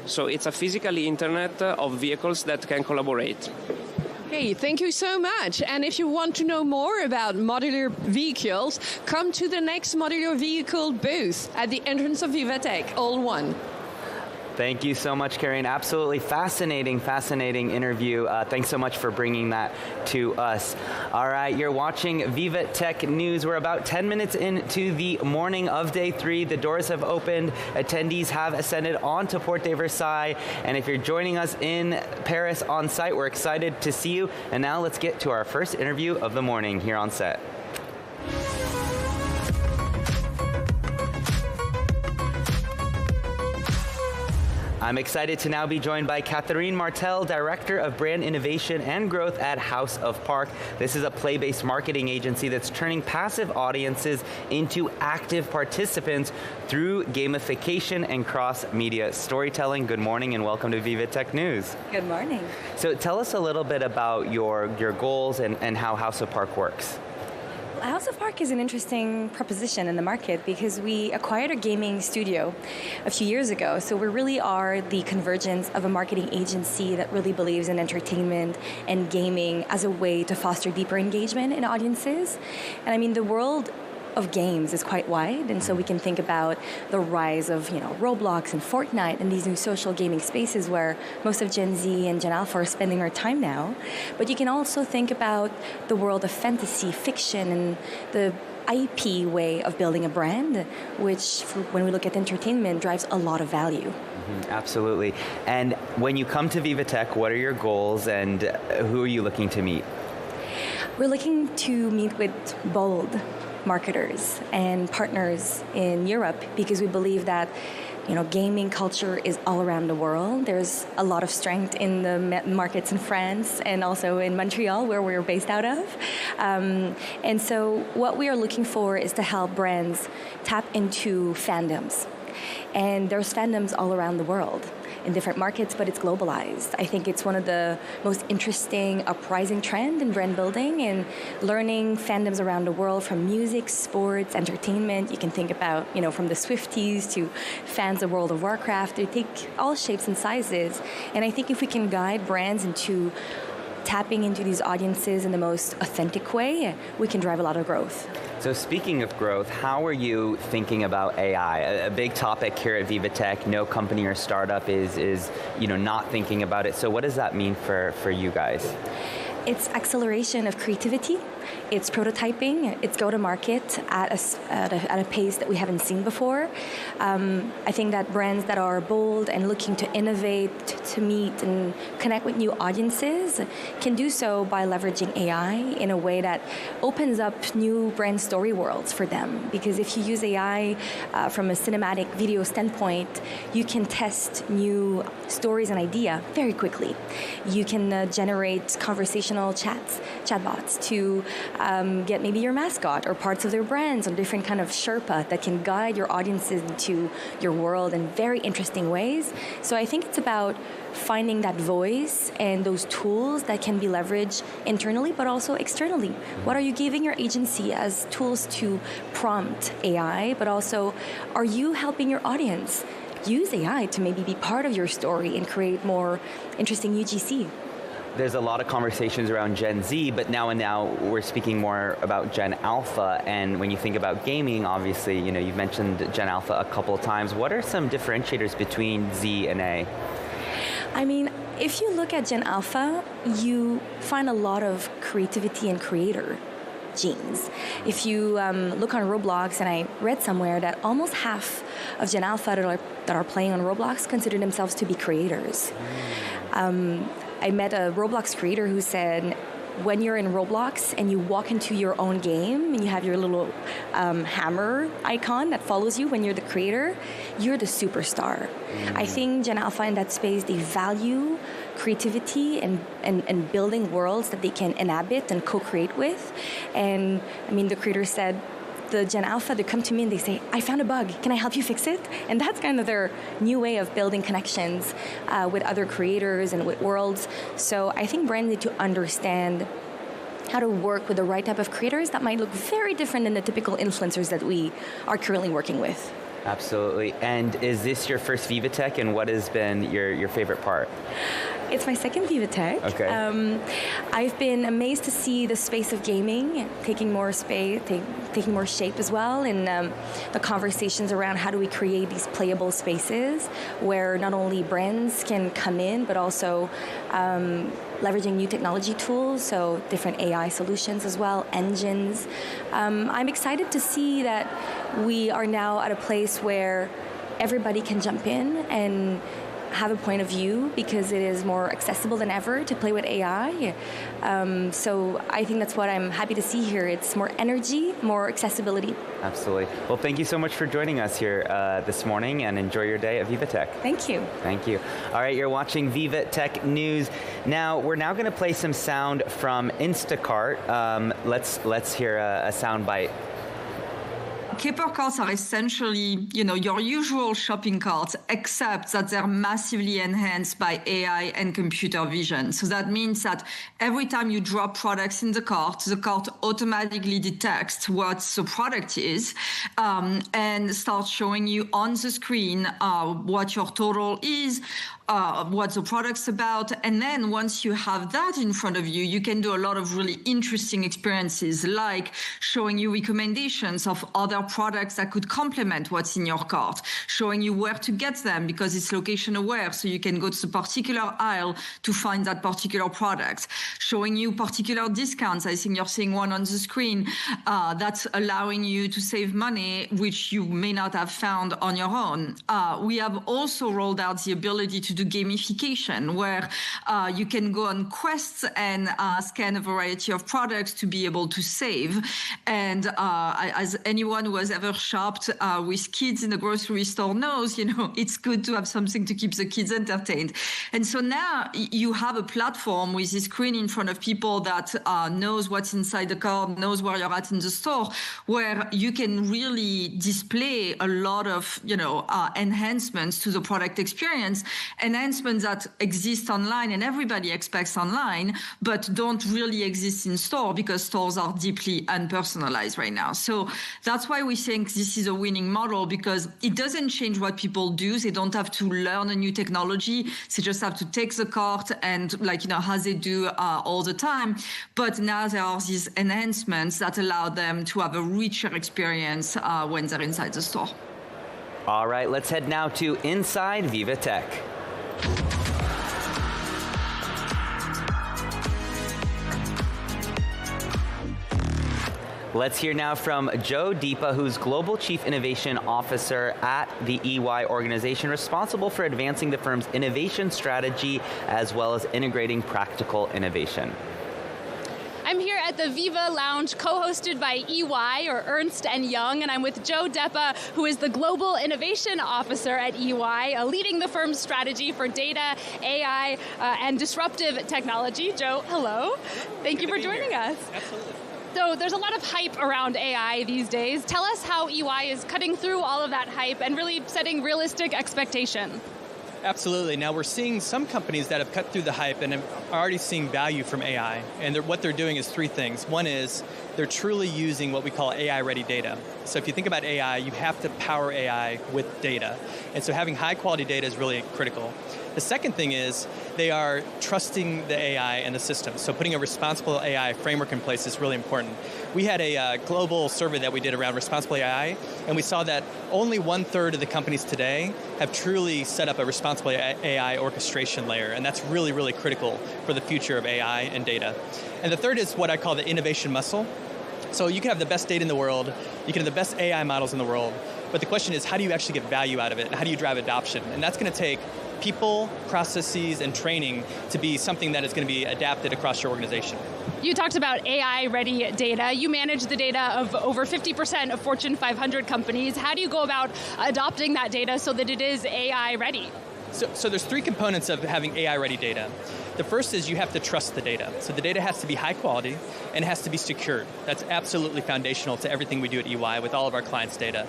So it's a physical internet of vehicles that can collaborate. Hey, thank you so much. And if you want to know more about modular vehicles, come to the next modular vehicle booth at the entrance of VivaTech, all one. Thank you so much, Karen. Absolutely fascinating interview. Thanks so much for bringing that to us. All right, you're watching VivaTech News. We're about 10 minutes into the morning of day 3. The doors have opened. Attendees have ascended onto Porte de Versailles. And if you're joining us in Paris on site, we're excited to see you. And now let's get to our first interview of the morning here on set. I'm excited to now be joined by Catherine Martel, Director of Brand Innovation and Growth at House of Park. This is a play-based marketing agency that's turning passive audiences into active participants through gamification and cross-media storytelling. Good morning and welcome to VivaTech News. Good morning. So tell us a little bit about your goals and how House of Park works. House of Park is an interesting proposition in the market because we acquired a gaming studio a few years ago. So we really are the convergence of a marketing agency that really believes in entertainment and gaming as a way to foster deeper engagement in audiences. And I mean, the world of games is quite wide, and so we can think about the rise of Roblox and Fortnite and these new social gaming spaces where most of Gen Z and Gen Alpha are spending their time now. But you can also think about the world of fantasy, fiction, and the IP way of building a brand, which, when we look at entertainment, drives a lot of value. Absolutely. And when you come to VivaTech, what are your goals and who are you looking to meet? We're looking to meet with bold marketers and partners in Europe because we believe that gaming culture is all around the world. There's a lot of strength in the markets in France and also in Montreal, where we're based out of. And so what we are looking for is to help brands tap into fandoms. And there's fandoms all around the world in different markets, but it's globalized. I think it's one of the most interesting, uprising trend in brand building and learning fandoms around the world, from music, sports, entertainment. You can think about, from the Swifties to fans of World of Warcraft. They take all shapes and sizes. And I think if we can guide brands into tapping into these audiences in the most authentic way, we can drive a lot of growth. So speaking of growth, how are you thinking about AI? A big topic here at VivaTech. No company or startup is not thinking about it. So what does that mean for you guys? It's acceleration of creativity. It's prototyping. It's go-to-market at a pace that we haven't seen before. I think that brands that are bold and looking to innovate, to meet and connect with new audiences can do so by leveraging AI in a way that opens up new brand story worlds for them. Because if you use AI from a cinematic video standpoint, you can test new stories and idea very quickly. You can generate conversational chatbots to get maybe your mascot or parts of their brands or different kind of Sherpa that can guide your audiences into your world in very interesting ways. So I think it's about finding that voice and those tools that can be leveraged internally but also externally. What are you giving your agency as tools to prompt AI, but also are you helping your audience use AI to maybe be part of your story and create more interesting UGC? There's a lot of conversations around Gen Z, but now we're speaking more about Gen Alpha. And when you think about gaming, obviously, you've mentioned Gen Alpha a couple of times. What are some differentiators between Z and A? I mean, if you look at Gen Alpha, you find a lot of creativity and creator genes. If you look on Roblox, and I read somewhere that almost half of Gen Alpha that are playing on Roblox consider themselves to be creators. I met a Roblox creator who said, when you're in Roblox and you walk into your own game and you have your little hammer icon that follows you when you're the creator, you're the superstar. I think Gen Alpha in that space, they value creativity and building worlds that they can inhabit and co-create with. And I mean, the creator said, the Gen Alpha, they come to me and they say, I found a bug, can I help you fix it? And that's kind of their new way of building connections with other creators and with worlds. So I think brands need to understand how to work with the right type of creators that might look very different than the typical influencers that we are currently working with. Absolutely. And is this your first VivaTech, and what has been your favorite part? It's my second VivaTech. Okay. I've been amazed to see the space of gaming taking more space, taking more shape as well, and the conversations around how do we create these playable spaces where not only brands can come in, but also leveraging new technology tools, so different AI solutions as well, engines. I'm excited to see that we are now at a place where everybody can jump in and have a point of view because it is more accessible than ever to play with AI. So I think that's what I'm happy to see here. It's more energy, more accessibility. Absolutely. Well, thank you so much for joining us here this morning, and enjoy your day at VivaTech. Thank you. Thank you. All right, you're watching VivaTech News. Now, we're now going to play some sound from Instacart. Let's hear a sound bite. Caper carts are essentially, your usual shopping carts, except that they're massively enhanced by AI and computer vision. So that means that every time you drop products in the cart automatically detects what the product is and starts showing you on the screen what your total is, what the product's about. And then once you have that in front of you, you can do a lot of really interesting experiences, like showing you recommendations of other products that could complement what's in your cart, showing you where to get them because it's location aware, so you can go to the particular aisle to find that particular product, showing you particular discounts. I think you're seeing one on the screen that's allowing you to save money, which you may not have found on your own. We have also rolled out the ability to do gamification, where you can go on quests and scan a variety of products to be able to save. And as anyone who has ever shopped with kids in the grocery store knows, it's good to have something to keep the kids entertained. And so now you have a platform with this screen in front of people that knows what's inside the cart, knows where you're at in the store, where you can really display a lot of, enhancements to the product experience, enhancements that exist online and everybody expects online, but don't really exist in store because stores are deeply unpersonalized right now. So that's why we think this is a winning model, because it doesn't change what people do. They don't have to learn a new technology. They just have to take the cart and as they do all the time. But now there are these enhancements that allow them to have a richer experience when they're inside the store. All right, let's head now to Inside VivaTech. Let's hear now from Joe Deepa, who's Global Chief Innovation Officer at the EY organization, responsible for advancing the firm's innovation strategy as well as integrating practical innovation. I'm here at the Viva Lounge, co-hosted by EY, or Ernst & Young, and I'm with Joe Deepa, who is the Global Innovation Officer at EY, leading the firm's strategy for data, AI, and disruptive technology. Joe, hello. Thank you for joining us. Absolutely. So there's a lot of hype around AI these days. Tell us how EY is cutting through all of that hype and really setting realistic expectation. Absolutely. Now we're seeing some companies that have cut through the hype and are already seeing value from AI. And what they're doing is three things. One is they're truly using what we call AI-ready data. So if you think about AI, you have to power AI with data. And so having high-quality data is really critical. The second thing is they are trusting the AI and the system. So putting a responsible AI framework in place is really important. We had a global survey that we did around responsible AI, and we saw that only 1/3 of the companies today have truly set up a responsible AI orchestration layer, and that's really, really critical for the future of AI and data. And the third is what I call the innovation muscle. So you can have the best data in the world, you can have the best AI models in the world, but the question is, how do you actually get value out of it, and how do you drive adoption? And that's going to take people, processes, and training to be something that is going to be adapted across your organization. You talked about AI-ready data. You manage the data of over 50% of Fortune 500 companies. How do you go about adopting that data so that it is AI-ready? So there's three components of having AI-ready data. The first is you have to trust the data. So the data has to be high quality and it has to be secured. That's absolutely foundational to everything we do at EY with all of our clients' data.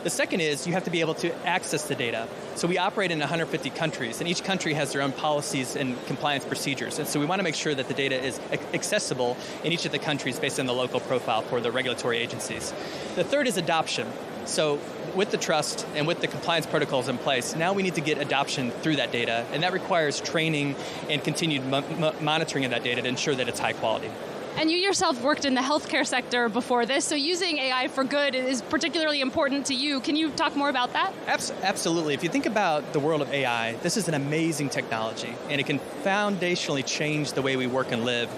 The second is you have to be able to access the data. So we operate in 150 countries, and each country has their own policies and compliance procedures. And so we want to make sure that the data is accessible in each of the countries based on the local profile for the regulatory agencies. The third is adoption. So with the trust and with the compliance protocols in place, now we need to get adoption through that data, and that requires training and continued monitoring of that data to ensure that it's high quality. And you yourself worked in the healthcare sector before this, so using AI for good is particularly important to you. Can you talk more about that? Absolutely. If you think about the world of AI, this is an amazing technology, and it can foundationally change the way we work and live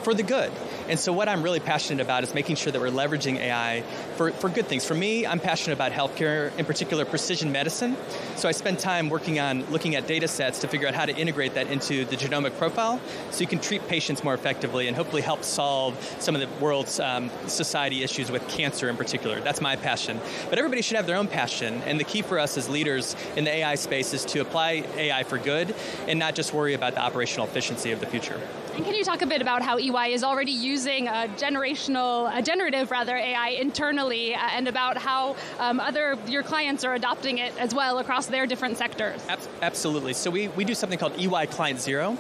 for the good. And so what I'm really passionate about is making sure that we're leveraging AI for good things. For me, I'm passionate about healthcare, in particular precision medicine. So I spend time working on looking at data sets to figure out how to integrate that into the genomic profile so you can treat patients more effectively and hopefully help solve some of the world's society issues with cancer in particular. That's my passion. But everybody should have their own passion, and the key for us as leaders in the AI space is to apply AI for good and not just worry about the operational efficiency of the future. And can you talk a bit about how EY is already using generative AI internally, and about how your clients are adopting it as well across their different sectors? Absolutely. So we do something called EY Client Zero,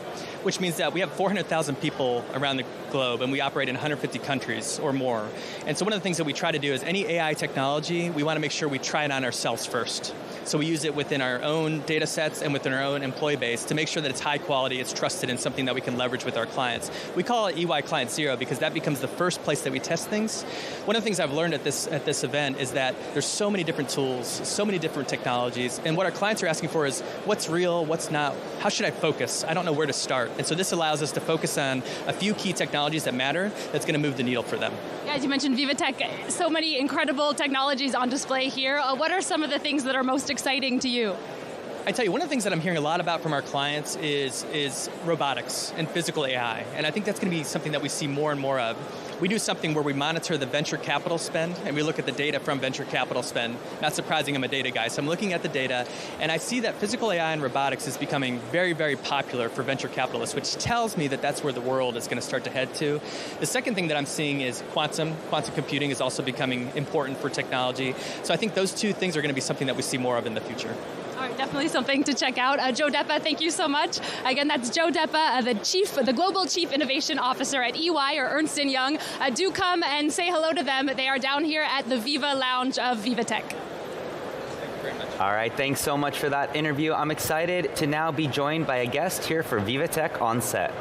which means that we have 400,000 people around the globe, and we operate in 150 countries or more. And so one of the things that we try to do is any AI technology, we want to make sure we try it on ourselves first. So we use it within our own data sets and within our own employee base to make sure that it's high quality, it's trusted, and something that we can leverage with our clients. We call it EY Client Zero because that becomes the first place that we test things. One of the things I've learned at this event is that there's so many different tools, so many different technologies, and what our clients are asking for is what's real, what's not, how should I focus? I don't know where to start. And so this allows us to focus on a few key technologies that matter that's going to move the needle for them. Yeah, as you mentioned, VivaTech, so many incredible technologies on display here. What are some of the things that are most exciting to you? I tell you, one of the things that I'm hearing a lot about from our clients is robotics and physical AI, and I think that's going to be something that we see more and more of. We do something where we monitor the venture capital spend, and we look at the data from venture capital spend. Not surprising, I'm a data guy, so I'm looking at the data, and I see that physical AI and robotics is becoming very, very popular for venture capitalists, which tells me that that's where the world is going to start to head to. The second thing that I'm seeing is quantum computing is also becoming important for technology. So I think those two things are going to be something that we see more of in the future. All right, definitely something to check out. Joe Deppa, thank you so much. Again, that's Joe Deppa, the Global Chief Innovation Officer at EY or Ernst & Young. Do come and say hello to them. They are down here at the Viva Lounge of VivaTech. All right, thanks so much for that interview. I'm excited to now be joined by a guest here for VivaTech on set.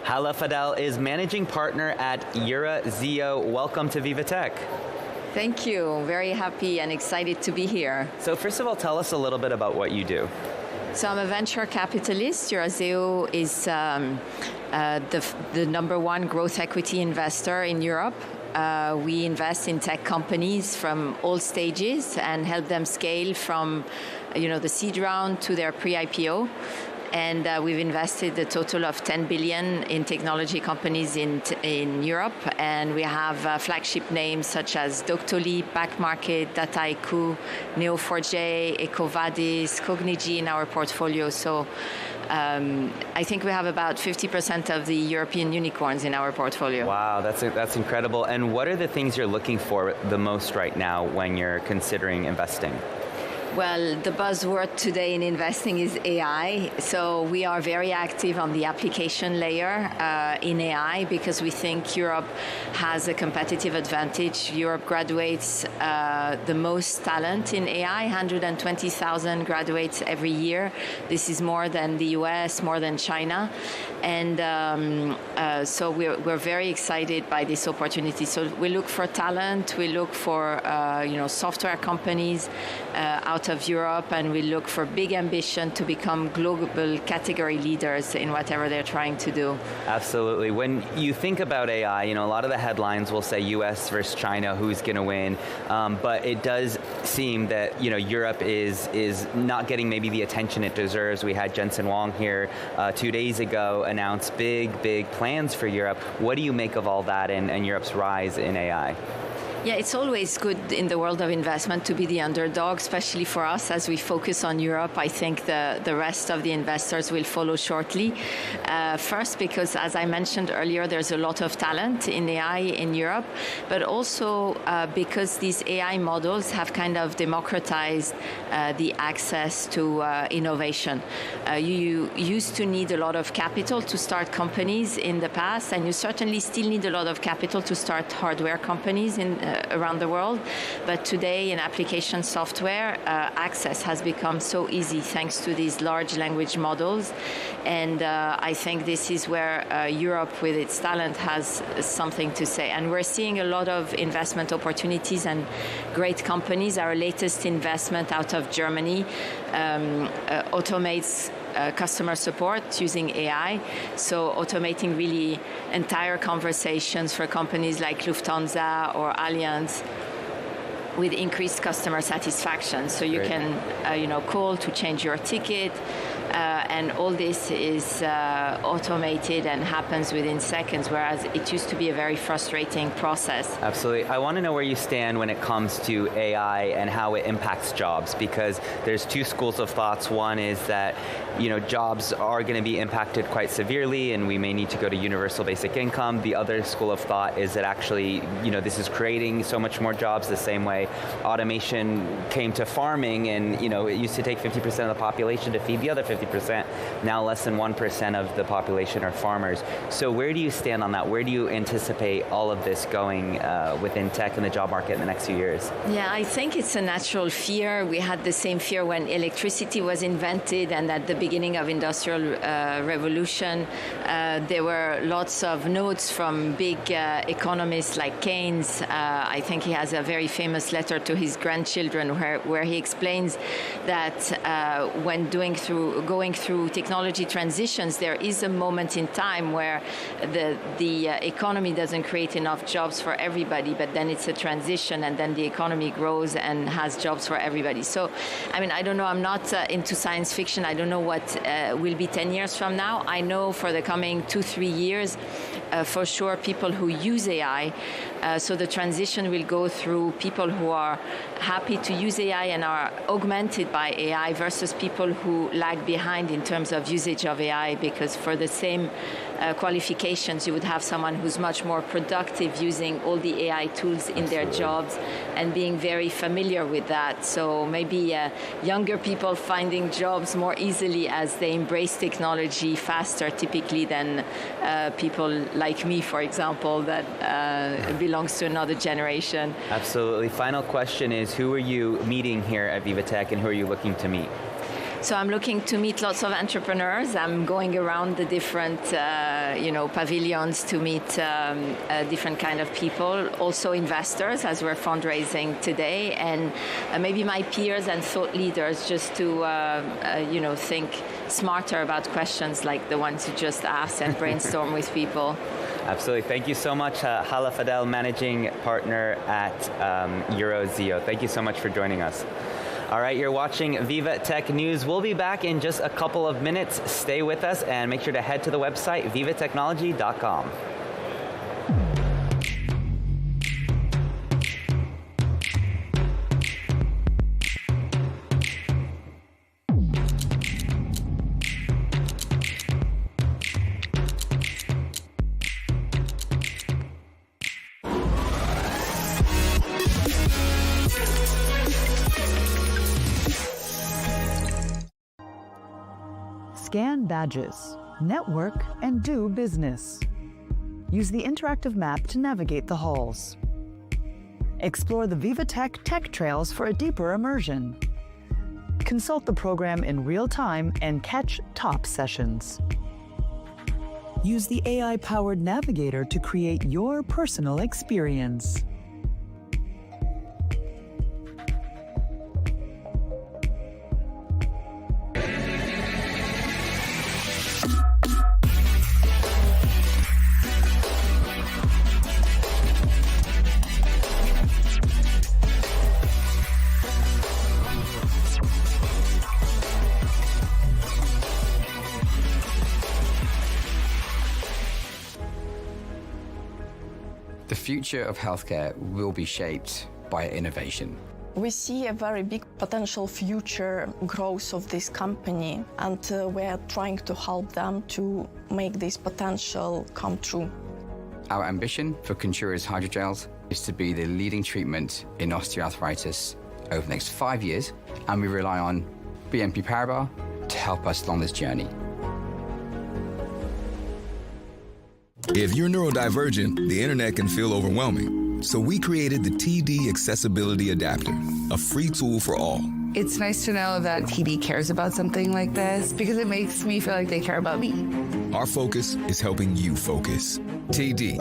Hala Fadel is managing partner at Eurazeo. Welcome to VivaTech. Thank you. Very happy and excited to be here. So first of all, tell us a little bit about what you do. So I'm a venture capitalist. Eurazeo is the number one growth equity investor in Europe. We invest in tech companies from all stages and help them scale from the seed round to their pre-IPO. And we've invested a total of 10 billion in technology companies in Europe, and we have flagship names such as Doctolib, Backmarket, Dataiku, Neo4j, EcoVadis, Cognigi in our portfolio. So I think we have about 50% of the European unicorns in our portfolio. Wow, that's incredible. And what are the things you're looking for the most right now when you're considering investing? Well, the buzzword today in investing is AI. So we are very active on the application layer in AI because we think Europe has a competitive advantage. Europe graduates the most talent in AI, 120,000 graduates every year. This is more than the US, more than China. And so we're very excited by this opportunity. So we look for talent, we look for software companies out of Europe, and we look for big ambition to become global category leaders in whatever they're trying to do. Absolutely. When you think about AI, a lot of the headlines will say US versus China, who's going to win, but it does seem that Europe is not getting maybe the attention it deserves. We had Jensen Huang here 2 days ago announce big plans for Europe. What do you make of all that and Europe's rise in AI? Yeah, it's always good in the world of investment to be the underdog, especially for us as we focus on Europe. I think the rest of the investors will follow shortly. First, because as I mentioned earlier, there's a lot of talent in AI in Europe, but also because these AI models have kind of democratized the access to innovation. You used to need a lot of capital to start companies in the past, and you certainly still need a lot of capital to start hardware companies around the world. But today in application software, access has become so easy thanks to these large language models. And I think this is where Europe with its talent has something to say. And we're seeing a lot of investment opportunities and great companies. Our latest investment out of Germany automates customer support using AI. So automating really entire conversations for companies like Lufthansa or Allianz with increased customer satisfaction. So you can call to change your ticket, and all this is automated and happens within seconds, whereas it used to be a very frustrating process. Absolutely. I want to know where you stand when it comes to AI and how it impacts jobs, because there's two schools of thoughts. One is that jobs are going to be impacted quite severely and we may need to go to universal basic income. The other school of thought is that actually, this is creating so much more jobs the same way automation came to farming, and it used to take 50% of the population to feed the other 50%. Now less than 1% of the population are farmers. So where do you stand on that? Where do you anticipate all of this going within tech and the job market in the next few years? Yeah, I think it's a natural fear. We had the same fear when electricity was invented and at the beginning of industrial revolution. There were lots of notes from big economists like Keynes. I think he has a very famous letter to his grandchildren where he explains that when going through technology transitions, there is a moment in time where the economy doesn't create enough jobs for everybody, but then it's a transition and then the economy grows and has jobs for everybody. So, I don't know, I'm not into science fiction. I don't know what will be 10 years from now. I know for the coming 2-3 years, for sure, people who use AI, so the transition will go through people who are happy to use AI and are augmented by AI versus people who lag behind in terms of usage of AI, because for the same qualifications, you would have someone who's much more productive using all the AI tools in their jobs and being very familiar with that. So maybe younger people finding jobs more easily as they embrace technology faster, typically, than people like me, for example, that belongs to another generation. Absolutely. Final question is, who are you meeting here at VivaTech and who are you looking to meet? So I'm looking to meet lots of entrepreneurs. I'm going around the different, pavilions to meet different kind of people. Also investors, as we're fundraising today, and maybe my peers and thought leaders, just to, think smarter about questions like the ones you just asked and brainstorm with people. Absolutely. Thank you so much, Hala Fadel, Managing Partner at Eurozeo. Thank you so much for joining us. All right, you're watching VivaTech News. We'll be back in just a couple of minutes. Stay with us and make sure to head to the website, vivatechnology.com. Scan badges, network, and do business. Use the interactive map to navigate the halls. Explore the VivaTech tech trails for a deeper immersion. Consult the program in real time and catch top sessions. Use the AI-powered navigator to create your personal experience. The future of healthcare will be shaped by innovation. We see a very big potential future growth of this company, and we're trying to help them to make this potential come true. Our ambition for Contura's hydrogels is to be the leading treatment in osteoarthritis over the next 5 years, and we rely on BNP Paribas to help us along this journey. If you're neurodivergent, the internet can feel overwhelming. So we created the TD Accessibility Adapter, a free tool for all. It's nice to know that TD cares about something like this because it makes me feel like they care about me. Our focus is helping you focus. TD,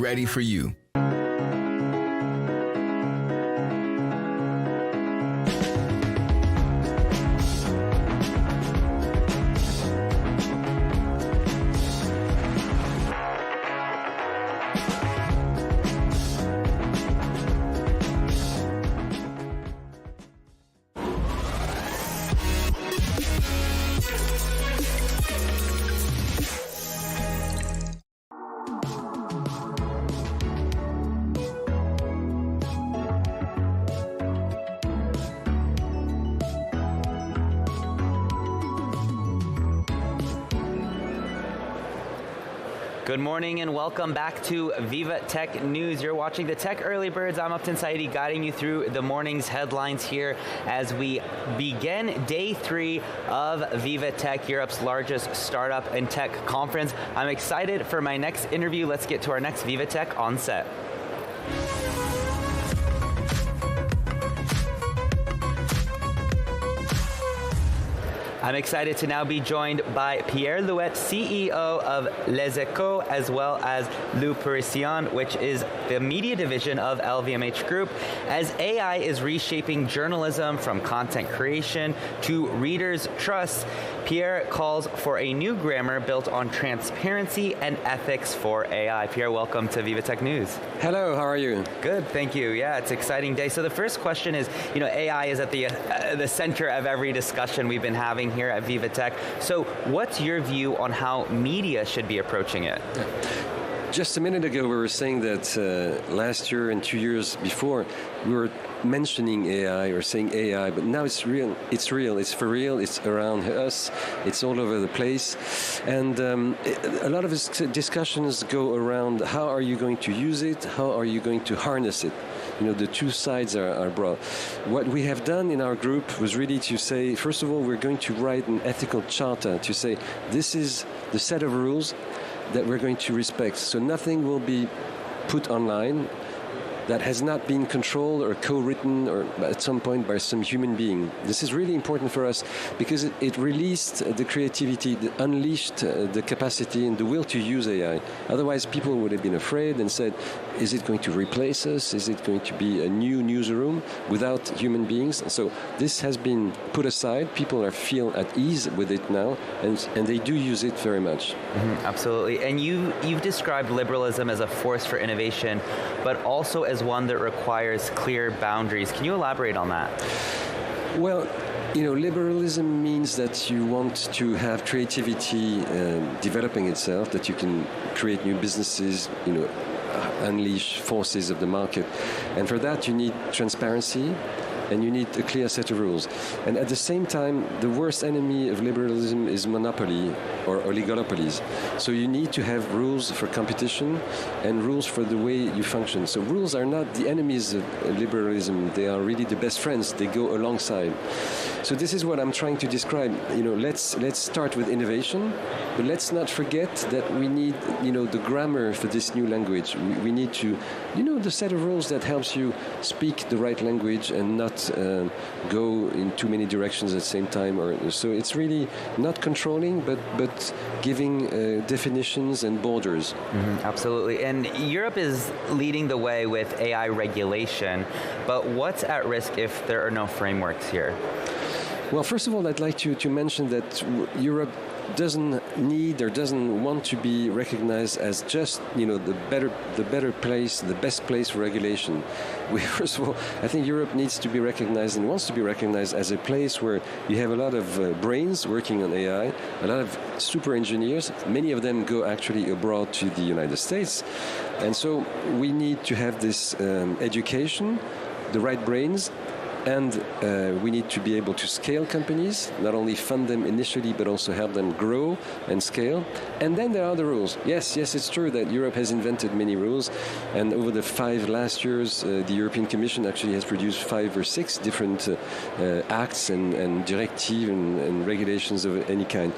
ready for you. Good morning and welcome back to VivaTech News. You're watching the Tech Early Birds. I'm Upton Saidi, guiding you through the morning's headlines here as we begin day 3 of VivaTech, Europe's largest startup and tech conference. I'm excited for my next interview. Let's get to our next VivaTech on set. I'm excited to now be joined by Pierre Louet, CEO of Les Echos, as well as Lou Parisian, which is the media division of LVMH Group. As AI is reshaping journalism from content creation to readers' trust, Pierre calls for a new grammar built on transparency and ethics for AI. Pierre, welcome to VivaTech News. Hello, how are you? Good, thank you. Yeah, it's an exciting day. So the first question is, AI is at the center of every discussion we've been having here at VivaTech. So what's your view on how media should be approaching it? Just a minute ago, we were saying that last year and 2 years before, we were mentioning AI or saying AI, but now it's real, it's for real, it's around us, it's all over the place. And a lot of discussions go around how are you going to use it, how are you going to harness it. The two sides are brought. What we have done in our group was really to say, first of all, we're going to write an ethical charter to say this is the set of rules that we're going to respect. So nothing will be put online that has not been controlled or co-written or at some point by some human being. This is really important for us because it released the creativity, unleashed the capacity and the will to use AI. Otherwise, people would have been afraid and said, is it going to replace us? Is it going to be a new newsroom without human beings? So this has been put aside. People feel at ease with it now, and they do use it very much. Mm-hmm, absolutely. And you've described liberalism as a force for innovation, but also as one that requires clear boundaries. Can you elaborate on that? Well, liberalism means that you want to have creativity developing itself, that you can create new businesses, unleash forces of the market. And for that, you need transparency and you need a clear set of rules. And at the same time, the worst enemy of liberalism is monopoly or oligopolies. So you need to have rules for competition and rules for the way you function. So rules are not the enemies of liberalism. They are really the best friends. They go alongside. So this is what I'm trying to describe. Let's start with innovation, but let's not forget that we need, the grammar for this new language. We need to, the set of rules that helps you speak the right language and not go in too many directions at the same time. So it's really not controlling, but giving definitions and borders. Mm-hmm, absolutely. And Europe is leading the way with AI regulation, but what's at risk if there are no frameworks here? Well, first of all, I'd like to mention that Europe doesn't need or doesn't want to be recognized as just the better place, the best place for regulation. First of all, I think Europe needs to be recognized and wants to be recognized as a place where you have a lot of brains working on AI, a lot of super engineers. Many of them go actually abroad to the United States, and so we need to have this education, the right brains. And we need to be able to scale companies, not only fund them initially, but also help them grow and scale. And then there are the rules. Yes, it's true that Europe has invented many rules. And over the 5 last years, the European Commission actually has produced 5 or 6 different acts and directives and regulations of any kind.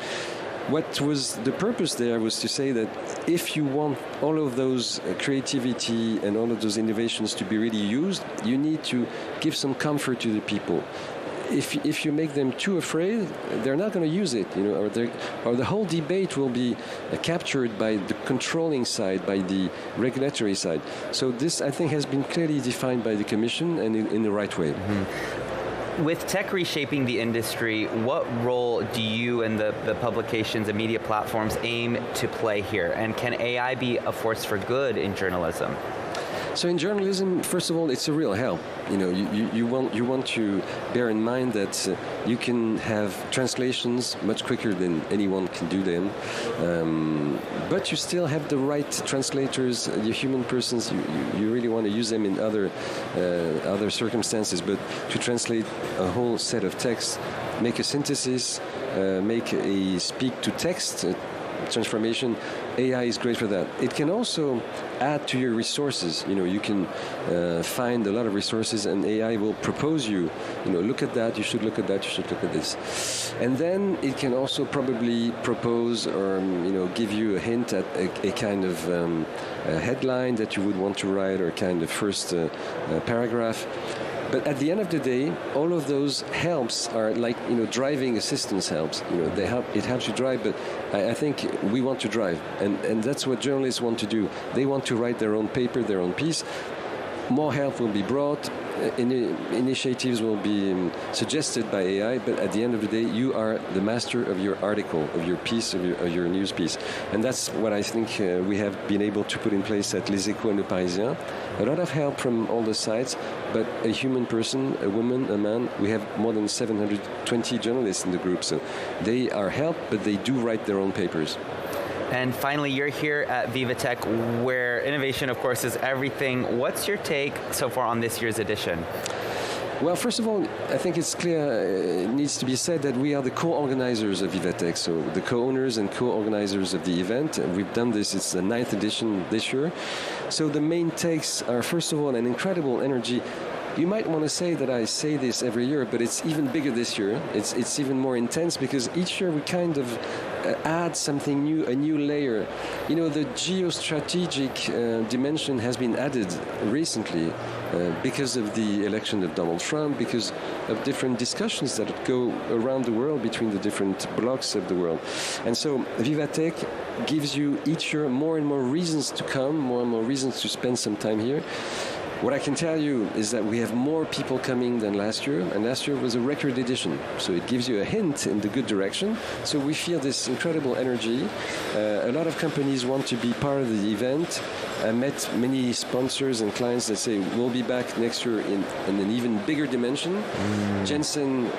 What was the purpose there was to say that if you want all of those creativity and all of those innovations to be really used, you need to give some comfort to the people. If you make them too afraid, they're not going to use it, or the whole debate will be captured by the controlling side, by the regulatory side. So this, I think, has been clearly defined by the Commission and in the right way. Mm-hmm. With tech reshaping the industry, what role do you and the publications and media platforms aim to play here? And can AI be a force for good in journalism? So in journalism, first of all, it's a real help. You want to bear in mind that you can have translations much quicker than anyone can do them, but you still have the right translators, the human persons. You really want to use them in other circumstances, but to translate a whole set of texts, make a synthesis, make a speak-to-text transformation, AI is great for that. It can also add to your resources. You can find a lot of resources, and AI will propose you, look at that, you should look at that, you should look at this. And then it can also probably propose or, give you a hint at a kind of a headline that you would want to write, or kind of first paragraph. But at the end of the day, all of those helps are like, driving assistance helps. It helps you drive, but I think we want to drive. And that's what journalists want to do. They want to write their own paper, their own piece. More help will be brought. Initiatives will be suggested by AI, but at the end of the day, you are the master of your article, of your piece, of your news piece. And that's what I think we have been able to put in place at Les Echos and Le Parisien. A lot of help from all the sides, but a human person, a woman, a man. We have more than 720 journalists in the group, so they are helped, but they do write their own papers. And finally, you're here at VivaTech, where innovation, of course, is everything. What's your take so far on this year's edition? Well, first of all, I think it's clear, it needs to be said that we are the co-organizers of VivaTech, so the co-owners and co-organizers of the event. We've done this, it's the 9th edition this year. So the main takes are, first of all, an incredible energy. You might want to say that I say this every year, but it's even bigger this year. It's even more intense because each year we kind of add something new, a new layer. The geostrategic dimension has been added recently because of the election of Donald Trump, because of different discussions that go around the world between the different blocks of the world. And so VivaTech gives you each year more and more reasons to come, more and more reasons to spend some time here. What I can tell you is that we have more people coming than last year, and last year was a record edition. So it gives you a hint in the good direction. So we feel this incredible energy. A lot of companies want to be part of the event. I met many sponsors and clients that say, we'll be back next year in an even bigger dimension. Jensen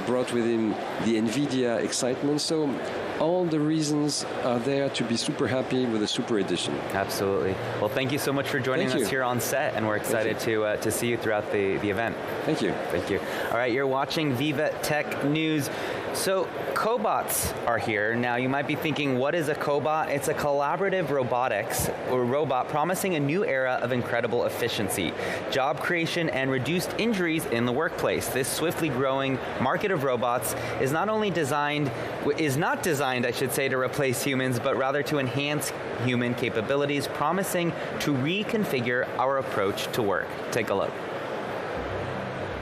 brought with him the NVIDIA excitement. So all the reasons are there to be super happy with a super edition. Absolutely. Well, thank you so much for joining us here on set, and we're excited to see you throughout the event. Thank you. Thank you. All right, you're watching VivaTech News. So cobots are here. Now you might be thinking, what is a cobot? It's a collaborative robotics or robot promising a new era of incredible efficiency, job creation, and reduced injuries in the workplace. This swiftly growing market of robots is not designed, I should say, to replace humans, but rather to enhance human capabilities, promising to reconfigure our approach to work. Take a look.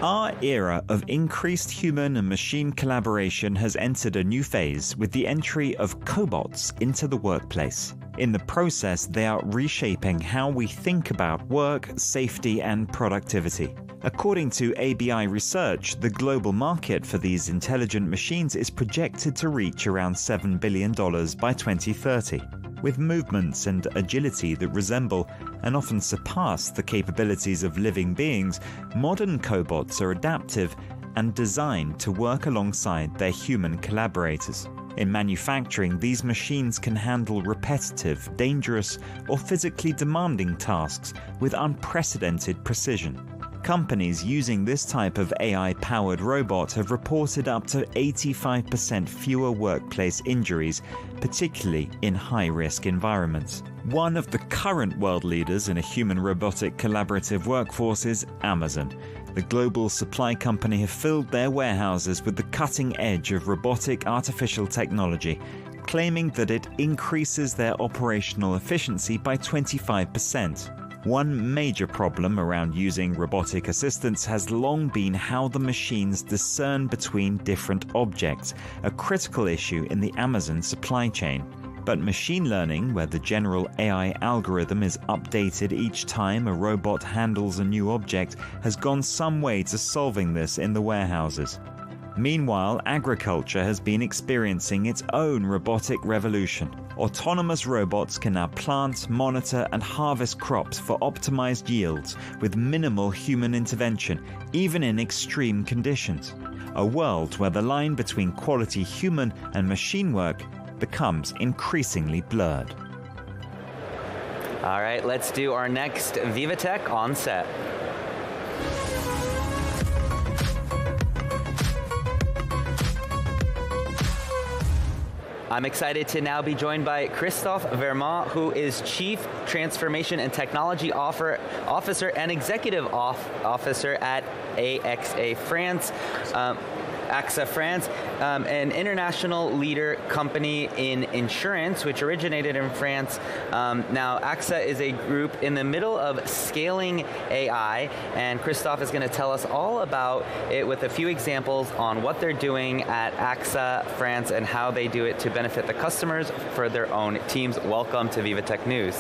Our era of increased human and machine collaboration has entered a new phase with the entry of cobots into the workplace. In the process, they are reshaping how we think about work, safety, and productivity. According to ABI Research, the global market for these intelligent machines is projected to reach around $7 billion by 2030. With movements and agility that resemble and often surpass the capabilities of living beings, modern cobots are adaptive and designed to work alongside their human collaborators. In manufacturing, these machines can handle repetitive, dangerous, or physically demanding tasks with unprecedented precision. Companies using this type of AI-powered robot have reported up to 85% fewer workplace injuries, particularly in high-risk environments. One of the current world leaders in a human-robotic collaborative workforce is Amazon. The global supply company have filled their warehouses with the cutting edge of robotic artificial technology, claiming that it increases their operational efficiency by 25%. One major problem around using robotic assistants has long been how the machines discern between different objects, a critical issue in the Amazon supply chain. But machine learning, where the general AI algorithm is updated each time a robot handles a new object, has gone some way to solving this in the warehouses. Meanwhile, agriculture has been experiencing its own robotic revolution. Autonomous robots can now plant, monitor, and harvest crops for optimized yields with minimal human intervention, even in extreme conditions. A world where the line between quality human and machine work becomes increasingly blurred. All right, let's do our next VivaTech on set. I'm excited to now be joined by Christophe Vermont, who is Chief Transformation and Technology Officer and Executive Officer at AXA France. AXA France, an international leader company in insurance, which originated in France. Now, AXA is a group in the middle of scaling AI, and Christophe is going to tell us all about it with a few examples on what they're doing at AXA France and how they do it to benefit the customers for their own teams. Welcome to VivaTech News.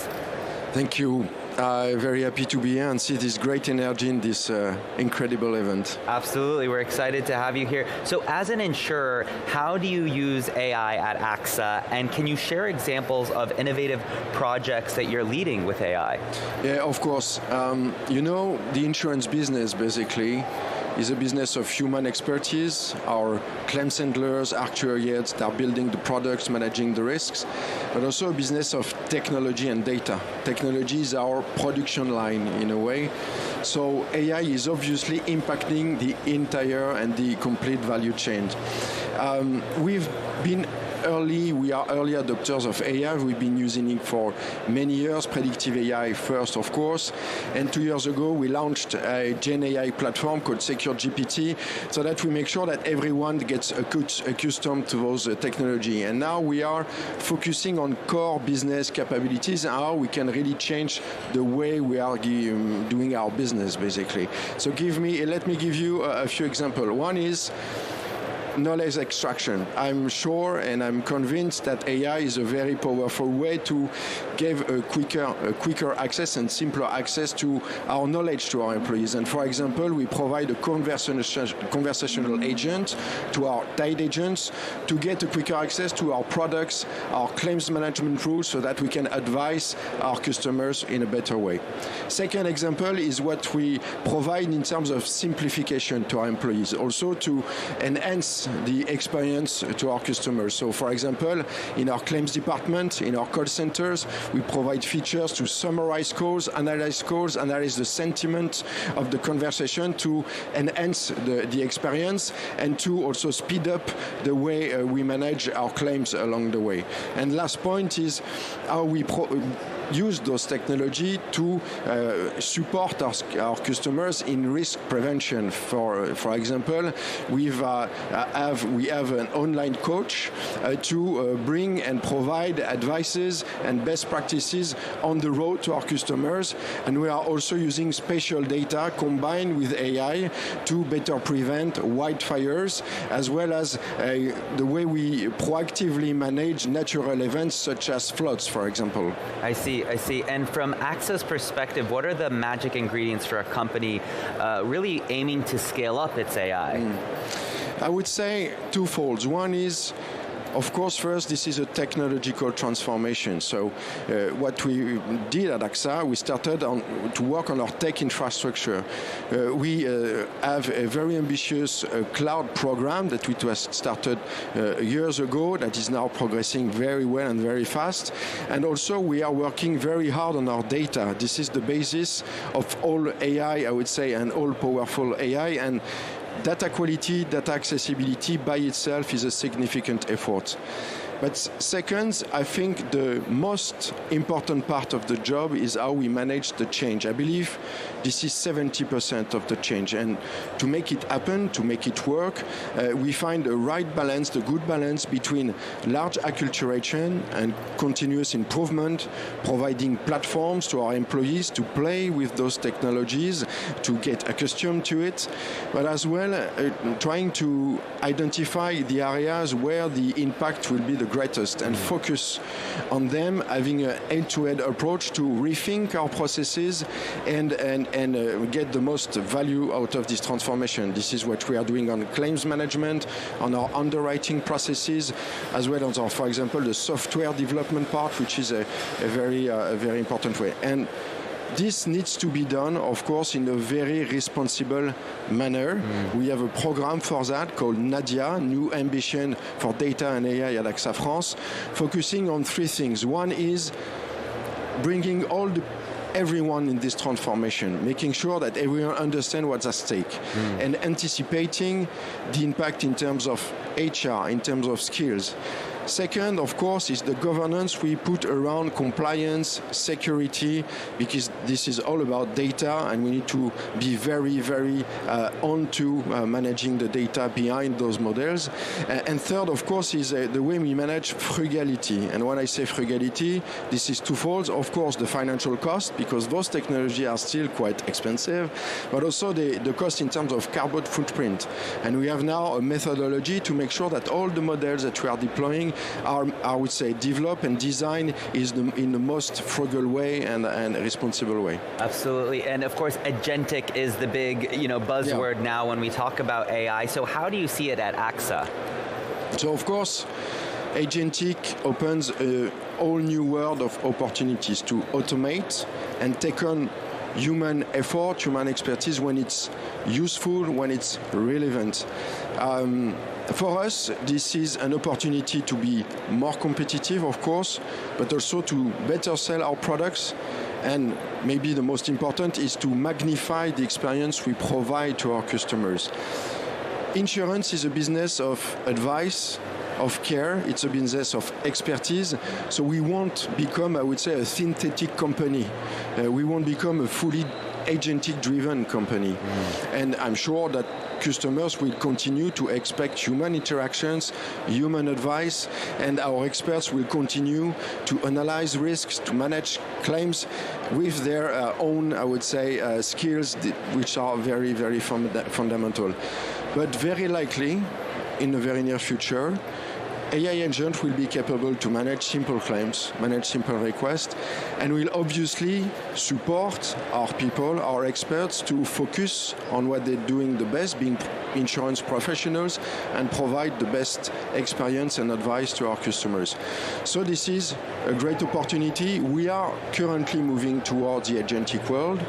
Thank you. Very happy to be here and see this great energy in this incredible event. Absolutely, we're excited to have you here. So as an insurer, how do you use AI at AXA, and can you share examples of innovative projects that you're leading with AI? Yeah, of course. You know, the insurance business basically is a business of human expertise. Our claims handlers, actuaries that are building the products, managing the risks, but also a business of technology and data. Technology is our production line in a way. So AI is obviously impacting the entire and the complete value chain. We are early adopters of AI. We've been using it for many years, predictive AI first, of course. And 2 years ago, we launched a Gen AI platform called Secure GPT so that we make sure that everyone gets accustomed to those technology. And now we are focusing on core business capabilities and how we can really change the way we are doing our business, basically. So let me give you a few examples. One is knowledge extraction. I'm sure and I'm convinced that AI is a very powerful way to give a quicker access and simpler access to our knowledge to our employees. And for example, we provide a conversational agent to our tied agents to get a quicker access to our products, our claims management rules, so that we can advise our customers in a better way. Second example is what we provide in terms of simplification to our employees, also to enhance the experience to our customers. So for example, in our claims department, in our call centers, we provide features to summarize calls, analyze the sentiment of the conversation to enhance the experience and to also speed up the way we manage our claims along the way. And last point is how we use those technology to support our customers in risk prevention. For example, we have an online coach to bring and provide advices and best practices on the road to our customers, and we are also using spatial data combined with AI to better prevent wildfires, as well as the way we proactively manage natural events such as floods, for example. I see. see, I see. And from AXA's perspective, what are the magic ingredients for a company really aiming to scale up its AI? I would say twofold. One is, of course, first, this is a technological transformation. So what we did at AXA, we started to work on our tech infrastructure. We have a very ambitious cloud program that we started years ago that is now progressing very well and very fast. And also, we are working very hard on our data. This is the basis of all AI, I would say, and all powerful AI. And data quality, data accessibility by itself is a significant effort. But second, I think the most important part of the job is how we manage the change. I believe this is 70% of the change. And to make it happen, to make it work, we find the right balance, the good balance between large acculturation and continuous improvement, providing platforms to our employees to play with those technologies, to get accustomed to it, but as well trying to identify the areas where the impact will be the greatest and focus on them, having an end-to-end approach to rethink our processes and get the most value out of this transformation. This is what we are doing on claims management, on our underwriting processes, as well as, for example, the software development part, which is a very important way. And this needs to be done, of course, in a very responsible manner. We have a program for that called Nadia, New Ambition for Data and AI at AXA France, focusing on three things. One is bringing everyone in this transformation, making sure that everyone understands what's at stake and anticipating the impact in terms of HR, in terms of skills. Second, of course, is the governance we put around compliance, security, because this is all about data and we need to be very, very on to managing the data behind those models. And third, of course, is the way we manage frugality. And when I say frugality, this is twofold. Of course, the financial cost, because those technologies are still quite expensive, but also the cost in terms of carbon footprint. And we have now a methodology to make sure that all the models that we are deploying are, I would say, developed and designed in the most frugal way and responsible way. Absolutely, and of course, agentic is the big, buzzword now when we talk about AI. So how do you see it at AXA? So of course, agentic opens a whole new world of opportunities to automate and take on human effort, human expertise when it's useful, when it's relevant. For us, this is an opportunity to be more competitive, of course, but also to better sell our products. And maybe the most important is to magnify the experience we provide to our customers. Insurance is a business of advice, of care. It's a business of expertise. So we won't become, I would say, a synthetic company. We won't become a fully agentic-driven company. And I'm sure that customers will continue to expect human interactions, human advice, and our experts will continue to analyze risks, to manage claims with their own, I would say, skills, which are very, very fundamental. But very likely, in the very near future, AI agent will be capable to manage simple claims, manage simple requests, and will obviously support our people, our experts, to focus on what they're doing the best, being insurance professionals, and provide the best experience and advice to our customers. So this is a great opportunity. We are currently moving towards the agentic world.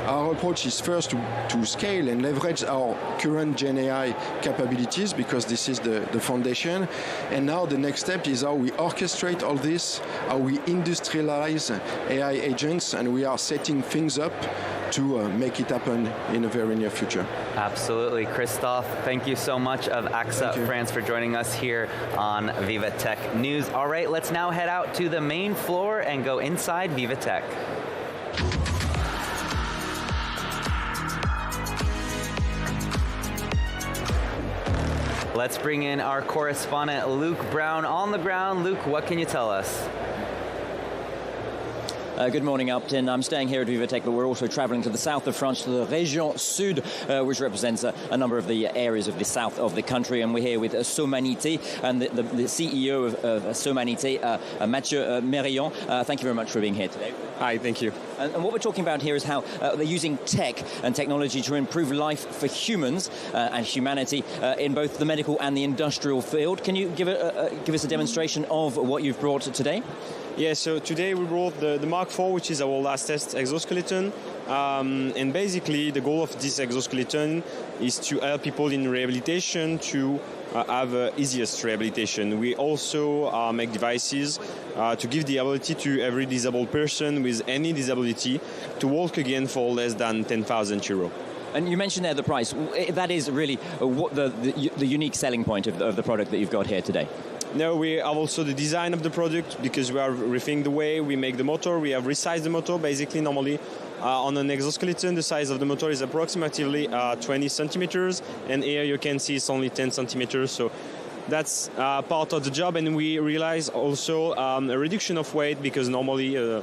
Our approach is first to scale and leverage our current Gen AI capabilities, because this is the foundation. And now the next step is how we orchestrate all this, how we industrialize AI agents, and we are setting things up to make it happen in the very near future. Absolutely. Christophe, thank you so much of AXA France for joining us here on VivaTech News. All right, let's now head out to the main floor and go inside VivaTech. Let's bring in our correspondent, Luke Brown, on the ground. Luke, what can you tell us? Good morning, Upton. I'm staying here at VivaTech, but we're also traveling to the south of France, to the Région Sud, which represents a number of the areas of the south of the country. And we're here with Somanité and the CEO of Somanité, Mathieu Mérillon. Thank you very much for being here today. Hi, thank you. And what we're talking about here is how they're using tech and technology to improve life for humans and humanity in both the medical and the industrial field. Can you give us a demonstration of what you've brought today? Yeah, so today we brought the Mark IV, which is our last test exoskeleton. And basically the goal of this exoskeleton is to help people in rehabilitation to have easiest rehabilitation. We also make devices to give the ability to every disabled person with any disability to walk again for less than 10,000 euro. And you mentioned there the price. That is really what the unique selling point of the product that you've got here today. No, we have also the design of the product because we are rethinking the way we make the motor. We have resized the motor. Basically, normally on an exoskeleton, the size of the motor is approximately 20 centimeters, and here you can see it's only 10 centimeters. So that's part of the job, and we realize also a reduction of weight because normally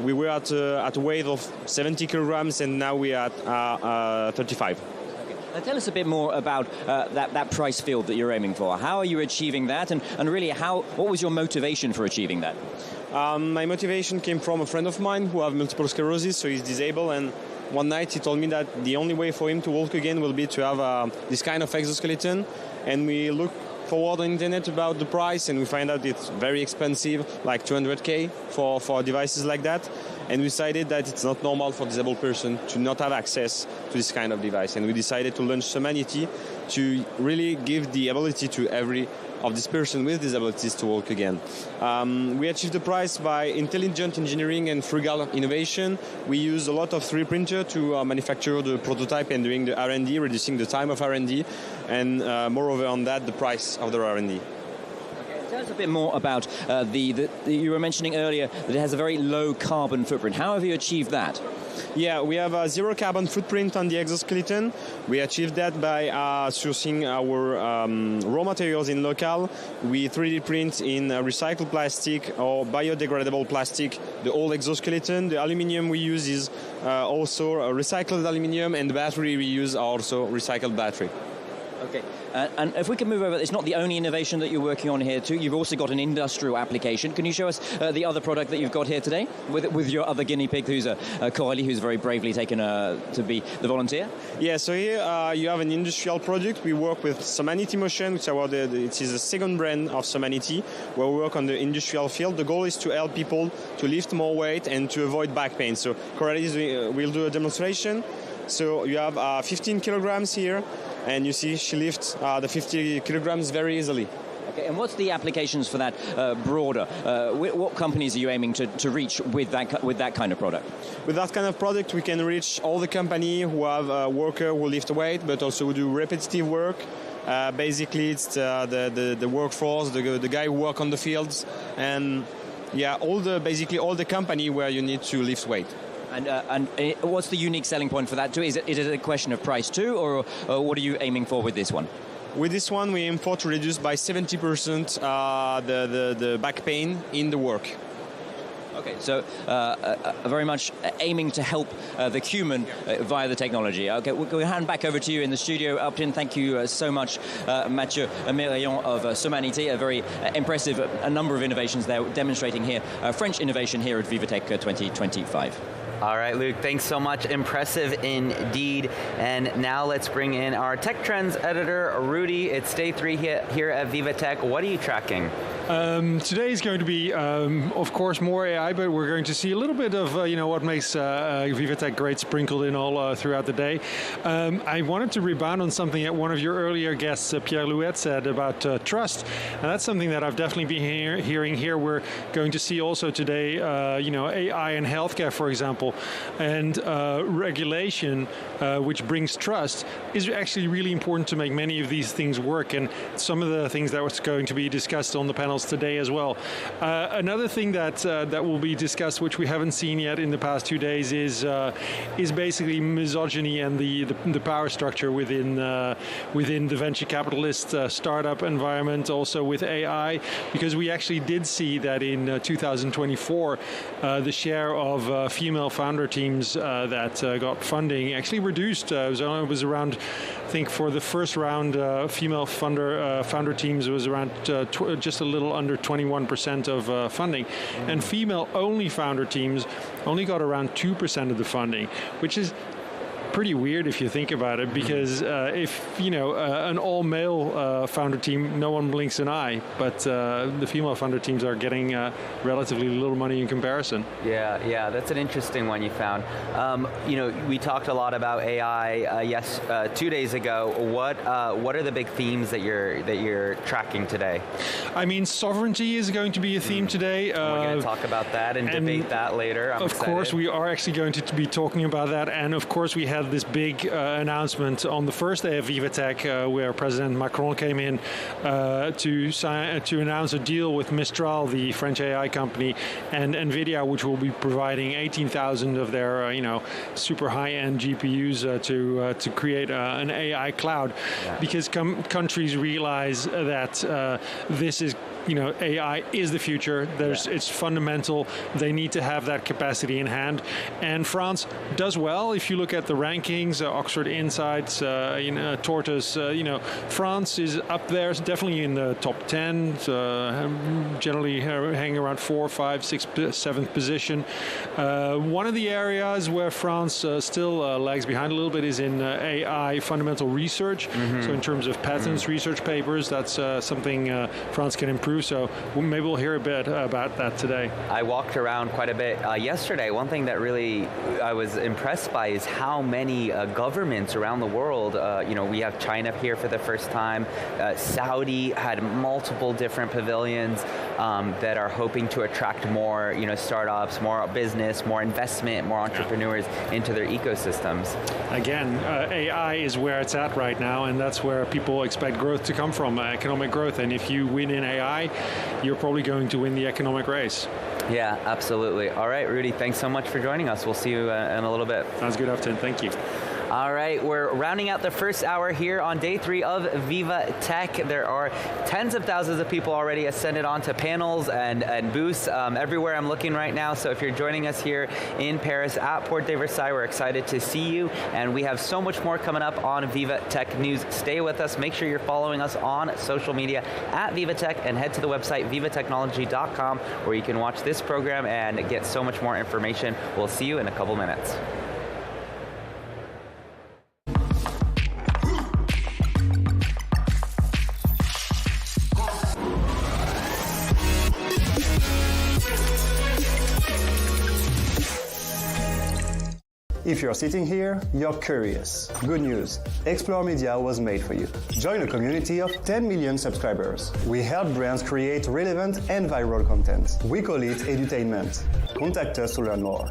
we were at a weight of 70 kilograms, and now we are at 35. Now tell us a bit more about that price field that you're aiming for. How are you achieving that, and really what was your motivation for achieving that? My motivation came from a friend of mine who has multiple sclerosis, so he's disabled, and one night he told me that the only way for him to walk again will be to have this kind of exoskeleton, and we looked forward on the internet about the price, and we find out it's very expensive, like 200K for devices like that. And we decided that it's not normal for a disabled person to not have access to this kind of device. And we decided to launch Somanity to really give the ability to every of this person with disabilities to walk again. We achieved the price by intelligent engineering and frugal innovation. We use a lot of 3D printer to manufacture the prototype and doing the R&D, reducing the time of R&D, and moreover on that, the price of the R&D. Tell us a bit more about you were mentioning earlier that it has a very low carbon footprint. How have you achieved that? Yeah, we have a zero carbon footprint on the exoskeleton. We achieved that by sourcing our raw materials in local. We 3D print in recycled plastic or biodegradable plastic the old exoskeleton. The aluminium we use is also recycled aluminium, and the battery we use are also recycled battery. Okay, and if we can move over, it's not the only innovation that you're working on here too. You've also got an industrial application. Can you show us the other product that you've got here today with your other guinea pig, who's Coralie, who's very bravely taken to be the volunteer? Yeah, so here you have an industrial product. We work with Somanity Motion, which it is a second brand of Somanity, where we work on the industrial field. The goal is to help people to lift more weight and to avoid back pain. So Coralie will do a demonstration. So you have 15 kilograms here, and you see she lifts the 50 kilograms very easily. Okay, and what's the applications for that broader? What companies are you aiming to reach with that kind of product? With that kind of product, we can reach all the companies who have a worker who lift weight, but also who do repetitive work. Basically, it's the workforce, the guy who work on the fields, and yeah, basically all the company where you need to lift weight. And what's the unique selling point for that too? Is it a question of price too, or what are you aiming for with this one? With this one, we aim for to reduce by 70% the back pain in the work. Okay, so very much aiming to help the human via the technology. Okay, we'll hand back over to you in the studio. Upton, thank you so much, Mathieu Mérion of Somanity. A very impressive number of innovations there, demonstrating here French innovation here at VivaTech 2025. All right, Luc, thanks so much. Impressive indeed. And now let's bring in our Tech Trends editor, Rudy. It's day 3 here at VivaTech. What are you tracking? Today is going to be, of course, more AI, but we're going to see a little bit of, what makes VivaTech great sprinkled in all throughout the day. I wanted to rebound on something that one of your earlier guests, Pierre Louet, said about trust. And that's something that I've definitely been hearing here. We're going to see also today, AI in healthcare, for example, and regulation, which brings trust, is actually really important to make many of these things work. And some of the things that was going to be discussed on the panels today as well. Another thing that will be discussed, which we haven't seen yet in the past 2 days, is basically misogyny and the power structure within the venture capitalist startup environment, also with AI, because we actually did see that in 2024 the share of female founder teams that got funding actually reduced. It was around, I think, for the first round, female founder teams was around just a little little under 21% of funding. And female-only founder teams only got around 2% of the funding, which is pretty weird if you think about it, because if an all-male founder team, no one blinks an eye, but the female founder teams are getting relatively little money in comparison. Yeah, that's an interesting one you found. We talked a lot about AI 2 days ago. What are the big themes that you're tracking today? I mean, sovereignty is going to be a theme today. We're going to talk about that and debate that later. I'm excited. Of course, we are actually going to be talking about that, and of course we had this big announcement on the first day of VivaTech, where President Macron came in to announce a deal with Mistral, the French AI company, and NVIDIA, which will be providing 18,000 of their super high-end GPUs to create an AI cloud, because countries realize that this is AI is the future. It's fundamental. They need to have that capacity in hand. And France does well. If you look at the rankings, Oxford Insights, Tortoise, France is up there, definitely in the top 10, generally hanging around 4, 5, 6, 7th position. One of the areas where France still lags behind a little bit is in AI fundamental research. So in terms of patents, research papers, that's something France can improve. So maybe we'll hear a bit about that today. I walked around quite a bit yesterday. One thing that really I was impressed by is how many governments around the world, we have China here for the first time. Saudi had multiple different pavilions that are hoping to attract more, startups, more business, more investment, more entrepreneurs into their ecosystems. Again, AI is where it's at right now, and that's where people expect growth to come from, economic growth. And if you win in AI, you're probably going to win the economic race. Yeah, absolutely. All right, Rudy, thanks so much for joining us. We'll see you in a little bit. Sounds good, Upton. Thank you. All right, we're rounding out the first hour here on day 3 of VivaTech. There are tens of thousands of people already ascended onto panels and booths everywhere I'm looking right now. So if you're joining us here in Paris at Porte de Versailles, we're excited to see you. And we have so much more coming up on VivaTech News. Stay with us. Make sure you're following us on social media at VivaTech, and head to the website vivatechnology.com, where you can watch this program and get so much more information. We'll see you in a couple minutes. If you're sitting here, you're curious. Good news, Explore Media was made for you. Join a community of 10 million subscribers. We help brands create relevant and viral content. We call it edutainment. Contact us to learn more.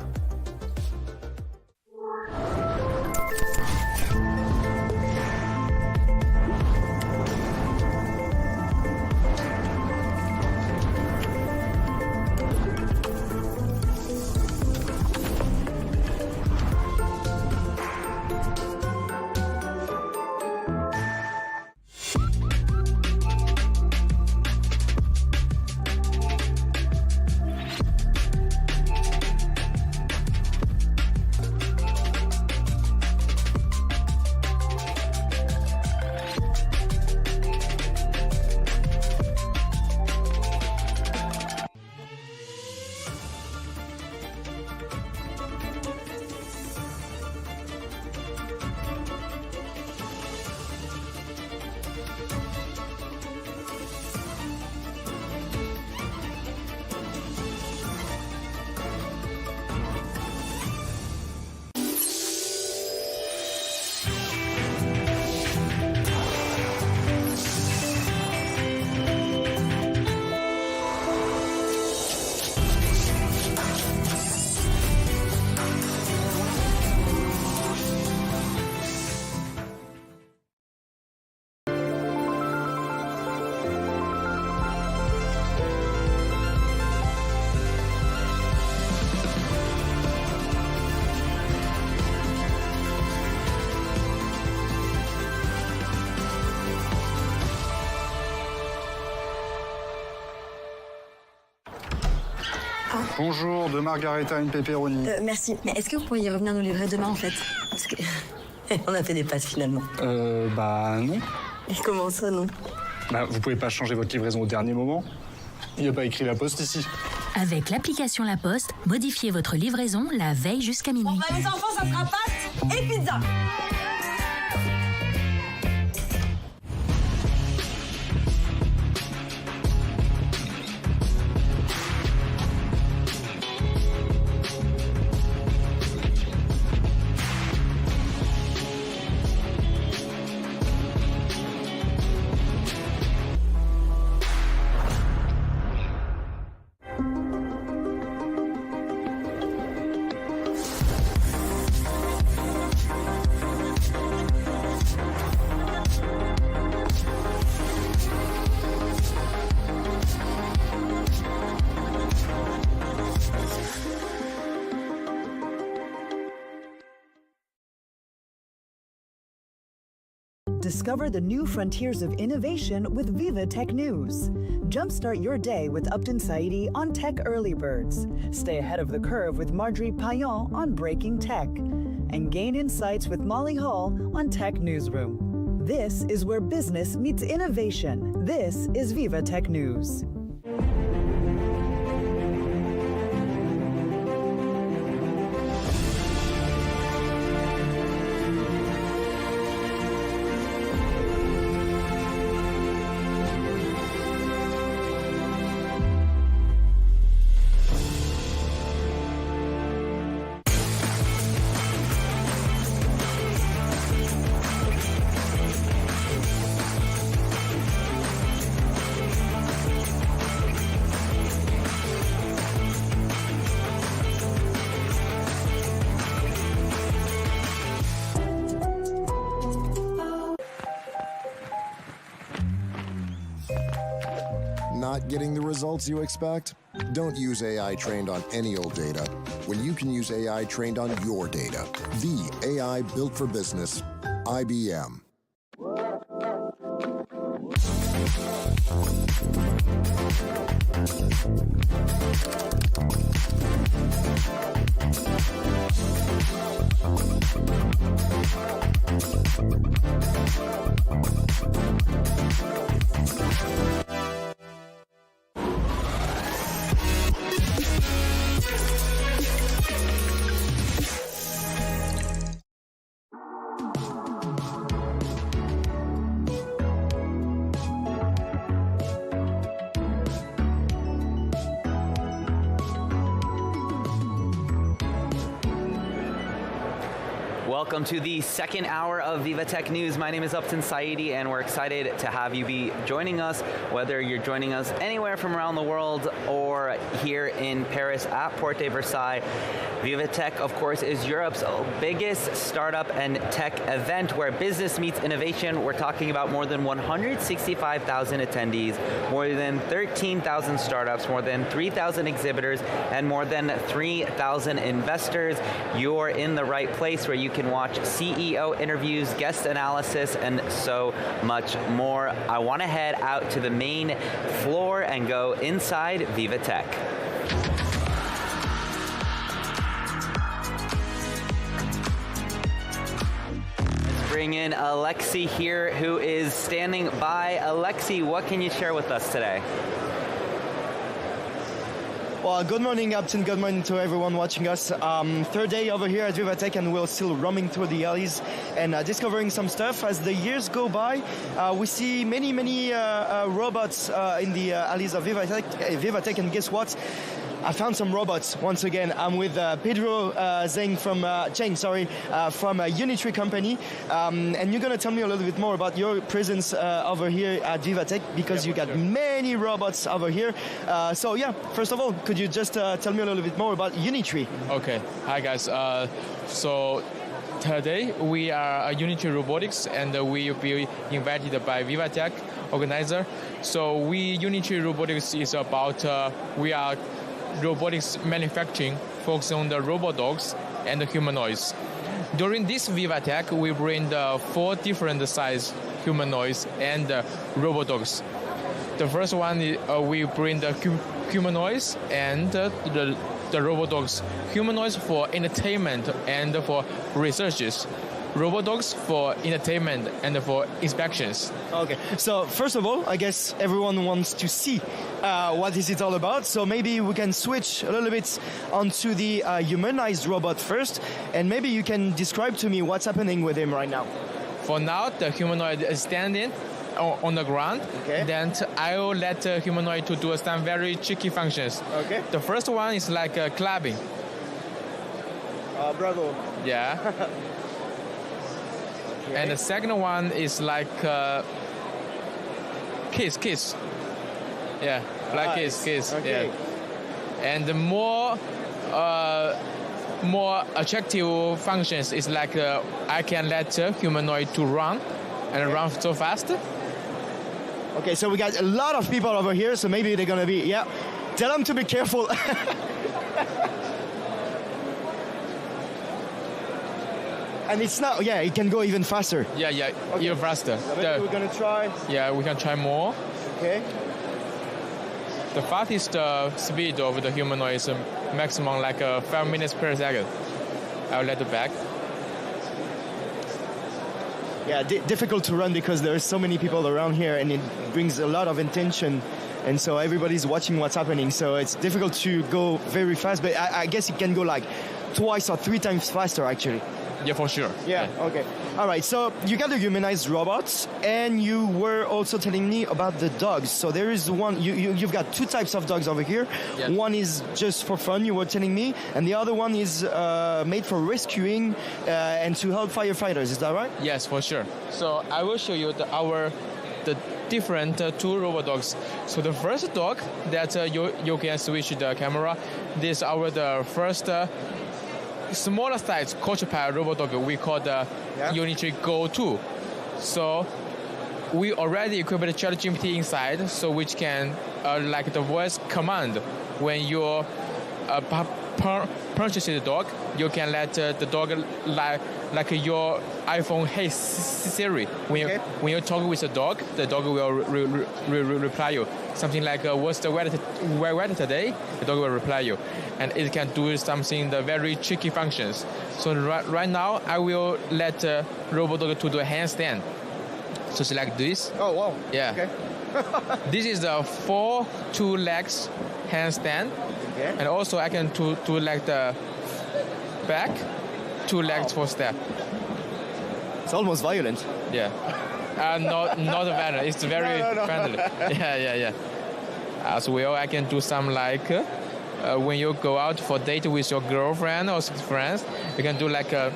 Bonjour, de Margarita, une pepperoni. Merci, mais est-ce que vous pourriez revenir nous livrer demain en fait? Parce que on a fait des passes finalement. Bah non. Et comment ça non? Bah vous pouvez pas changer votre livraison au dernier moment. Il n'y a pas écrit La Poste ici. Avec l'application La Poste, modifiez votre livraison la veille jusqu'à minuit. Bon, bah, les enfants, ça sera pâtes et pizza. Discover the new frontiers of innovation with VivaTech News. Jumpstart your day with Upton Saidi on Tech Early Birds. Stay ahead of the curve with Marjorie Payan on Breaking Tech. And gain insights with Molly Hall on Tech Newsroom. This is where business meets innovation. This is VivaTech News. Not getting the results you expect? Don't use AI trained on any old data when you can use AI trained on your data. The AI built for business, IBM. Welcome to the second hour of VivaTech News. My name is Upton Saidi, and we're excited to have you be joining us, whether you're joining us anywhere from around the world or here in Paris at Porte de Versailles. VivaTech, of course, is Europe's biggest startup and tech event where business meets innovation. We're talking about more than 165,000 attendees, more than 13,000 startups, more than 3,000 exhibitors, and more than 3,000 investors. You're in the right place where you can watch CEO interviews, guest analysis, and so much more. I want to head out to the main floor and go inside VivaTech. Bring in Alexi here, who is standing by. Alexi, what can you share with us today? Well, good morning, Upton. Good morning to everyone watching us. Third day over here at VivaTech, and we're still roaming through the alleys and discovering some stuff. As the years go by, we see many robots in the alleys of VivaTech, and guess what? I found some robots once again. I'm with Pedro Cheng from Unitree company, and you're going to tell me a little bit more about your presence over here at VivaTech, because you got many robots over here. So yeah, first of all, could you just tell me a little bit more about Unitree? Okay, hi guys. So today we are Unitree Robotics, and we will be invited by VivaTech organizer. So Unitree Robotics is about we are robotics manufacturing focused on the robot dogs and the humanoids. During this VivaTech, we bring the 4 different size humanoids and robot dogs. The first one is we bring the humanoids and the robot dogs. Humanoids for entertainment and for researches. robot dogs for entertainment and for inspections. Okay, so first of all, I guess everyone wants to see what is it all about. So maybe we can switch a little bit onto the humanized robot first, and maybe you can describe to me what's happening with him right now. For now, the humanoid is standing on the ground. Okay. Then I will let the humanoid to do some very tricky functions. Okay. The first one is like clapping. Bravo. Yeah. And the second one is like kiss. Yeah, like kiss. Okay. Yeah. And the more attractive functions is like I can let humanoid to run and run so fast. Okay, so we got a lot of people over here, so maybe they're gonna be, yeah. Tell them to be careful. And it's not, yeah, it can go even faster. Yeah, okay. Even faster. So maybe we're gonna try. Yeah, we can try more. Okay. The fastest speed of the humanoid is maximum like 5 minutes per second. I'll let it back. Yeah, difficult to run because there's so many people around here and it brings a lot of attention. And so everybody's watching what's happening. So it's difficult to go very fast, but I guess it can go like twice or 3 times faster actually. Yeah, for sure. Yeah, okay. All right, so you got the humanized robots, and you were also telling me about the dogs. So there is one, you've got 2 types of dogs over here. Yeah. One is just for fun, you were telling me, and the other one is made for rescuing and to help firefighters. Is that right? Yes, for sure. So I will show you the different 2 robot dogs. So the first dog that you can switch the camera. This is the first smaller size coach-powered robot dog we call the Unitree Go 2. So we already equipped the ChatGPT inside, so which can like the voice command when you purchase the dog, you can let the dog like your iPhone, hey Siri. When you talk with the dog will reply you. Something like what's the weather today? The dog will reply you, and it can do something the very tricky functions. So right now I will let robot dog to do a handstand. So it's like this. Oh wow. Yeah. Okay. This is the 4 2 legs handstand. Okay. And also I can do like the back, 2 legs for step. It's almost violent. Yeah. Not violent. It's very friendly. Yeah. As well, I can do some like when you go out for date with your girlfriend or friends, you can do like a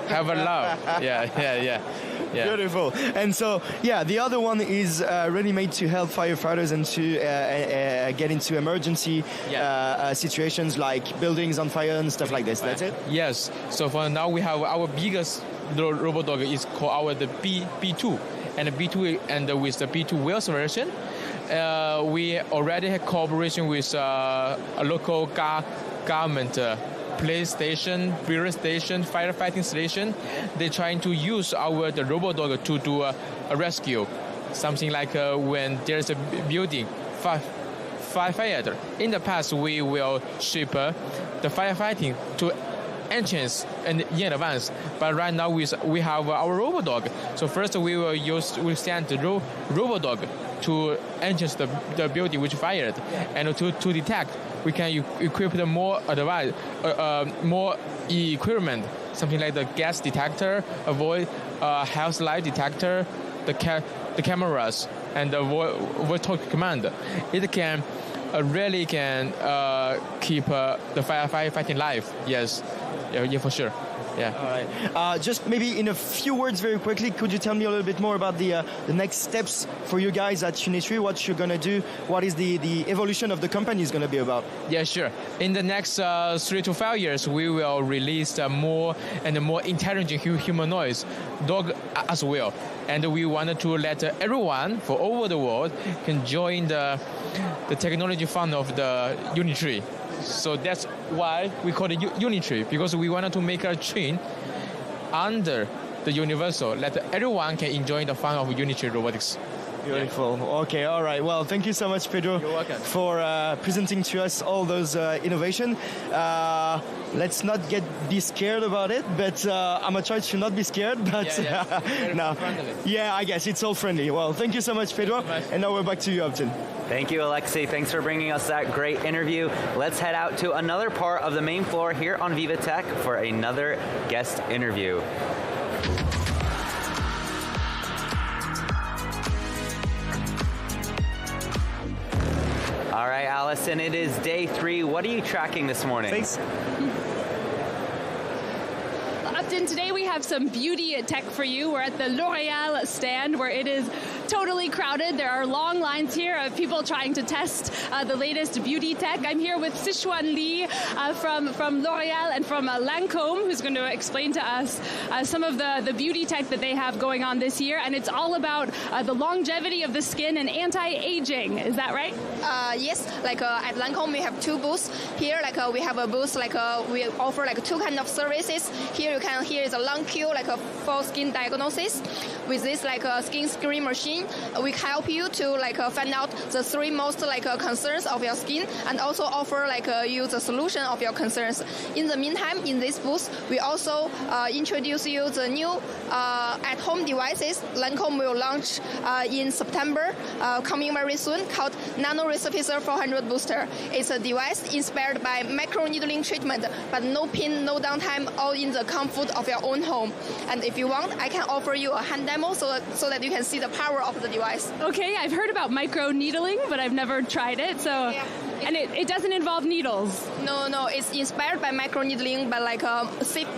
have a love. Yeah. Beautiful. And so, yeah, the other one is really made to help firefighters and to get into emergency situations like buildings on fire and stuff like this. That's it? Yes. So for now, we have our biggest robot dog is called the B2. And the B2 and with the B2 wheels version, we already have cooperation with a local government police station, fire station, firefighting station. They're trying to use the robot dog to do a rescue. Something like when there's a building, firefighter. In the past, we will ship the firefighting to entrance and in advance. But right now we have our robot dog. So first we'll send the robot dog to entrance the building which fired, and to detect. We can equip the more advanced, more equipment, something like the gas detector, health light detector, the cameras, and the voice talk command. It can really can keep the firefighting live. Yes, yeah, for sure. Yeah. All right. Just maybe in a few words, very quickly, could you tell me a little bit more about the next steps for you guys at Unitree? What you're gonna do? What is the evolution of the company is gonna be about? Yeah, sure. In the next 3 to 5 years, we will release more and more intelligent humanoids, dog as well. And we wanted to let everyone from all over the world can join the technology fund of the Unitree. So that's why we call it Unitree, because we wanted to make a chain under the universal, that everyone can enjoy the fun of Unitree robotics. Beautiful. Okay, all right. Well, thank you so much, Pedro, for presenting to us all those innovation. Let's not be scared about it, but I'm gonna try to not be scared. But no, yeah, I guess it's all friendly. Well, thank you so much, Pedro. And now we're back to you, Upton. Thank you, Alexei. Thanks for bringing us that great interview. Let's head out to another part of the main floor here on VivaTech for another guest interview. All right, Allison, it is day 3. What are you tracking this morning? Thanks. Upton, today we have some beauty tech for you. We're at the L'Oreal stand where it is totally crowded. There are long lines here of people trying to test the latest beauty tech. I'm here with Sichuan Li from L'Oreal and from Lancôme, who's going to explain to us some of the beauty tech that they have going on this year. And it's all about the longevity of the skin and anti-aging. Is that right? Yes. At Lancôme, we have 2 booths. Here, we have a booth, we offer 2 kinds of services. Here is a long queue, for skin diagnosis. With this skin screen machine, we help you to find out the 3 most concerns of your skin, and also offer you the solution of your concerns. In the meantime, in this booth, we also introduce you the new at-home devices Lancôme will launch in September, coming very soon, called Nano Resurfacer 400 Booster. It's a device inspired by micro-needling treatment, but no pin, no downtime, all in the comfort of your own home. And if you want, I can offer you a hand demo so that you can see the power of the device. Okay, I've heard about micro-needling, but I've never tried it. So, yeah. And it doesn't involve needles. No, it's inspired by micro-needling, but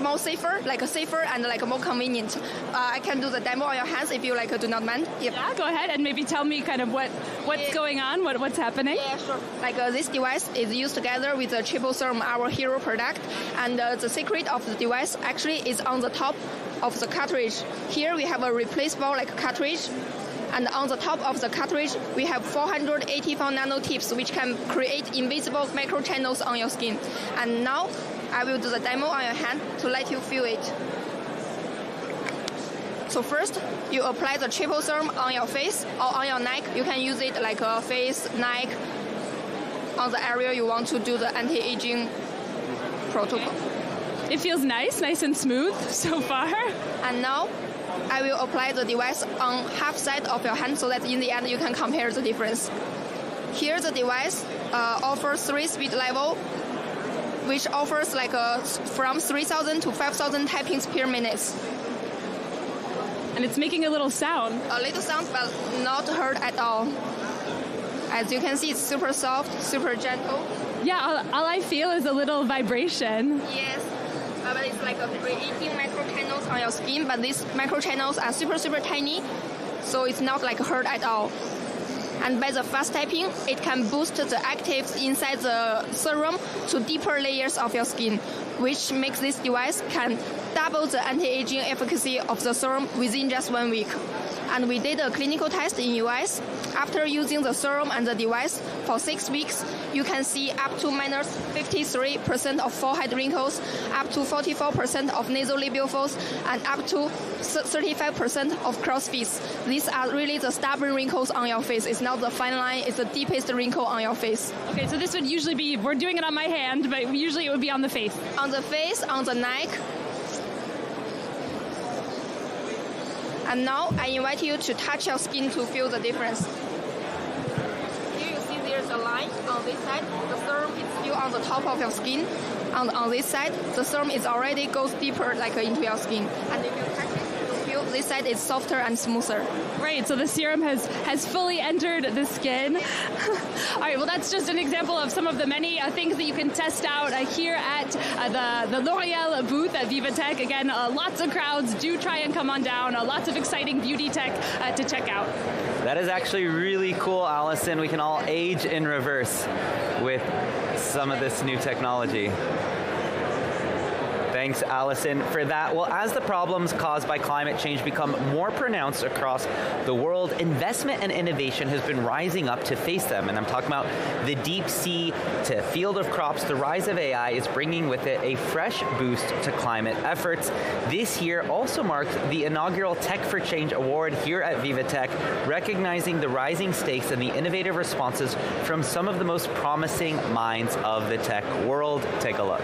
more safer, safer and more convenient. I can do the demo on your hands if you do not mind. Yep. Yeah, go ahead and maybe tell me kind of what's going on, what's happening. Yeah, sure. This device is used together with the triple serum, our hero product, and the secret of the device actually is on the top of the cartridge. Here we have a replaceable cartridge. And on the top of the cartridge, we have 484 nanotips, which can create invisible microchannels on your skin. And now, I will do the demo on your hand to let you feel it. So first, you apply the triple serum on your face or on your neck. You can use it like a face, neck, on the area you want to do the anti-aging protocol. It feels nice and smooth so far. And now, I will apply the device on half side of your hand so that in the end you can compare the difference. Here the device offers 3 speed level, which offers from 3,000 to 5,000 typings per minute. And it's making a little sound. A little sound, but not heard at all. As you can see, it's super soft, super gentle. Yeah, all I feel is a little vibration. Yes. But it's creating microchannels on your skin, but these microchannels are super, super tiny, so it's not heard at all. And by the fast typing, it can boost the actives inside the serum to deeper layers of your skin, which makes this device can double the anti-aging efficacy of the serum within just 1 week. And we did a clinical test in US. After using the serum and the device for 6 weeks, you can see up to minus 53% of forehead wrinkles, up to 44% of nasolabial folds, and up to 35% of crow's feet. These are really the stubborn wrinkles on your face. It's not the fine line, it's the deepest wrinkle on your face. Okay, so this would usually be, we're doing it on my hand, but usually it would be on the face. On the face, on the neck. And now I invite you to touch your skin to feel the difference. Here you see there's a line on this side. The serum is still on the top of your skin. On this side, the serum is already goes deeper into your skin. And if you touch it, you feel this side is softer and smoother. Right, so the serum has fully entered the skin. All right, well, that's just an example of some of the many things that you can test out here at the L'Oreal booth at VivaTech. Again, lots of crowds. Do try and come on down. Lots of exciting beauty tech to check out. That is actually really cool, Allison. We can all age in reverse with some of this new technology. Thanks, Allison, for that. Well, as the problems caused by climate change become more pronounced across the world, investment and innovation has been rising up to face them. And I'm talking about the deep sea to field of crops. The rise of AI is bringing with it a fresh boost to climate efforts. This year also marked the inaugural Tech for Change Award here at VivaTech, recognizing the rising stakes and the innovative responses from some of the most promising minds of the tech world. Take a look.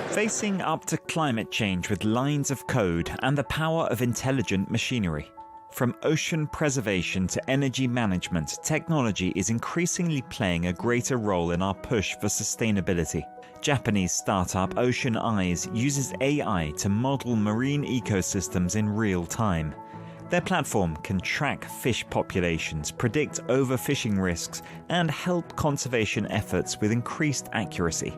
Facing up to climate change with lines of code and the power of intelligent machinery. From ocean preservation to energy management, technology is increasingly playing a greater role in our push for sustainability. Japanese startup Ocean Eyes uses AI to model marine ecosystems in real time. Their platform can track fish populations, predict overfishing risks, and help conservation efforts with increased accuracy.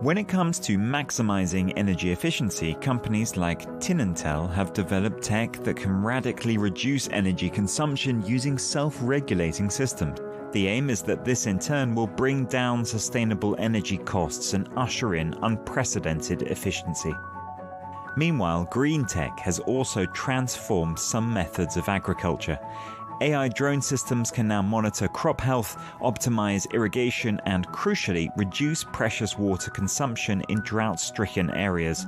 When it comes to maximizing energy efficiency, companies like Tinentel have developed tech that can radically reduce energy consumption using self-regulating systems. The aim is that this in turn will bring down sustainable energy costs and usher in unprecedented efficiency. Meanwhile, green tech has also transformed some methods of agriculture. AI drone systems can now monitor crop health, optimize irrigation, and crucially, reduce precious water consumption in drought-stricken areas.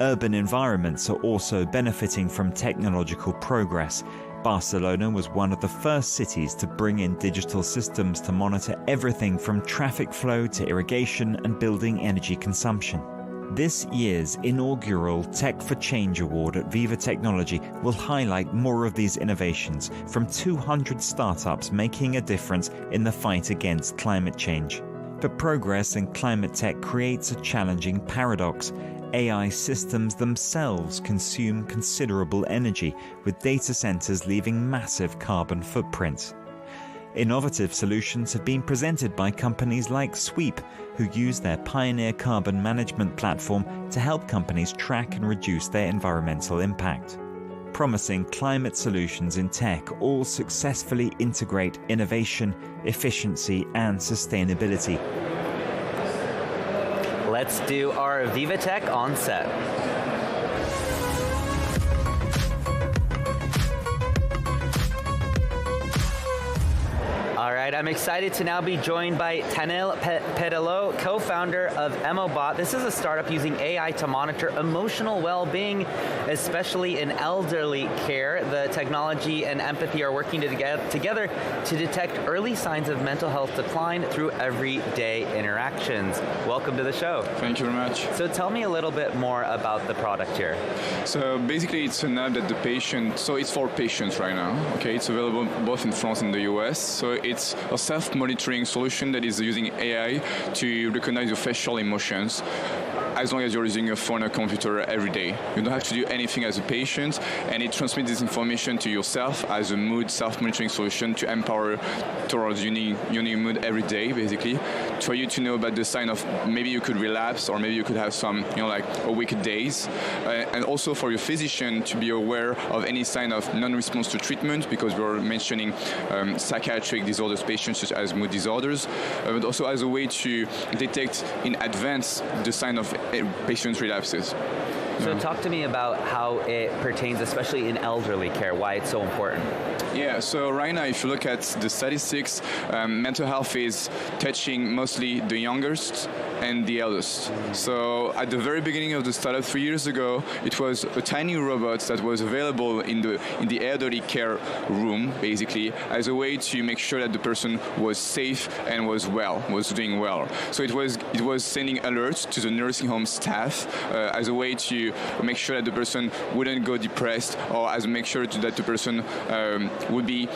Urban environments are also benefiting from technological progress. Barcelona was one of the first cities to bring in digital systems to monitor everything from traffic flow to irrigation and building energy consumption. This year's inaugural Tech for Change Award at Viva Technology will highlight more of these innovations from 200 startups making a difference in the fight against climate change. But progress in climate tech creates a challenging paradox. AI systems themselves consume considerable energy, with data centers leaving massive carbon footprints. Innovative solutions have been presented by companies like Sweep, who use their Pioneer carbon management platform to help companies track and reduce their environmental impact. Promising climate solutions in tech all successfully integrate innovation, efficiency, and sustainability. Let's do our VivaTech on set. All right, I'm excited to now be joined by Tanil Pedalo, co-founder of EmoBot. This is a startup using AI to monitor emotional well-being, especially in elderly care. The technology and empathy are working together to detect early signs of mental health decline through everyday interactions. Welcome to the show. Thank you very much. So tell me a little bit more about the product here. So basically it's an app that the patient, so it's for patients right now, okay? It's available both in France and the US. So it's a self-monitoring solution that is using AI to recognize your facial emotions as long as you're using your phone or computer every day. You don't have to do anything as a patient, and it transmits this information to yourself as a mood self-monitoring solution to empower towards unique mood every day, basically, for you to know about the sign of maybe you could relapse or maybe you could have some, like weak days, and also for your physician to be aware of any sign of non-response to treatment, because we're mentioning psychiatric disorders patients such as mood disorders, but also as a way to detect in advance the sign of patients' relapses. So talk to me about how it pertains, especially in elderly care, why it's so important. Yeah, so right now, if you look at the statistics, mental health is touching mostly the youngest and the eldest. So at the very beginning of the startup 3 years ago, it was a tiny robot that was available in the elderly care room, basically, as a way to make sure that the person was safe and was doing well. So it was sending alerts to the nursing home staff as a way to make sure that the person wouldn't go depressed, or as make sure that the person would be,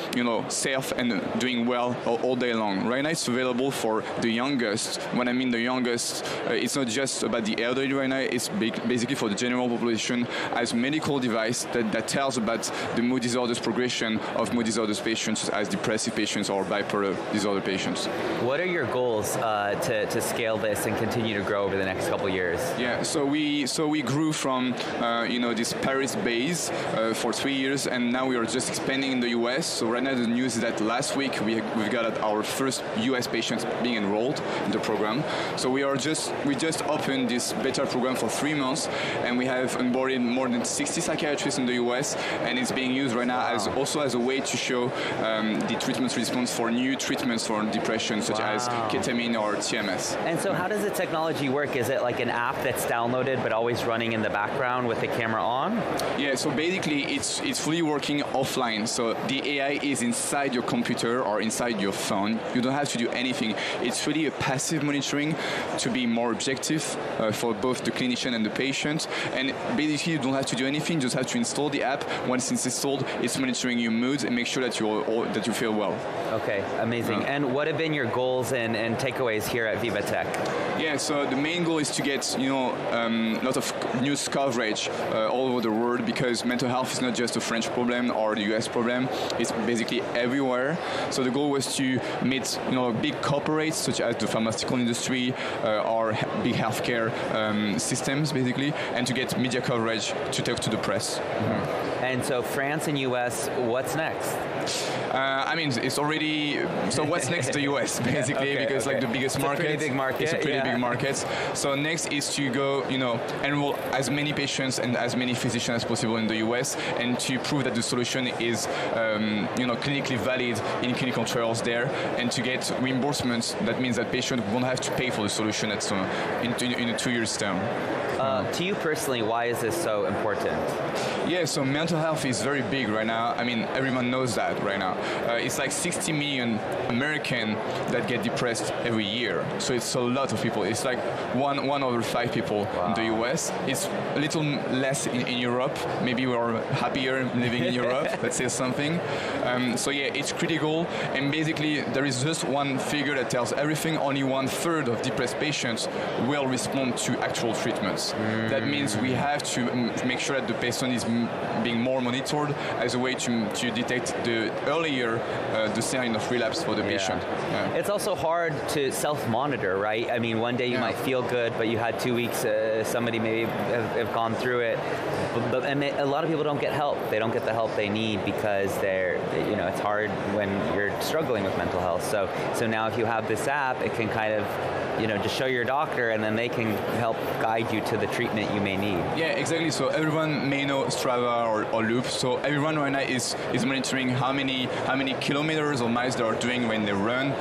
safe and doing well all day long. Right now, it's available for the youngest. When I mean the youngest, it's not just about the elderly right now. It's basically for the general population as medical device that tells about the mood disorders progression of mood disorders patients, as depressive patients or bipolar disorder patients. What are your goals to scale this and continue to grow over the next couple of years? Yeah, so we grew from this Paris base for 3 years, and now we are just expanding in the US. So right now the news is that last week we've got our first US patients being enrolled in the program. So we just opened this beta program for 3 months, and we have onboarded more than 60 psychiatrists in the US, and it's being used right now also as a way to show the treatment response for new treatments for depression, such as ketamine or TMS. And so how does the technology work? Is it like an app that's downloaded but always running in the background with the camera on? Yeah, so basically it's fully working offline. So the AI is inside your computer or inside your phone. You don't have to do anything. It's really a passive monitoring to be more objective for both the clinician and the patient. And basically you don't have to do anything, you just have to install the app. Once it's installed, it's monitoring your moods and make sure that you feel well. Okay, amazing. And what have been your goals and takeaways here at VivaTech? Yeah, so the main goal is to get a lot of news coverage all over the world, because mental health is not just a French problem or the US problem. It's basically everywhere. So the goal was to meet big corporates such as the pharmaceutical industry or big healthcare systems, basically, and to get media coverage to talk to the press. Mm-hmm. And so France and US, what's next? It's already. So what's next? The US, basically, because like the biggest market. It's a pretty big market. It's a pretty big market. So next is to go, enroll as many patients and as many physicians as possible in the US, and to prove that the solution is, clinically valid in clinical trials there, and to get reimbursements. That means that patients won't have to pay for the solution in a 2 years term. To you personally, why is this so important? Yeah, so mental health is very big right now. Everyone knows that right now. It's like 60 million Americans that get depressed every year. So it's a lot of people. It's like one over 5 people in the US. It's a little less in Europe. Maybe we're happier living in Europe, let's say something. So yeah, it's critical. And basically, there is just one figure that tells everything. Only 1/3 of depressed patients will respond to actual treatments. That means we have to make sure that the patient is being more monitored as a way to detect earlier the sign of relapse for the patient. Yeah. It's also hard to self-monitor, right? One day you might feel good, but you had 2 weeks, somebody may have gone through it. But a lot of people don't get help. They don't get the help they need because it's hard when you're struggling with mental health. So now if you have this app, it can kind of, just show your doctor, and then they can help guide you to the treatment you may need. Yeah, exactly. So everyone may know Strava or Loop. So everyone right now is monitoring how many kilometers or miles they are doing when they run.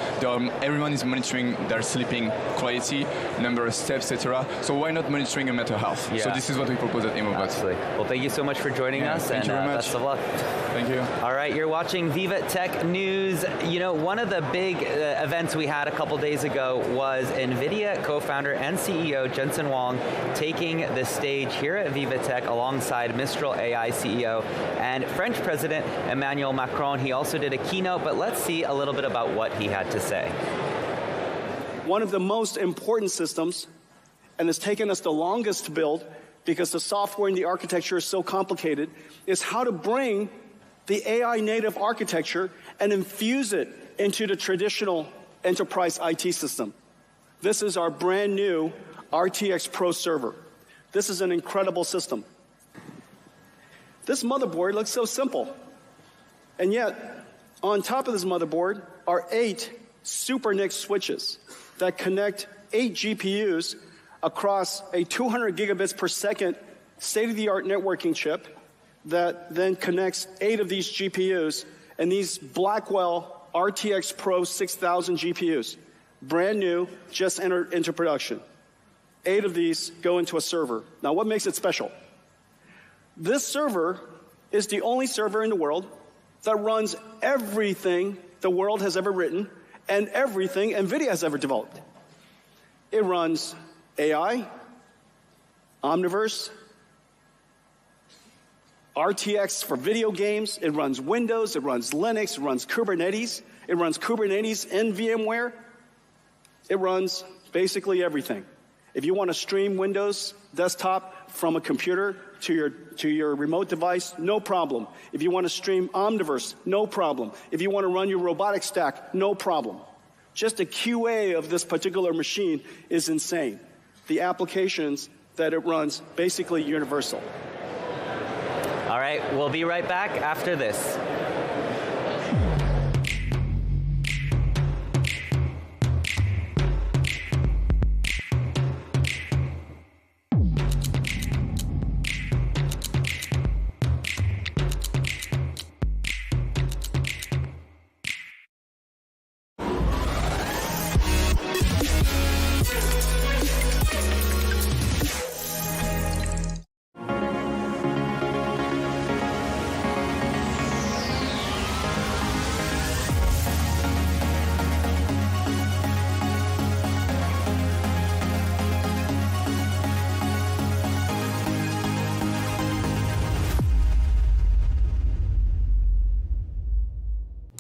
Everyone is monitoring their sleeping quality, number of steps, etc. So why not monitoring your mental health? Yeah. So this is what we propose at Imobot. Absolutely. Well, thank you so much for joining us, thank and you very much. best of luck. Thank you. All right, you're watching VivaTech News. One of the big events we had a couple days ago was NVIDIA co-founder and CEO Jensen Huang taking the stage here at VivaTech alongside Mistral AI CEO and French President Emmanuel Macron. He also did a keynote, but let's see a little bit about what he had to say. One of the most important systems, and it's taken us the longest to build because the software and the architecture is so complicated, is how to bring the AI native architecture and infuse it into the traditional enterprise IT system. This is our brand new RTX Pro server. This is an incredible system. This motherboard looks so simple. And yet, on top of this motherboard are 8 Super NIC switches that connect 8 GPUs across a 200 gigabits per second state-of-the-art networking chip that then connects 8 of these GPUs, and these Blackwell RTX Pro 6000 GPUs, brand new, just entered into production. 8 of these go into a server. Now, what makes it special? This server is the only server in the world that runs everything the world has ever written and everything NVIDIA has ever developed. It runs AI, Omniverse, RTX for video games, it runs Windows, it runs Linux, it runs Kubernetes in VMware. It runs basically everything. If you want to stream Windows desktop from a computer to your remote device, no problem. If you want to stream Omniverse, no problem. If you want to run your robotic stack, no problem. Just the QA of this particular machine is insane. The applications that it runs basically universal. All right, we'll be right back after this.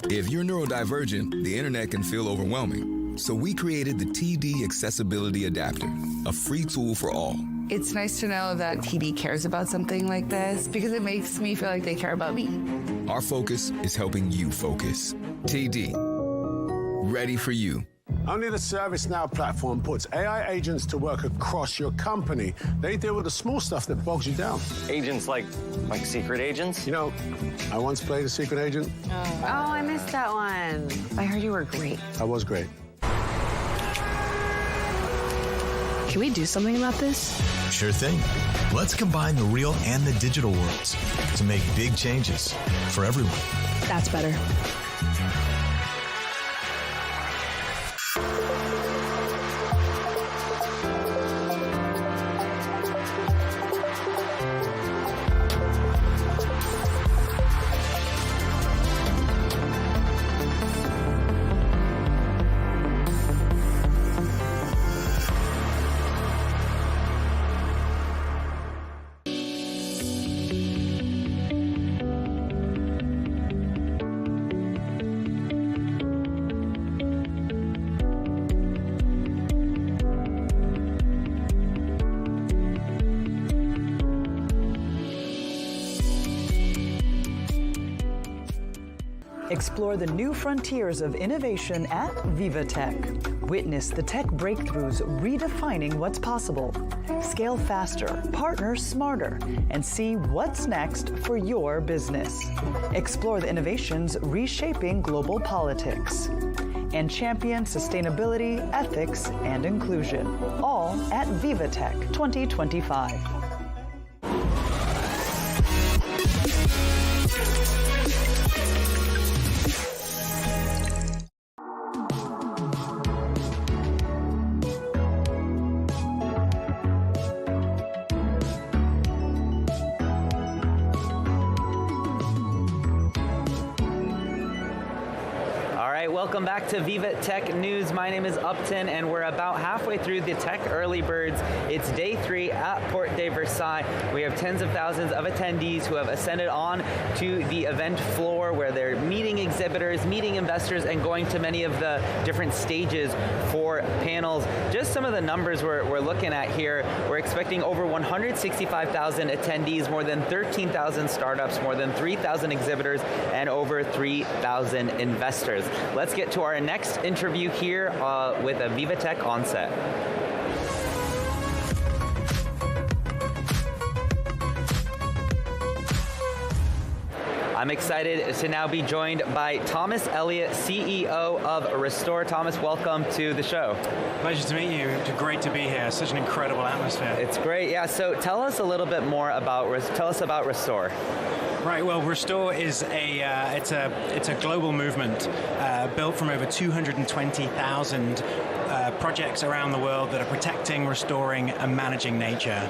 If you're neurodivergent, the internet can feel overwhelming. So we created the TD Accessibility Adapter, a free tool for all. It's nice to know that TD cares about something like this because it makes me feel like they care about me. Our focus is helping you focus. TD, ready for you. Only the ServiceNow platform puts AI agents to work across your company. They deal with the small stuff that bogs you down. Agents like secret agents? You know, I once played a secret agent. Oh, I missed that one. I heard you were great. I was great. Can we do something about this? Sure thing. Let's combine the real and the digital worlds to make big changes for everyone. That's better. Explore the new frontiers of innovation at VivaTech. Witness the tech breakthroughs redefining what's possible. Scale faster, partner smarter, and see what's next for your business. Explore the innovations reshaping global politics. And champion sustainability, ethics, and inclusion. All at VivaTech 2025. Welcome back to VivaTech News. My name is Upton, and we're about halfway through the Tech Early Birds. It's day 3 at Porte de Versailles. We have tens of thousands of attendees who have ascended on to the event floor where they're meeting exhibitors, meeting investors, and going to many of the different stages for panels. Just some of the numbers we're looking at here. We're expecting over 165,000 attendees, more than 13,000 startups, more than 3,000 exhibitors, and over 3,000 investors. Let's get to our next interview here with a VivaTech on set. I'm excited to now be joined by Thomas Elliott, CEO of Restore. Thomas, welcome to the show. Pleasure to meet you. It's great to be here. Such an incredible atmosphere. It's great, yeah. So tell us a little bit more about Restore. Right. Well, Restore is it's a global movement built from over 220,000 projects around the world that are protecting, restoring, and managing nature.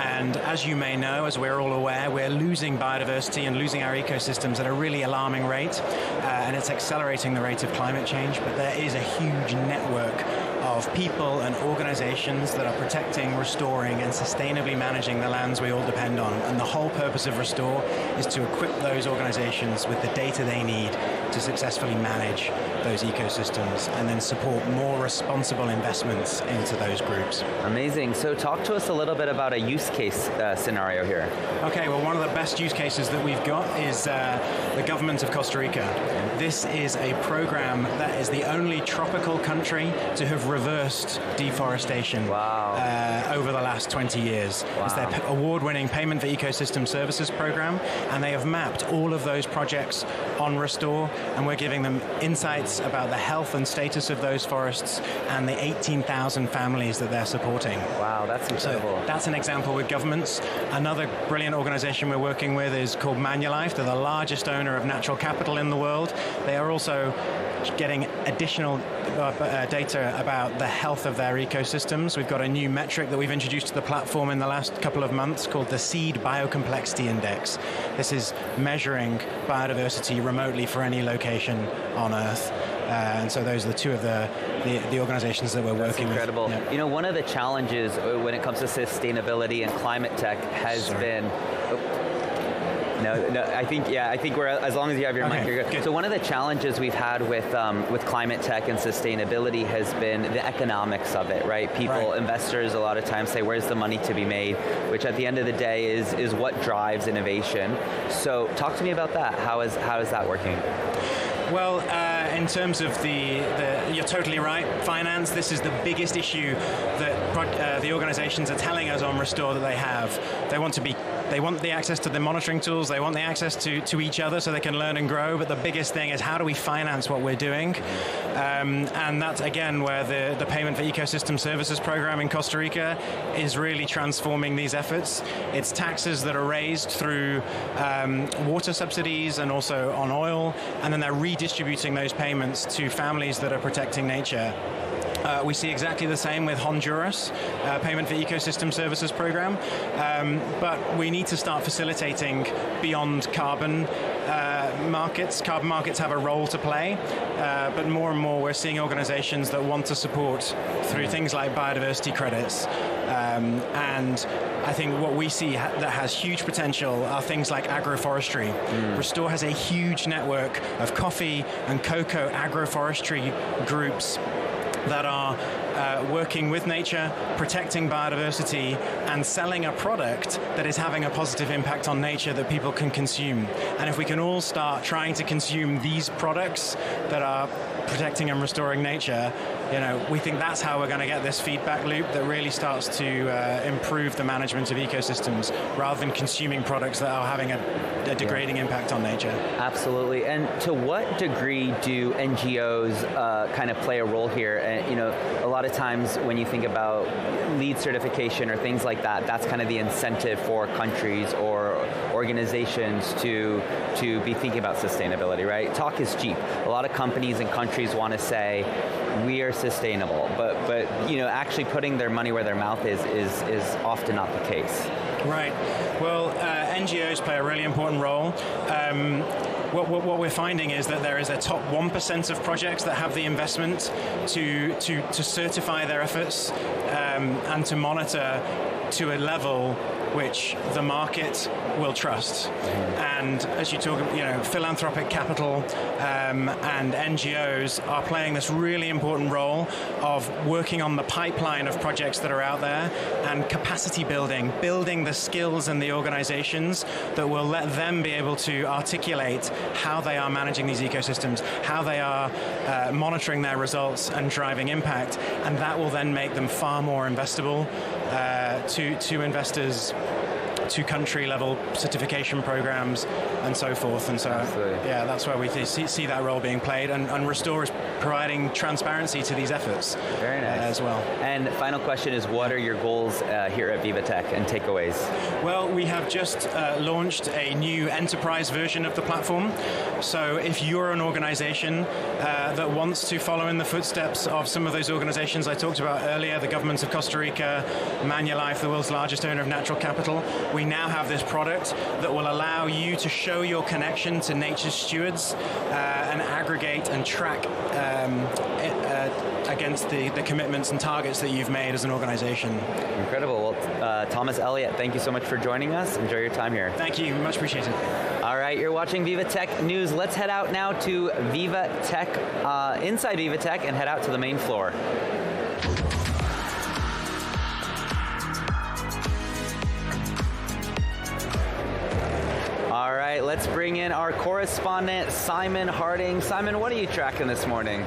And as you may know, as we're all aware, we're losing biodiversity and losing our ecosystems at a really alarming rate, and it's accelerating the rate of climate change. But there is a huge network of people and organizations that are protecting, restoring, and sustainably managing the lands we all depend on. And the whole purpose of Restore is to equip those organizations with the data they need to successfully manage those ecosystems and then support more responsible investments into those groups. Amazing. So talk to us a little bit about a use case scenario here. Okay, well, one of the best use cases that we've got is the government of Costa Rica. This is a program that is the only tropical country to have reversed deforestation over the last 20 years. Wow. It's their award-winning Payment for Ecosystem Services program, and they have mapped all of those projects on Restore, and we're giving them insights about the health and status of those forests and the 18,000 families that they're supporting. Wow, that's incredible. So that's an example with governments. Another brilliant organization we're working with is called Manulife. They're the largest owner of natural capital in the world. They are also getting additional data about the health of their ecosystems. We've got a new metric that we've introduced to the platform in the last couple of months called the Seed Biocomplexity Index. This is measuring biodiversity remotely for any location on Earth. And so those are the two of the organizations that we're working with. That's incredible. Yeah. You know, one of the challenges when it comes to sustainability and climate tech has been... No, I think we're, as long as you have your mic, you're good. So one of the challenges we've had with climate tech and sustainability has been the economics of it, right? People, investors, a lot of times say, where's the money to be made? Which at the end of the day is what drives innovation. So talk to me about that. How is that working? Well, in terms of you're totally right. Finance, this is the biggest issue that the organizations are telling us on Restore that they have. They want the access to the monitoring tools, they want the access to each other so they can learn and grow, but the biggest thing is how do we finance what we're doing? And that's, again, where the Payment for Ecosystem Services program in Costa Rica is really transforming these efforts. It's taxes that are raised through water subsidies and also on oil, and then they're redistributing those payments to families that are protecting nature. We see exactly the same with Honduras, Payment for Ecosystem Services program, but we need to start facilitating beyond carbon markets. Carbon markets have a role to play, but more and more we're seeing organizations that want to support through things like biodiversity credits. And I think what we see that has huge potential are things like agroforestry. Restore has a huge network of coffee and cocoa agroforestry groups that are working with nature, protecting biodiversity, and selling a product that is having a positive impact on nature that people can consume. And if we can all start trying to consume these products that are protecting and restoring nature, we think that's how we're going to get this feedback loop that really starts to improve the management of ecosystems rather than consuming products that are having a degrading impact on nature. Absolutely. And to what degree do NGOs kind of play a role here? And, a lot of times when you think about LEED certification or things like that, that's kind of the incentive for countries or organizations to be thinking about sustainability, right? Talk is cheap. A lot of companies and countries want to say, we are sustainable, but actually putting their money where their mouth is often not the case. Right. Well, NGOs play a really important role. What we're finding is that there is a top 1% of projects that have the investment to certify their efforts and to monitor to a level which the market will trust. And as you talk, philanthropic capital and NGOs are playing this really important role of working on the pipeline of projects that are out there and capacity building the skills and the organizations that will let them be able to articulate how they are managing these ecosystems, how they are monitoring their results and driving impact, and that will then make them far more investable to investors, to country level certification programs and so forth. And so, yeah, that's where we see that role being played, and Restore is providing transparency to these efforts. Very nice. As well. And final question is, what are your goals here at VivaTech and takeaways? Well, we have just launched a new enterprise version of the platform. So if you're an organization that wants to follow in the footsteps of some of those organizations I talked about earlier, the governments of Costa Rica, Manulife, the world's largest owner of natural capital, we now have this product that will allow you to show your connection to nature's stewards and aggregate and track against the commitments and targets that you've made as an organization. Incredible. Well, Thomas Elliott, thank you so much for joining us. Enjoy your time here. Thank you. Much appreciated. All right, you're watching VivaTech News. Let's head out now to VivaTech, inside VivaTech, and head out to the main floor. All right, let's bring in our correspondent, Simon Harding. Simon, what are you tracking this morning?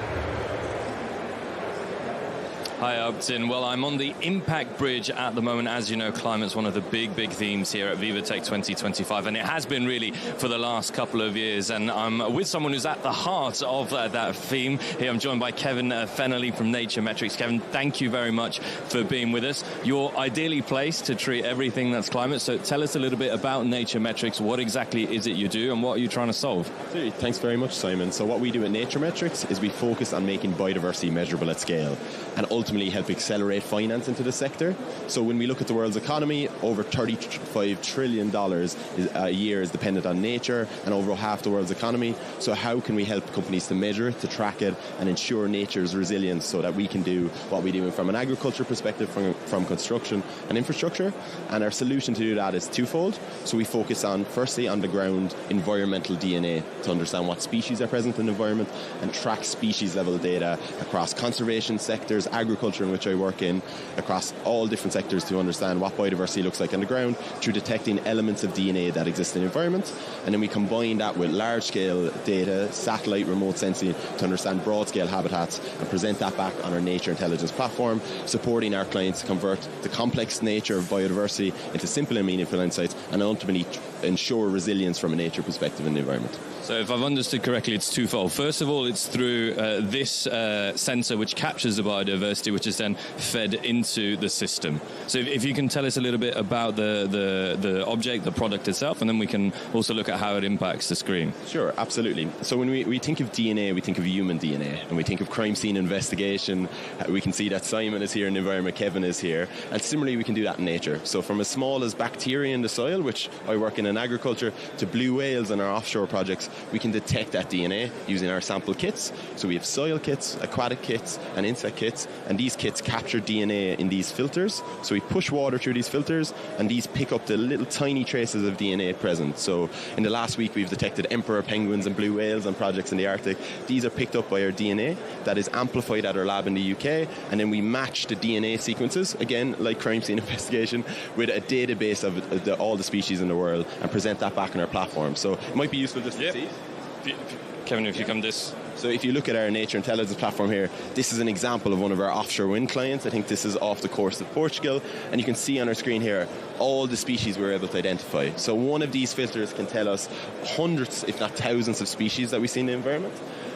Hi, Upton. Well, I'm on the Impact Bridge at the moment. As you know, climate's one of the big themes here at VivaTech 2025, and it has been really for the last couple of years. And I'm with someone who's at the heart of that theme. Here I'm joined by Kevin Fennerly from Nature Metrics. Kevin, thank you very much for being with us. You're ideally placed to treat everything that's climate, so tell us a little bit about Nature Metrics. What exactly is it you do, and what are you trying to solve? Thanks very much, Simon. So what we do at Nature Metrics is we focus on making biodiversity measurable at scale and ultimately help accelerate finance into the sector. So when we look at the world's economy, over $35 trillion a year is dependent on nature, and over half the world's economy. So how can we help companies to measure it, to track it, and ensure nature's resilience so that we can do what we do from an agriculture perspective, from construction and infrastructure? And our solution to do that is twofold. So we focus on, firstly, on the ground environmental DNA to understand what species are present in the environment and track species level data across conservation sectors, agriculture, in which I work in, across all different sectors to understand what biodiversity looks like on the ground through detecting elements of DNA that exist in the environment. And then we combine that with large-scale data, satellite remote sensing, to understand broad-scale habitats and present that back on our nature intelligence platform, supporting our clients to convert the complex nature of biodiversity into simple and meaningful insights and ultimately ensure resilience from a nature perspective in the environment. So if I've understood correctly, it's twofold. First of all, it's through this sensor which captures the biodiversity, which is then fed into the system. So if you can tell us a little bit about the object, the product itself, and then we can also look at how it impacts the screen. Sure, absolutely. So when we think of DNA, we think of human DNA, and we think of crime scene investigation. We can see that Simon is here in the environment, Kevin is here, and similarly we can do that in nature. So from as small as bacteria in the soil, which I work in agriculture, to blue whales in our offshore projects, we can detect that DNA using our sample kits. So we have soil kits, aquatic kits, and insect kits, and these kits capture DNA in these filters. So we push water through these filters, and these pick up the little tiny traces of DNA present. So in the last week, we've detected emperor penguins and blue whales on projects in the Arctic. These are picked up by our DNA that is amplified at our lab in the UK, and then we match the DNA sequences, again, like crime scene investigation, with a database of all the species in the world and present that back on our platform. So it might be useful just to see. Kevin, if you come this. So if you look at our nature intelligence platform here, this is an example of one of our offshore wind clients. I think this is off the coast of Portugal, and you can see on our screen here all the species we're able to identify. So one of these filters can tell us hundreds, if not thousands, of species that we see in the environment.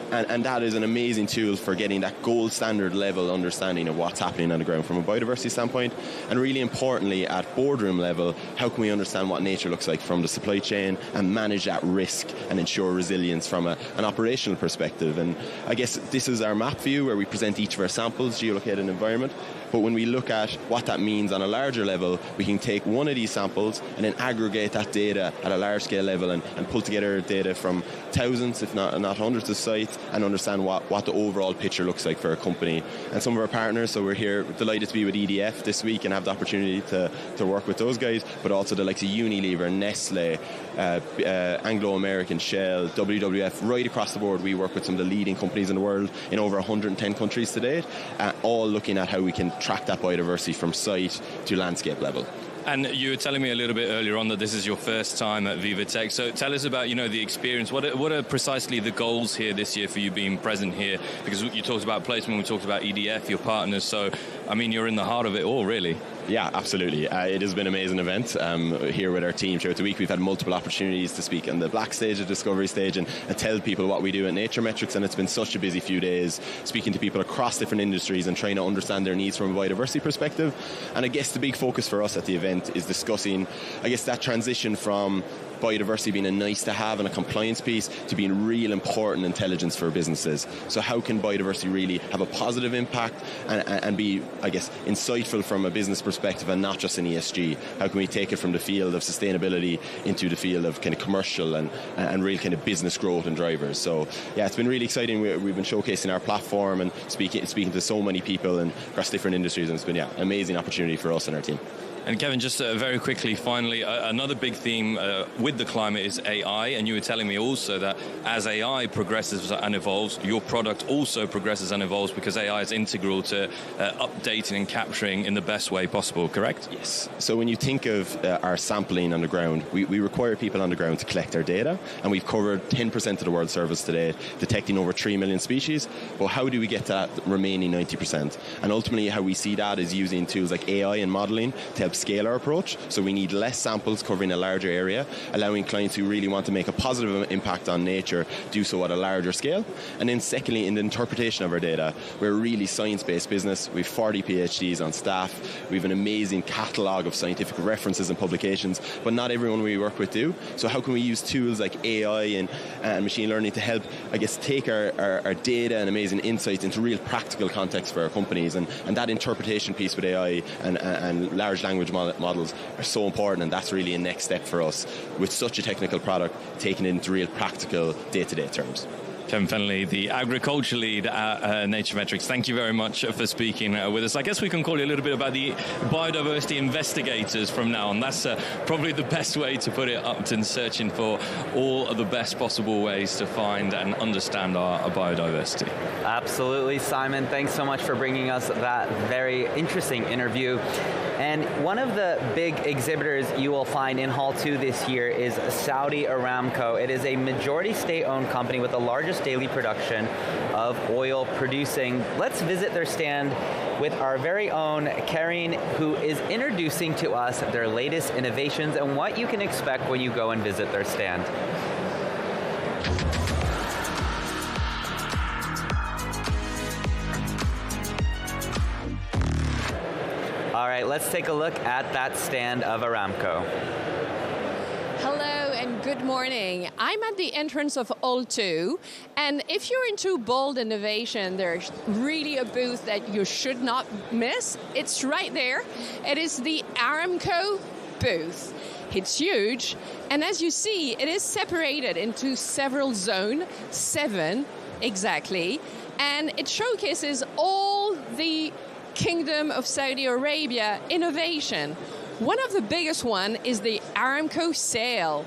And that is an amazing tool for getting that gold standard level understanding of what's happening on the ground from a biodiversity standpoint. And really importantly, at boardroom level, how can we understand what nature looks like from the supply chain and manage that risk and ensure resilience from an operational perspective. And I guess this is our map view where we present each of our samples, geolocated environment. But when we look at what that means on a larger level, we can take one of these samples and then aggregate that data at a large scale level and pull together data from thousands, if not hundreds of sites, and understand what the overall picture looks like for a company. And some of our partners, so we're here delighted to be with EDF this week and have the opportunity to work with those guys, but also the likes of Unilever, Nestle, Anglo-American, Shell, WWF, right across the board. We work with some of the leading companies in the world in over 110 countries to date, all looking at how we can track that biodiversity from site to landscape level. And you were telling me a little bit earlier on that this is your first time at VivaTech. So tell us about, the experience. What are precisely the goals here this year for you being present here? Because you talked about placement, we talked about EDF, your partners. So, you're in the heart of it all, really. Yeah, absolutely. It has been an amazing event here with our team throughout the week. We've had multiple opportunities to speak on the black stage, the discovery stage, and tell people what we do at Nature Metrics, and it's been such a busy few days speaking to people across different industries and trying to understand their needs from a biodiversity perspective. And I guess the big focus for us at the event is discussing, that transition from biodiversity being a nice to have and a compliance piece to being real important intelligence for businesses. So how can biodiversity really have a positive impact and be, insightful from a business perspective and not just an ESG? How can we take it from the field of sustainability into the field of kind of commercial and real kind of business growth and drivers? So yeah, it's been really exciting. We've been showcasing our platform and speaking to so many people and across different industries, and it's been amazing opportunity for us and our team. And Kevin, just very quickly, finally, another big theme with the climate is AI, and you were telling me also that as AI progresses and evolves, your product also progresses and evolves because AI is integral to updating and capturing in the best way possible, correct? Yes. So when you think of our sampling on the ground, we require people on the ground to collect our data, and we've covered 10% of the world's surface today, detecting over 3 million species. But how do we get that remaining 90%? And ultimately how we see that is using tools like AI and modeling to help scale our approach. So we need less samples covering a larger area, allowing clients who really want to make a positive impact on nature do so at a larger scale. And then secondly, in the interpretation of our data, we're a really science-based business. We have 40 PhDs on staff. We have an amazing catalogue of scientific references and publications, but not everyone we work with do. So how can we use tools like AI and machine learning to help, I guess, take our data and amazing insights into real practical context for our companies? And that interpretation piece with AI and large language models are so important, and that's really a next step for us with such a technical product, taking it into real practical day-to-day terms. Kevin Fennelly, the agriculture lead at Naturemetrics, thank you very much for speaking with us. I guess we can call you a little bit about the biodiversity investigators from now on. That's probably the best way to put it, Upton, searching for all of the best possible ways to find and understand our biodiversity. Absolutely, Simon. Thanks so much for bringing us that very interesting interview. And one of the big exhibitors you will find in Hall 2 this year is Saudi Aramco. It is a majority state-owned company with the largest daily production of oil producing. Let's visit their stand with our very own Karine, who is introducing to us their latest innovations and what you can expect when you go and visit their stand. All right, let's take a look at that stand of Aramco. Hello and good morning. I'm at the entrance of Hall 2, and if you're into bold innovation, there's really a booth that you should not miss. It's right there. It is the Aramco booth. It's huge, and as you see, it is separated into several zones, 7 exactly, and it showcases all the Kingdom of Saudi Arabia innovation. One of the biggest one is the Aramco Sail.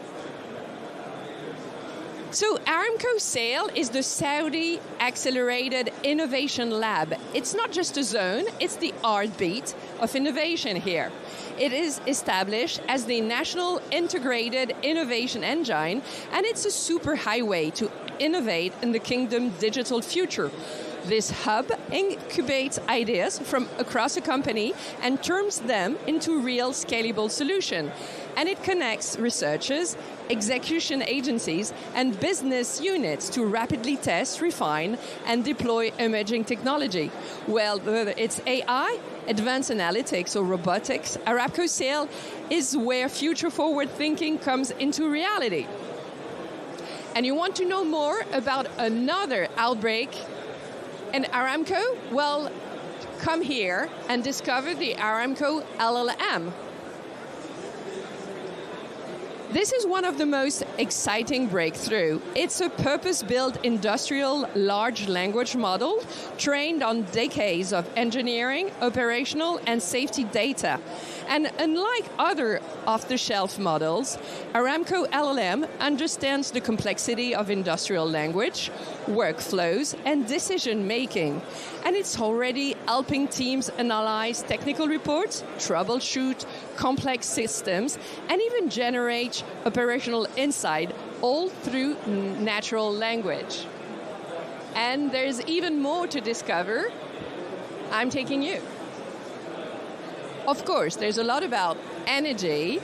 So Aramco Sail is the Saudi Accelerated Innovation Lab. It's not just a zone, it's the heartbeat of innovation here. It is established as the National Integrated Innovation Engine, and it's a superhighway to innovate in the kingdom's digital future. This hub incubates ideas from across a company and turns them into real scalable solutions. And it connects researchers, execution agencies, and business units to rapidly test, refine, and deploy emerging technology. Whether it's AI, advanced analytics, or robotics, Aramco Sail is where future-forward thinking comes into reality. And you want to know more about another outbreak in Aramco? Well, come here and discover the Aramco LLM. This is one of the most exciting breakthroughs. It's a purpose-built industrial large language model trained on decades of engineering, operational, and safety data. And unlike other off-the-shelf models, Aramco LLM understands the complexity of industrial language, workflows, and decision-making. And it's already helping teams analyze technical reports, troubleshoot complex systems, and even generate operational insight, all through natural language. And there's even more to discover. I'm taking you. Of course, there's a lot about energy,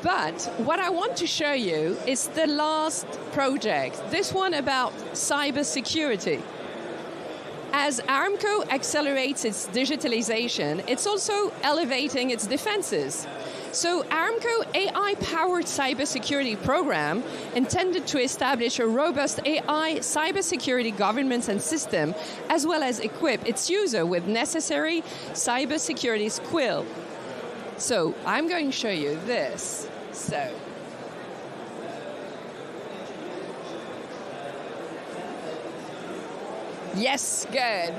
but what I want to show you is the last project, this one about cybersecurity. As Aramco accelerates its digitalization, it's also elevating its defenses. So Aramco AI-powered cybersecurity program intended to establish a robust AI cybersecurity governance and system, as well as equip its user with necessary cybersecurity skill. So I'm going to show you this. So yes, good.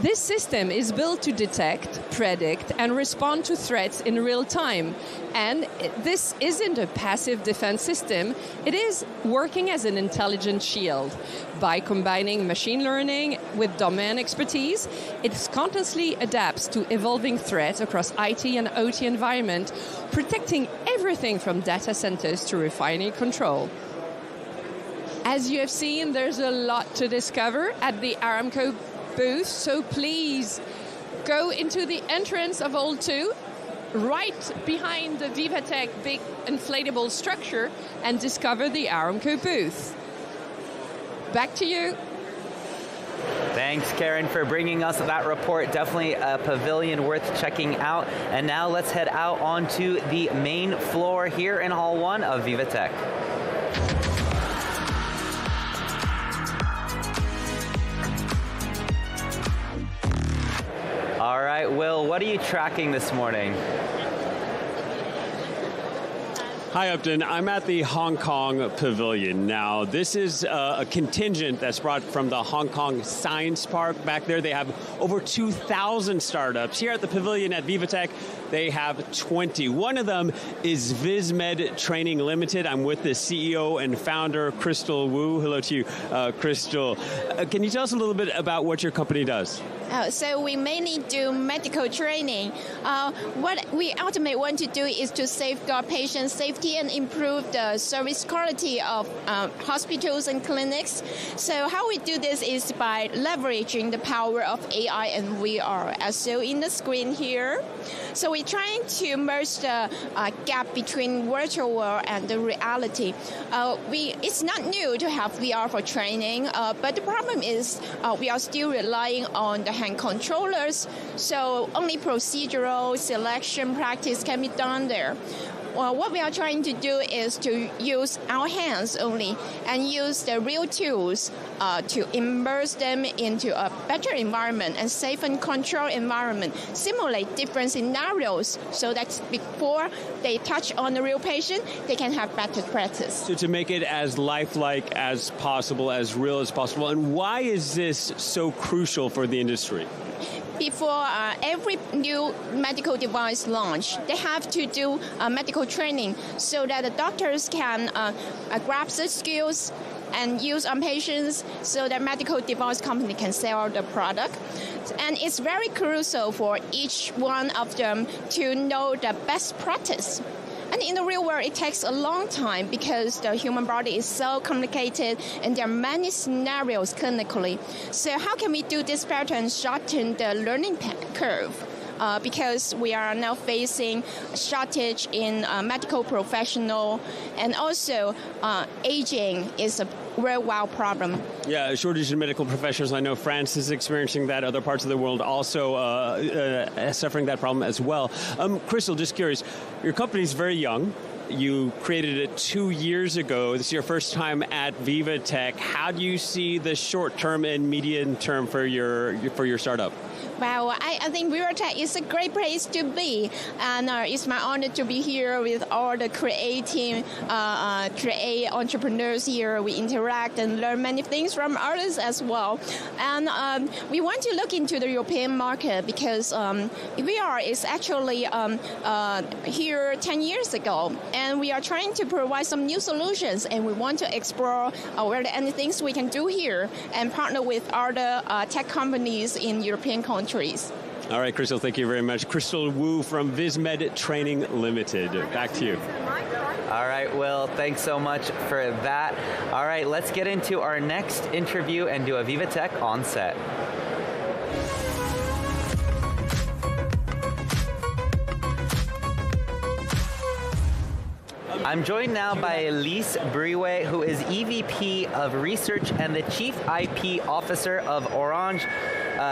This system is built to detect, predict, and respond to threats in real time. And this isn't a passive defense system, it is working as an intelligent shield. By combining machine learning with domain expertise, it constantly adapts to evolving threats across IT and OT environment, protecting everything from data centers to refinery control. As you have seen, there's a lot to discover at the Aramco booth, so please go into the entrance of Hall 2, right behind the VivaTech big inflatable structure, and discover the Aramco booth. Back to you. Thanks, Karen, for bringing us that report. Definitely a pavilion worth checking out. And now let's head out onto the main floor here in Hall 1 of VivaTech. All right, Will, what are you tracking this morning? Hi, Upton. I'm at the Hong Kong Pavilion. Now, this is a contingent that's brought from the Hong Kong Science Park. Back there, they have over 2,000 startups. Here at the Pavilion at VivaTech, they have 20. One of them is VizMed Training Limited. I'm with the CEO and founder, Crystal Wu. Hello to you, Crystal. Can you tell us a little bit about what your company does? So we mainly do medical training. What we ultimately want to do is to safeguard patient safety and improve the service quality of hospitals and clinics. So how we do this is by leveraging the power of AI and VR, as shown in the screen here. So we're trying to merge the gap between virtual world and the reality. It's not new to have VR for training, but the problem is we are still relying on the hand controllers, so only procedural selection practice can be done there. Well, what we are trying to do is to use our hands only and use the real tools to immerse them into a better environment and safe and controlled environment, simulate different scenarios so that before they touch on the real patient, they can have better practice. So to make it as lifelike as possible, as real as possible, and why is this so crucial for the industry? Before every new medical device launch, they have to do medical training so that the doctors can grasp the skills and use on patients so that medical device company can sell the product. And it's very crucial for each one of them to know the best practice. And in the real world, it takes a long time because the human body is so complicated and there are many scenarios clinically. So how can we do this better and shorten the learning curve? Because we are now facing a shortage in medical professional, and also aging is a worldwide problem. Yeah, a shortage in medical professionals. I know France is experiencing that. Other parts of the world also suffering that problem as well. Crystal, just curious, your company is very young. You created it 2 years ago. This is your first time at VivaTech. How do you see the short term and medium term for your startup? Well, I think VivaTech is a great place to be, and it's my honor to be here with all the creative entrepreneurs here. We interact and learn many things from others as well. And we want to look into the European market because VR is actually here 10 years ago, and we are trying to provide some new solutions, and we want to explore where there are any things we can do here and partner with other tech companies in European countries. All right, Crystal, thank you very much. Crystal Wu from VizMed Training Limited. Back to you. All right, Will, thanks so much for that. All right, let's get into our next interview and do a VivaTech on set. I'm joined now by Lise Briouet, who is EVP of Research and the Chief IP Officer of Orange.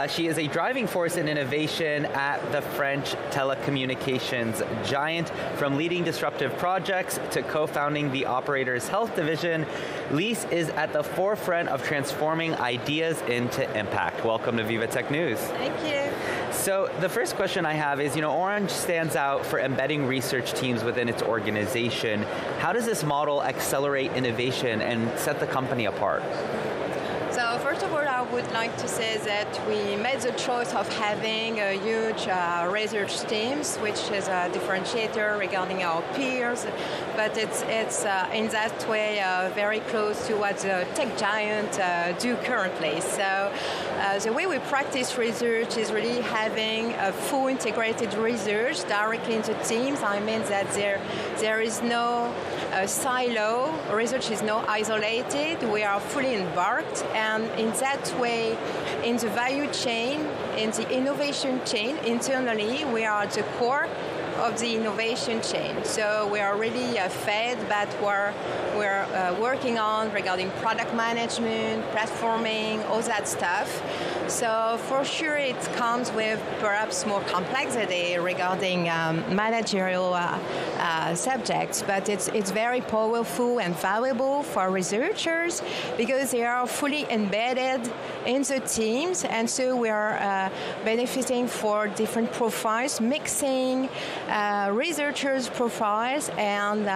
She is a driving force in innovation at the French telecommunications giant. From leading disruptive projects to co-founding the operator's health division, Lise is at the forefront of transforming ideas into impact. Welcome to VivaTech News. Thank you. So the first question I have is, Orange stands out for embedding research teams within its organization. How does this model accelerate innovation and set the company apart? So first first of all, I would like to say that we made the choice of having a huge research teams, which is a differentiator regarding our peers, but it's in that way very close to what the tech giants do currently. So the way we practice research is really having a full integrated research directly into teams. I mean that there is no silo, research is not isolated, we are fully embarked, and in that way, in the value chain, in the innovation chain, internally, we are at the core of the innovation chain. So we are really fed, but we're working on regarding product management, platforming, all that stuff. So for sure it comes with perhaps more complexity regarding managerial subjects, but it's very powerful and valuable for researchers because they are fully embedded in the teams, and so we are benefiting for different profiles, mixing researchers' profiles and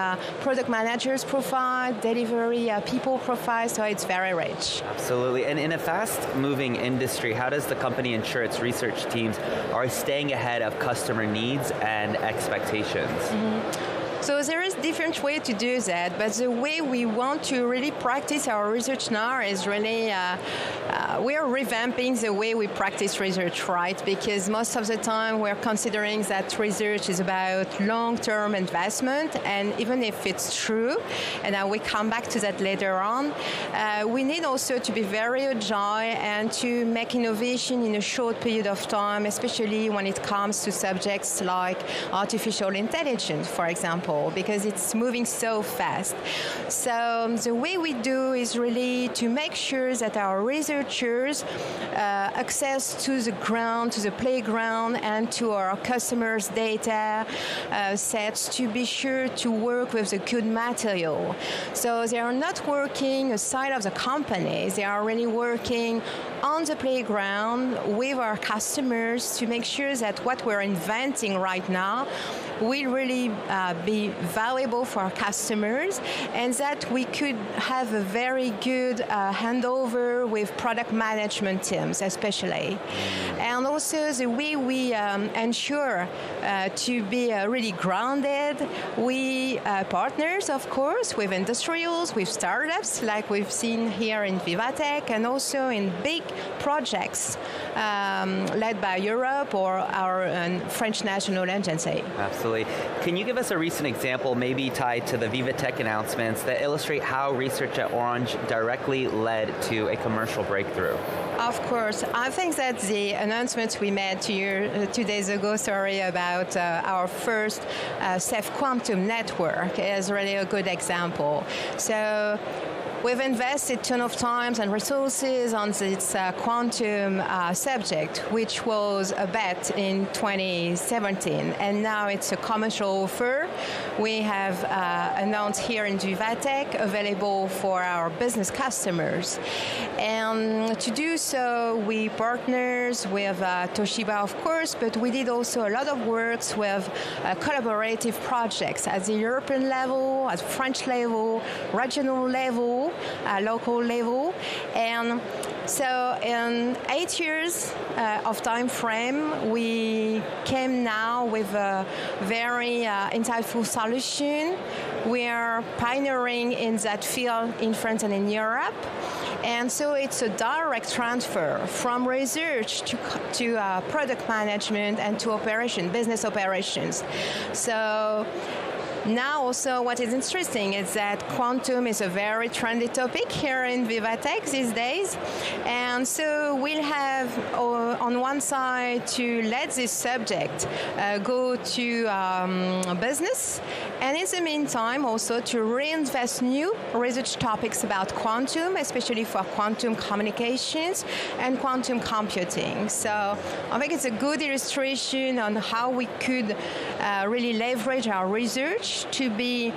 product managers' profile, delivery people profiles, so it's very rich. Absolutely. And in a fast-moving industry, how does the company ensure its research teams are staying ahead of customer needs and expectations? Mm-hmm. So there is different way to do that, but the way we want to really practice our research now is really, we are revamping the way we practice research, right? Because most of the time we're considering that research is about long-term investment, and even if it's true, and we come back to that later on, we need also to be very agile and to make innovation in a short period of time, especially when it comes to subjects like artificial intelligence, for example, because it's moving so fast. So the way we do is really to make sure that our researchers access to the ground, to the playground, and to our customers' data sets to be sure to work with the good material. So they are not working aside of the company, they are really working on the playground with our customers to make sure that what we're inventing right now will really be valuable for our customers, and that we could have a very good handover with product management teams especially. And also the way we ensure to be really grounded, we partners of course with industrials, with startups like we've seen here in VivaTech, and also in big projects led by Europe or our French National Agency. Absolutely. Can you give us a recent example, maybe tied to the VivaTech announcements, that illustrate how research at Orange directly led to a commercial breakthrough? Of course. I think that the announcements we made 2 days ago, about our first safe quantum network is really a good example. So we've invested a ton of time and resources on this quantum subject, which was a bet in 2017, and now it's a commercial offer. We have announced here in VivaTech, available for our business customers. And to do so, we partners with Toshiba, of course, but we did also a lot of works with collaborative projects at the European level, at French level, regional level, local level, and so in 8 years of time frame, we came now with a very insightful solution. We are pioneering in that field in France and in Europe, and so it's a direct transfer from research to product management and to business operations. So now also what is interesting is that quantum is a very trendy topic here in VivaTech these days, and so we'll have on one side to let this subject go to business, and in the meantime also to reinvest new research topics about quantum, especially for quantum communications and quantum computing. So I think it's a good illustration on how we could really leverage our research to be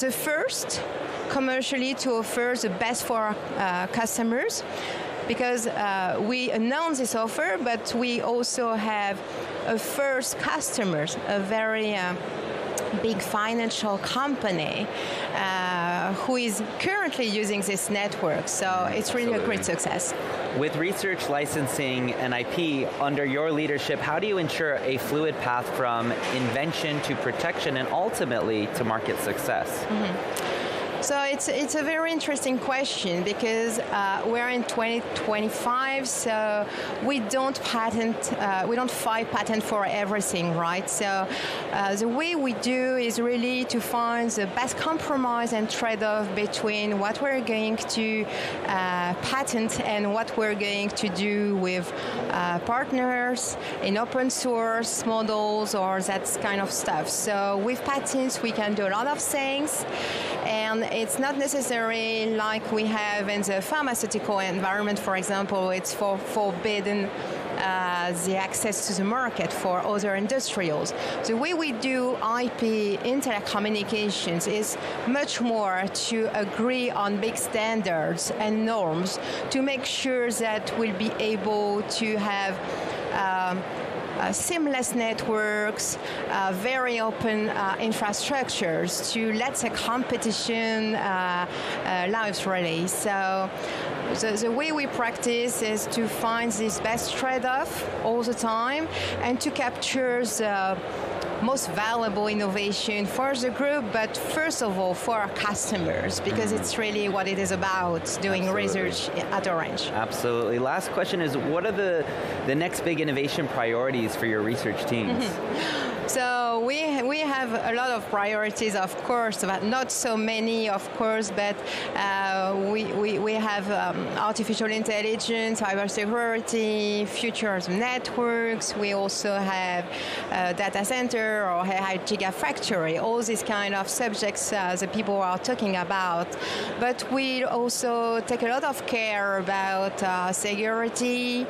the first commercially to offer the best for our customers, because we announced this offer, but we also have a first customers, a very big financial company who is currently using this network. So it's really a great success. With research, licensing, and IP under your leadership, how do you ensure a fluid path from invention to protection and ultimately to market success? So it's a very interesting question because we're in 2025, so we don't file patent for everything, right? So the way we do is really to find the best compromise and trade-off between what we're going to patent and what we're going to do with partners in open source models or that kind of stuff. So with patents, we can do a lot of things, and it's not necessarily like we have in the pharmaceutical environment, for example. It's forbidden the access to the market for other industrials. The way we do IP in telecommunications is much more to agree on big standards and norms to make sure that we'll be able to have seamless networks, very open infrastructures to let the competition live really. So the way we practice is to find this best trade-off all the time and to capture the most valuable innovation for the group, but first of all for our customers, because it's really what it is about, doing research at Orange. Absolutely. Last question is, what are the next big innovation priorities for your research teams? So we have a lot of priorities, of course, but not so many, of course, but we have artificial intelligence, cybersecurity, future of networks. We also have data center or AI gigafactory, all these kind of subjects that people are talking about. But we also take a lot of care about security,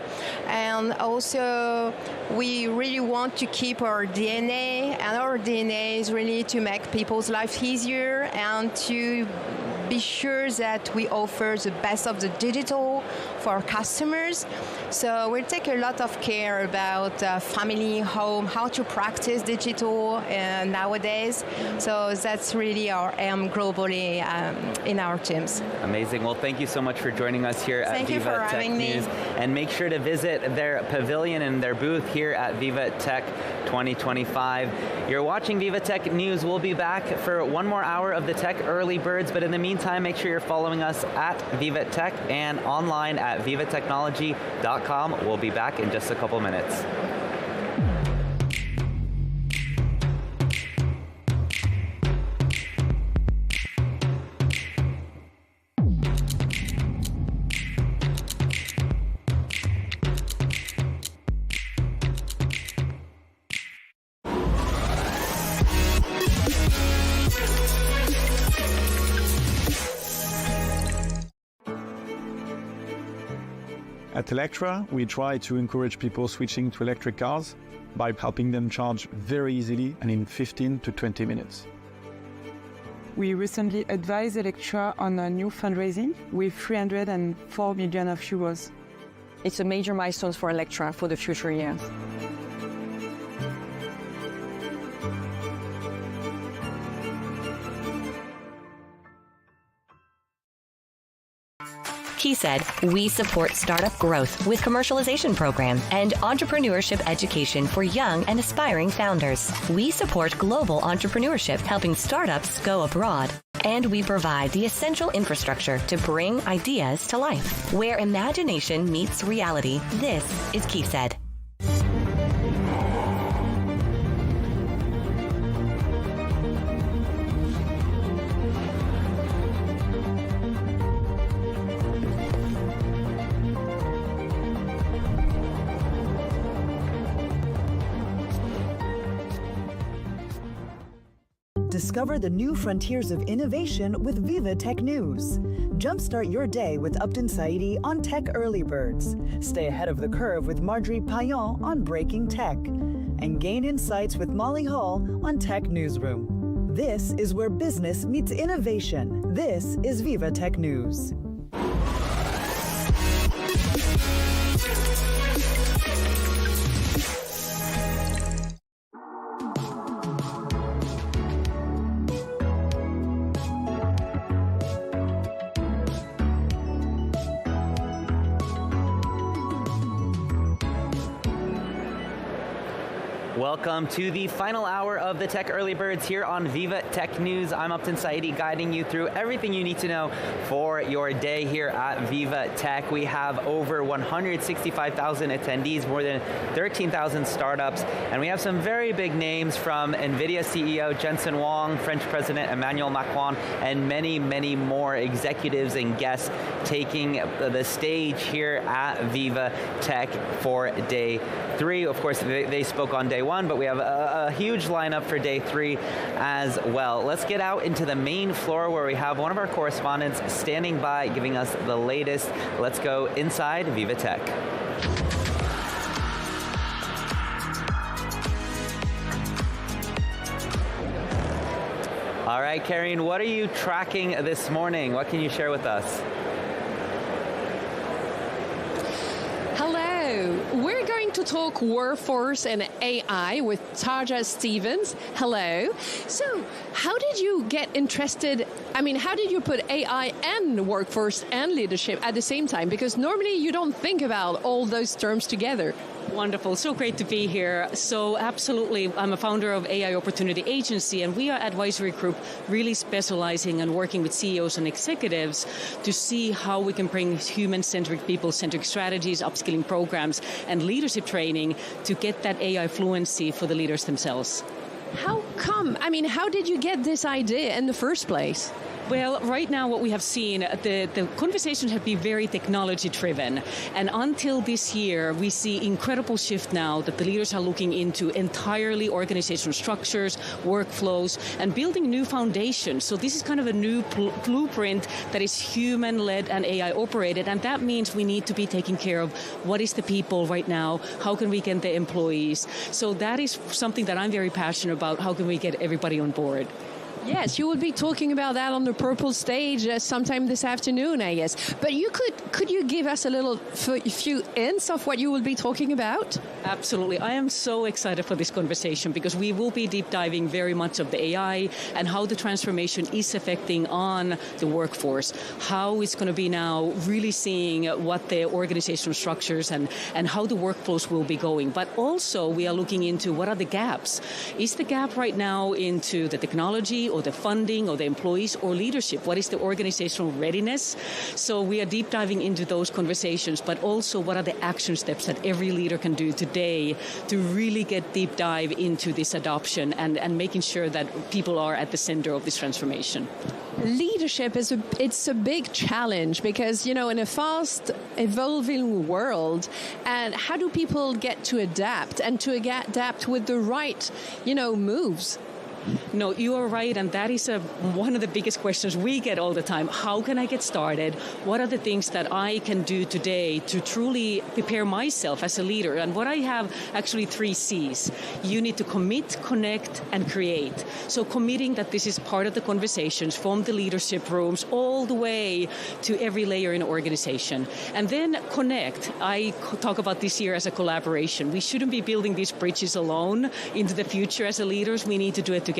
and also we really want to keep our DNA, and our DNA is really to make people's life easier and to be sure that we offer the best of the digital for our customers. So we take a lot of care about family, home, how to practice digital nowadays. So that's really our aim globally in our teams. Amazing. Well, thank you so much for joining us here at VivaTech News. And make sure to visit their pavilion and their booth here at VivaTech 2025. You're watching VivaTech News. We'll be back for one more hour of the Tech Early Birds, but in the meantime, make sure you're following us at VivaTech and online at vivatechnology.com. We'll be back in just a couple minutes. At Electra, we try to encourage people switching to electric cars by helping them charge very easily and in 15 to 20 minutes. We recently advised Electra on a new fundraising with 304 million euros. It's a major milestone for Electra for the future years. He said, we support startup growth with commercialization programs and entrepreneurship education for young and aspiring founders. We support global entrepreneurship, helping startups go abroad. And we provide the essential infrastructure to bring ideas to life. Where imagination meets reality, this is Keith said. Discover the new frontiers of innovation with VivaTech News. Jumpstart your day with Upton Saidi on Tech Early Birds. Stay ahead of the curve with Marjorie Payan on Breaking Tech. And gain insights with Molly Hall on Tech Newsroom. This is where business meets innovation. This is VivaTech News. Welcome to the final hour of the Tech Early Birds here on VivaTech News. I'm Upton Saidi, guiding you through everything you need to know for your day here at VivaTech. We have over 165,000 attendees, more than 13,000 startups, and we have some very big names from NVIDIA CEO Jensen Huang, French President Emmanuel Macron, and many, many more executives and guests taking the stage here at VivaTech for day 3. Of course, they spoke on day 1, but we have a huge lineup for day 3 as well. Let's get out into the main floor where we have one of our correspondents standing by giving us the latest. Let's go inside VivaTech. All right, Karine, what are you tracking this morning? What can you share with us? Hello, we're going to talk workforce and AI with Tarja Stevens. Hello. So, how did you get interested? I mean, how did you put AI and workforce and leadership at the same time? Because normally you don't think about all those terms together. Wonderful. So great to be here. So absolutely, I'm a founder of AI Opportunity Agency, and we are an advisory group really specializing and working with CEOs and executives to see how we can bring human-centric, people-centric strategies, upskilling programs, and leadership training to get that AI fluency for the leaders themselves. How come? I mean, how did you get this idea in the first place? Well, right now what we have seen, the conversations have been very technology-driven. And until this year, we see incredible shift now that the leaders are looking into entirely organizational structures, workflows, and building new foundations. So this is kind of a new blueprint that is human-led and AI-operated. And that means we need to be taking care of what is the people right now, how can we get the employees. So that is something that I'm very passionate about. How can we get everybody on board? Yes, you will be talking about that on the purple stage sometime this afternoon, I guess. But you could you give us a few hints of what you will be talking about? Absolutely. I am so excited for this conversation because we will be deep diving very much of the AI and how the transformation is affecting on the workforce, how it's going to be now really seeing what the organizational structures and how the workflows will be going. But also we are looking into what are the gaps. Is the gap right now into the technology or the funding or the employees or leadership? What is the organizational readiness? So we are deep diving into those conversations, but also what are the action steps that every leader can do today to really get deep dive into this adoption and making sure that people are at the center of this transformation. Leadership it's a big challenge because, in a fast evolving world, and how do people get to adapt and to adapt with the right, moves? No, you are right, and that is one of the biggest questions we get all the time. How can I get started? What are the things that I can do today to truly prepare myself as a leader? And what I have actually 3 C's. You need to commit, connect, and create. So committing that this is part of the conversations from the leadership rooms all the way to every layer in an organization. And then connect. I talk about this year as a collaboration. We shouldn't be building these bridges alone into the future as leaders. We need to do it together.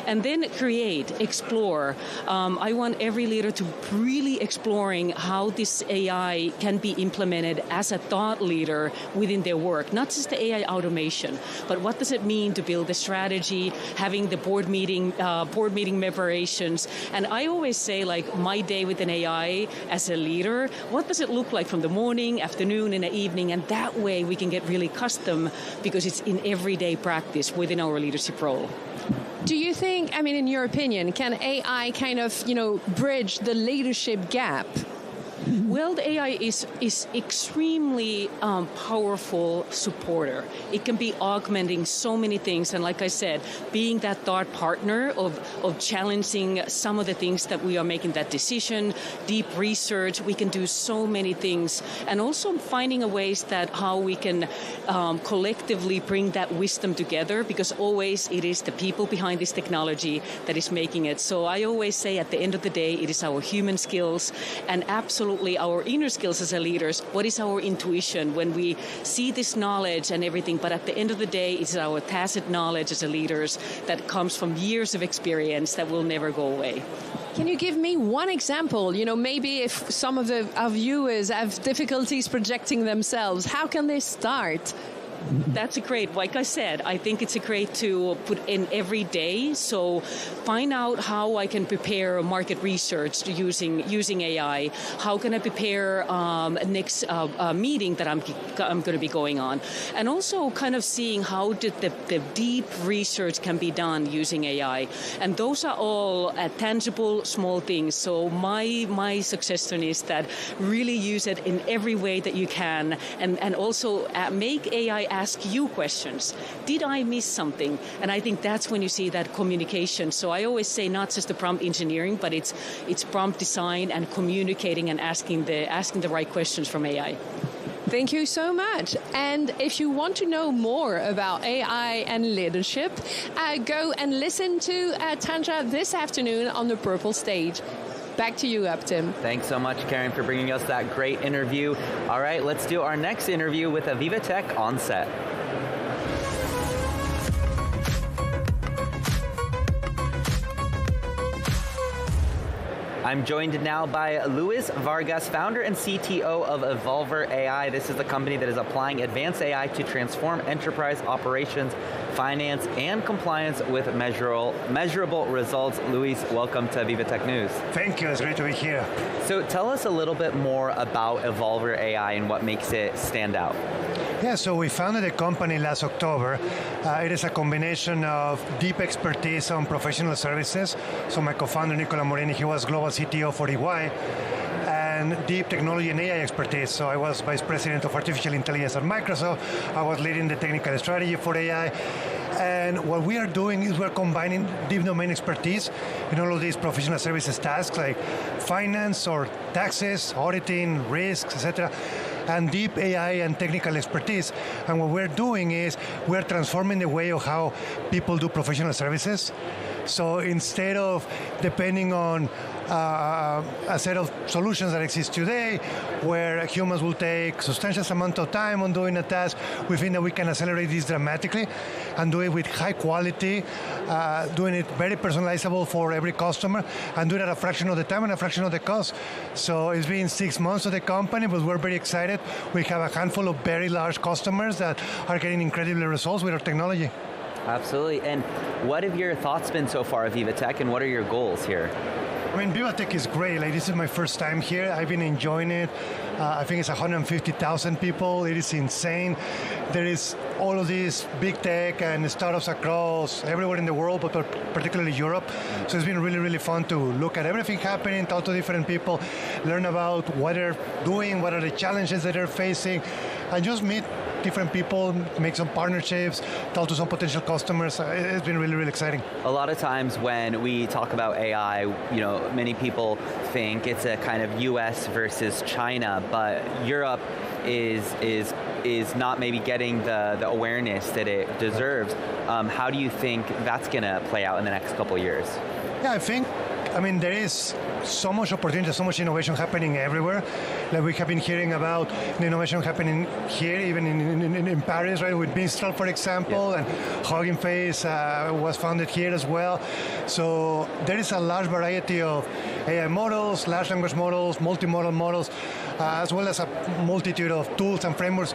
And then create, explore. I want every leader to really exploring how this AI can be implemented as a thought leader within their work, not just the AI automation, but what does it mean to build a strategy, having the board meeting preparations. And I always say, like, my day with an AI as a leader, what does it look like from the morning, afternoon, and the evening? And that way we can get really custom because it's in everyday practice within our leadership role. Do you think, in your opinion, can AI kind of, bridge the leadership gap? Well, the AI is extremely powerful supporter. It can be augmenting so many things. And like I said, being that thought partner of challenging some of the things that we are making that decision, deep research, we can do so many things. And also finding a ways that how we can collectively bring that wisdom together, because always it is the people behind this technology that is making it. So I always say at the end of the day, it is our human skills and absolutely our inner skills as a leaders. What is our intuition when we see this knowledge and everything? But at the end of the day, it's our tacit knowledge as a leaders that comes from years of experience that will never go away. Can you give me one example? Maybe if some of our viewers have difficulties projecting themselves, how can they start? That's a great, like I said, I think it's a great to put in every day. So find out how I can prepare market research using AI. How can I prepare next meeting that I'm going to be going on? And also kind of seeing how did the deep research can be done using AI. And those are all tangible, small things. So my suggestion is that really use it in every way that you can, and also make AI ask you questions. Did I miss something? And I think that's when you see that communication. So I always say not just the prompt engineering, but it's prompt design and communicating and asking the right questions from AI. Thank you so much. And if you want to know more about AI and leadership, go and listen to Tanja this afternoon on the Purple Stage. Back to you, Tim. Thanks so much, Karen, for bringing us that great interview. All right, let's do our next interview with a VivaTech on set. I'm joined now by Luis Vargas, founder and CTO of Evolver AI. This is the company that is applying advanced AI to transform enterprise operations, finance, and compliance with measurable results. Luis, welcome to VivaTech News. Thank you, it's great to be here. So tell us a little bit more about Evolver AI and what makes it stand out. Yeah, so we founded the company last October. It is a combination of deep expertise on professional services. So my co-founder, Nicola Morini, he was global CTO for EY, and deep technology and AI expertise. So I was vice president of artificial intelligence at Microsoft. I was leading the technical strategy for AI. And what we are doing is we're combining deep domain expertise in all of these professional services tasks like finance or taxes, auditing, risks, etc., and deep AI and technical expertise. And what we're doing is we're transforming the way of how people do professional services. So instead of depending on a set of solutions that exist today, where humans will take substantial amount of time on doing a task, we think that we can accelerate this dramatically and do it with high quality, doing it very personalizable for every customer, and do it at a fraction of the time and a fraction of the cost. So it's been 6 months of the company, but we're very excited. We have a handful of very large customers that are getting incredible results with our technology. Absolutely. And what have your thoughts been so far of VivaTech, and what are your goals here? I mean, VivaTech is great. Like, this is my first time here. I've been enjoying it. I think it's 150,000 people. It is insane. There is all of these big tech and startups across everywhere in the world, but particularly Europe. So it's been really, really fun to look at everything happening, talk to different people, learn about what they're doing, what are the challenges that they're facing, and just meet different people, make some partnerships, talk to some potential customers. It's been really, really exciting. A lot of times when we talk about AI, many people think it's a kind of US versus China, but Europe is not maybe getting the awareness that it deserves. How do you think that's going to play out in the next couple of years? Yeah, I mean, there is so much opportunity, so much innovation happening everywhere. Like we have been hearing about the innovation happening here, even in Paris, right, with Mistral, for example, and Hugging Face was founded here as well. So there is a large variety of AI models, large language models, multimodal models, as well as a multitude of tools and frameworks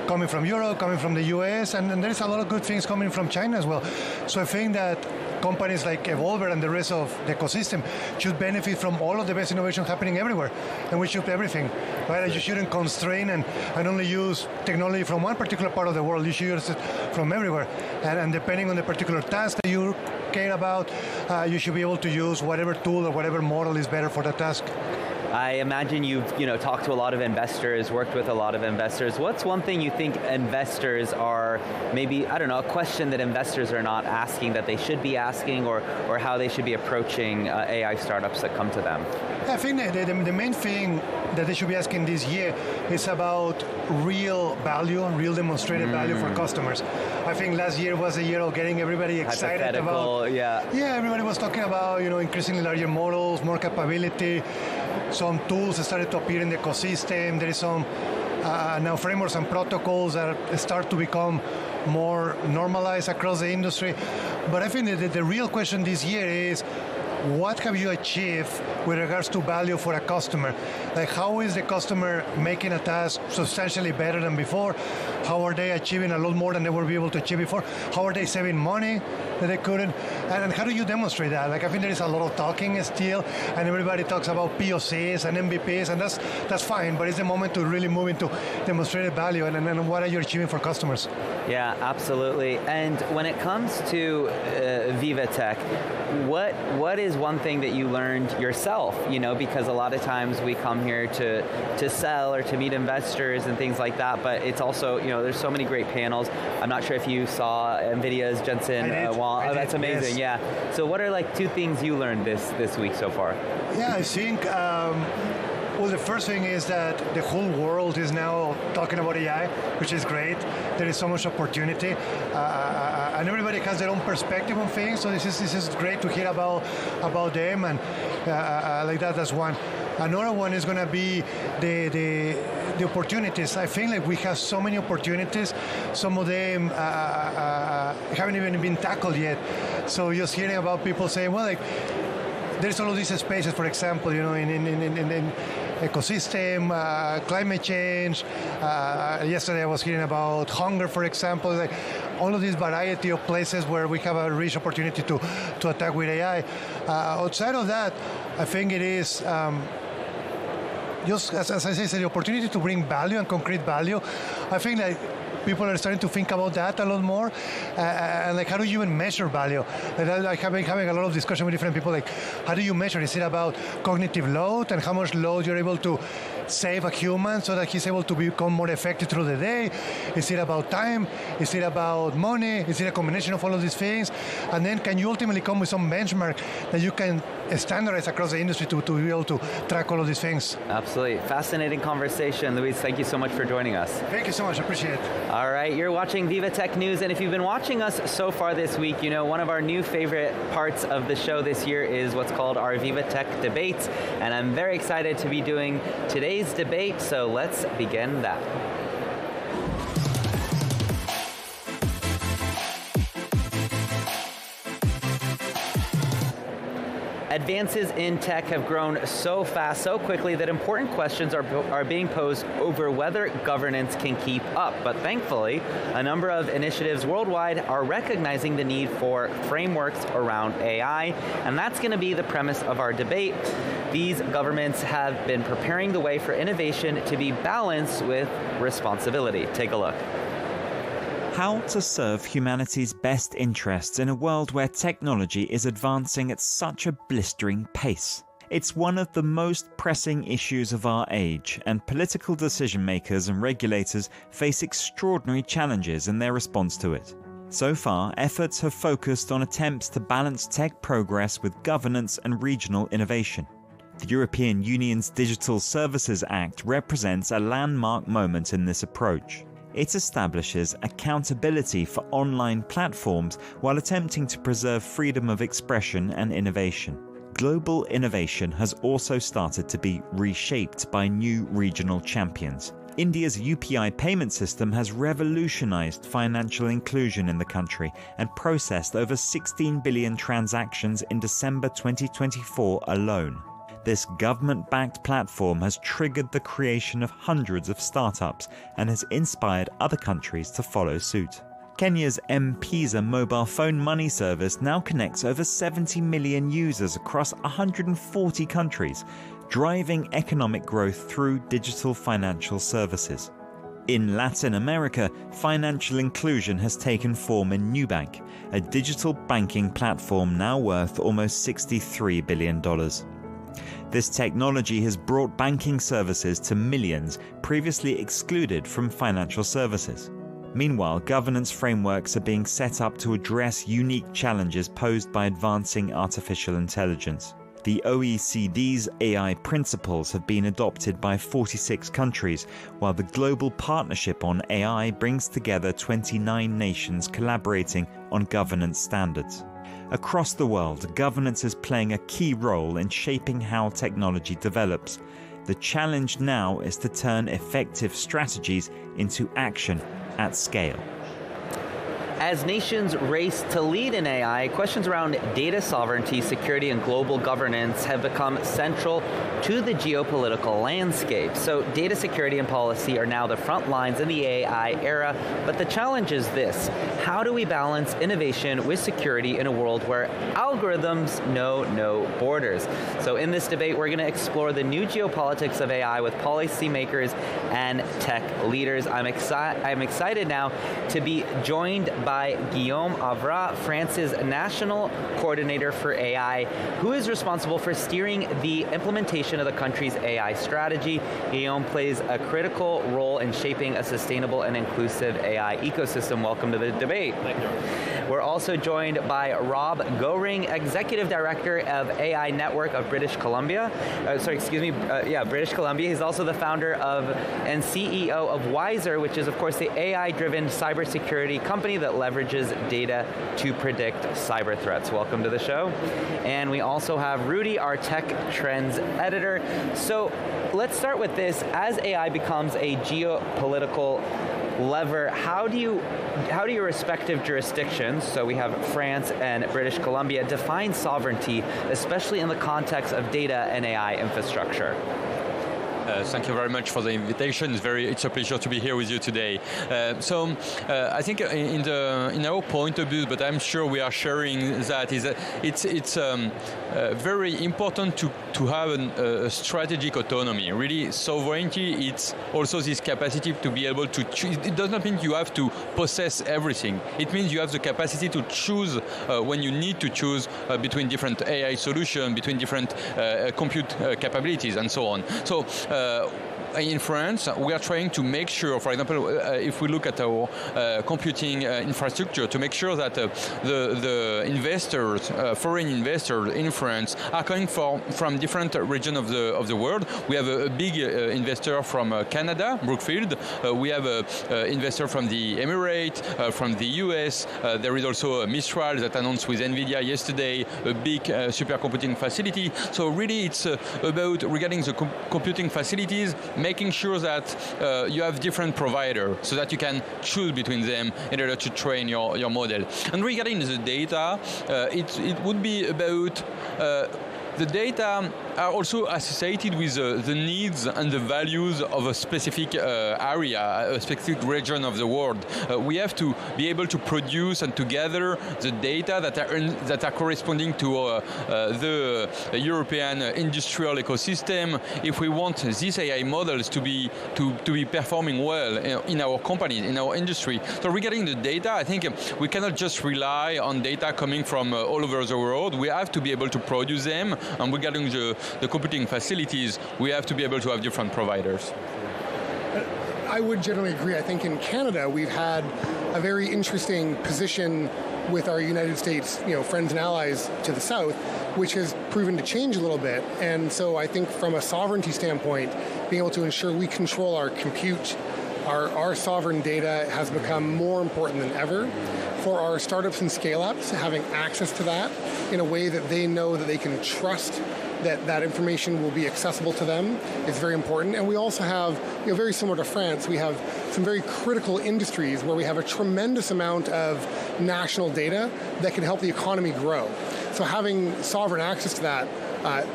coming from Europe, coming from the US, and there is a lot of good things coming from China as well. So I think that companies like Evolver and the rest of the ecosystem should benefit from all of the best innovation happening everywhere. And we should do everything, right? You shouldn't constrain and only use technology from one particular part of the world. You should use it from everywhere. And depending on the particular task that you care about, you should be able to use whatever tool or whatever model is better for the task. I imagine you've talked to a lot of investors, worked with a lot of investors. What's one thing you think investors are, maybe, I don't know, a question that investors are not asking that they should be asking, or how they should be approaching AI startups that come to them? I think the main thing that they should be asking this year is about real value, real demonstrated value for customers. I think last year was a year of getting everybody excited about. Yeah, everybody was talking about increasingly larger models, more capability. Some tools started to appear in the ecosystem. There is some now frameworks and protocols that start to become more normalized across the industry. But I think that the real question this year is, what have you achieved with regards to value for a customer? Like, how is the customer making a task substantially better than before? How are they achieving a lot more than they were able to achieve before? How are they saving money that they couldn't? And how do you demonstrate that? Like, I think there is a lot of talking still, and everybody talks about POCs and MVPs, and that's fine, but it's the moment to really move into demonstrated value and what are you achieving for customers? Yeah, absolutely. And when it comes to VivaTech, what is one thing that you learned yourself? You know, because a lot of times we come here to sell or to meet investors and things like that, but it's also, you know, there's so many great panels. I'm not sure if you saw NVIDIA's Jensen Huang. Oh, that's amazing. Yes. Yeah. So what are like 2 things you learned this week so far? Yeah, I think well, the first thing is that the whole world is now talking about AI, which is great. There is so much opportunity, and everybody has their own perspective on things. So this is great to hear about them, and like that's one. Another one is going to be the opportunities. I think like we have so many opportunities. Some of them haven't even been tackled yet. So just hearing about people saying, well, like, there's all of these spaces, for example, you know, in ecosystem, climate change. Yesterday I was hearing about hunger, for example. Like all of this variety of places where we have a rich opportunity to attack with AI. Outside of that, I think it is just, as I said, the opportunity to bring value and concrete value. I think that people are starting to think about that a lot more, and like, how do you even measure value? Like having a lot of discussion with different people, like, how do you measure? Is it about cognitive load and how much load you're able to save a human so that he's able to become more effective through the day? Is it about time? Is it about money? Is it a combination of all of these things? And then can you ultimately come with some benchmark that you can standardize across the industry to be able to track all of these things? Absolutely. Fascinating conversation. Luis, thank you so much for joining us. Thank you so much. I appreciate it. All right, you're watching VivaTech News, and if you've been watching us so far this week, you know one of our new favorite parts of the show this year is what's called our VivaTech Debates, and I'm very excited to be doing today's debate, so let's begin that. Advances in tech have grown so fast, so quickly, that important questions are being posed over whether governance can keep up. But thankfully, a number of initiatives worldwide are recognizing the need for frameworks around AI, and that's going to be the premise of our debate. These governments have been preparing the way for innovation to be balanced with responsibility. Take a look. How to serve humanity's best interests in a world where technology is advancing at such a blistering pace. It's one of the most pressing issues of our age, and political decision makers and regulators face extraordinary challenges in their response to it. So far, efforts have focused on attempts to balance tech progress with governance and regional innovation. The European Union's Digital Services Act represents a landmark moment in this approach. It establishes accountability for online platforms while attempting to preserve freedom of expression and innovation. Global innovation has also started to be reshaped by new regional champions. India's UPI payment system has revolutionized financial inclusion in the country and processed over 16 billion transactions in December 2024 alone. This government-backed platform has triggered the creation of hundreds of startups and has inspired other countries to follow suit. Kenya's M-Pesa mobile phone money service now connects over 70 million users across 140 countries, driving economic growth through digital financial services. In Latin America, financial inclusion has taken form in Nubank, a digital banking platform now worth almost $63 billion. This technology has brought banking services to millions previously excluded from financial services. Meanwhile, governance frameworks are being set up to address unique challenges posed by advancing artificial intelligence. The OECD's AI principles have been adopted by 46 countries, while the Global Partnership on AI brings together 29 nations collaborating on governance standards. Across the world, governance is playing a key role in shaping how technology develops. The challenge now is to turn effective strategies into action at scale. As nations race to lead in AI, questions around data sovereignty, security, and global governance have become central to the geopolitical landscape. So data security and policy are now the front lines in the AI era, but the challenge is this: how do we balance innovation with security in a world where algorithms know no borders? So in this debate, we're going to explore the new geopolitics of AI with policymakers and tech leaders. I'm excited now to be joined by Guillaume Avra, France's National Coordinator for AI, who is responsible for steering the implementation of the country's AI strategy. Guillaume plays a critical role in shaping a sustainable and inclusive AI ecosystem. Welcome to the debate. Thank you. We're also joined by Rob Goring, Executive Director of AI Network of British Columbia. British Columbia. He's also the founder of and CEO of Wiser, which is, of course, the AI-driven cybersecurity company that leverages data to predict cyber threats. Welcome to the show. And we also have Rudy, our tech trends editor. So let's start with this. As AI becomes a geopolitical lever, how do your respective jurisdictions, so we have France and British Columbia, define sovereignty, especially in the context of data and AI infrastructure? Thank you very much for the invitation. It's a pleasure to be here with you today. I think in our point of view, but I'm sure we are sharing that, is that it's very important to have a strategic autonomy. Really, sovereignty, it's also this capacity to be able to choose. It does not mean you have to possess everything. It means you have the capacity to choose when you need to choose between different AI solutions, between different compute capabilities, and so on. So in France, we are trying to make sure, for example, if we look at our computing infrastructure, to make sure that the investors, foreign investors in France, are coming from different regions of the world. We have a big investor from Canada, Brookfield. We have an investor from the Emirates, from the US. There is also a Mistral that announced with NVIDIA yesterday a big supercomputing facility. So really, it's about, regarding the computing facilities, making sure that you have different providers so that you can choose between them in order to train your model. And regarding the data, it would be about the data are also associated with the needs and the values of a specific area, a specific region of the world. We have to be able to produce and to gather the data that are corresponding to the European industrial ecosystem if we want these AI models to be performing well in our company, in our industry. So regarding the data, I think we cannot just rely on data coming from all over the world. We have to be able to produce them. And regarding the computing facilities, we have to be able to have different providers. I would generally agree. I think in Canada, we've had a very interesting position with our United States, friends and allies to the south, which has proven to change a little bit. And so I think from a sovereignty standpoint, being able to ensure we control our compute, our sovereign data has become more important than ever. For our startups and scale-ups, having access to that in a way that they know that they can trust that information will be accessible to them is very important. And we also have, very similar to France, we have some very critical industries where we have a tremendous amount of national data that can help the economy grow. So having sovereign access to that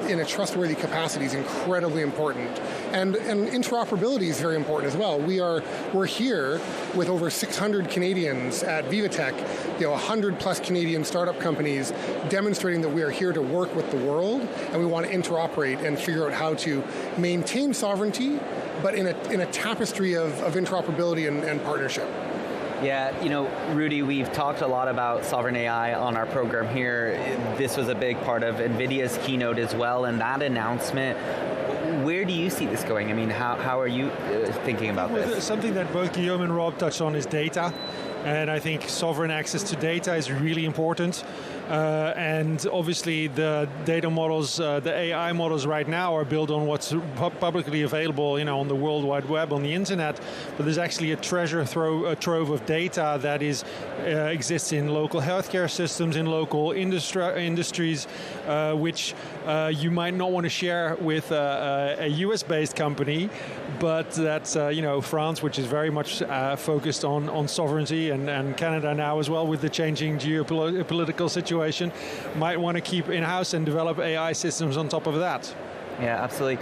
in a trustworthy capacity is incredibly important. And interoperability is very important as well. We're here with over 600 Canadians at VivaTech, 100 plus Canadian startup companies demonstrating that we are here to work with the world, and we want to interoperate and figure out how to maintain sovereignty, but in a tapestry of interoperability and partnership. Yeah, Rudy, we've talked a lot about sovereign AI on our program here. This was a big part of NVIDIA's keynote as well, and that announcement. Where do you see this going? I mean, how are you thinking about this? Something that both Guillaume and Rob touched on is data. And I think sovereign access to data is really important. And obviously the data models, the AI models right now are built on what's publicly available, on the World Wide Web, on the internet. But there's actually a treasure trove of data that exists in local healthcare systems, in local industries, which you might not want to share with a US-based company, but that's France, which is very much focused on sovereignty and Canada now as well with the changing geopolitical situation, might want to keep in-house and develop AI systems on top of that. Yeah, absolutely.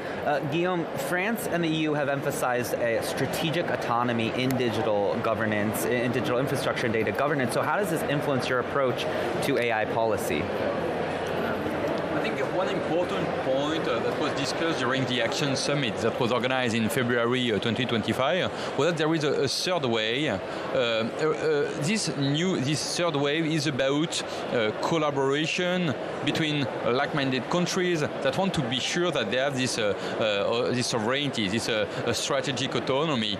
Guillaume, France and the EU have emphasized a strategic autonomy in digital governance, in digital infrastructure and data governance. So how does this influence your approach to AI policy? I think one important point that was discussed during the Action Summit that was organized in February 2025 was that there is a third way. This third wave is about collaboration between like-minded countries that want to be sure that they have this sovereignty, this strategic autonomy,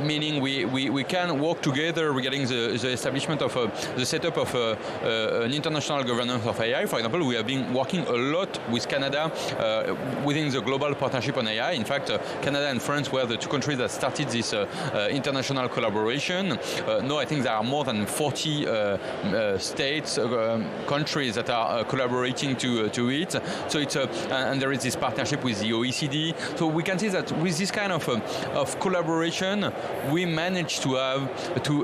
meaning we can work together regarding the establishment of the setup of an international governance of AI. For example, we have been working a lot with Canada within the global partnership on AI. In fact, Canada and France were the two countries that started this international collaboration. Now I think there are more than 40 states, countries that are collaborating to it. So it's and there is this partnership with the OECD. So we can see that with this kind of collaboration, we manage to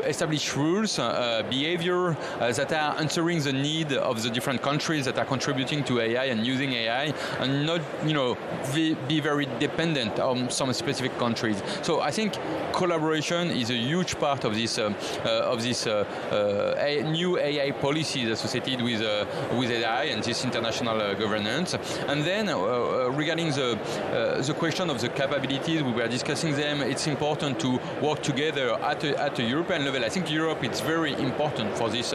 establish rules, behavior that are answering the need of the different countries that are contributing to AI and using AI, and not be very dependent on some specific countries. So I think collaboration is a huge part of this new AI policies associated with AI and this international governance. And then regarding the question of the capabilities, we were discussing them. It's important to work together at a European level. I think Europe is very important for this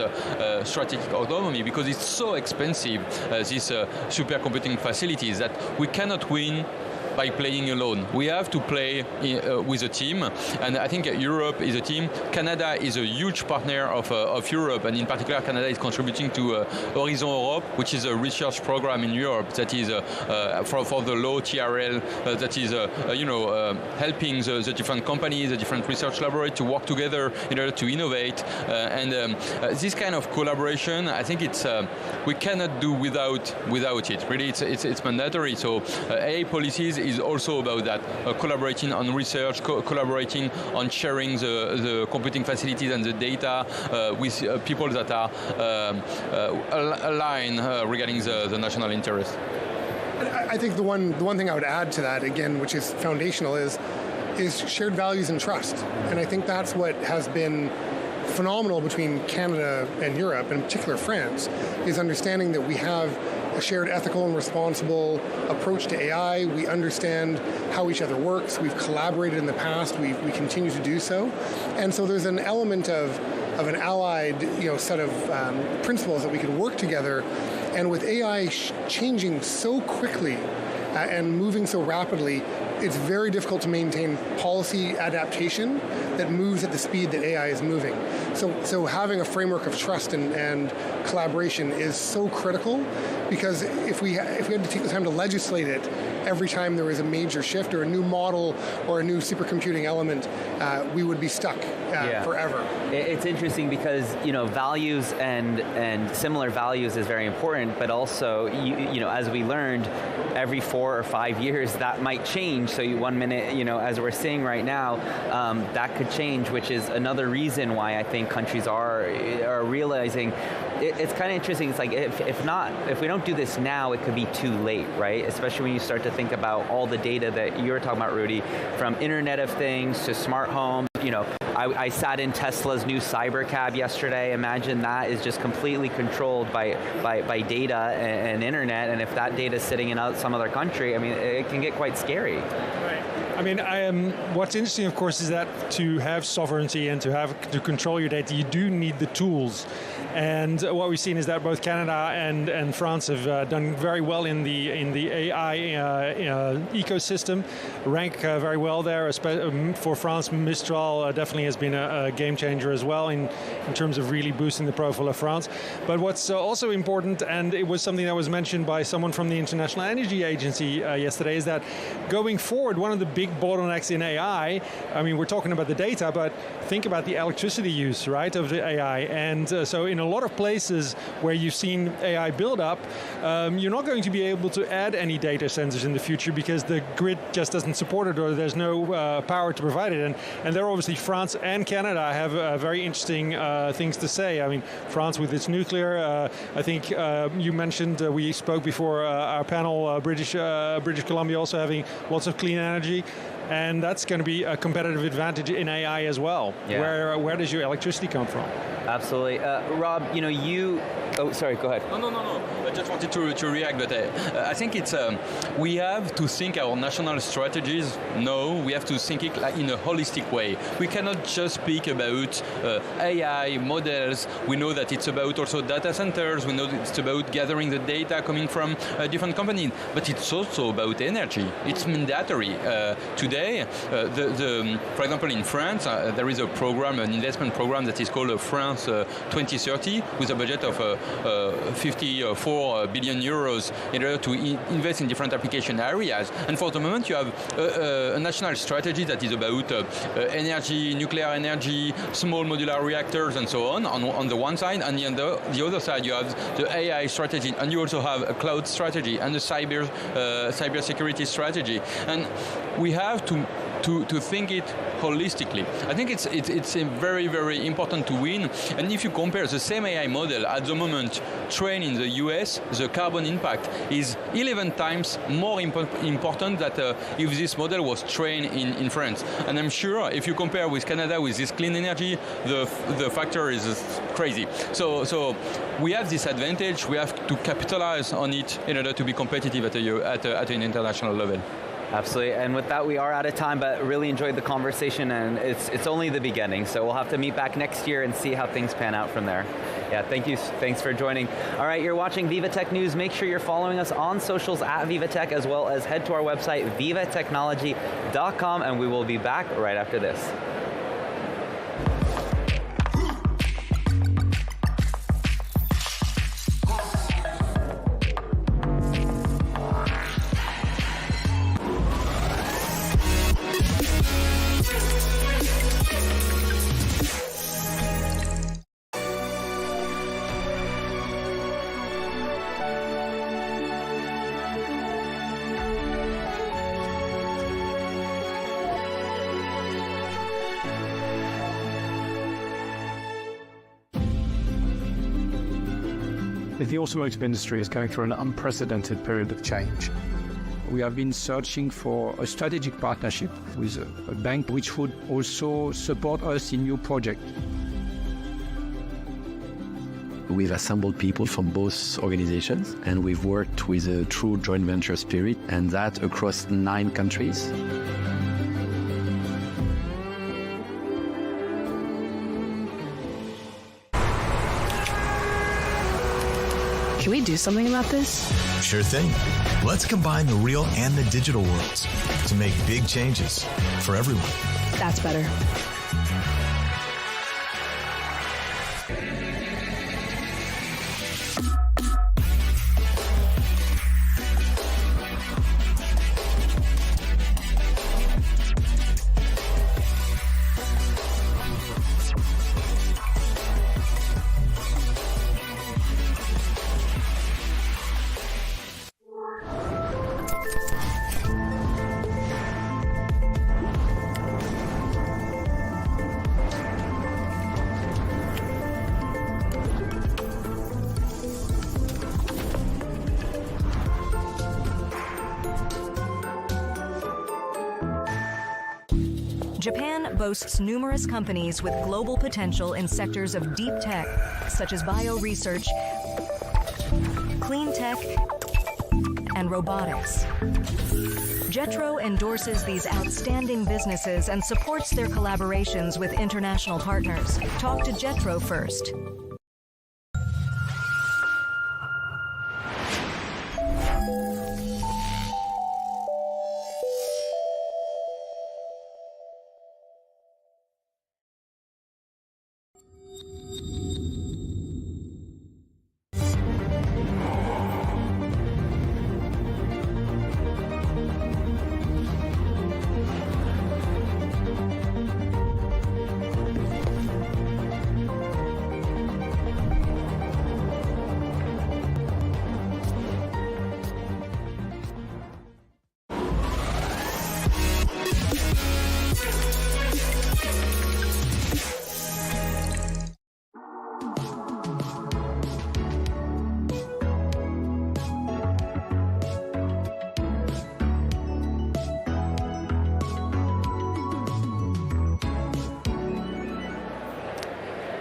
strategic autonomy because it's so expensive, these supercomputing facilities, that we cannot win by playing alone. We have to play with a team, and I think Europe is a team. Canada is a huge partner of Europe, and in particular Canada is contributing to Horizon Europe, which is a research program in Europe that is for the low TRL, that is helping the different companies, the different research laboratories to work together in order to innovate. This kind of collaboration, I think it's we cannot do without it. Really, it's mandatory. So AI policies is also about that, collaborating on research, collaborating on sharing the computing facilities and the data with people that are aligned regarding the national interest. I think the one thing I would add to that, again, which is foundational, is shared values and trust. And I think that's what has been phenomenal between Canada and Europe, in particular France, is understanding that we have a shared ethical and responsible approach to AI. We understand how each other works. We've collaborated in the past. We continue to do so. And so there's an element of an allied set of principles that we can work together. And with AI changing so quickly and moving so rapidly, it's very difficult to maintain policy adaptation that moves at the speed that AI is moving. So having a framework of trust and collaboration is so critical, because if we had to take the time to legislate it every time there was a major shift or a new model or a new supercomputing element, we would be stuck forever. It's interesting because values and similar values is very important, but also as we learned, every 4 or 5 years that might change. So 1 minute, as we're seeing right now, that could change, which is another reason why I think countries are realizing it's kind of interesting. It's like if we don't do this now, it could be too late, right? Especially when you start to think about all the data that you were talking about, Rudy, from Internet of Things to smart homes. I sat in Tesla's new Cybercab yesterday. Imagine that is just completely controlled by data and internet, and if that data is sitting in some other country, I mean, it can get quite scary. Right. I mean, what's interesting, of course, is that to have sovereignty and to control your data, you do need the tools. And what we've seen is that both Canada and France have done very well in the AI ecosystem, rank very well there. For France, Mistral definitely has been a game changer as well in terms of really boosting the profile of France. But what's also important, and it was something that was mentioned by someone from the International Energy Agency yesterday, is that going forward, one of the big big bottlenecks in AI. I mean, we're talking about the data, but think about the electricity use, right, of the AI. And so in a lot of places where you've seen AI build up, you're not going to be able to add any data centers in the future because the grid just doesn't support it, or there's no power to provide it. And there obviously France and Canada have very interesting things to say. I mean, France with its nuclear, I think you mentioned, we spoke before our panel, British Columbia also having lots of clean energy. And that's going to be a competitive advantage in AI as well. Yeah. Where does your electricity come from? Absolutely. Rob, oh, sorry, go ahead. No. I just wanted to react, but I think it's, we have to think our national strategies. No, we have to think it like in a holistic way. We cannot just speak about AI models. We know that it's about also data centers. We know that it's about gathering the data coming from different companies, but it's also about energy. It's mandatory. Today, for example, in France, there is a program, an investment program that is called France 2030, with a budget of 54 billion euros in order to invest in different application areas. And for the moment, you have a national strategy that is about energy, nuclear energy, small modular reactors, and so on the one side. And on the other side, you have the AI strategy, and you also have a cloud strategy and a cyber security strategy. And we have to think it holistically. I think it's very, very important to win. And if you compare the same AI model at the moment trained in the US, the carbon impact is 11 times more important than if this model was trained in France. And I'm sure if you compare with Canada with this clean energy, the factor is crazy. So we have this advantage. We have to capitalize on it in order to be competitive at an international level. Absolutely, and with that we are out of time, but really enjoyed the conversation, and it's only the beginning, so we'll have to meet back next year and see how things pan out from there. Yeah, thanks for joining. All right, you're watching VivaTech News. Make sure you're following us on socials at VivaTech, as well as head to our website, vivatechnology.com, and we will be back right after this. The automotive industry is going through an unprecedented period of change. We have been searching for a strategic partnership with a bank which would also support us in new projects. We've assembled people from both organizations, and we've worked with a true joint venture spirit, and that across 9 countries. Can we do something about this? Sure thing. Let's combine the real and the digital worlds to make big changes for everyone. That's better. Japan boasts numerous companies with global potential in sectors of deep tech, such as bio-research, clean tech, and robotics. JETRO endorses these outstanding businesses and supports their collaborations with international partners. Talk to JETRO first.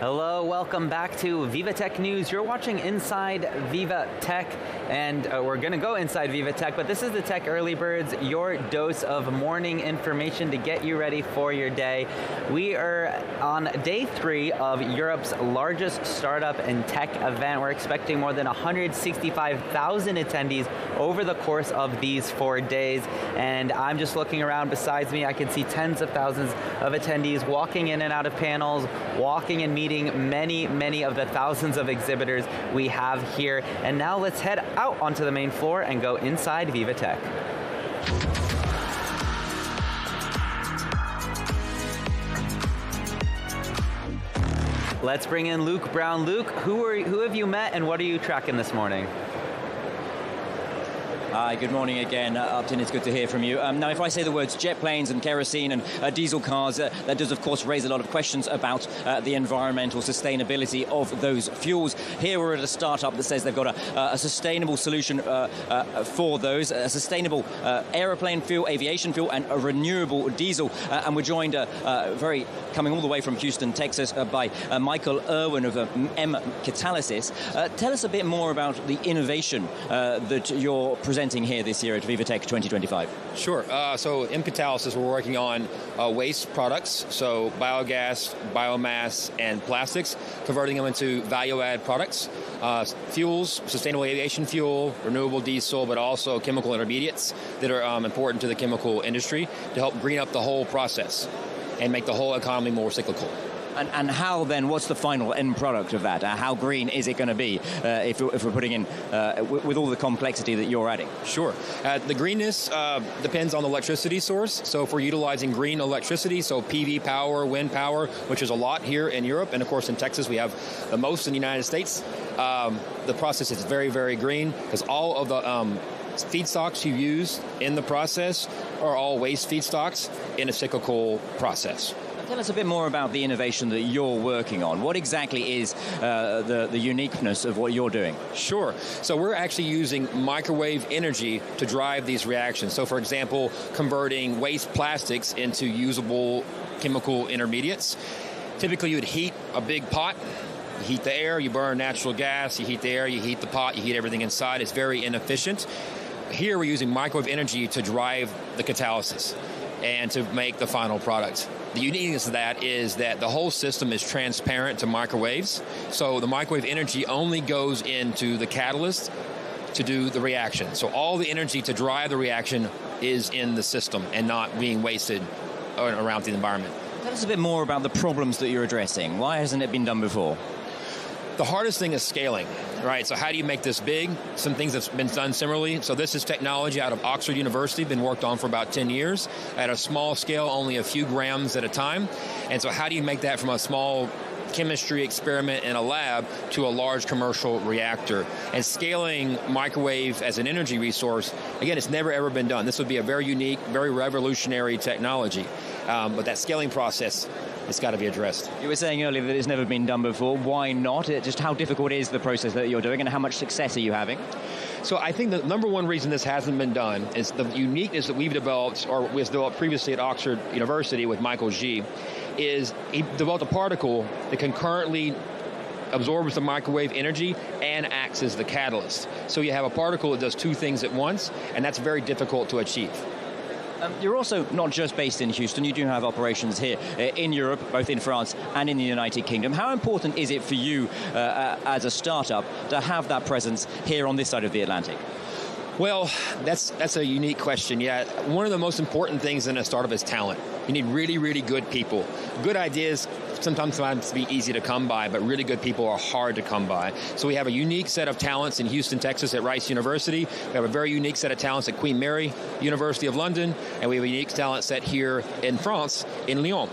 Hello, welcome back to VivaTech News. You're watching Inside VivaTech, and we're going to go inside VivaTech, but this is the Tech Early Birds, your dose of morning information to get you ready for your day. We are on day 3 of Europe's largest startup and tech event. We're expecting more than 165,000 attendees over the course of these 4 days, and I'm just looking around besides me. I can see tens of thousands of attendees walking in and out of panels, walking and meeting many of the thousands of exhibitors we have here. And now let's head out onto the main floor and go inside VivaTech. Let's bring in Luke Brown. Luke, who have you met and what are you tracking this morning? Hi, good morning again, Upton. It's good to hear from you. Now, if I say the words jet planes and kerosene and diesel cars, that does, of course, raise a lot of questions about the environmental sustainability of those fuels. Here we're at a startup that says they've got a sustainable solution for those, a sustainable aeroplane fuel, aviation fuel, and a renewable diesel. And we're joined coming all the way from Houston, Texas, by Michael Irwin of M Catalysis. Tell us a bit more about the innovation that you're presenting here this year at VivaTech 2025. Sure. So M Catalysis, we're working on waste products, so biogas, biomass, and plastics, converting them into value-add products, fuels, sustainable aviation fuel, renewable diesel, but also chemical intermediates that are important to the chemical industry to help green up the whole process and make the whole economy more cyclical. And how then, what's the final end product of that? How green is it going to be if we're putting in, with all the complexity that you're adding? Sure. The greenness depends on the electricity source. So if we're utilizing green electricity, so PV power, wind power, which is a lot here in Europe, and of course in Texas we have the most in the United States, the process is very, very green because all of the feedstocks you use in the process are all waste feedstocks in a cyclical process. Tell us a bit more about the innovation that you're working on. What exactly is the uniqueness of what you're doing? Sure. So we're actually using microwave energy to drive these reactions. So for example, converting waste plastics into usable chemical intermediates. Typically you'd heat a big pot, you heat the air, you burn natural gas, you heat the air, you heat the pot, you heat everything inside. It's very inefficient. Here we're using microwave energy to drive the catalysis and to make the final product. The uniqueness of that is that the whole system is transparent to microwaves, so the microwave energy only goes into the catalyst to do the reaction. So all the energy to drive the reaction is in the system and not being wasted around the environment. Tell us a bit more about the problems that you're addressing. Why hasn't it been done before? The hardest thing is scaling, right? So how do you make this big? Some things that's been done similarly. So this is technology out of Oxford University, been worked on for about 10 years at a small scale, only a few grams at a time. And so how do you make that from a small chemistry experiment in a lab to a large commercial reactor? And scaling microwave as an energy resource, again, it's never ever been done. This would be a very unique, very revolutionary technology. But that scaling process, it's got to be addressed. You were saying earlier that it's never been done before. Why not? Just how difficult is the process that you're doing and how much success are you having? So I think the number one reason this hasn't been done is the uniqueness that we've developed, or was developed previously at Oxford University with Michael G, is he developed a particle that concurrently absorbs the microwave energy and acts as the catalyst. So you have a particle that does two things at once, and that's very difficult to achieve. You're also not just based in Houston, you do have operations here in Europe, both in France and in the United Kingdom. How important is it for you as a startup to have that presence here on this side of the Atlantic? Well, that's a unique question. Yeah, one of the most important things in a startup is talent. You need really, really good people. Good ideas sometimes be easy to come by, but really good people are hard to come by. So we have a unique set of talents in Houston, Texas at Rice University. We have a very unique set of talents at Queen Mary University of London, and we have a unique talent set here in France, in Lyon.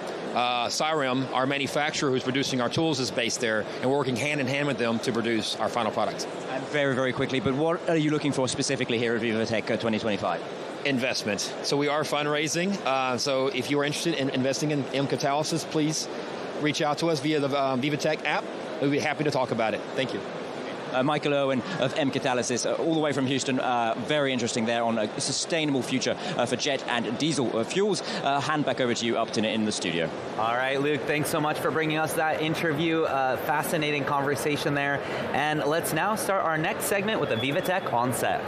Cyrem, our manufacturer who's producing our tools, is based there, and we're working hand in hand with them to produce our final product. And very, very quickly, but what are you looking for specifically here at VivaTech 2025? Investment. So we are fundraising. So if you are interested in investing in M Catalysis, please reach out to us via the VivaTech app. We'll be happy to talk about it. Thank you. Michael Irwin of M Catalysis, all the way from Houston. Very interesting there on a sustainable future for jet and diesel fuels. Hand back over to you, Upton, in the studio. All right, Luke, thanks so much for bringing us that interview. Fascinating conversation there. And let's now start our next segment with the VivaTech On Set.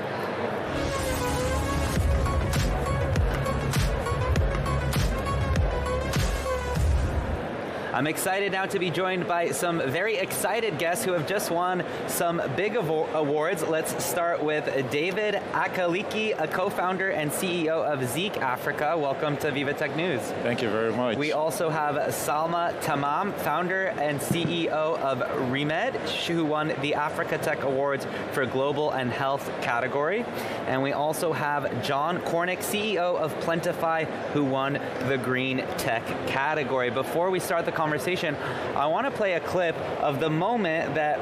I'm excited now to be joined by some very excited guests who have just won some big awards. Let's start with David Akaliki, a co-founder and CEO of Zeek Africa. Welcome to VivaTech News. Thank you very much. We also have Salma Tamam, founder and CEO of Remed, who won the Africa Tech Awards for Global and Health category. And we also have John Cornick, CEO of Plentify, who won the Green Tech category. Before we start the conversation, I want to play a clip of the moment that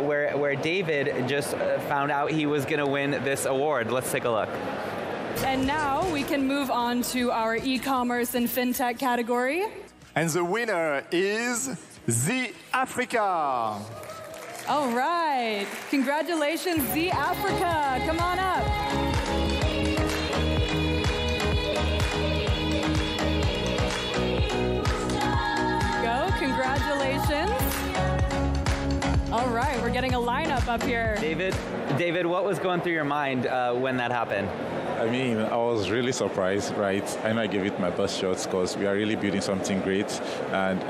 where David just found out he was going to win this award. Let's take a look. And now we can move on to our e-commerce and fintech category. And the winner is Zeek Africa. All right. Congratulations, Zeek Africa. Come on up. Congratulations. All right, we're getting a lineup up here. David, what was going through your mind when that happened? I mean, I was really surprised, right? I know I gave it my best shots because we are really building something great. And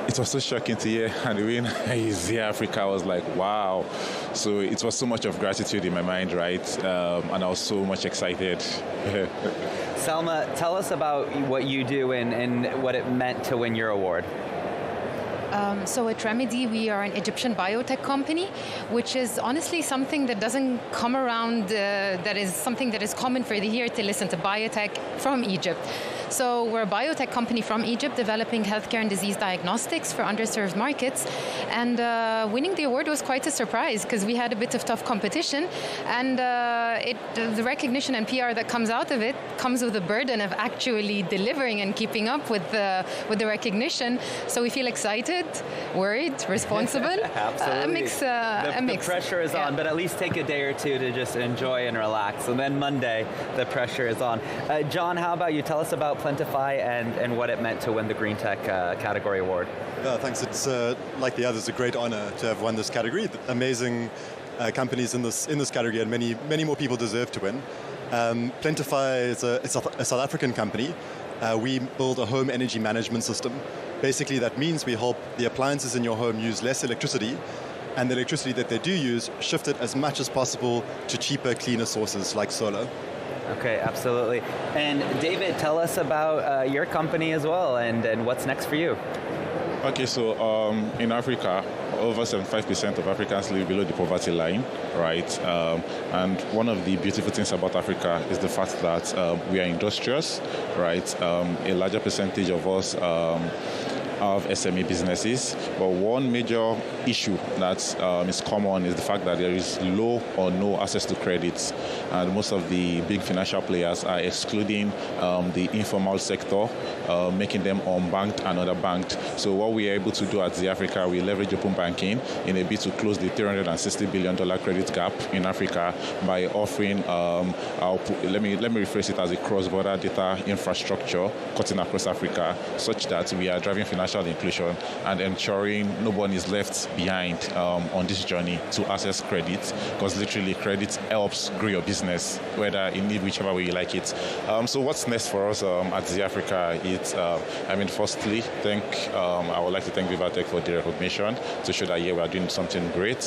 it was so shocking to hear and win Zeek Africa. I was like, wow. So it was so much of gratitude in my mind, right? And I was so much excited. Salma, tell us about what you do and what it meant to win your award. So at Remedy, we are an Egyptian biotech company, which is honestly something that doesn't come around, that is something that is common for the here to listen to biotech from Egypt. So we're a biotech company from Egypt developing healthcare and disease diagnostics for underserved markets. And winning the award was quite a surprise because we had a bit of tough competition. And the recognition and PR that comes out of it comes with the burden of actually delivering and keeping up with the recognition. So we feel excited, worried, responsible. Absolutely. A mix. The pressure is on, but at least take a day or two to just enjoy and relax. And then Monday, the pressure is on. John, how about you? Tell us about Plentify and what it meant to win the Green Tech category award. Yeah, thanks. It's like the others, a great honor to have won this category. Amazing companies in this category, and many more people deserve to win. Plentify is a South African company. We build a home energy management system. Basically, that means we help the appliances in your home use less electricity, and the electricity that they do use, shift it as much as possible to cheaper, cleaner sources like solar. Okay, absolutely. And David, tell us about your company as well and what's next for you. Okay, so in Africa, over 75% of Africans live below the poverty line, right? And one of the beautiful things about Africa is the fact that we are industrious, right? A larger percentage of us of SME businesses, but one major issue that is common is the fact that there is low or no access to credit, and most of the big financial players are excluding the informal sector, making them unbanked and underbanked. So what we are able to do at Zeek Africa, we leverage open banking in a bid to close the $360 billion credit gap in Africa by offering, let me rephrase it as a cross-border data infrastructure cutting across Africa, such that we are driving financial inclusion and ensuring no one is left behind on this journey to access credit, because literally credit helps grow your business, whether in need, whichever way you like it. So what's next for us at Zeek Africa? It's, firstly, I would like to thank VivaTech for the recognition to show that we are doing something great.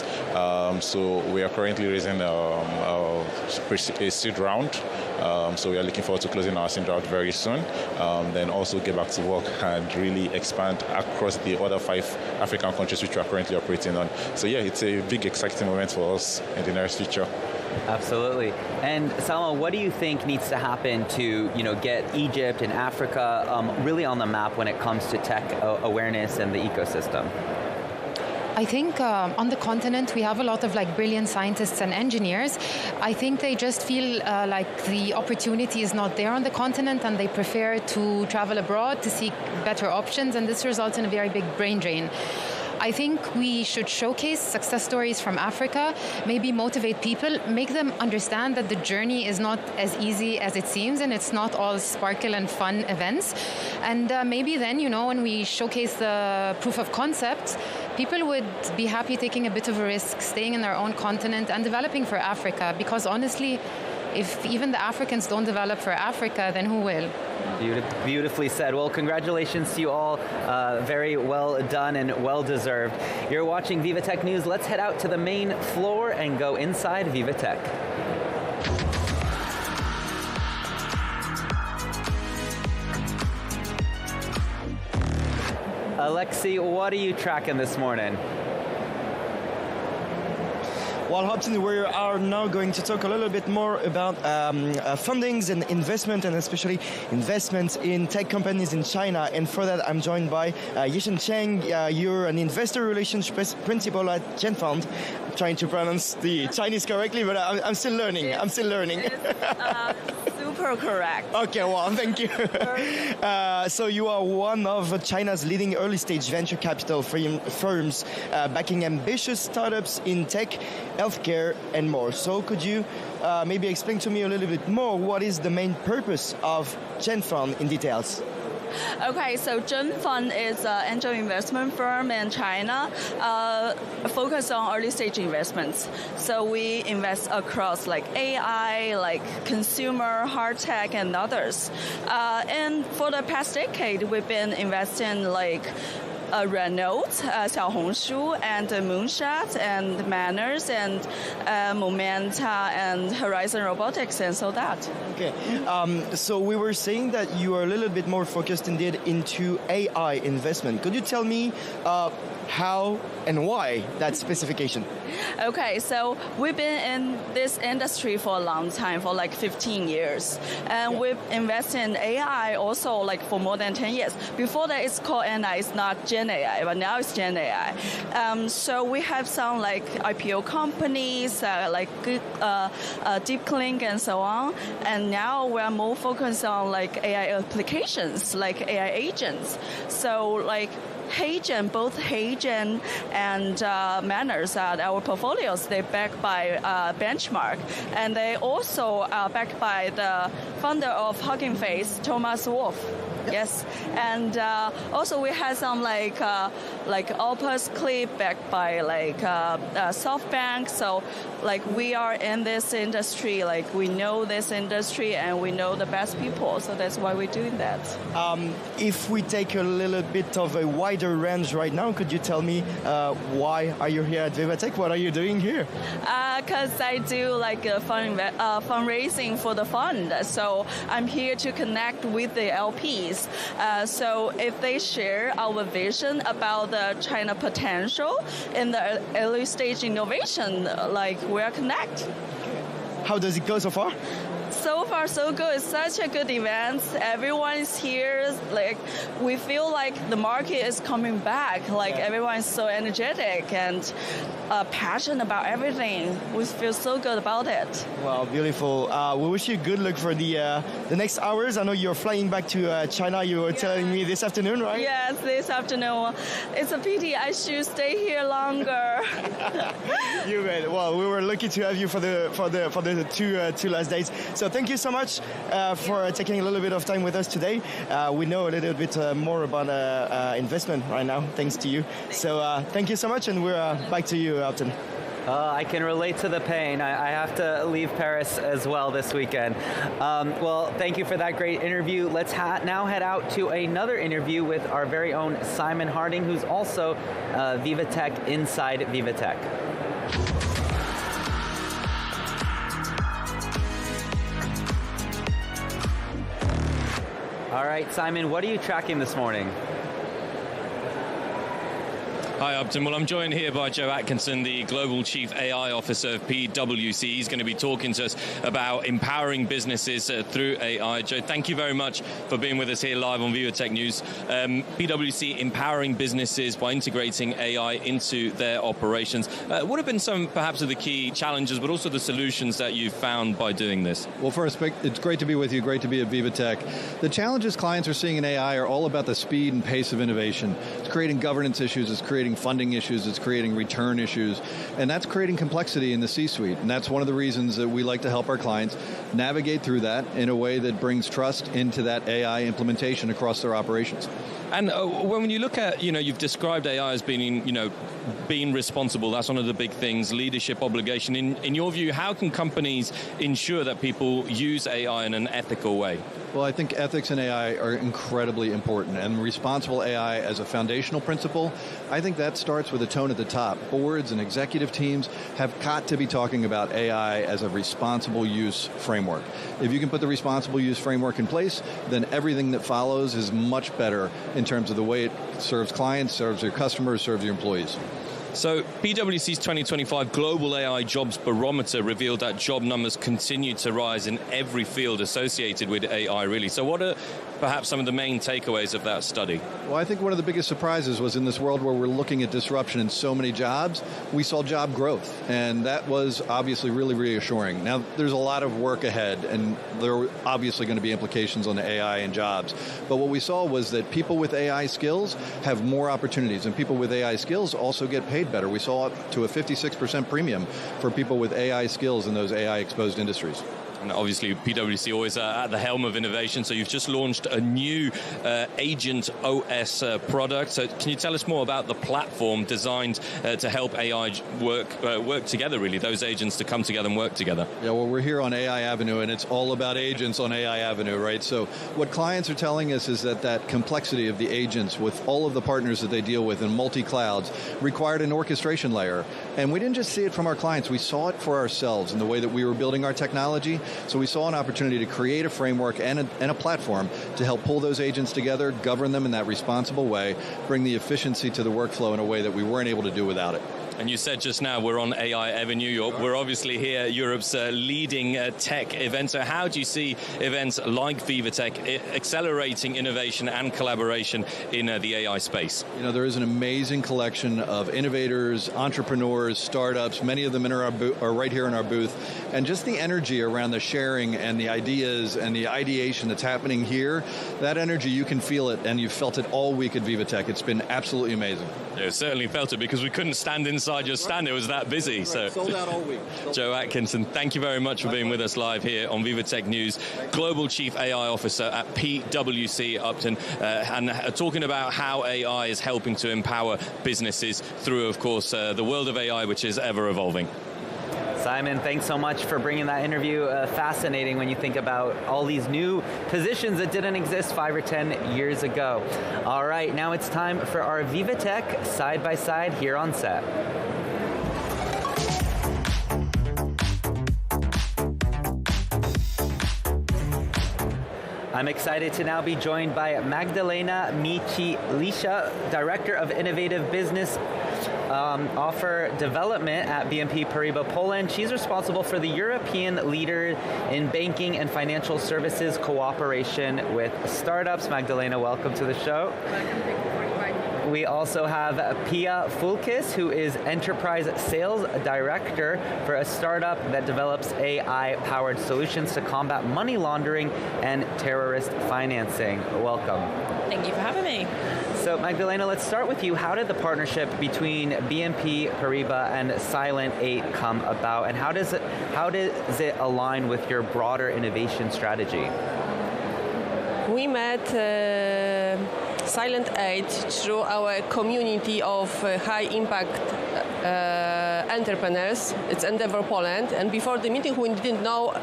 So we are currently raising a seed round. So we are looking forward to closing our seed round very soon. Then also get back to work and really expand across the other 5 African countries which we are currently operating on. So yeah, it's a big exciting moment for us in the nearest future. Absolutely. And Salma, what do you think needs to happen to get Egypt and Africa really on the map when it comes to tech awareness and the ecosystem? I think on the continent we have a lot of brilliant scientists and engineers. I think they just feel like the opportunity is not there on the continent, and they prefer to travel abroad to seek better options, and this results in a very big brain drain. I think we should showcase success stories from Africa, maybe motivate people, make them understand that the journey is not as easy as it seems and it's not all sparkle and fun events. And maybe then, when we showcase the proof of concept, people would be happy taking a bit of a risk, staying in their own continent and developing for Africa, because honestly, if even the Africans don't develop for Africa, then who will? Beautifully said. Well, congratulations to you all. Very well done and well deserved. You're watching VivaTech News. Let's head out to the main floor and go inside VivaTech. Alexi, what are you tracking this morning? Well, Hobson, we are now going to talk a little bit more about fundings and investment, and especially investments in tech companies in China. And for that, I'm joined by Yishan Cheng. You're an investor relations principal at Genfund. I'm trying to pronounce the Chinese correctly, but I'm still learning. I'm still learning. Super correct. Okay, well, thank you. So you are one of China's leading early-stage venture capital firms backing ambitious startups in tech, healthcare, and more. So could you maybe explain to me a little bit more what is the main purpose of Genfund in details? Okay, so Genfund is an angel investment firm in China focused on early stage investments. So we invest across like AI, like consumer, hard tech, and others. And for the past decade, we've been investing like Renault, Xiaohongshu, and Moonshot, and Manners, and Momenta, and Horizon Robotics, and so that. Okay, so we were saying that you are a little bit more focused indeed into AI investment. Could you tell me how and why that specification? Okay, so we've been in this industry for a long time, for like 15 years. And we've invested in AI also like for more than 10 years. Before that, it's called NI, it's not Gen AI, but now it's Gen AI. So we have some like IPO companies, like DeepClink and so on. And now we're more focused on like AI applications, like AI agents. So like both Heigen and Manners are our portfolios. They're backed by Benchmark, and they also are backed by the founder of Hugging Face, Thomas Wolf. Yes, and also we had some like Opus Clip backed by like SoftBank. So like we are in this industry, like we know this industry and we know the best people. So that's why we're doing that. If we take a little bit of a wider range right now, could you tell me why are you here at VivaTech? What are you doing here? Because I do like a fundraising for the fund. So I'm here to connect with the LPs. So if they share our vision about the China potential in the early stage innovation, like we're connect. How does it go so far? So far, so good. It's such a good event. Everyone is here. Like we feel like the market is coming back. Like everyone is so energetic and passionate about everything. We feel so good about it. Wow, beautiful. We wish you good luck for the next hours. I know you're flying back to China. You were telling me this afternoon, right? Yes, this afternoon. It's a pity I should stay here longer. You bet. Well, we were lucky to have you for the two last days. So thank you so much for taking a little bit of time with us today. We know a little bit more about investment right now, thanks to you. So thank you so much, and we're back to you, Upton. I can relate to the pain. I have to leave Paris as well this weekend. Well, thank you for that great interview. Let's now head out to another interview with our very own Simon Harding, who's also VivaTech inside VivaTech. All right, Simon, what are you tracking this morning? Hi, Upton. Well, I'm joined here by Joe Atkinson, the Global Chief AI Officer of PwC. He's going to be talking to us about empowering businesses through AI. Joe, thank you very much for being with us here live on VivaTech News. PwC empowering businesses by integrating AI into their operations. What have been some, perhaps, of the key challenges, but also the solutions that you've found by doing this? Well, first, it's great to be with you. Great to be at VivaTech. The challenges clients are seeing in AI are all about the speed and pace of innovation. It's creating governance issues, it's creating funding issues, it's creating return issues, and that's creating complexity in the C-suite. And that's one of the reasons that we like to help our clients navigate through that in a way that brings trust into that AI implementation across their operations. And when you look at, you've described AI as being, being responsible. That's one of the big things, leadership obligation. In your view, how can companies ensure that people use AI in an ethical way? Well, I think ethics in AI are incredibly important, and responsible AI as a foundational principle, I think that starts with a tone at the top. Boards and executive teams have got to be talking about AI as a responsible use framework. If you can put the responsible use framework in place, then everything that follows is much better in terms of the way it serves clients, serves your customers, serves your employees. So PwC's 2025 Global AI Jobs Barometer revealed that job numbers continue to rise in every field associated with AI, really. So what are perhaps some of the main takeaways of that study? Well, I think one of the biggest surprises was in this world where we're looking at disruption in so many jobs, we saw job growth, and that was obviously really reassuring. Now, there's a lot of work ahead, and there are obviously going to be implications on the AI and jobs, but what we saw was that people with AI skills have more opportunities, and people with AI skills also get paid better. We saw up to a 56% premium for people with AI skills in those AI-exposed industries. And obviously, PwC always at the helm of innovation, so you've just launched a new Agent OS product. So can you tell us more about the platform designed to help AI work together, really, those agents to come together and work together? Yeah, well, we're here on AI Avenue, and it's all about agents on AI Avenue, right? So what clients are telling us is that complexity of the agents with all of the partners that they deal with in multi-clouds required an orchestration layer. And we didn't just see it from our clients, we saw it for ourselves in the way that we were building our technology. So we saw an opportunity to create a framework and a platform to help pull those agents together, govern them in that responsible way, bring the efficiency to the workflow in a way that we weren't able to do without it. And you said just now we're on AI Avenue. We're obviously here, Europe's leading tech event. So how do you see events like VivaTech accelerating innovation and collaboration in the AI space? You know, there is an amazing collection of innovators, entrepreneurs, startups. Many of them are right here in our booth. And just the energy around the sharing and the ideas and the ideation that's happening here, that energy, you can feel it, and you've felt it all week at VivaTech. It's been absolutely amazing. Yeah, certainly felt it because we couldn't stand inside your stand. It was that busy. Right, so sold out all week. Joe Atkinson, thank you very much for being with us live here on VivaTech News, Global Chief AI Officer at PwC Upton, and talking about how AI is helping to empower businesses through, of course, the world of AI, which is ever evolving. Simon, thanks so much for bringing that interview. Fascinating when you think about all these new positions that didn't exist 5 or 10 years ago. All right, now it's time for our VivaTech side-by-side here on set. I'm excited to now be joined by Magdalena Michielisza, Director of Innovative Business Offer Development at BNP Paribas Poland. She's responsible for the European leader in banking and financial services cooperation with startups. Magdalena, welcome to the show. We also have Pia Fulkis, who is Enterprise Sales Director for a startup that develops AI-powered solutions to combat money laundering and terrorist financing. Welcome. Thank you for having me. So Magdalena, let's start with you. How did the partnership between BNP Paribas and Silent 8 come about, and how does it align with your broader innovation strategy? We met Silent 8 through our community of high-impact entrepreneurs. It's Endeavor Poland, and before the meeting we didn't know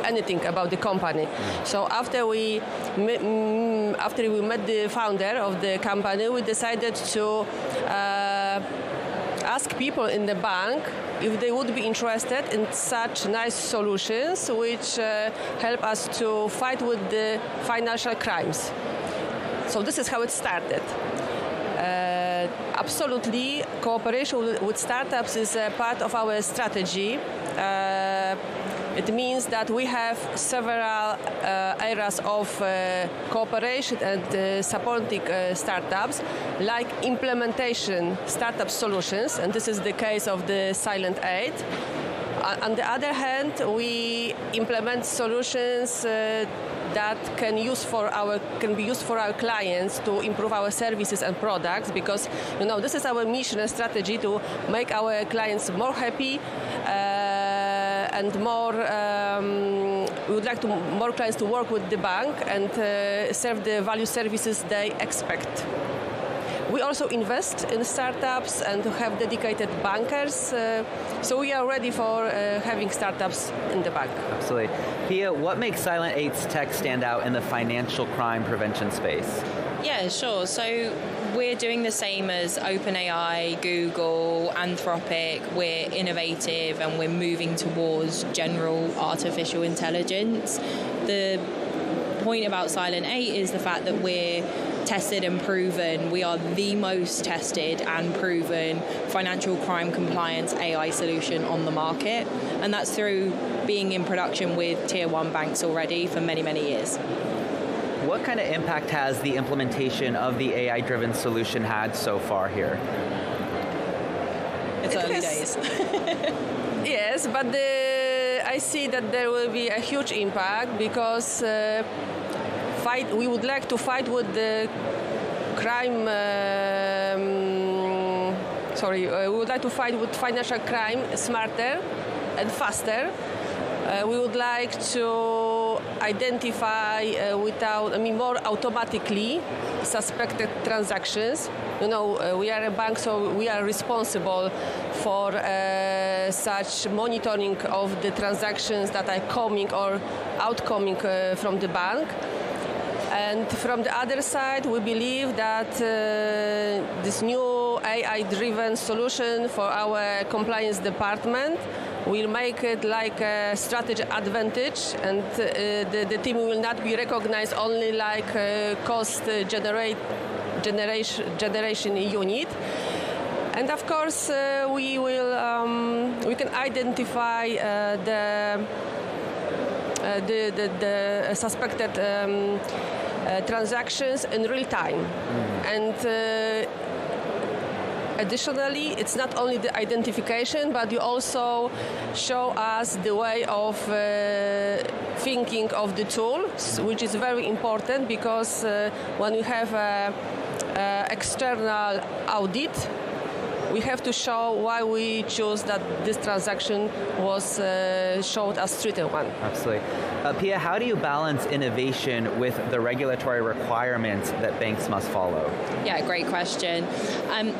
anything about the company. So after we met the founder of the company, we decided to ask people in the bank if they would be interested in such nice solutions which help us to fight with the financial crimes. So this is how it started. Absolutely, cooperation with startups is a part of our strategy. It means that we have several areas of cooperation and supporting startups, like implementation startup solutions, and this is the case of the Silent 8. On the other hand, we implement solutions that can be used for our clients to improve our services and products, because this is our mission and strategy to make our clients more happy and more. We would like more clients to work with the bank and serve the value services they expect. We also invest in startups and have dedicated bankers, so we are ready for having startups in the bank. Absolutely. Pia, what makes Silent 8's tech stand out in the financial crime prevention space? Yeah, sure. So we're doing the same as OpenAI, Google, Anthropic. We're innovative and we're moving towards general artificial intelligence. The point about Silent 8 is the fact that we're tested and proven. We are the most tested and proven financial crime compliance AI solution on the market, and that's through being in production with tier 1 banks already for many, many years. What kind of impact has the implementation of the AI-driven solution had so far here? It's early days. Yes, but I see that there will be a huge impact because we would like to fight with the crime. We would like to fight with financial crime smarter and faster. We would like to identify more automatically suspected transactions. We are a bank, so we are responsible for such monitoring of the transactions that are coming or outcoming from the bank. And from the other side, we believe that this new AI-driven solution for our compliance department will make it like a strategy advantage, and the team will not be recognized only like a cost generation unit. And of course, we can identify the suspected transactions in real time. And additionally, it's not only the identification, but you also show us the way of thinking of the tool, which is very important because when you have an external audit, we have to show why we choose that this transaction was showed as treated one. Absolutely. Pia, how do you balance innovation with the regulatory requirements that banks must follow? Yeah, great question.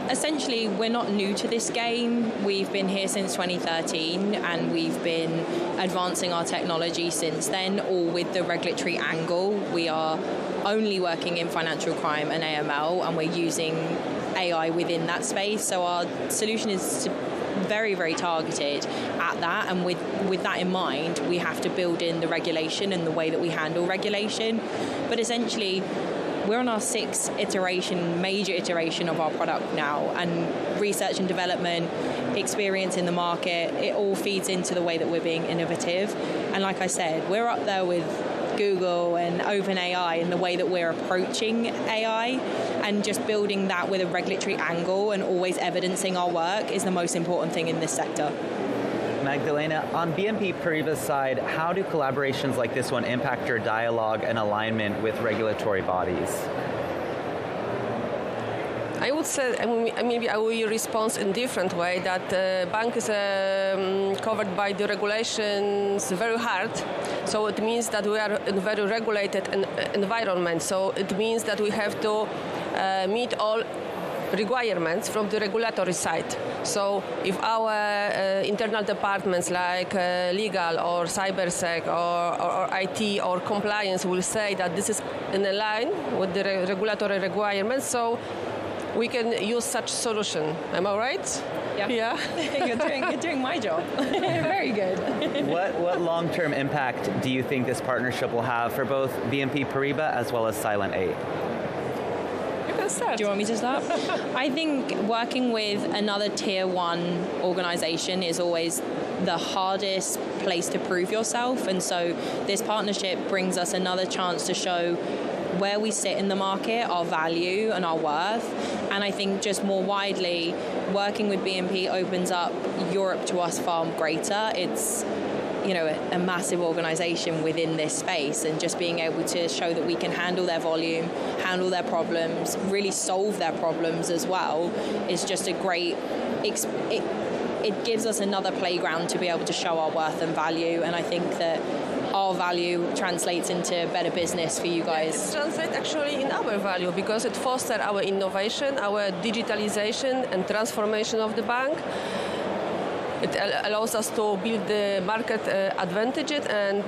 Essentially, we're not new to this game. We've been here since 2013, and we've been advancing our technology since then, all with the regulatory angle. We are only working in financial crime and AML, and we're using AI within that space. So our solution is very, very targeted at that. And with that in mind, we have to build in the regulation and the way that we handle regulation. But essentially, we're on our 6th major iteration of our product now. And research and development, experience in the market, it all feeds into the way that we're being innovative. And like I said, we're up there with Google and OpenAI in the way that we're approaching AI, and just building that with a regulatory angle and always evidencing our work is the most important thing in this sector. Magdalena, on BNP Paribas' side, how do collaborations like this one impact your dialogue and alignment with regulatory bodies? I would say, maybe I will respond in a different way, that the bank is covered by the regulations very hard. So it means that we are in a very regulated environment. So it means that we have to meet all requirements from the regulatory side. So if our internal departments like legal or cybersec or IT or compliance will say that this is in line with the regulatory requirements, so we can use such solution. Am I right? Yeah. You're doing my job. Very good. What long-term impact do you think this partnership will have for both BNP Paribas as well as Silent 8? Do you want me to start? I think working with another tier 1 organization is always the hardest place to prove yourself, and so this partnership brings us another chance to show where we sit in the market, our value and our worth. And I think just more widely, working with BNP opens up Europe to us far greater. It's a massive organization within this space, and just being able to show that we can handle their volume, handle their problems, really solve their problems as well, is just a great it gives us another playground to be able to show our worth and value, and I think that our value translates into better business for you guys. It translates actually in our value because it fosters our innovation, our digitalization and transformation of the bank. It allows us to build the market advantages and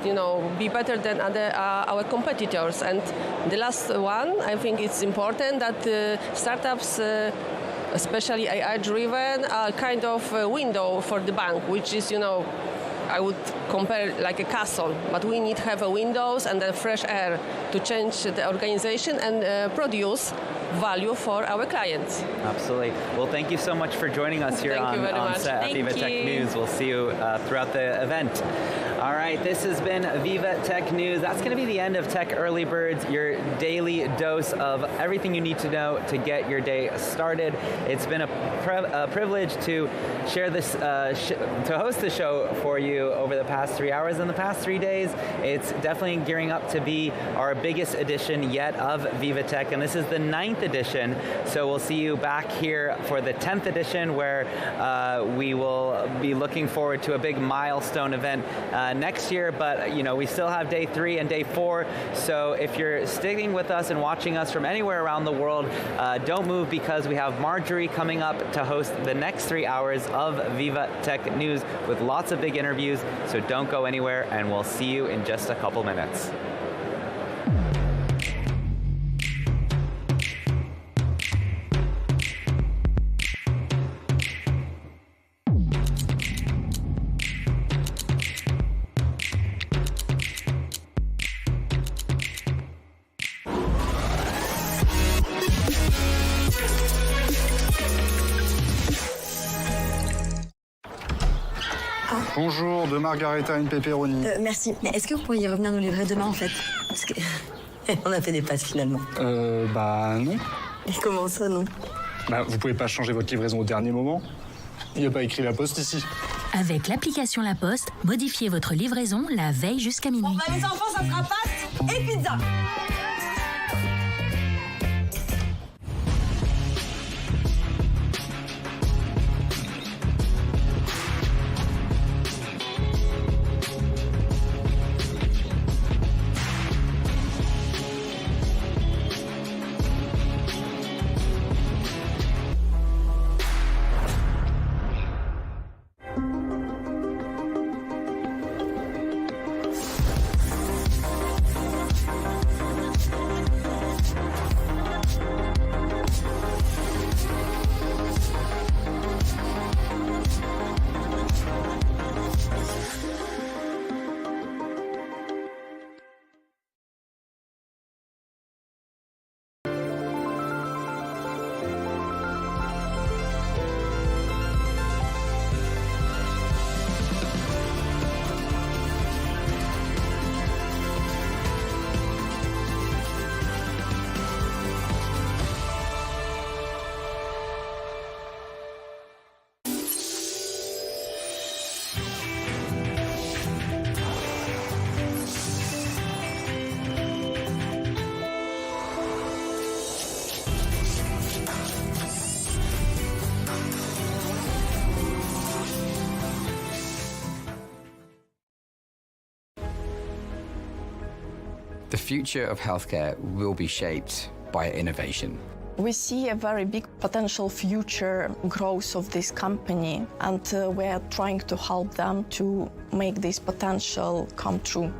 be better than our competitors. And the last one, I think it's important that startups, especially AI-driven, are kind of a window for the bank, which is I would compare like a castle, but we need to have a windows and a fresh air to change the organization and produce value for our clients. Absolutely. Well, thank you so much for joining us here on set at VivaTech News. We'll see you throughout the event. All right, this has been VivaTech News. That's going to be the end of Tech Early Birds, your daily dose of everything you need to know to get your day started. It's been a privilege to share this, to host the show for you over the past 3 hours and the past 3 days. It's definitely gearing up to be our biggest edition yet of VivaTech, and this is the 9th edition. So we'll see you back here for the 10th edition, where we will be looking forward to a big milestone event next year, but we still have day 3 and day 4. So if you're sticking with us and watching us from anywhere around the world, don't move, because we have Marjorie coming up to host the next 3 hours of VivaTech News with lots of big interviews. So don't go anywhere, and we'll see you in just a couple minutes. Bonjour, de margarita une pepperoni. Merci. Mais est-ce que vous pourriez revenir nous livrer demain, en fait? Parce que on a fait des passes, finalement. Bah non. Et comment ça, non? Bah, vous pouvez pas changer votre livraison au dernier moment. Il n'y a pas écrit La Poste ici. Avec l'application La Poste, modifiez votre livraison la veille jusqu'à minuit. Bon, bah les enfants, ça sera pâtes et pizza. The future of healthcare will be shaped by innovation. We see a very big potential future growth of this company, and we are trying to help them to make this potential come true.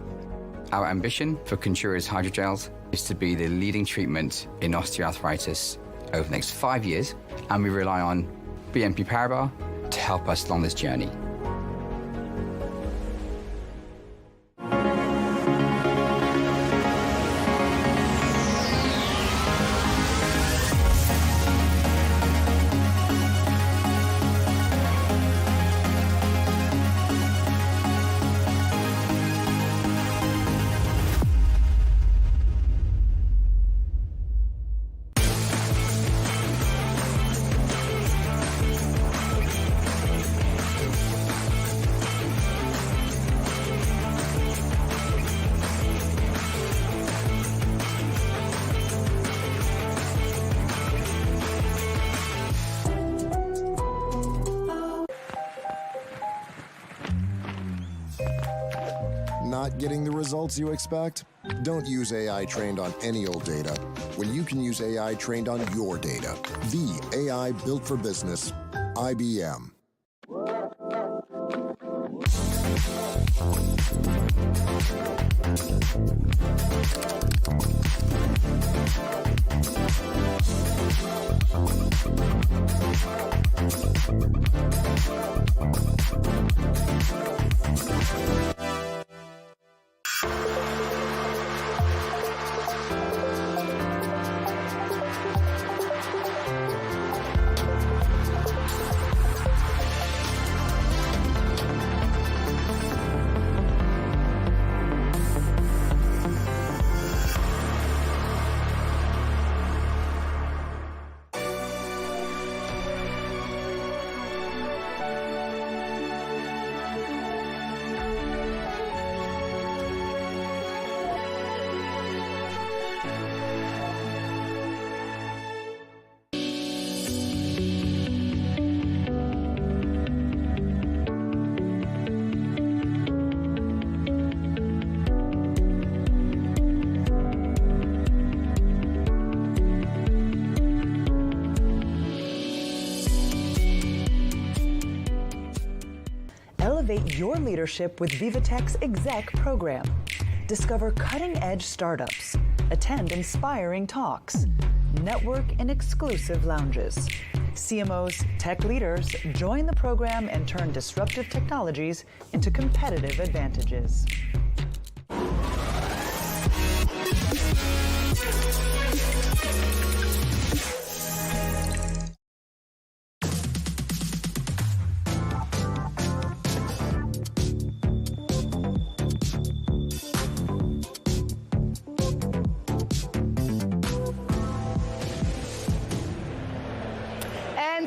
Our ambition for Contura's hydrogels is to be the leading treatment in osteoarthritis over the next 5 years, and we rely on BNP Paribas to help us along this journey. Not getting the results you expect? Don't use AI trained on any old data when you can use AI trained on your data. The AI built for business. IBM. Elevate your leadership with VivaTech's Exec program. Discover cutting-edge startups, attend inspiring talks, network in exclusive lounges. CMOs, tech leaders, join the program and turn disruptive technologies into competitive advantages.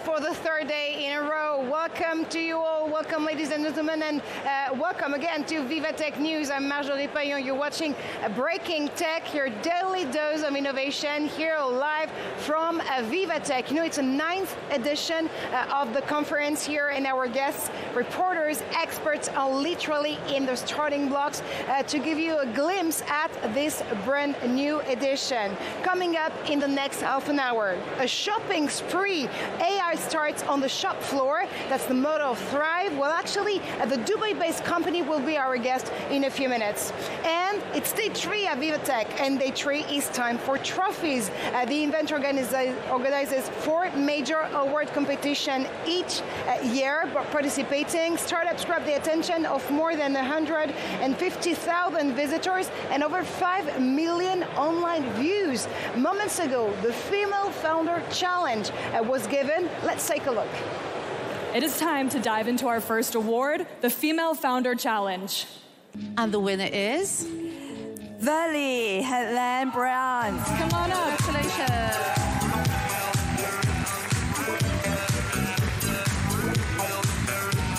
For the third day in a row, welcome to you all, welcome ladies and gentlemen, and welcome again to VivaTech News. I'm Marjorie Payon. You're watching Breaking Tech, your daily dose of innovation here live from VivaTech. You know, it's a 9th edition of the conference here, and our guests, reporters, experts are literally in the starting blocks to give you a glimpse at this brand new edition. Coming up in the next half an hour, a shopping spree. AI starts on the shop floor. That's the motto of Thrive. Well, actually, the Dubai-based company will be our guest in a few minutes. And it's day 3 at VivaTech, and day 3 is time for trophies. The event organizes 4 major award competitions each year. Participating startups grab the attention of more than 150,000 visitors and over 5 million online views. Moments ago, the Female Founder Challenge was given. Let's take a look. It is time to dive into our first award, the Female Founder Challenge. And the winner is Valley Headland Brands. Come on up, congratulations.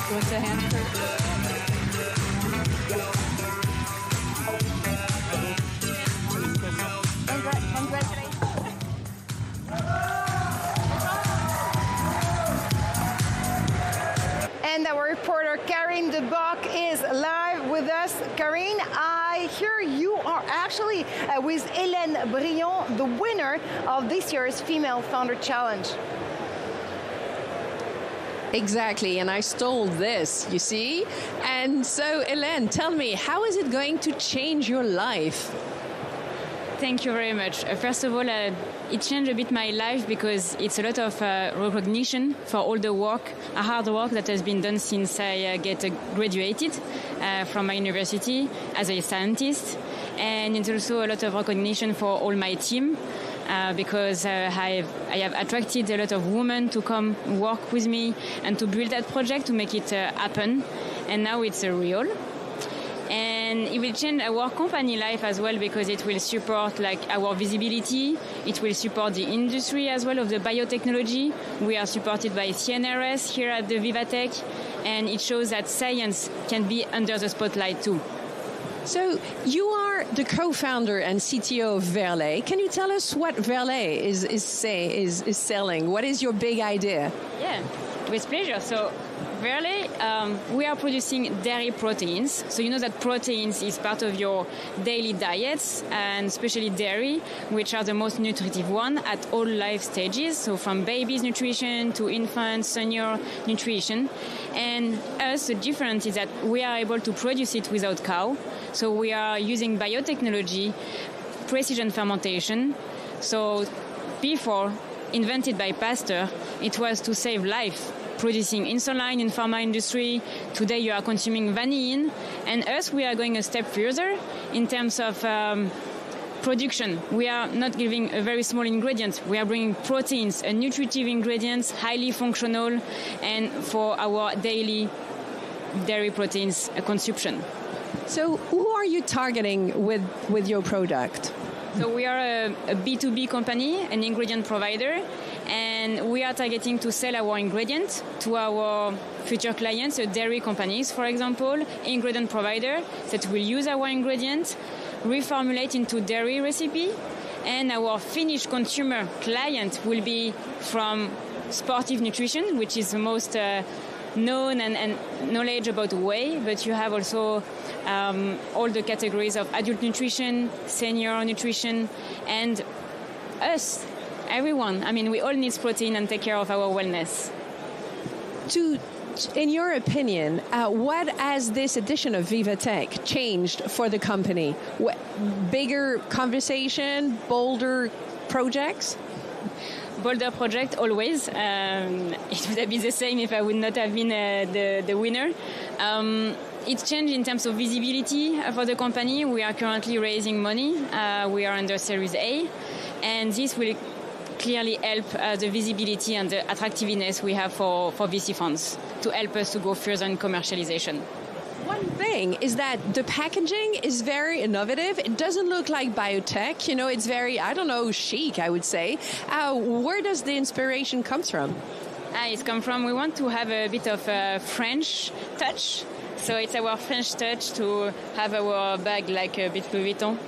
You want to hand her? Congratulations. And our reporter Karine de Bach is live with us. Karine, I hear you are actually with Hélène Brion, the winner of this year's Female Founder Challenge. Exactly, and I stole this, you see? And so, Hélène, tell me, how is it going to change your life? Thank you very much. First of all, it changed a bit my life because it's a lot of recognition for all the work, hard work that has been done since I graduated from my university as a scientist. And it's also a lot of recognition for all my team because I have attracted a lot of women to come work with me and to build that project to make it happen. And now it's real. And it will change our company life as well because it will support like our visibility. It will support the industry as well of the biotechnology. We are supported by CNRS here at the VivaTech, and it shows that science can be under the spotlight too. So you are the co-founder and CTO of Verlet. Can you tell us what Verlet is selling? What is your big idea? Yeah, with pleasure. So Verily, we are producing dairy proteins. So you know that proteins is part of your daily diets, and especially dairy, which are the most nutritive one at all life stages. So from babies' nutrition to infants, senior nutrition. And us, the difference is that we are able to produce it without cow. So we are using biotechnology, precision fermentation. So before, invented by Pasteur, it was to save life, producing insulin in pharma industry. Today you are consuming vanillin. And us, we are going a step further in terms of production. We are not giving a very small ingredient. We are bringing proteins, a nutritive ingredients, highly functional, and for our daily dairy proteins consumption. So who are you targeting with your product? So we are a B2B company, an ingredient provider, and we are targeting to sell our ingredients to our future clients, so dairy companies, for example, ingredient provider that will use our ingredients, reformulate into dairy recipe, and our finished consumer client will be from sportive nutrition, which is the most known and knowledge about whey, but you have also all the categories of adult nutrition, senior nutrition, and us, everyone. I mean, we all need protein and take care of our wellness. In your opinion, what has this edition of VivaTech changed for the company? Bigger conversation, bolder projects? Bolder project always. It would have been the same if I would not have been the winner. It's changed in terms of visibility for the company. We are currently raising money. We are under Series A, and this will clearly help the visibility and the attractiveness we have for VC funds to help us to go further in commercialization. One thing is that the packaging is very innovative. It doesn't look like biotech. You know, it's very, chic, I would say. Where does the inspiration come from? It's come from, we want to have a bit of a French touch. So it's our French touch to have our bag like a bit Louis Vuitton.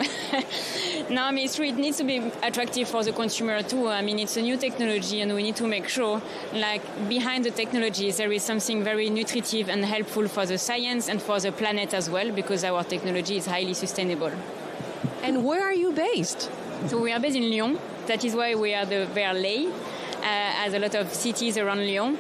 No, I mean, it's true, it needs to be attractive for the consumer too. I mean, it's a new technology and we need to make sure, like, behind the technology, there is something very nutritive and helpful for the science and for the planet as well, because our technology is highly sustainable. And where are you based? So we are based in Lyon. That is why we are the Verlay, as a lot of cities around Lyon.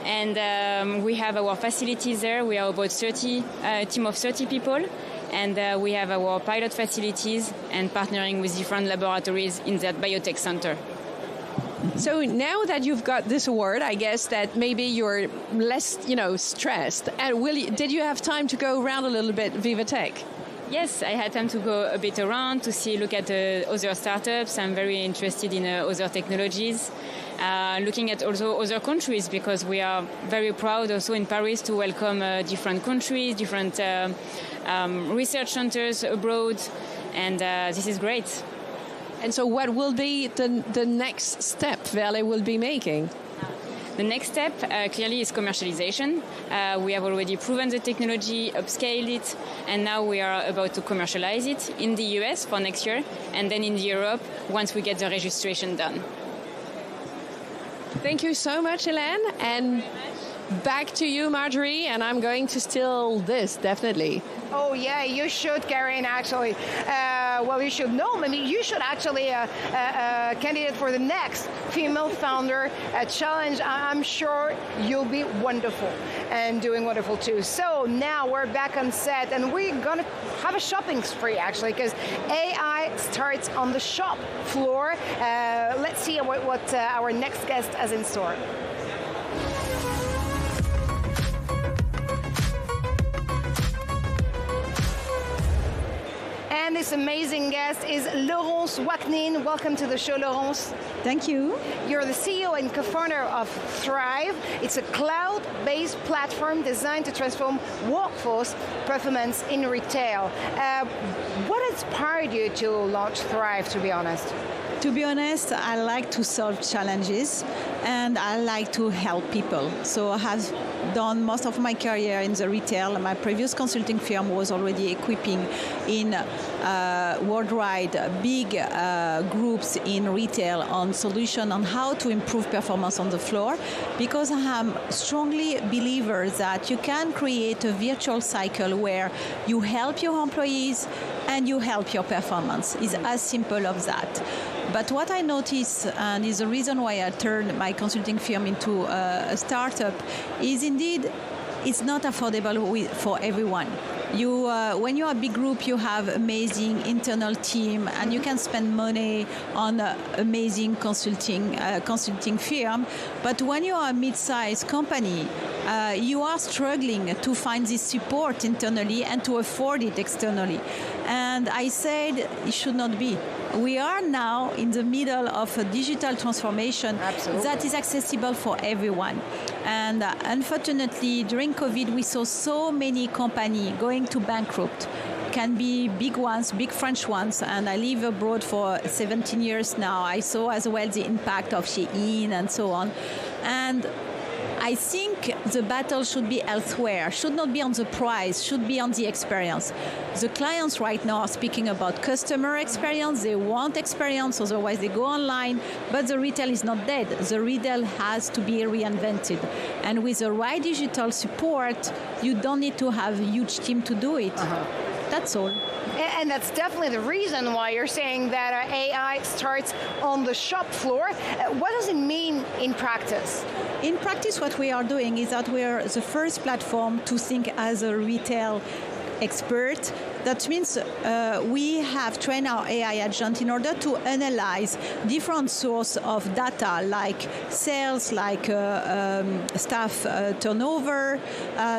And we have our facilities there. We are about 30, a team of 30 people. And we have our pilot facilities and partnering with different laboratories in that biotech center. So now that you've got this award, I guess that maybe you're less, stressed. And did you have time to go around a little bit VivaTech? Yes, I had time to go a bit around to look at other startups. I'm very interested in other technologies. Looking at also other countries, because we are very proud also in Paris to welcome different countries, different research centers abroad, and this is great. And so what will be the next step Verlay will be making? The next step clearly is commercialization. We have already proven the technology, upscaled it, and now we are about to commercialize it in the US for next year, and then in Europe once we get the registration done. Thank you so much, Hélène, and back to you, Marjorie, and I'm going to steal this, definitely. Oh, yeah, you should, Karen, actually. Well, you should know. Maybe you should actually candidate for the next Female Founder Challenge. I'm sure you'll be wonderful and doing wonderful, too. So now we're back on set, and we're going to have a shopping spree, actually, because AI starts on the shop floor. Let's see what our next guest has in store. And this amazing guest is Laurence Waknin. Welcome to the show, Laurence. Thank you. You're the CEO and co-founder of Thrive. It's a cloud-based platform designed to transform workforce performance in retail. What inspired you to launch Thrive, to be honest? To be honest, I like to solve challenges. and I like to help people. So I have done most of my career in the retail. My previous consulting firm was already equipping in worldwide big groups in retail on solution on how to improve performance on the floor, because I am strongly believer that you can create a virtual cycle where you help your employees and you help your performance. It's as simple as that. But what I notice, and is the reason why I turned my consulting firm into a startup, is indeed it's not affordable for everyone. When you are a big group, you have amazing internal team, and you can spend money on amazing consulting firm. But when you are a mid-sized company, you are struggling to find this support internally and to afford it externally. And I said it should not be. We are now in the middle of a digital transformation that is accessible for everyone. And unfortunately, during COVID, we saw so many companies going to bankrupt. Can be big ones, big French ones, and I live abroad for 17 years now. I saw as well the impact of Shein and so on. And I think the battle should be elsewhere, should not be on the price, should be on the experience. The clients right now are speaking about customer experience. They want experience, otherwise they go online. But the retail is not dead. The retail has to be reinvented. And with the right digital support, you don't need to have a huge team to do it. That's all. And that's definitely the reason why you're saying that AI starts on the shop floor. What does it mean in practice? In practice, what we are doing is that we are the first platform to think as a retail expert. That means we have trained our AI agent in order to analyze different sources of data like sales, like staff turnover,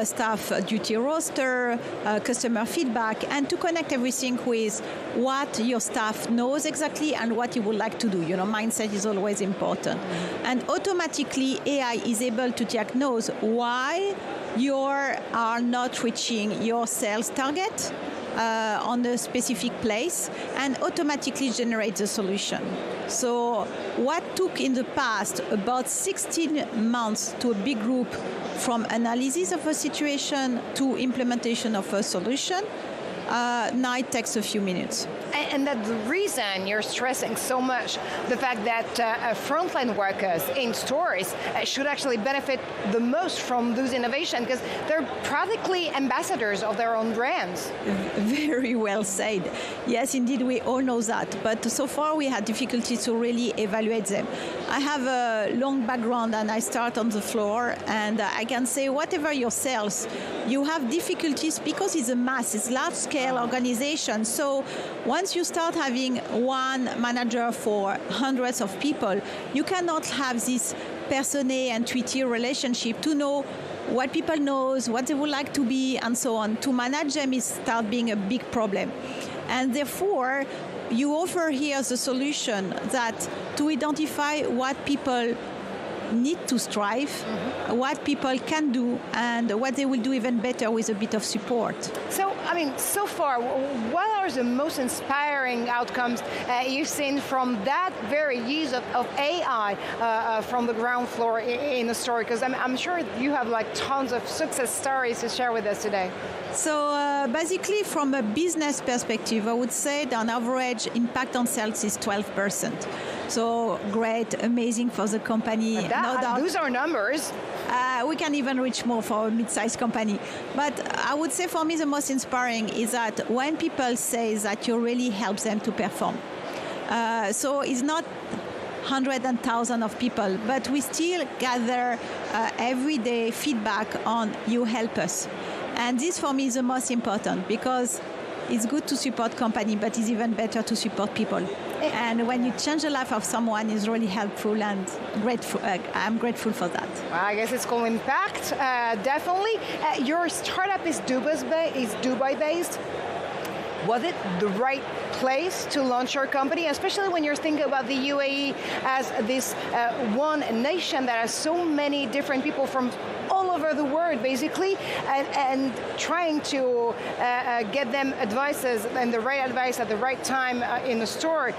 staff duty roster, customer feedback, and to connect everything with what your staff knows exactly and what you would like to do. You know, mindset is always important. And automatically AI is able to diagnose why you are not reaching your sales target on a specific place, and automatically generate the solution. So what took in the past about 16 months to a big group from analysis of a situation to implementation of a solution, now it takes a few minutes. And that's the reason you're stressing so much the fact that frontline workers in stores should actually benefit the most from those innovations, because they're practically ambassadors of their own brands. Very well said. Yes, indeed, we all know that. But so far, we had difficulty to really evaluate them. I have a long background, and I start on the floor, and I can say whatever your sales, you have difficulties because it's a mass, it's large-scale organization. So once you start having one manager for hundreds of people, you cannot have this personnel and treaty relationship to know what people knows, what they would like to be, and so on. To manage them is start being a big problem. And therefore, you offer here the solution that to identify what people need to strive, what people can do, and what they will do even better with a bit of support. So, I mean, so far, what are the most inspiring outcomes you've seen from that very use of AI from the ground floor in the store? Because I'm sure you have like tons of success stories to share with us today. So basically, from a business perspective, I would say that on average, impact on sales is 12%. So great, amazing for the company. No doubt. Those are numbers. We can even reach more for a mid-sized company. But I would say for me the most inspiring is that when people say that you really help them to perform. So it's not hundreds and thousands of people, but we still gather everyday feedback on you help us. And this for me is the most important, because it's good to support company, but it's even better to support people. And when you change the life of someone, it's really helpful and grateful. I'm grateful for that. Well, I guess it's called impact, definitely. Your startup is Dubai-based. Was it the right place to launch your company, especially when you're thinking about the UAE as this one nation that has so many different people from all over the world, basically, and trying to get them advices and the right advice at the right time in the store?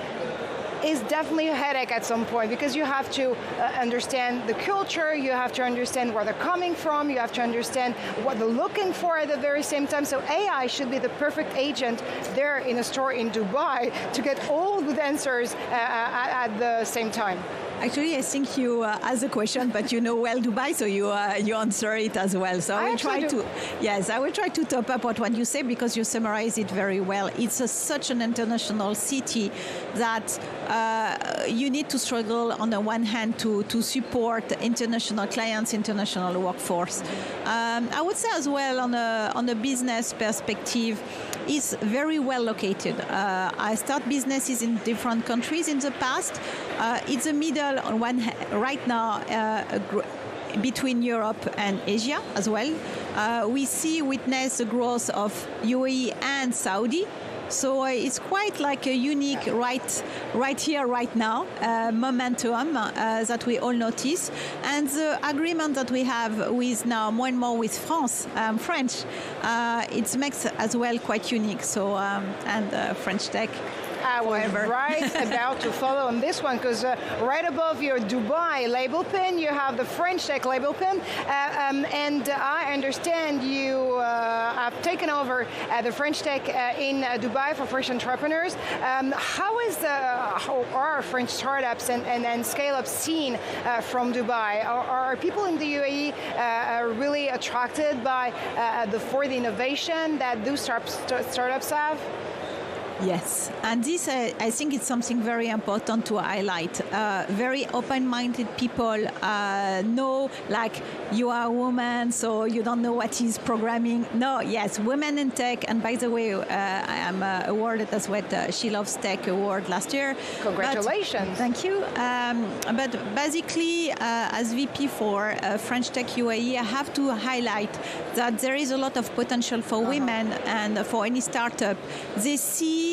is definitely a headache at some point, because you have to understand the culture, you have to understand where they're coming from, you have to understand what they're looking for at the very same time. So AI should be the perfect agent there in a store in Dubai to get all good answers at the same time. Actually, I think you asked a question, but you know well Dubai, so you answer it as well. So I will try to top up what you say, because you summarize it very well. It's such an international city that you need to struggle on the one hand to support international clients, international workforce. I would say as well on a business perspective, it's very well located. I start businesses in different countries in the past. It's a middle on one right now between Europe and Asia as well. We witness the growth of UAE and Saudi. So it's quite like a unique right here, right now, momentum that we all notice. And the agreement that we have with now more and more with France, French, it makes as well quite unique. So, and French tech. I was right about to follow on this one, because right above your Dubai label pin, you have the French Tech label pin. And I understand you have taken over the French Tech in Dubai for French entrepreneurs. How are French startups and scale-ups seen from Dubai? Are people in the UAE really attracted by the forward innovation that those startups have? Yes, and this I think it's something very important to highlight. Very open-minded people know, like, you are a woman, so you don't know what is programming. No, yes, women in tech. And by the way, I am awarded as well She Loves Tech award last year. Congratulations! Thank you. But basically, as VP for French Tech UAE, I have to highlight that there is a lot of potential for women and for any startup. They see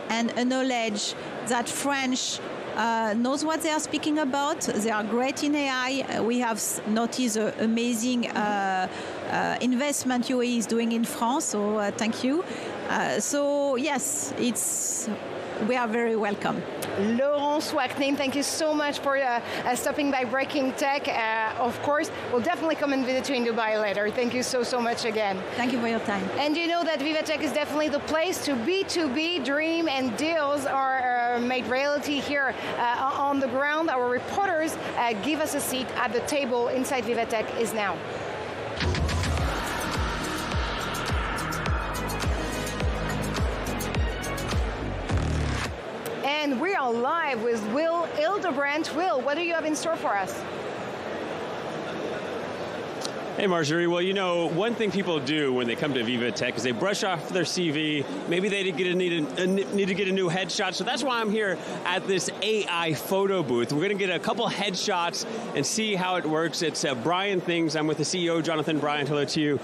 and acknowledge that French knows what they are speaking about. They are great in AI. We have noticed an amazing investment UAE is doing in France, so thank you. So yes, we are very welcome. Laurence Waknin, thank you so much for stopping by Breaking Tech. Of course, we'll definitely come and visit you in Dubai later. Thank you so much again. Thank you for your time. And you know that VivaTech is definitely the place to B2B. Dream and deals are made reality here on the ground. Our reporters give us a seat at the table inside VivaTech is now. And we are live with Will Hildebrandt. Will, what do you have in store for us? Hey, Marjorie. Well, you know, one thing people do when they come to VivaTech is they brush off their CV. Maybe they need to get a new headshot. So that's why I'm here at this AI photo booth. We're going to get a couple headshots and see how it works. It's Brian Things. I'm with the CEO, Jonathan Bryant. Hello to you.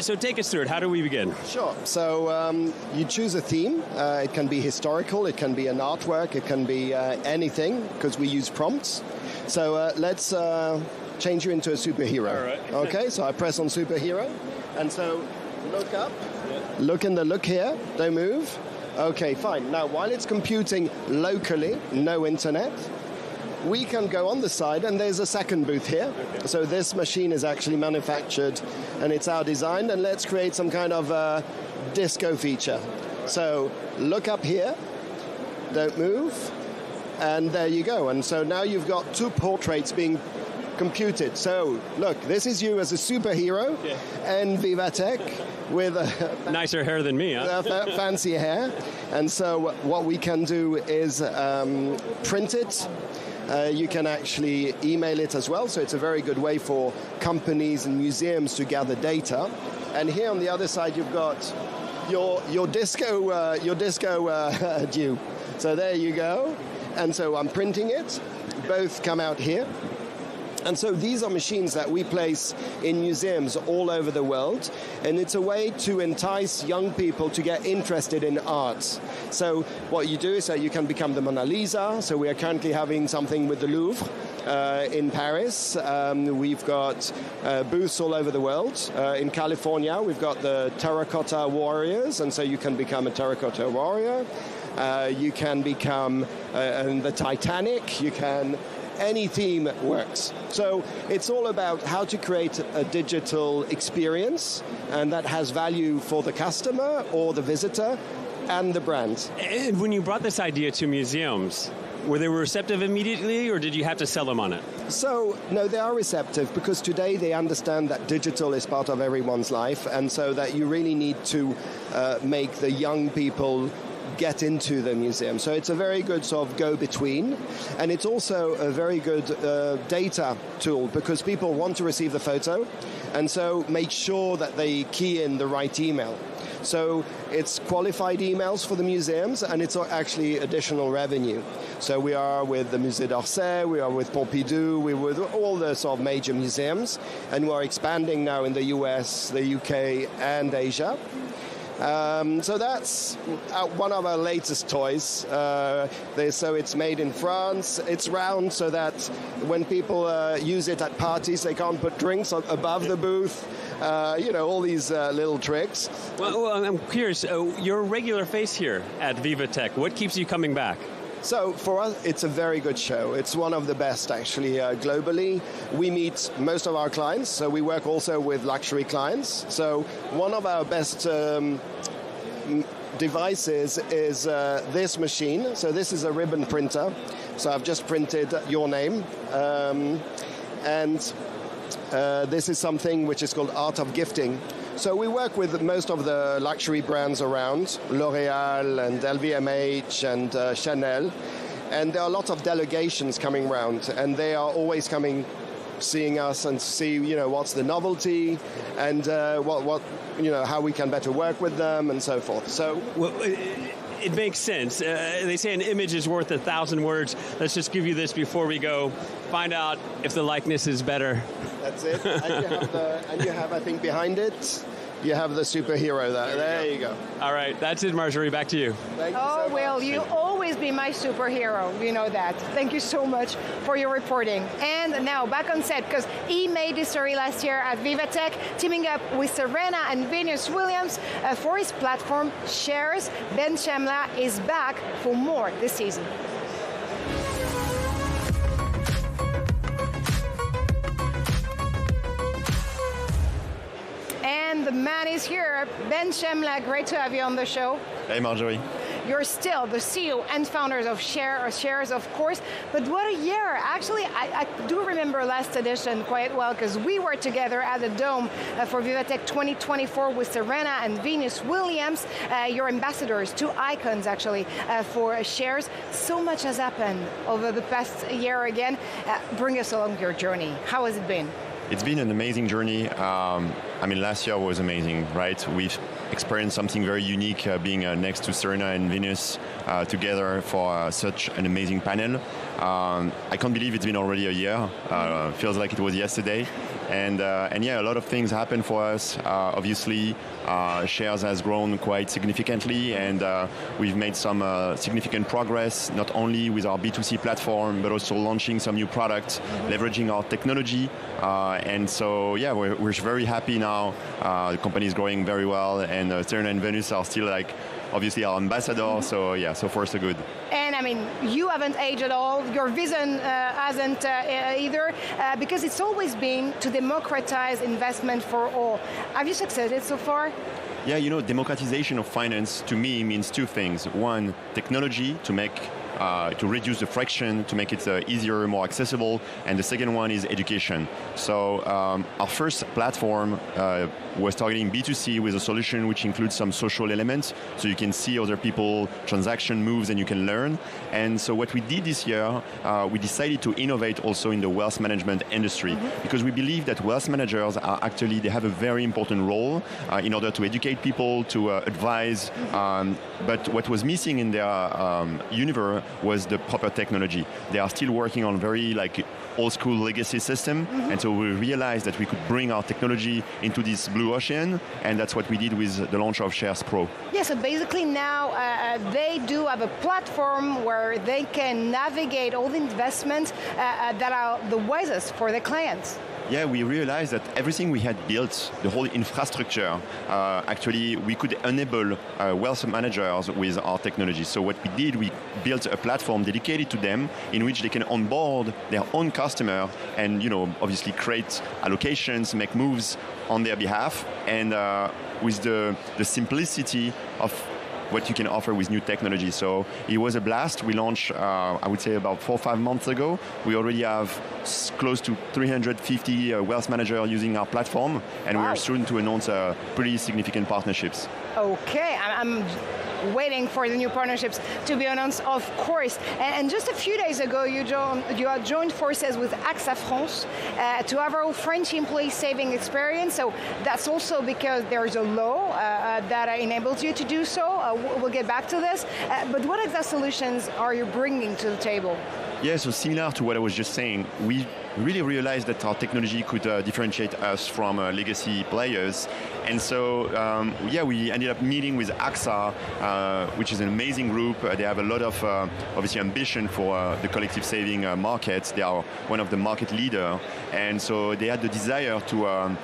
So take us through it. How do we begin? Sure. So you choose a theme. It can be historical. It can be an artwork. It can be anything, because we use prompts. So let's change you into a superhero. All right. Okay, so I press on superhero, and so look up, look in the look here, don't move. Okay, fine. Now, while it's computing locally, no internet, we can go on the side, and there's a second booth here. Okay. So this machine is actually manufactured, and it's our design, and let's create some kind of disco feature. So look up here, don't move, and there you go. And so now you've got two portraits being computed. So look, this is you as a superhero, and VivaTech with a nicer hair than me, huh? Fancy hair. And so what we can do is print it. You can actually email it as well. So it's a very good way for companies and museums to gather data. And here on the other side, you've got your disco due. So there you go. And so I'm printing it. Both come out here. And so these are machines that we place in museums all over the world, and it's a way to entice young people to get interested in art. So what you do is that you can become the Mona Lisa. So we are currently having something with the Louvre in Paris. We've got booths all over the world. In California, we've got the Terracotta Warriors, and so you can become a terracotta warrior. you can become the Titanic, you can, any theme works. So it's all about how to create a digital experience, and that has value for the customer or the visitor and the brand. And when you brought this idea to museums, were they receptive immediately, or did you have to sell them on it? So, no, they are receptive because today they understand that digital is part of everyone's life, and so that you really need to make the young people get into the museum. So it's a very good sort of go-between, and it's also a very good data tool because people want to receive the photo, and so make sure that they key in the right email. So it's qualified emails for the museums, and it's actually additional revenue. So we are with the Musée d'Orsay, we are with Pompidou, we're with all the sort of major museums, and we're expanding now in the US, the UK, and Asia. So that's one of our latest toys. So it's made in France. It's round so that when people use it at parties, they can't put drinks above the booth. All these little tricks. Well, I'm curious, you're a regular face here at VivaTech. What keeps you coming back? So for us, it's a very good show. It's one of the best, actually, globally. We meet most of our clients, so we work also with luxury clients. So one of our best devices is this machine. So this is a ribbon printer. So I've just printed your name. This is something which is called Art of Gifting. So we work with most of the luxury brands around, L'Oréal and LVMH and Chanel. And there are a lot of delegations coming around, and they are always coming, seeing us and see, what's the novelty and how we can better work with them and so forth. So. Well, it makes sense. They say an image is worth 1,000 words. Let's just give you this before we go. Find out if the likeness is better. That's it. And you have, I think, behind it, you have the superhero there. There you go. All right. That's it, Marjorie. Back to you. Thank you so much. You'll always be my superhero. You know that. Thank you so much for your reporting. And now back on set, because he made history last year at VivaTech, teaming up with Serena and Venus Williams for his platform Shares. Ben Chemla is back for more this season. And the man is here, Ben Chemla. Great to have you on the show. Hey, Marjorie. You're still the CEO and founders of Shares, of course. But what a year. Actually, I do remember last edition quite well because we were together at the Dome for VivaTech 2024 with Serena and Venus Williams, your ambassadors, two icons actually for Shares. So much has happened over the past year again. Bring us along your journey. How has it been? It's been an amazing journey. Last year was amazing, right? We've experienced something very unique being next to Serena and Venus together for such an amazing panel. I can't believe it's been already a year. Feels like it was yesterday. And a lot of things happened for us. Obviously, Shares has grown quite significantly, and we've made some significant progress, not only with our B2C platform, but also launching some new products, leveraging our technology. We're very happy now. The company is growing very well, and Serena and Venus are still obviously our ambassador. So far so good. And you haven't aged at all. Your vision hasn't either, because it's always been to democratize investment for all. Have you succeeded so far? Yeah, democratization of finance to me means two things. One, technology to reduce the friction, to make it easier, more accessible, and the second one is education. So our first platform was targeting B2C with a solution which includes some social elements, so you can see other people, transaction moves, and you can learn. And so what we did this year, we decided to innovate also in the wealth management industry, because we believe that wealth managers they have a very important role in order to educate people, to advise, but what was missing in their universe was the proper technology. They are still working on very old school legacy system, and so we realized that we could bring our technology into this blue ocean, and that's what we did with the launch of Shares Pro. Yeah, so basically now they do have a platform where they can navigate all the investments that are the wisest for the clients. Yeah, we realized that everything we had built, the whole infrastructure, actually we could enable wealth managers with our technology. So what we did, we built a platform dedicated to them in which they can onboard their own customer and obviously create allocations, make moves on their behalf, and with the simplicity of what you can offer with new technology. So it was a blast. We launched, I would say, about 4 or 5 months ago. We already have close to 350 wealth managers using our platform, and we're soon to announce pretty significant partnerships. Okay, I'm waiting for the new partnerships to be announced, of course. And just a few days ago, you had joined forces with AXA France to have our French employee saving experience. So that's also because there's a law that enables you to do so. We'll get back to this. But what exact solutions are you bringing to the table? Yeah, so similar to what I was just saying, we really realized that our technology could differentiate us from legacy players. And so, we ended up meeting with AXA, which is an amazing group. They have a lot of, obviously, ambition for the collective saving market. They are one of the market leaders. And so they had the desire to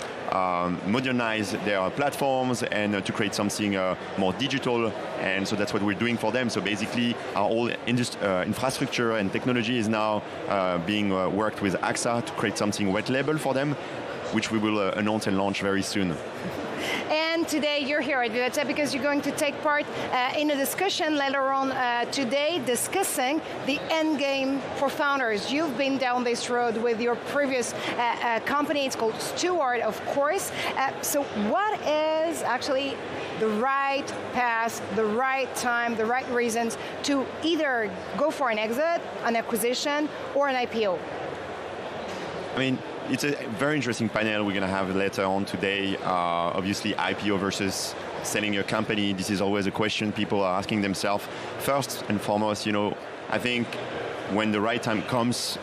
modernize their platforms and to create something more digital. And so that's what we're doing for them. So basically, our whole infrastructure and technology is now being worked with AXA to create something white label for them, which we will announce and launch very soon. And today you're here at VivaTech because you're going to take part in a discussion later on today discussing the end game for founders. You've been down this road with your previous company. It's called Steward, of course. So what is actually the right path, the right time, the right reasons to either go for an exit, an acquisition, or an IPO? I mean, it's a very interesting panel we're going to have later on today. Obviously, IPO versus selling your company. This is always a question people are asking themselves. First and foremost, I think when the right time comes,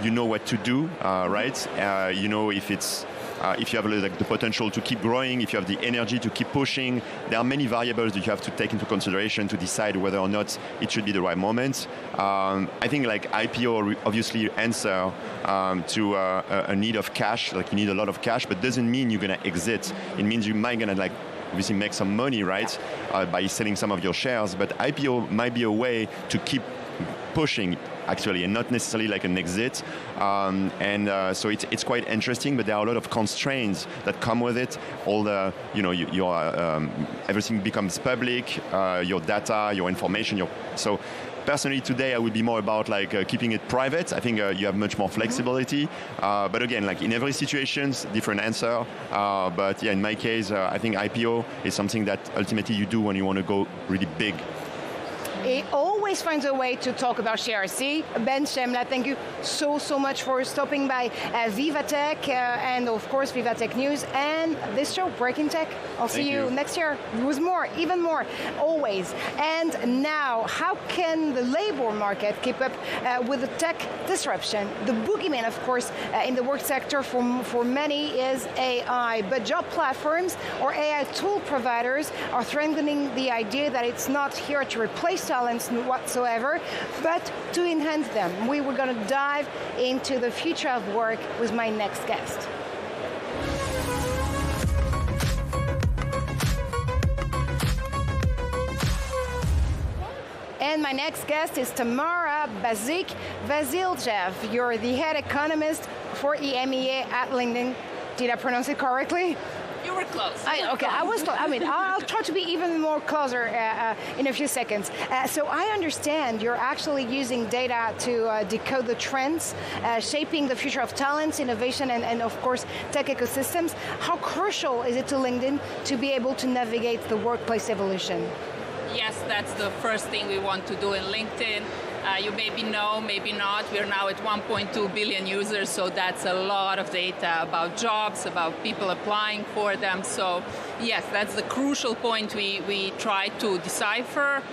you know what to do, right? You know if you have the potential to keep growing, if you have the energy to keep pushing. There are many variables that you have to take into consideration to decide whether or not it should be the right moment. I think IPO obviously answer to a need of cash, you need a lot of cash, but doesn't mean you're going to exit. It means you might going to obviously make some money, right, by selling some of your shares, but IPO might be a way to keep pushing, actually, and not necessarily like an exit. So it's quite interesting, but there are a lot of constraints that come with it. All the, everything becomes public, your data, your information. So personally, today I would be more about keeping it private. I think you have much more flexibility. But again, in every situation, different answer. But yeah, in my case, I think IPO is something that ultimately you do when you want to go really big. He always finds a way to talk about shares. See, Ben Shemla, thank you so much for stopping by VivaTech and of course VivaTech News and this show, Breaking Tech. I'll see you next year with more, even more, always. And now, how can the labor market keep up with the tech disruption? The boogeyman, of course, in the work sector for many is AI, but job platforms or AI tool providers are threatening the idea that it's not here to replace talents whatsoever, but to enhance them. We were going to dive into the future of work with my next guest. And my next guest is Tamara Vasiljev. You're the head economist for EMEA at LinkedIn. Did I pronounce it correctly? You were close. Okay, I was close. I'll try to be even more closer in a few seconds. So I understand you're actually using data to decode the trends, shaping the future of talents, innovation, and of course, tech ecosystems. How crucial is it to LinkedIn to be able to navigate the workplace evolution? Yes, that's the first thing we want to do in LinkedIn. You maybe know, maybe not. We're now at 1.2 billion users, so that's a lot of data about jobs, about people applying for them. So yes, that's the crucial point we try to decipher.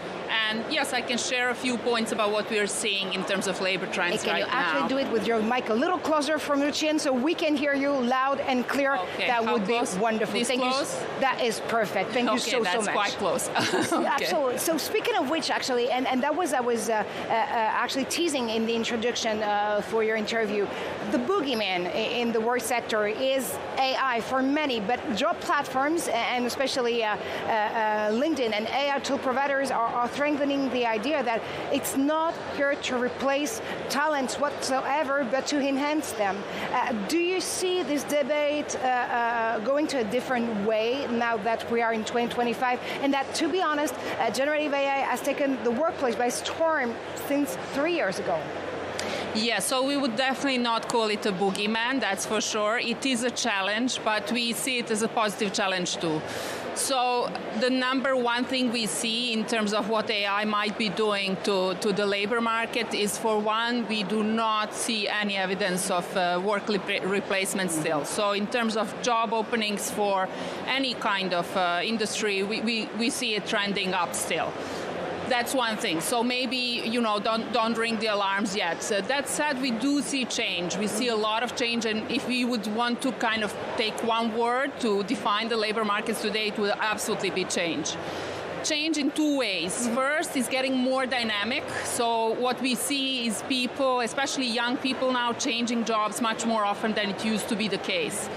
And yes, I can share a few points about what we are seeing in terms of labor trends Can right you actually now. do it with your mic a little closer from your chin so we can hear you loud and clear? Okay, That how would close? be wonderful. This Thank close? you. That is perfect. Thank you so that's much. quite close. Okay. Absolutely. So speaking of which, actually, and that was I was actually teasing in the introduction for your interview. The boogeyman in the work sector is AI for many, but job platforms and especially LinkedIn and AI tool providers are strengthening the idea that it's not here to replace talents whatsoever, but to enhance them. Do you see this debate going to a different way now that we are in 2025? And that, to be honest, generative AI has taken the workplace by storm since 3 years ago. Yeah, so we would definitely not call it a boogeyman, that's for sure. It is a challenge, but we see it as a positive challenge too. So the number one thing we see in terms of what AI might be doing to the labor market is, for one, we do not see any evidence of work replacement still. So in terms of job openings for any kind of industry, we see it trending up still. That's one thing. So maybe, don't ring the alarms yet. That said, we do see change. We see a lot of change. And if we would want to kind of take one word to define the labor markets today, it would absolutely be change. Change in two ways. First is getting more dynamic. So what we see is people, especially young people now, changing jobs much more often than it used to be the case.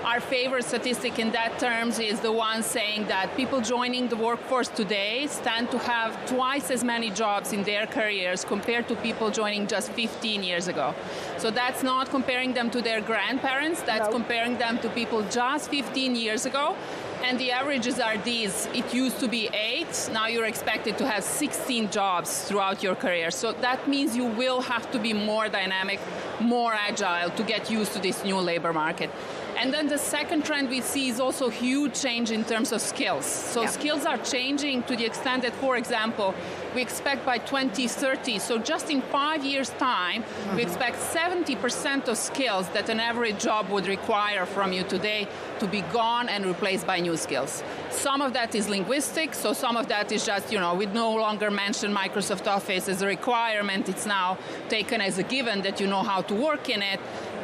Our favorite statistic in that terms is the one saying that people joining the workforce today stand to have twice as many jobs in their careers compared to people joining just 15 years ago. So that's not comparing them to their grandparents, that's comparing them to people just 15 years ago. And the averages are these. It used to be 8, now you're expected to have 16 jobs throughout your career. So that means you will have to be more dynamic, more agile to get used to this new labor market. And then the second trend we see is also huge change in terms of skills. So skills are changing to the extent that, for example, we expect by 2030, so just in 5 years' time, we expect 70% of skills that an average job would require from you today to be gone and replaced by new skills. Some of that is linguistic, so some of that is just, we no longer mention Microsoft Office as a requirement. It's now taken as a given that you know how to work in it.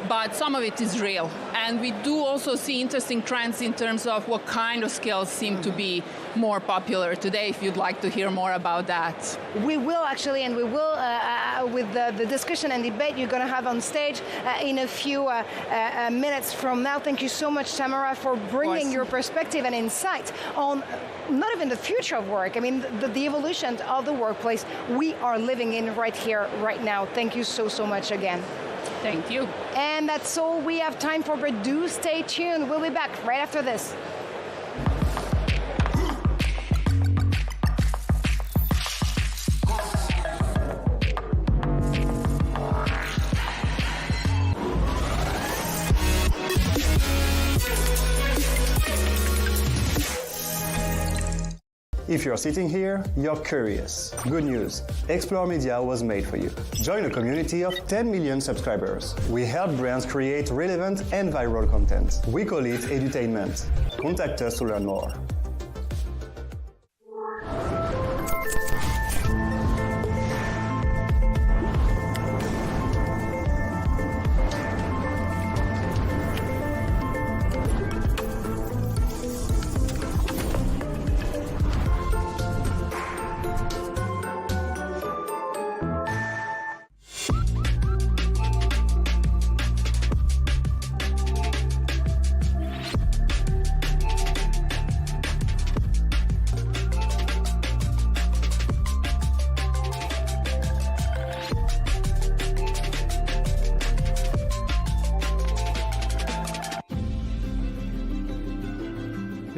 But some of it is real. And we do also see interesting trends in terms of what kind of skills seem to be more popular today, if you'd like to hear more about that. We will actually, and we will, with the discussion and debate you're going to have on stage in a few minutes from now. Thank you so much, Tamara, for bringing your perspective and insight on not even the future of work, I mean, the evolution of the workplace we are living in right here, right now. Thank you so, so much again. Thank you. And that's all we have time for, but do stay tuned. We'll be back right after this. If you're sitting here, you're curious. Good news, Explore Media was made for you. Join a community of 10 million subscribers. We help brands create relevant and viral content. We call it edutainment. Contact us to learn more.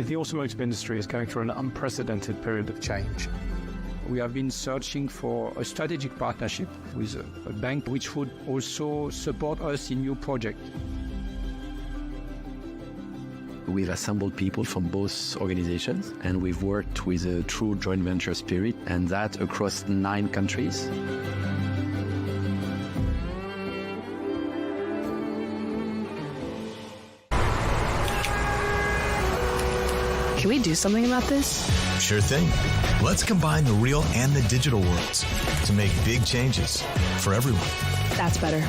The automotive industry is going through an unprecedented period of change. We have been searching for a strategic partnership with a bank which would also support us in new projects. We've assembled people from both organizations, and we've worked with a true joint venture spirit, and that across 9 countries. Can we do something about this? Sure thing. Let's combine the real and the digital worlds to make big changes for everyone. That's better.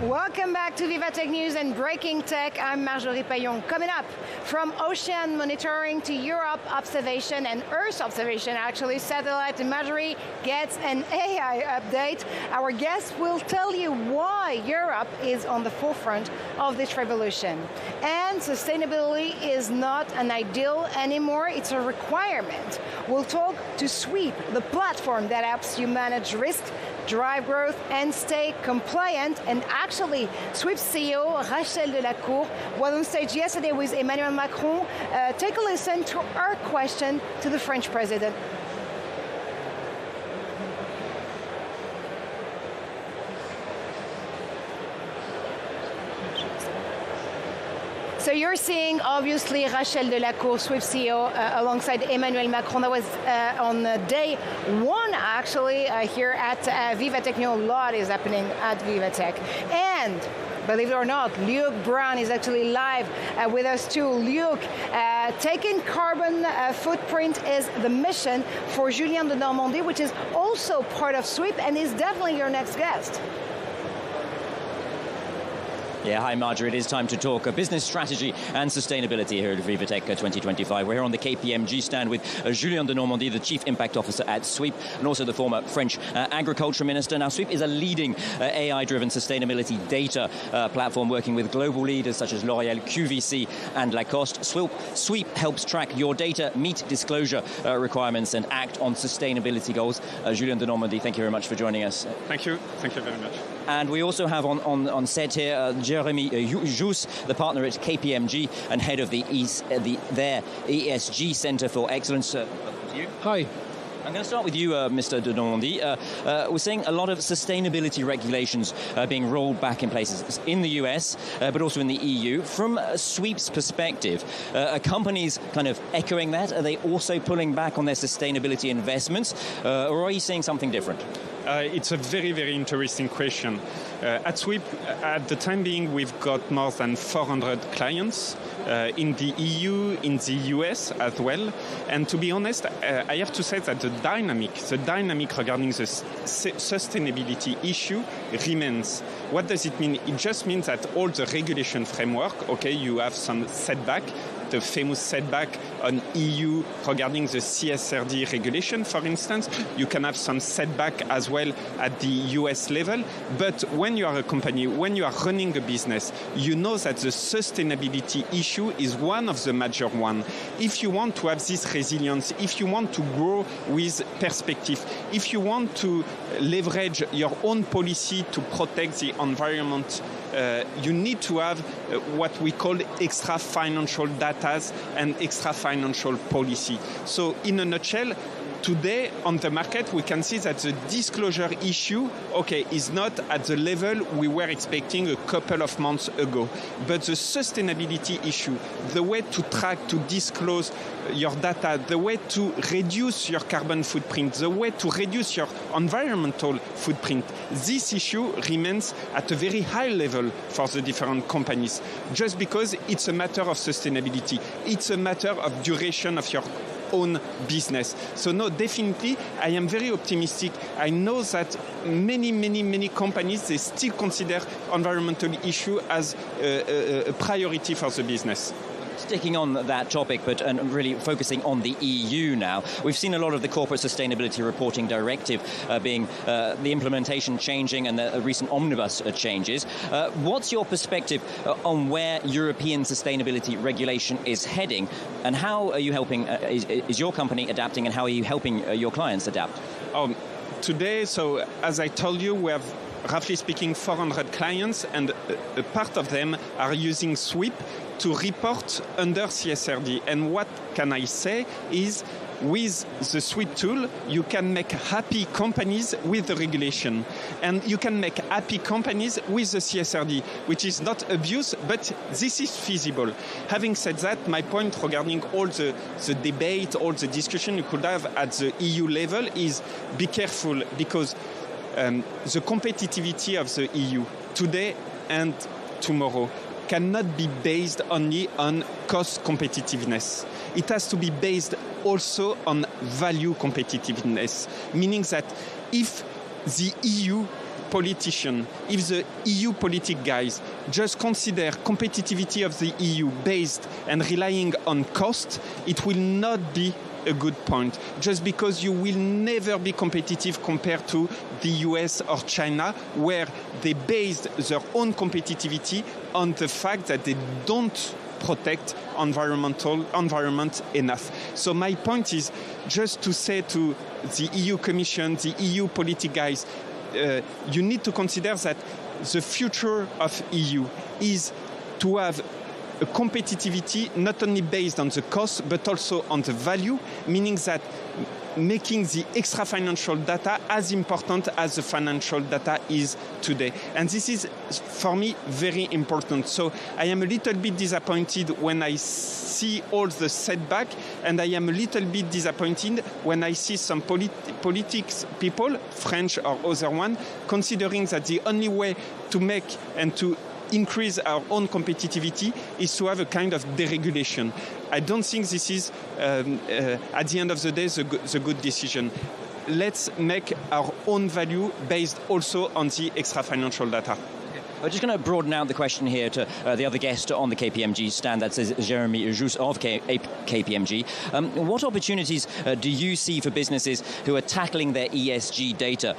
Welcome back to VivaTech News and Breaking Tech. I'm Marjorie Payon. Coming up, from ocean monitoring to Europe observation and Earth observation, actually, satellite imagery gets an AI update. Our guest will tell you why Europe is on the forefront of this revolution. And sustainability is not an ideal anymore, it's a requirement. We'll talk to Sweep, the platform that helps you manage risk, drive growth, and stay compliant. And actually, Sweep CEO Rachel Delacour was on stage yesterday with Emmanuel Macron. Take a listen to her question to the French president. So you're seeing, obviously, Rachel Delacour, Sweep CEO, alongside Emmanuel Macron. That was on day one, actually, here at VivaTech. A lot is happening at VivaTech. And believe it or not, Luke Brown is actually live with us too. Luke, taking carbon footprint is the mission for Julien de Normandie, which is also part of Sweep and is definitely your next guest. Yeah, hi Marjorie, it is time to talk business strategy and sustainability here at VivaTech 2025. We're here on the KPMG stand with Julien de Normandie, the Chief Impact Officer at Sweep, and also the former French Agriculture Minister. Now, Sweep is a leading AI-driven sustainability data platform working with global leaders such as L'Oréal, QVC, and Lacoste. Sweep helps track your data, meet disclosure requirements, and act on sustainability goals. Julien de Normandie, thank you very much for joining us. Thank you very much. And we also have on set here Jeremy Jus, the partner at KPMG and head of their ESG Center for Excellence. Hi. I'm going to start with you, Mr. de Normandie. We're seeing a lot of sustainability regulations being rolled back in places in the US, but also in the EU. From Sweep's perspective, are companies kind of echoing that? Are they also pulling back on their sustainability investments? Or are you seeing something different? It's a very, very interesting question. At Sweep, at the time being, we've got more than 400 clients in the EU, in the US as well. And to be honest, I have to say that the dynamic regarding the sustainability issue remains. What does it mean? It just means that all the regulation framework, okay, you have some setback, the famous setback on EU regarding the CSRD regulation, for instance. You can have some setback as well at the US level. But when you are a company, when you are running a business, you know that the sustainability issue is one of the major ones. If you want to have this resilience, if you want to grow with perspective, if you want to leverage your own policy to protect the environment, you need to have what we call extra financial data and extra financial policy. So in a nutshell, today on the market, we can see that the disclosure issue, okay, is not at the level we were expecting a couple of months ago. But the sustainability issue, the way to track, to disclose your data, the way to reduce your carbon footprint, the way to reduce your environmental footprint, this issue remains at a very high level for the different companies, just because it's a matter of sustainability. It's a matter of duration of your own business. So no, definitely, I am very optimistic. I know that many companies, they still consider environmental issue as a priority for the business. Sticking on that topic, but and really focusing on the EU now, we've seen a lot of the corporate sustainability reporting directive being the implementation changing and the recent omnibus changes. What's your perspective on where European sustainability regulation is heading, and how are you helping, is your company adapting, and how are you helping your clients adapt? Today, so as I told you, we have roughly speaking 400 clients, and a part of them are using Sweep to report under CSRD. And what can I say is, with the Sweep tool, you can make happy companies with the regulation. And you can make happy companies with the CSRD, which is not abuse, but this is feasible. Having said that, my point regarding all the debate, all the discussion you could have at the EU level is be careful, because the competitivity of the EU today and tomorrow cannot be based only on cost competitiveness. It has to be based also on value competitiveness, meaning that if the EU politician, if the EU politic guys just consider competitivity of the EU based and relying on cost, it will not be a good point, just because you will never be competitive compared to the US or China, where they based their own competitivity on the fact that they don't protect environment enough. So my point is just to say to the EU Commission, the EU politic guys, you need to consider that the future of EU is to have a competitivity not only based on the cost but also on the value, meaning that making the extra financial data as important as the financial data is today. And this is, for me, very important. So I am a little bit disappointed when I see all the setback, and I am a little bit disappointed when I see some politics people, French or other one, considering that the only way to make and to increase our own competitivity is to have a kind of deregulation. I don't think this is, at the end of the day, the good decision. Let's make our own value based also on the extra financial data. We're just going to broaden out the question here to the other guest on the KPMG stand. That's Jeremy Jousse of KPMG. What opportunities do you see for businesses who are tackling their ESG data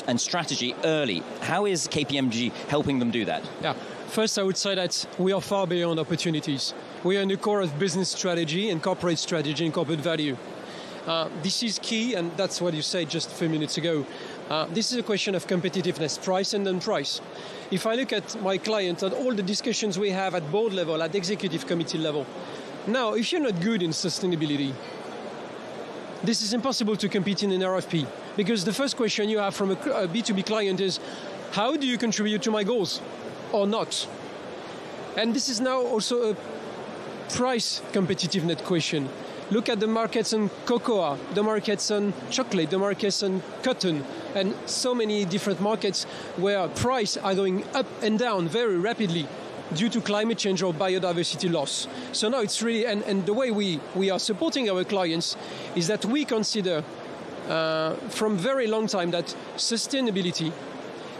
and strategy early? How is KPMG helping them do that? Yeah. First, I would say that we are far beyond opportunities. We are in the core of business strategy and corporate strategy and corporate value. This is key, and that's what you said just a few minutes ago. This is a question of competitiveness, price and non-price. If I look at my clients and all the discussions we have at board level, at executive committee level, now, if you're not good in sustainability, this is impossible to compete in an RFP, because the first question you have from a B2B client is, how do you contribute to my goals or not? And this is now also a price competitiveness question. Look at the markets on cocoa, the markets on chocolate, the markets on cotton, and so many different markets where prices are going up and down very rapidly due to climate change or biodiversity loss. So now it's really, and the way we are supporting our clients is that we consider from very long time that sustainability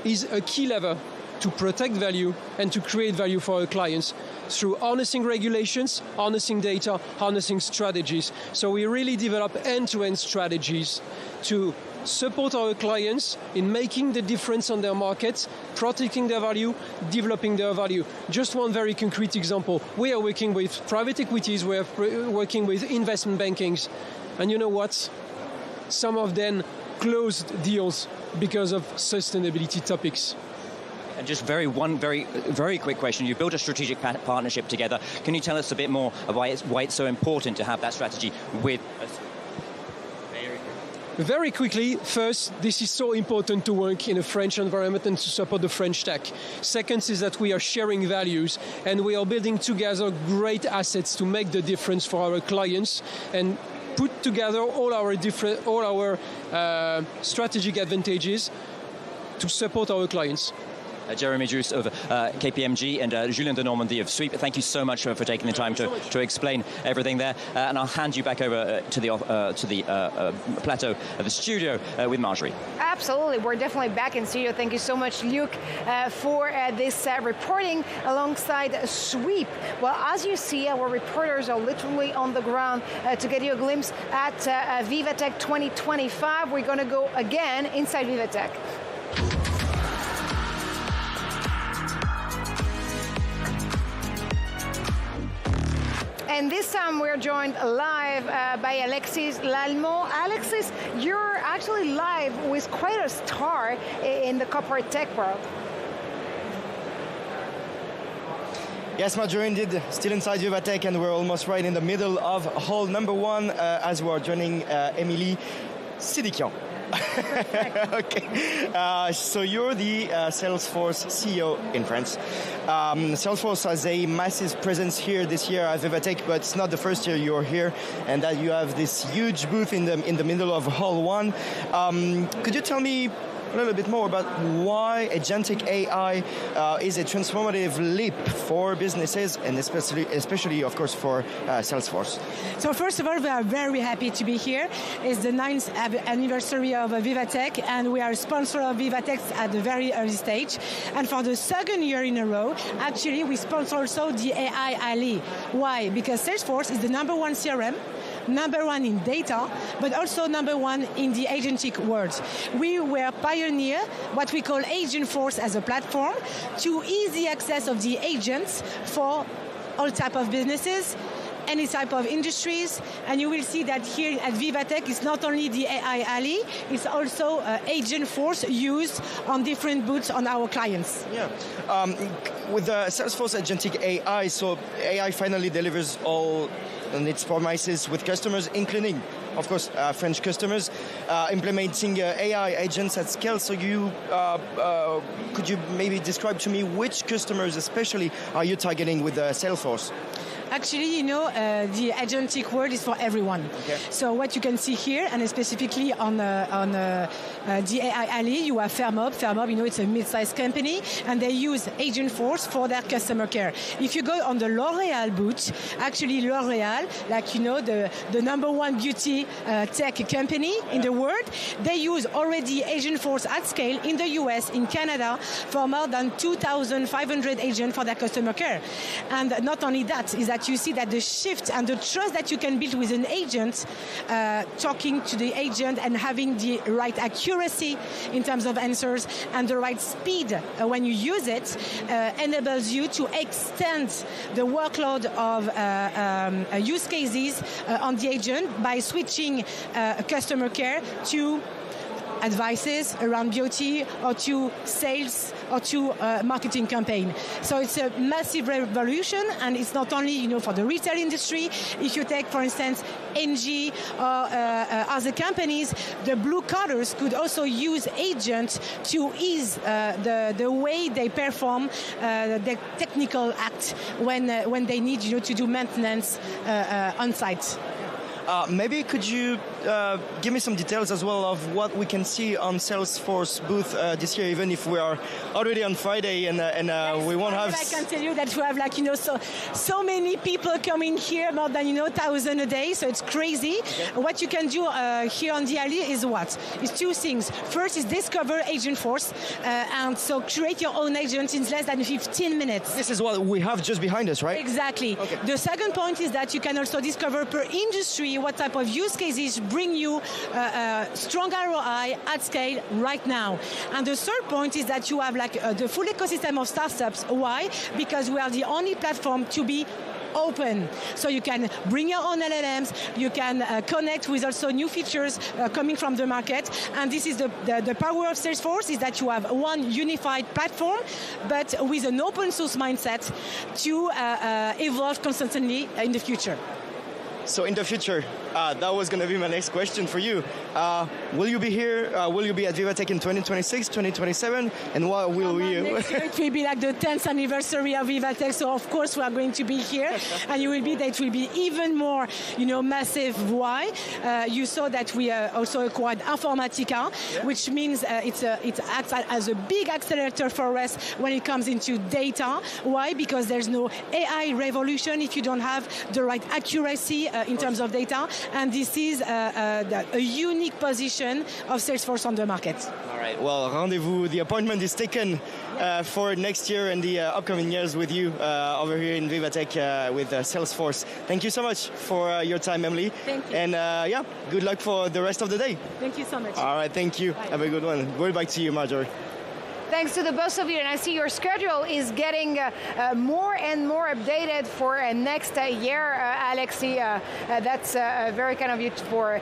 is a key lever to protect value and to create value for our clients through harnessing regulations, harnessing data, harnessing strategies. So we really develop end-to-end strategies to support our clients in making the difference on their markets, protecting their value, developing their value. Just one very concrete example. We are working with private equities, we are working with investment bankings, and you know what? Some of them closed deals because of sustainability topics. And just very quick question. You built a strategic partnership together. Can you tell us a bit more about why it's so important to have that strategy with us? Very quickly, first, this is so important to work in a French environment and to support the French tech. Second is that we are sharing values and we are building together great assets to make the difference for our clients and put together all our strategic advantages to support our clients. Jeremy Juice of KPMG and Julien de Normandie of Sweep. Thank you so much for taking the time to explain everything there. And I'll hand you back over to the plateau of the studio with Marjorie. Absolutely. We're definitely back in studio. Thank you so much, Luke, for this reporting alongside Sweep. Well, as you see, our reporters are literally on the ground to get you a glimpse at VivaTech 2025. We're going to go again inside VivaTech. And this time we're joined live by Alexis Lallemand. Alexis, you're actually live with quite a star in the corporate tech world. Yes, Marjorie, indeed, still inside VivaTech, and we're almost right in the middle of hall number one as we're joining Émilie Sidikian. Okay, so you're the Salesforce CEO in France. Salesforce has a massive presence here this year at VivaTech, but it's not the first year you're here, and that you have this huge booth in the middle of Hall 1. Could you tell me a little bit more about why agentic AI is a transformative leap for businesses, and especially of course, for Salesforce? So first of all, we are very happy to be here. It's the 9th anniversary of VivaTech, and we are a sponsor of VivaTech at the very early stage. And for the second year in a row, actually, we sponsor also the AI Alley. Why? Because Salesforce is the #1 CRM, #1 in data, but also #1 in the agentic world. We were pioneer what we call Agentforce as a platform to ease the access of the agents for all type of businesses, any type of industries, and you will see that here at VivaTech it's not only the AI Alley, it's also Agentforce used on different booths on our clients. Yeah, with the Salesforce agentic AI, so AI finally delivers all on its promises with customers, including, of course, French customers, implementing AI agents at scale. So you could you maybe describe to me which customers especially are you targeting with Salesforce? Actually, the agentic world is for everyone. Okay. So what you can see here, and specifically on the AI Alley, you have Fairmob. Fairmob, it's a mid-sized company, and they use Agentforce for their customer care. If you go on the L'Oréal booth, actually L'Oréal, the #1 beauty tech company in the world, they use already Agentforce at scale in the US, in Canada, for more than 2,500 agents for their customer care. And not only that, is that you see that the shift and the trust that you can build with an agent, talking to the agent and having the right accuracy in terms of answers and the right speed when you use it, enables you to extend the workload of use cases on the agent by switching customer care to advices around beauty or to sales or to marketing campaign. So it's a massive revolution, and it's not only for the retail industry. If you take, for instance, NG or other companies, the blue collars could also use agents to ease the way they perform the technical act when they need to do maintenance on site. Maybe could you give me some details as well of what we can see on Salesforce booth this year, even if we are already on Friday and we won't have... I can tell you that we have so many people coming here, more than 1,000 a day, so it's crazy. Okay. What you can do here on the alley is what? It's two things. First is discover Agentforce, and so create your own agent in less than 15 minutes. This is what we have just behind us, right? Exactly. Okay. The second point is that you can also discover per industry what type of use cases bring you strong ROI at scale right now. And the third point is that you have the full ecosystem of startups. Why? Because we are the only platform to be open. So you can bring your own LLMs, you can connect with also new features coming from the market. And this is the power of Salesforce, is that you have one unified platform, but with an open source mindset to evolve constantly in the future. So in the future, That was going to be my next question for you. Will you be here? Will you be at VivaTech in 2026, 2027? And what will you? Next year it will be like the 10th anniversary of VivaTech, so of course we are going to be here, and you will be. That will be even more, massive. Why? You saw that we also acquired Informatica, which means it acts as a big accelerator for us when it comes into data. Why? Because there's no AI revolution if you don't have the right accuracy in terms of data, and this is a unique position of Salesforce on the market. All right. Well, rendezvous. The appointment is taken for next year and the upcoming years with you over here in VivaTech with Salesforce. Thank you so much for your time, Emily. Thank you. And good luck for the rest of the day. Thank you so much. All right. Thank you. Bye. Have a good one. Going back to you, Marjorie. Thanks to the both of you, and I see your schedule is getting more and more updated for next year, Alexis. That's very kind of you for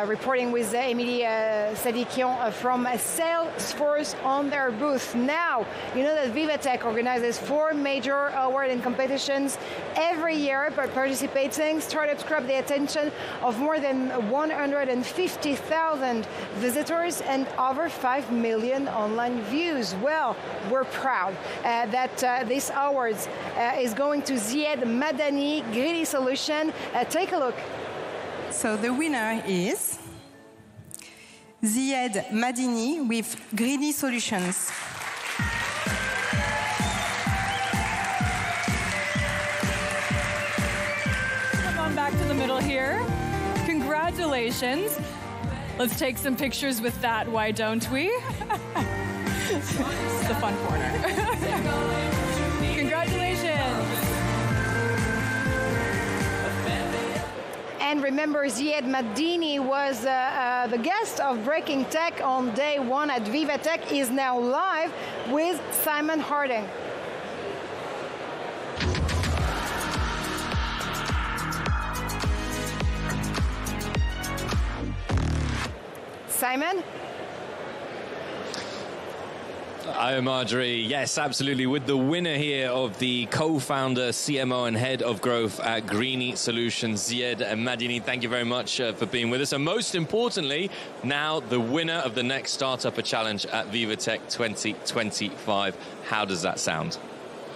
reporting with Emilie Sadikian from Salesforce on their booth. Now, you know that VivaTech organizes 4 major awards and competitions every year, but participating startups grab the attention of more than 150,000 visitors and over 5 million online views. Well, we're proud that this awards is going to Zied Madani, Greedy Solution. Take a look. So the winner is Zied Madini with Greedy Solutions. Come on back to the middle here. Congratulations. Let's take some pictures with that, why don't we? It's the fun corner. Congratulations. And remember, Zied Madini was the guest of Breaking Tech on day 1 at VivaTech. Is now live with Simon Harding. Simon? Hi, Marjorie. Yes, absolutely. With the winner here of the co-founder, CMO, and head of growth at Greedy Solutions, Zied Madini. Thank you very much for being with us. And most importantly, now the winner of the Next Startup Challenge at VivaTech 2025. How does that sound?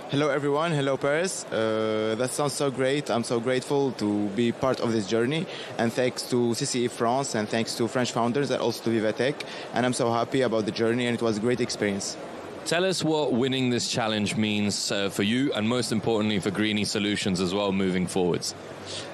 Hello, everyone. Hello, Paris. That sounds so great. I'm so grateful to be part of this journey. And thanks to CCE France and thanks to French founders and also to VivaTech. And I'm so happy about the journey, and it was a great experience. Tell us what winning this challenge means for you, and most importantly for Greedy Solutions as well moving forwards.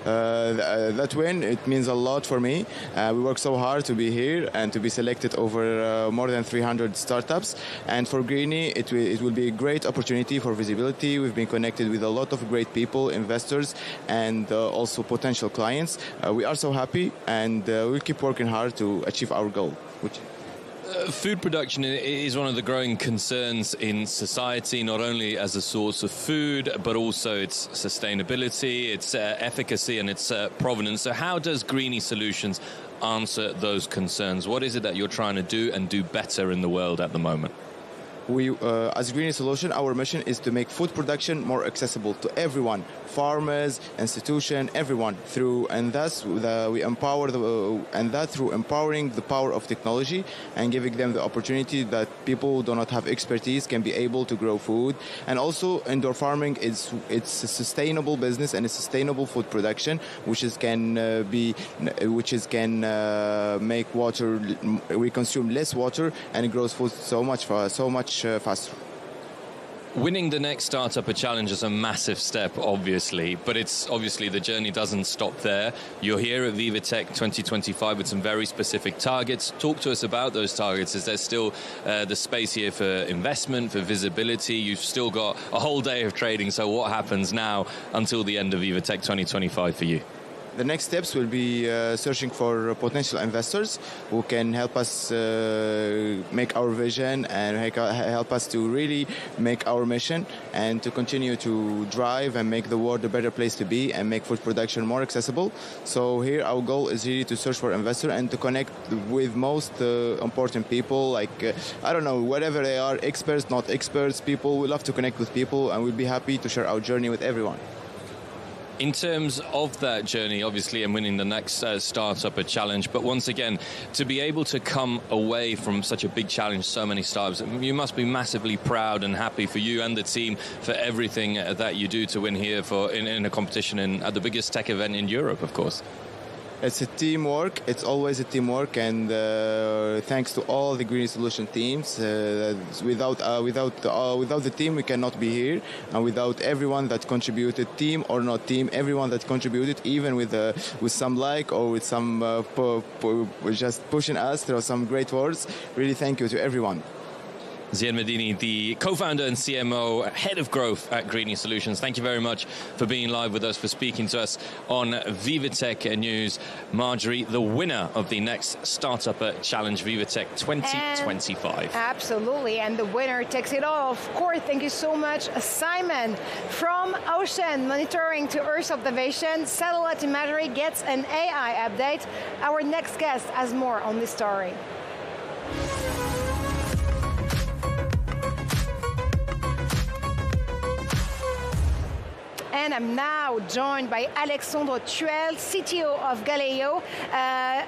That win, it means a lot for me. We worked so hard to be here and to be selected over more than 300 startups. And for Greedy, it will be a great opportunity for visibility. We've been connected with a lot of great people, investors, and also potential clients. We are so happy, and we'll keep working hard to achieve our goal. Food production is one of the growing concerns in society, not only as a source of food, but also its sustainability, its efficacy, and its provenance. So how does Greedy Solutions answer those concerns? What is it that you're trying to do and do better in the world at the moment? We, as Greedy Solution, our mission is to make food production more accessible to everyone, farmers, institutions, everyone. Through we empower through empowering the power of technology and giving them the opportunity that people who do not have expertise can be able to grow food. And also, indoor farming it's a sustainable business and a sustainable food production, which can make water. We consume less water and it grows food so much faster. Winning the Next Startup Challenge is a massive step, obviously, but it's obviously the journey doesn't stop there. You're here at VivaTech 2025 with some very specific targets. Talk to us about those targets. Is there still the space here for investment, for visibility? You've still got a whole day of trading, so what happens now until the end of VivaTech 2025 for you? The next steps will be searching for potential investors who can help us make our vision and help us to really make our mission and to continue to drive and make the world a better place to be and make food production more accessible. So here our goal is really to search for investors and to connect with most important people, like, I don't know, whatever they are, experts, not experts, people. We love to connect with people and we'll be happy to share our journey with everyone. In terms of that journey, obviously, and winning the next Startup Challenge, but once again, to be able to come away from such a big challenge, so many startups, you must be massively proud and happy for you and the team for everything that you do to win here in a competition at the biggest tech event in Europe, of course. It's a teamwork. It's always a teamwork, and thanks to all the Green Solution teams. Without the team, we cannot be here, and without everyone that contributed, team or not team, everyone that contributed, even with some like or with some just pushing us through some great words. Really, thank you to everyone. Ziad Medini, the co-founder and CMO, head of growth at Greenie Solutions. Thank you very much for being live with us, for speaking to us on VivaTech News. Marjorie, the winner of the next Startup Challenge, VivaTech 2025. Absolutely, and the winner takes it all. Of course, thank you so much, Simon. From ocean monitoring to Earth observation, satellite imagery gets an AI update. Our next guest has more on this story. And I'm now joined by Alexandre Tuel, CTO of Galileo.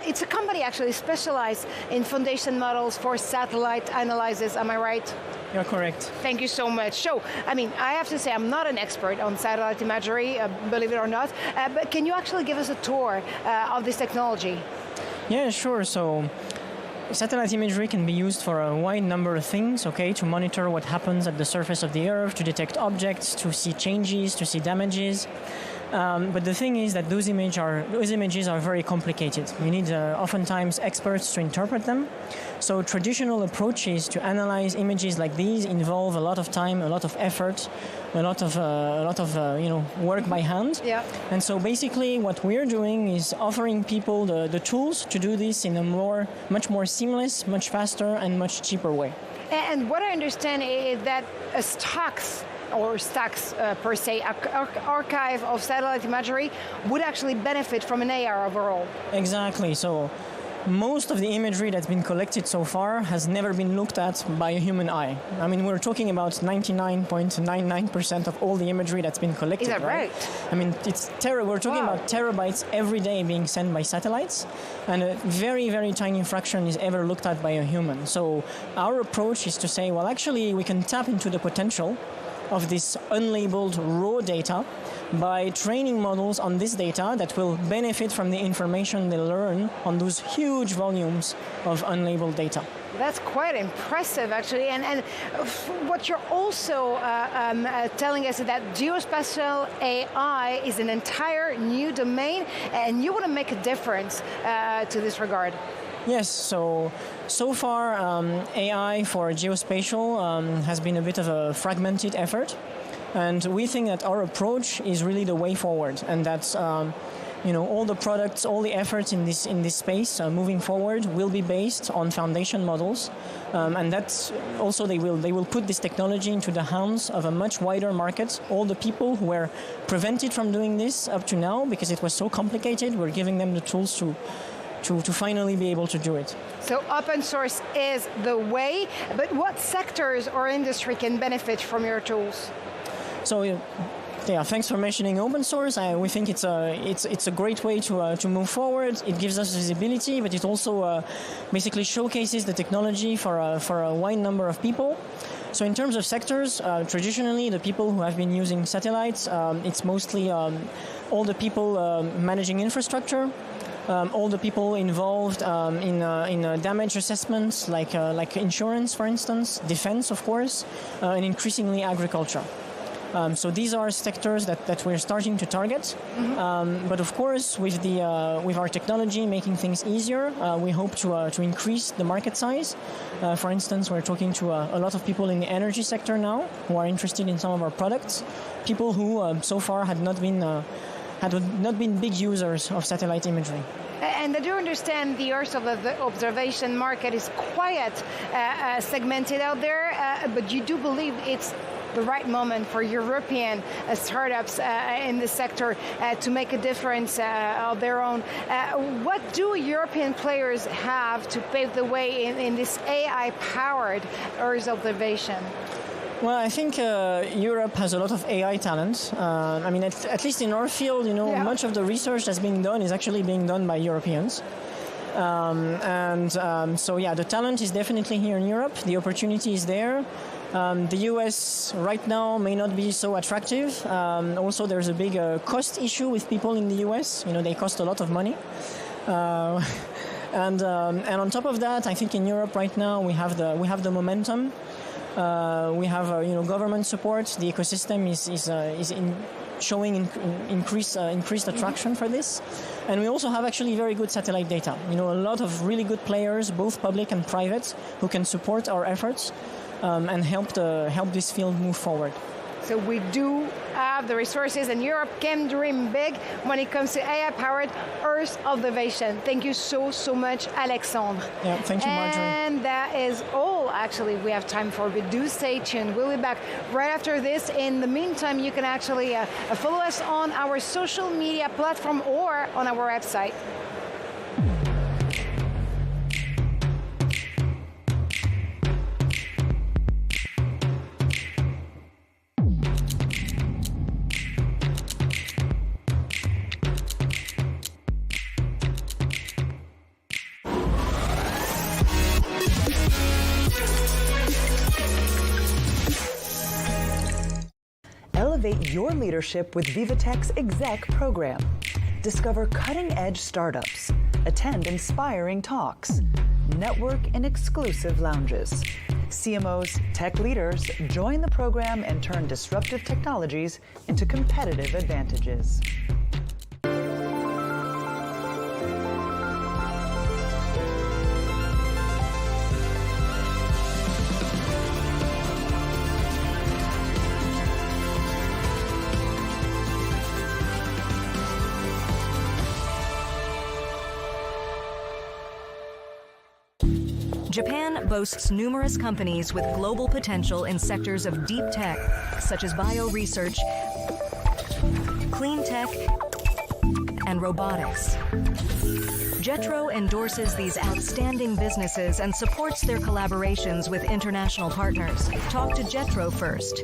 It's a company actually specialized in foundation models for satellite analysis. Am I right? You're correct. Thank you so much. So, I mean, I have to say I'm not an expert on satellite imagery, believe it or not, but can you actually give us a tour of this technology? Yeah, sure. So, satellite imagery can be used for a wide number of things, okay, to monitor what happens at the surface of the Earth, to detect objects, to see changes, to see damages. But the thing is that those images are very complicated. You need oftentimes experts to interpret them. So traditional approaches to analyze images like these involve a lot of time, a lot of effort, a lot of work by hand. Yeah. And so basically what we're doing is offering people the tools to do this in a much more seamless, much faster, and much cheaper way. And what I understand is that stacks per se, archive of satellite imagery would actually benefit from an AR overall. Exactly. So most of the imagery that's been collected so far has never been looked at by a human eye. I mean, we're talking about 99.99% of all the imagery that's been collected. Is that right? I mean, it's we're talking about terabytes every day being sent by satellites, and a very, very tiny fraction is ever looked at by a human. So our approach is to say, well, actually, we can tap into the potential of this unlabeled raw data by training models on this data that will benefit from the information they learn on those huge volumes of unlabeled data. That's quite impressive, actually. And what you're also telling us is that geospatial AI is an entire new domain, and you want to make a difference to this regard. Yes, so far AI for geospatial has been a bit of a fragmented effort, and we think that our approach is really the way forward, and that's all the products, all the efforts in this space moving forward will be based on foundation models, and that's also they will put this technology into the hands of a much wider market. All the people who were prevented from doing this up to now because it was so complicated, we're giving them the tools to finally be able to do it. So open source is the way, but what sectors or industry can benefit from your tools? So, yeah, thanks for mentioning open source. We think it's a great way to move forward. It gives us visibility, but it also basically showcases the technology for a wide number of people. So in terms of sectors, traditionally the people who have been using satellites, it's mostly all the people managing infrastructure. All the people involved in damage assessments, like insurance, for instance, defense, of course, and increasingly agriculture. So these are sectors that we're starting to target. Mm-hmm. But of course, with our technology making things easier, we hope to increase the market size. For instance, we're talking to a lot of people in the energy sector now who are interested in some of our products. People who so far had not been big users of satellite imagery. And I do understand the Earth observation market is quite segmented out there, but you do believe it's the right moment for European startups in this sector to make a difference of their own. What do European players have to pave the way in this AI-powered Earth observation? Well, I think Europe has a lot of AI talent. I mean, at least in our field, much of the research that's being done is actually being done by Europeans. So yeah, the talent is definitely here in Europe. The opportunity is there. The US right now may not be so attractive. Also, there's a big cost issue with people in the US. They cost a lot of money. And on top of that, I think in Europe right now we have the momentum. We have government support. The ecosystem is showing increased attraction for this, and we also have actually very good satellite data. A lot of really good players, both public and private, who can support our efforts and help this field move forward. So we do have the resources, and Europe can dream big when it comes to AI-powered Earth observation. Thank you so much, Alexandre. Yeah, thank you, Marjorie. And that is all, actually, we have time for, but do stay tuned. We'll be back right after this. In the meantime, you can actually follow us on our social media platform or on our website. Elevate your leadership with VivaTech's Exec program. Discover cutting-edge startups, attend inspiring talks, network in exclusive lounges. CMOs, tech leaders, join the program and turn disruptive technologies into competitive advantages. Japan boasts numerous companies with global potential in sectors of deep tech, such as bio-research, clean tech, and robotics. JETRO endorses these outstanding businesses and supports their collaborations with international partners. Talk to JETRO first.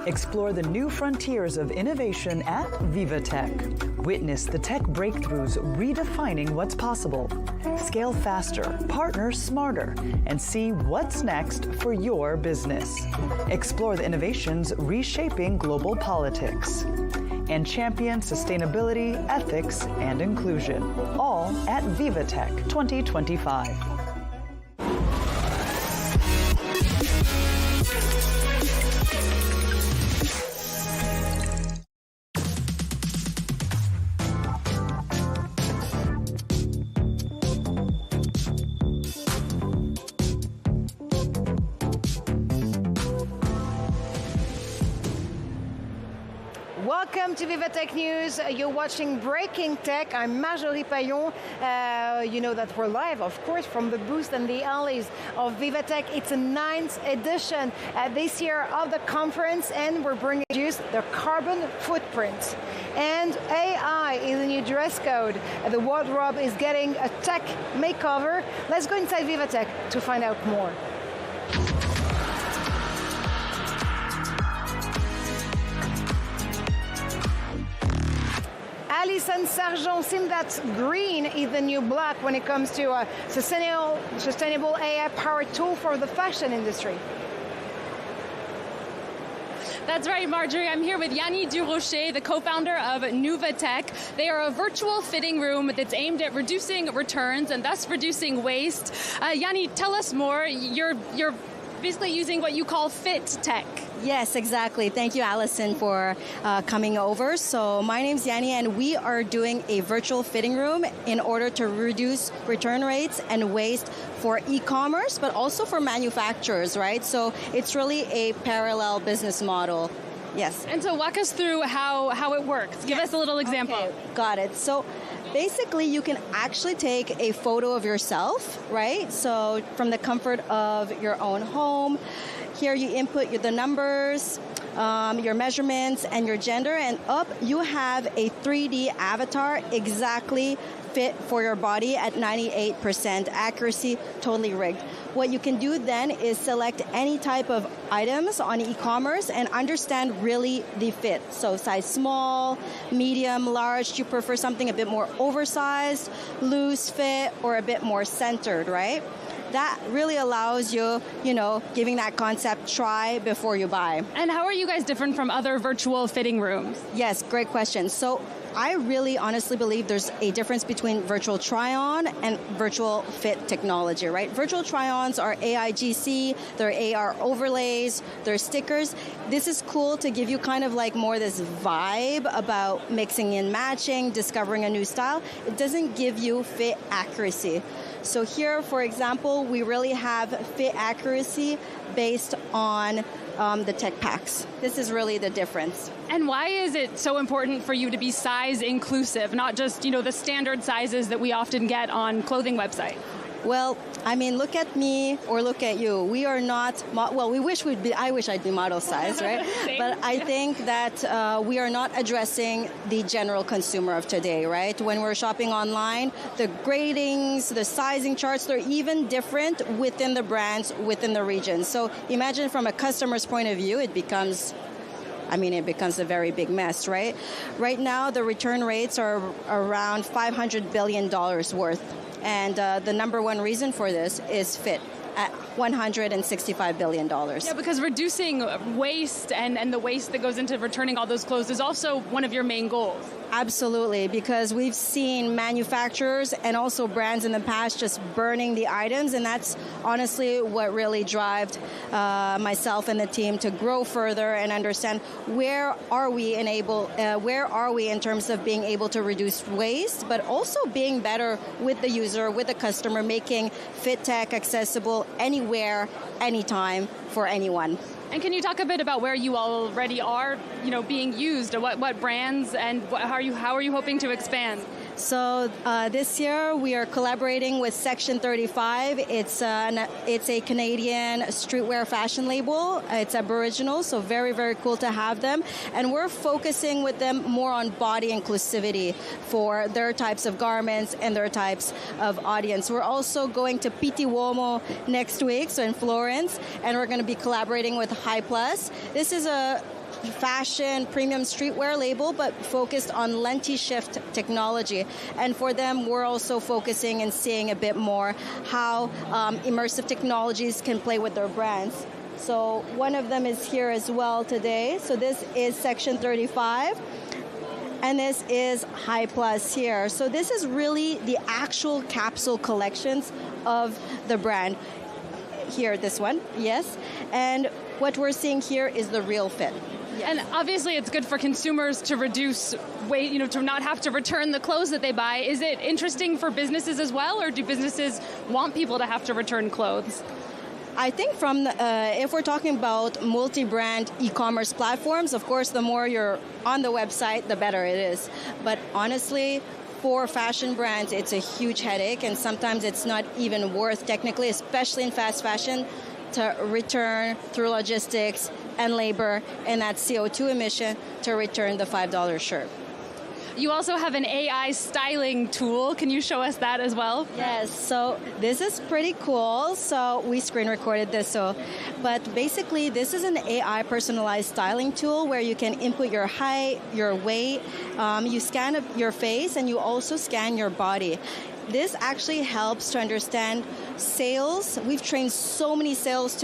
Explore the new frontiers of innovation at VivaTech. Witness the tech breakthroughs redefining what's possible. Scale faster, partner smarter, and see what's next for your business. Explore the innovations reshaping global politics. And champion sustainability, ethics, and inclusion. All at VivaTech 2025. Welcome to VivaTech News. You're watching Breaking Tech. I'm Marjorie Payon. You know that we're live, of course, from the booth and the alleys of VivaTech. It's a 9th edition this year of the conference, and we're bringing you the carbon footprint. And AI is the new dress code. The wardrobe is getting a tech makeover. Let's go inside VivaTech to find out more. Alison Sargent, seems that green is the new black when it comes to a sustainable AI-powered tool for the fashion industry. That's right, Marjorie. I'm here with Yanni Durocher, the co-founder of VivaTech. They are a virtual fitting room that's aimed at reducing returns and thus reducing waste. Yanni, tell us more. You're basically using what you call fit tech. Yes, exactly. Thank you, Allison, for coming over. So my name's Yanni, and we are doing a virtual fitting room in order to reduce return rates and waste for e-commerce, but also for manufacturers, right? So it's really a parallel business model. Yes. And so walk us through how it works. Give us a little example. Okay, got it. So basically, you can actually take a photo of yourself, right? So from the comfort of your own home. Here you input the numbers, your measurements, and your gender, and up you have a 3D avatar exactly fit for your body at 98% accuracy, totally rigged. What you can do then is select any type of items on e-commerce and understand really the fit. So size small, medium, large, do you prefer something a bit more oversized, loose fit, or a bit more centered, right? That really allows you, giving that concept try before you buy. And how are you guys different from other virtual fitting rooms? Yes, great question. So I really honestly believe there's a difference between virtual try-on and virtual fit technology, right? Virtual try-ons are AIGC, they're AR overlays, they're stickers. This is cool to give you kind of like more this vibe about mixing and matching, discovering a new style. It doesn't give you fit accuracy. So here, for example, we really have fit accuracy based on the tech packs. This is really the difference. And why is it so important for you to be size inclusive, not just, the standard sizes that we often get on clothing websites? Well, I mean, look at me or look at you. We are not, we wish we'd be, I wish I'd be model size, right? But I think that we are not addressing the general consumer of today, right? When we're shopping online, the gradings, the sizing charts, they're even different within the brands, within the regions. So imagine from a customer's point of view, it becomes a very big mess, right? Right now, the return rates are around $500 billion worth. And the number one reason for this is fit at $165 billion. Yeah, because reducing waste and the waste that goes into returning all those clothes is also one of your main goals. Absolutely, because we've seen manufacturers and also brands in the past just burning the items, and that's honestly what really drove myself and the team to grow further and understand where are we in terms of being able to reduce waste, but also being better with the user, with the customer, making fit tech accessible anywhere, anytime, for anyone. And can you talk a bit about where you already are, being used? What brands and how are you hoping to expand? So this year we are collaborating with Section 35. It's a Canadian streetwear fashion label. It's Aboriginal, so very, very cool to have them. And we're focusing with them more on body inclusivity for their types of garments and their types of audience. We're also going to Pitti Uomo next week, so in Florence, and we're going to be collaborating with High Plus. This is a fashion premium streetwear label, but focused on lenti shift technology. And for them, we're also focusing and seeing a bit more how immersive technologies can play with their brands. So one of them is here as well today. So this is Section 35. And this is High Plus here. So this is really the actual capsule collections of the brand. Here, this one, yes. And what we're seeing here is the real fit. Yes. And obviously it's good for consumers to reduce weight, to not have to return the clothes that they buy. Is it interesting for businesses as well, or do businesses want people to have to return clothes? I think if we're talking about multi-brand e-commerce platforms, of course, the more you're on the website, the better it is. But honestly, for fashion brands, it's a huge headache, and sometimes it's not even worth technically, especially in fast fashion, to return through logistics and labor and that CO2 emission to return the $5 shirt. You also have an AI styling tool. Can you show us that as well? Yes, so this is pretty cool. So we screen recorded this. But basically this is an AI personalized styling tool where you can input your height, your weight, you scan your face, and you also scan your body. This actually helps to understand sales. We've trained so many sales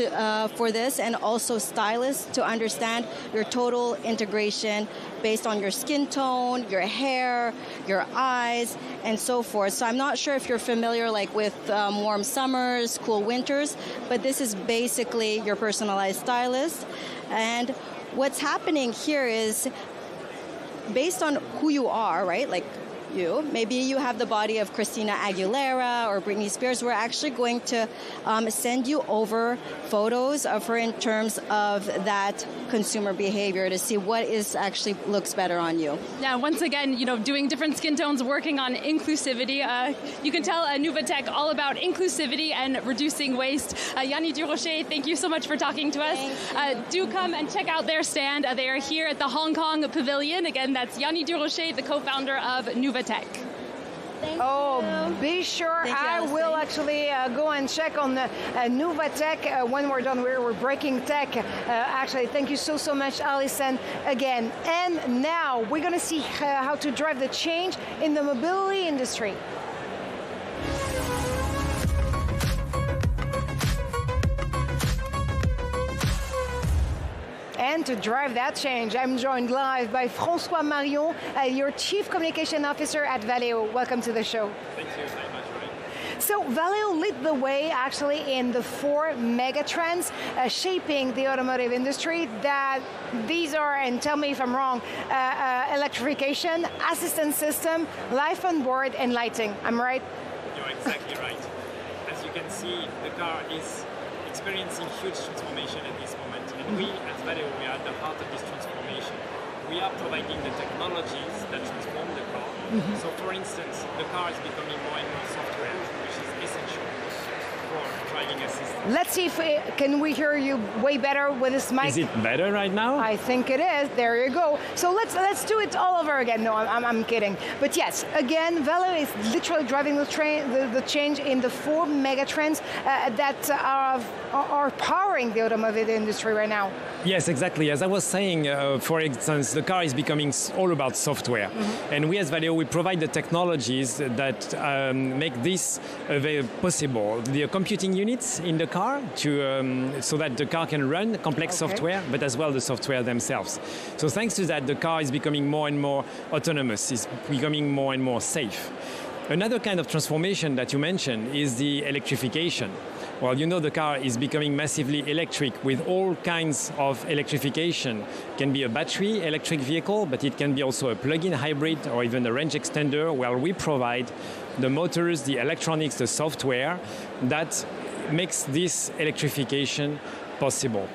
for this, and also stylists to understand your total integration based on your skin tone, your hair, your eyes, and so forth. So I'm not sure if you're familiar with warm summers, cool winters, but this is basically your personalized stylist. And what's happening here is based on who you are, right? Maybe you have the body of Christina Aguilera or Britney Spears. We're actually going to send you over photos of her in terms of that consumer behavior to see what is actually looks better on you. Yeah, once again, doing different skin tones, working on inclusivity. You can tell NuvaTech all about inclusivity and reducing waste. Yanni Durocher, thank you so much for talking to us. Do come and check out their stand. They are here at the Hong Kong Pavilion. Again, that's Yanni Durocher, the co-founder of NuvaTech. Be sure I will actually go and check on NuvaTech when we're done. We're breaking tech. Actually, thank you so much, Alison, again. And now we're going to see how to drive the change in the mobility industry. And to drive that change, I'm joined live by François Marion, your Chief Communication Officer at Valeo. Welcome to the show. Thank you very much, Ray. So Valeo led the way actually in the 4 mega trends shaping the automotive industry. That these are, and tell me if I'm wrong, electrification, assistance system, life on board, and lighting. I'm right? You're exactly right. As you can see, the car is experiencing huge transformation at this moment. And we, as Valeo, we are at the heart of this transformation. We are providing the technologies that transform the car. So, for instance, the car is becoming more and more software, which is essential for driving assistance. Let's see if can we hear you way better with this mic. Is it better right now? I think it is. There you go. So let's do it all over again. No, I'm kidding. But yes, again, Valeo is literally driving the change in the 4 mega trends that are powering the automotive industry right now. Yes, exactly. As I was saying, for instance, the car is becoming all about software. And we as Valeo, we provide the technologies that make this possible. The computing units in the car so that the car can run complex software, but as well the software themselves. So thanks to that, the car is becoming more and more autonomous, is becoming more and more safe. Another kind of transformation that you mentioned is the electrification. Well, the car is becoming massively electric with all kinds of electrification. It can be a battery electric vehicle, but it can be also a plug-in hybrid or even a range extender, where we provide the motors, the electronics, the software that makes this electrification possible.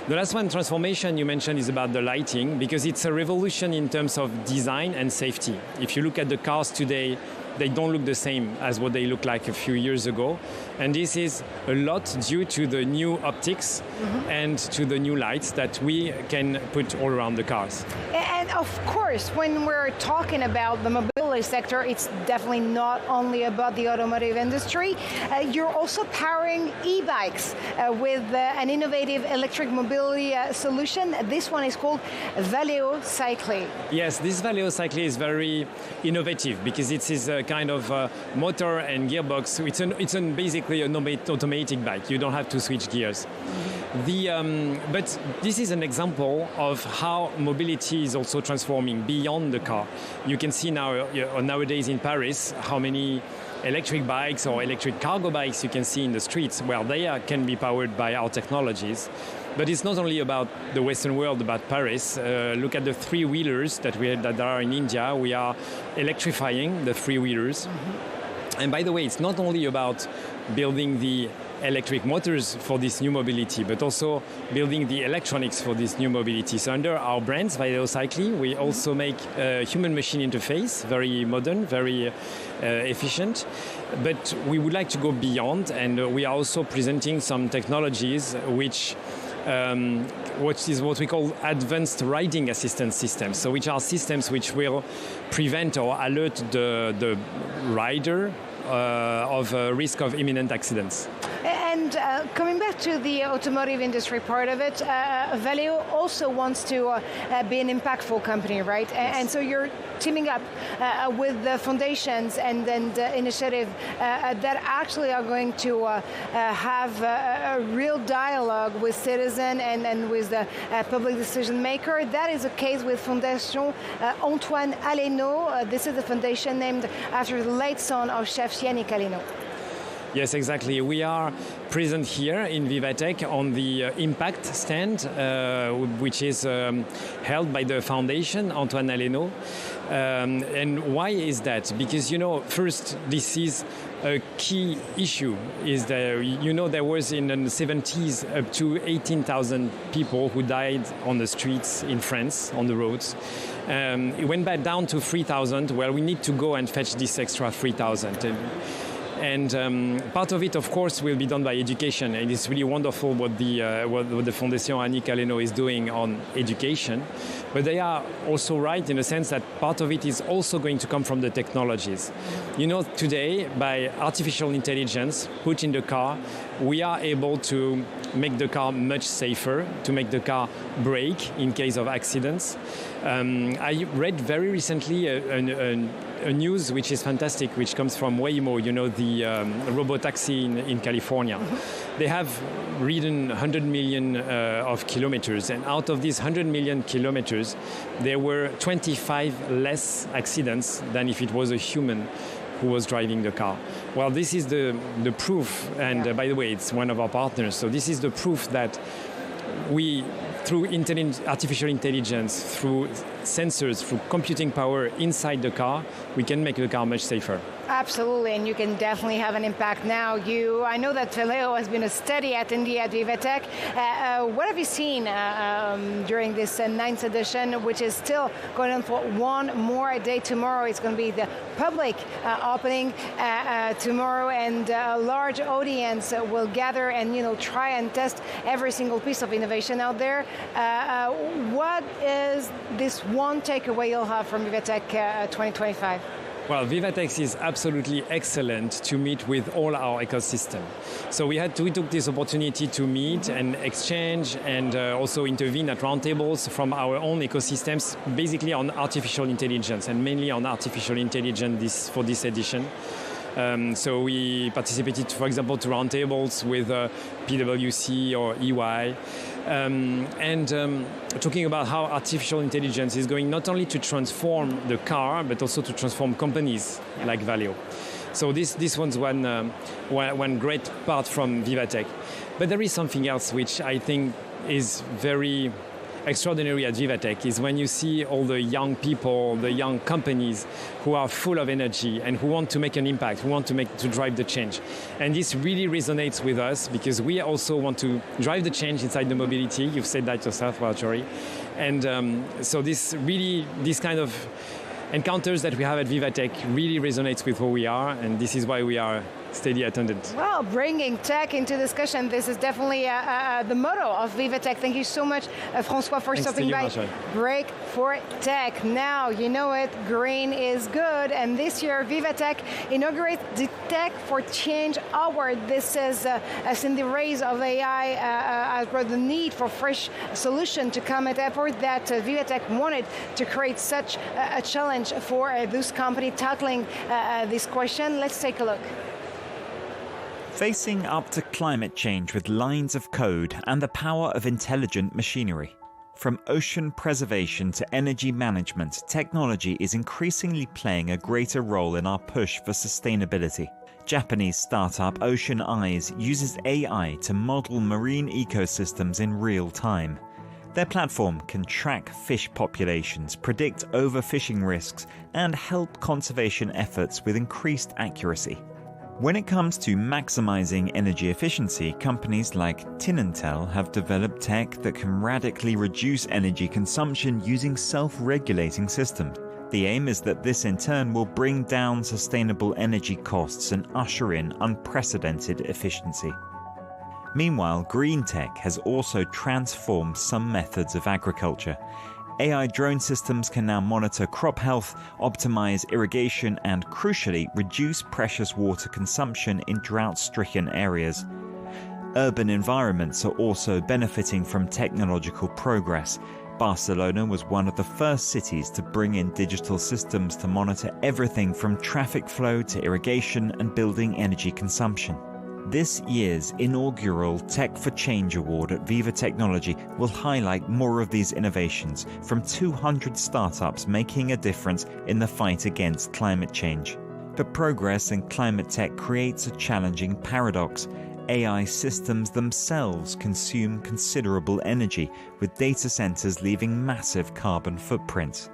The last one, transformation, you mentioned is about the lighting, because it's a revolution in terms of design and safety. If you look at the cars today, they don't look the same as what they looked like a few years ago. And this is a lot due to the new optics and to the new lights that we can put all around the cars. And of course, when we're talking about the mobility sector, it's definitely not only about the automotive industry. You're also powering e-bikes with an innovative electric mobility solution. This one is called Valeo Cycling. Yes, this Valeo Cycling is very innovative because it is a kind of motor and gearbox. It's basically an automatic bike. You don't have to switch gears. But this is an example of how mobility is also transforming beyond the car. You can see nowadays in Paris how many electric bikes or electric cargo bikes you can see in the streets, where they can be powered by our technologies. But it's not only about the Western world, about Paris. Look at the 3-wheelers that are in India. We are electrifying the 3-wheelers. And by the way, it's not only about building the electric motors for this new mobility, but also building the electronics for this new mobility. So under our brands, Valeo Cycling, we also make a human-machine interface, very modern, very efficient. But we would like to go beyond, and we are also presenting some technologies which what we call advanced riding assistance systems. So which are systems which will prevent or alert the rider of risk of imminent accidents. And coming back to the automotive industry part of it, Valeo also wants to be an impactful company, right? Yes. And so you're teaming up with the foundations and initiative that actually are going to have a real dialogue with citizen and with the public decision maker. That is the case with Fondation Antoine Aleno. This is a foundation named after the late son of Chef Yannick Aleno. Yes, exactly. We are present here in VivaTech on the Impact stand, which is held by the foundation Antoine Aleno. And why is that? Because, first, this is a key issue. Is that, there was in the 70s up to 18,000 people who died on the streets in France, on the roads. It went back down to 3,000. Well, we need to go and fetch this extra 3,000. And part of it, of course, will be done by education. And it's really wonderful what the Fondation Yannick Aleno is doing on education. But they are also right in the sense that part of it is also going to come from the technologies. Today, by artificial intelligence put in the car, we are able to make the car much safer, to make the car brake in case of accidents. I read very recently a news which is fantastic, which comes from Waymo, the robotaxi in California. They have ridden 100 million of kilometers, and out of these 100 million kilometers, there were 25 less accidents than if it was a human who was driving the car. Well, this is the proof, and by the way, it's one of our partners, so this is the proof that we, through artificial intelligence, through sensors, through computing power inside the car, we can make the car much safer. Absolutely, and you can definitely have an impact now. I know that Valeo has been a steady attendee at VivaTech. What have you seen during this 9th edition, which is still going on for one more day tomorrow? It's going to be the public opening tomorrow, and a large audience will gather and try and test every single piece of innovation out there. What is this one takeaway you'll have from VivaTech 2025? Well, VivaTech is absolutely excellent to meet with all our ecosystem. So we took this opportunity to meet and exchange and also intervene at roundtables from our own ecosystems, basically on artificial intelligence and mainly on artificial intelligence for this edition. So we participated, for example, to roundtables with PwC or EY, talking about how artificial intelligence is going not only to transform the car, but also to transform companies like Valeo. So this one's one great part from VivaTech. But there is something else which I think is very extraordinary at VivaTech is when you see all the young people, the young companies who are full of energy and who want to make an impact, who want to drive the change. And this really resonates with us because we also want to drive the change inside the mobility. You've said that yourself, Marjorie. And so this kind of encounters that we have at VivaTech really resonates with who we are, and this is why we are steady attendant. Well, bringing tech into discussion, this is definitely the motto of VivaTech. Thank you so much, François, for stopping by. Break for Tech. Now, you know it, green is good, and this year VivaTech inaugurates the Tech for Change Award. This is as in the race of AI, as per the need for fresh solution to come at effort that VivaTech wanted to create such a challenge for this company tackling this question. Let's take a look. Facing up to climate change with lines of code and the power of intelligent machinery. From ocean preservation to energy management, technology is increasingly playing a greater role in our push for sustainability. Japanese startup Ocean Eyes uses AI to model marine ecosystems in real time. Their platform can track fish populations, predict overfishing risks, and help conservation efforts with increased accuracy. When it comes to maximizing energy efficiency, companies like Tinentel have developed tech that can radically reduce energy consumption using self-regulating systems. The aim is that this in turn will bring down sustainable energy costs and usher in unprecedented efficiency. Meanwhile, green tech has also transformed some methods of agriculture. AI drone systems can now monitor crop health, optimize irrigation, and crucially, reduce precious water consumption in drought-stricken areas. Urban environments are also benefiting from technological progress. Barcelona was one of the first cities to bring in digital systems to monitor everything from traffic flow to irrigation and building energy consumption. This year's inaugural Tech for Change Award at Viva Technology will highlight more of these innovations from 200 startups making a difference in the fight against climate change. But progress in climate tech creates a challenging paradox. AI systems themselves consume considerable energy, with data centers leaving massive carbon footprints.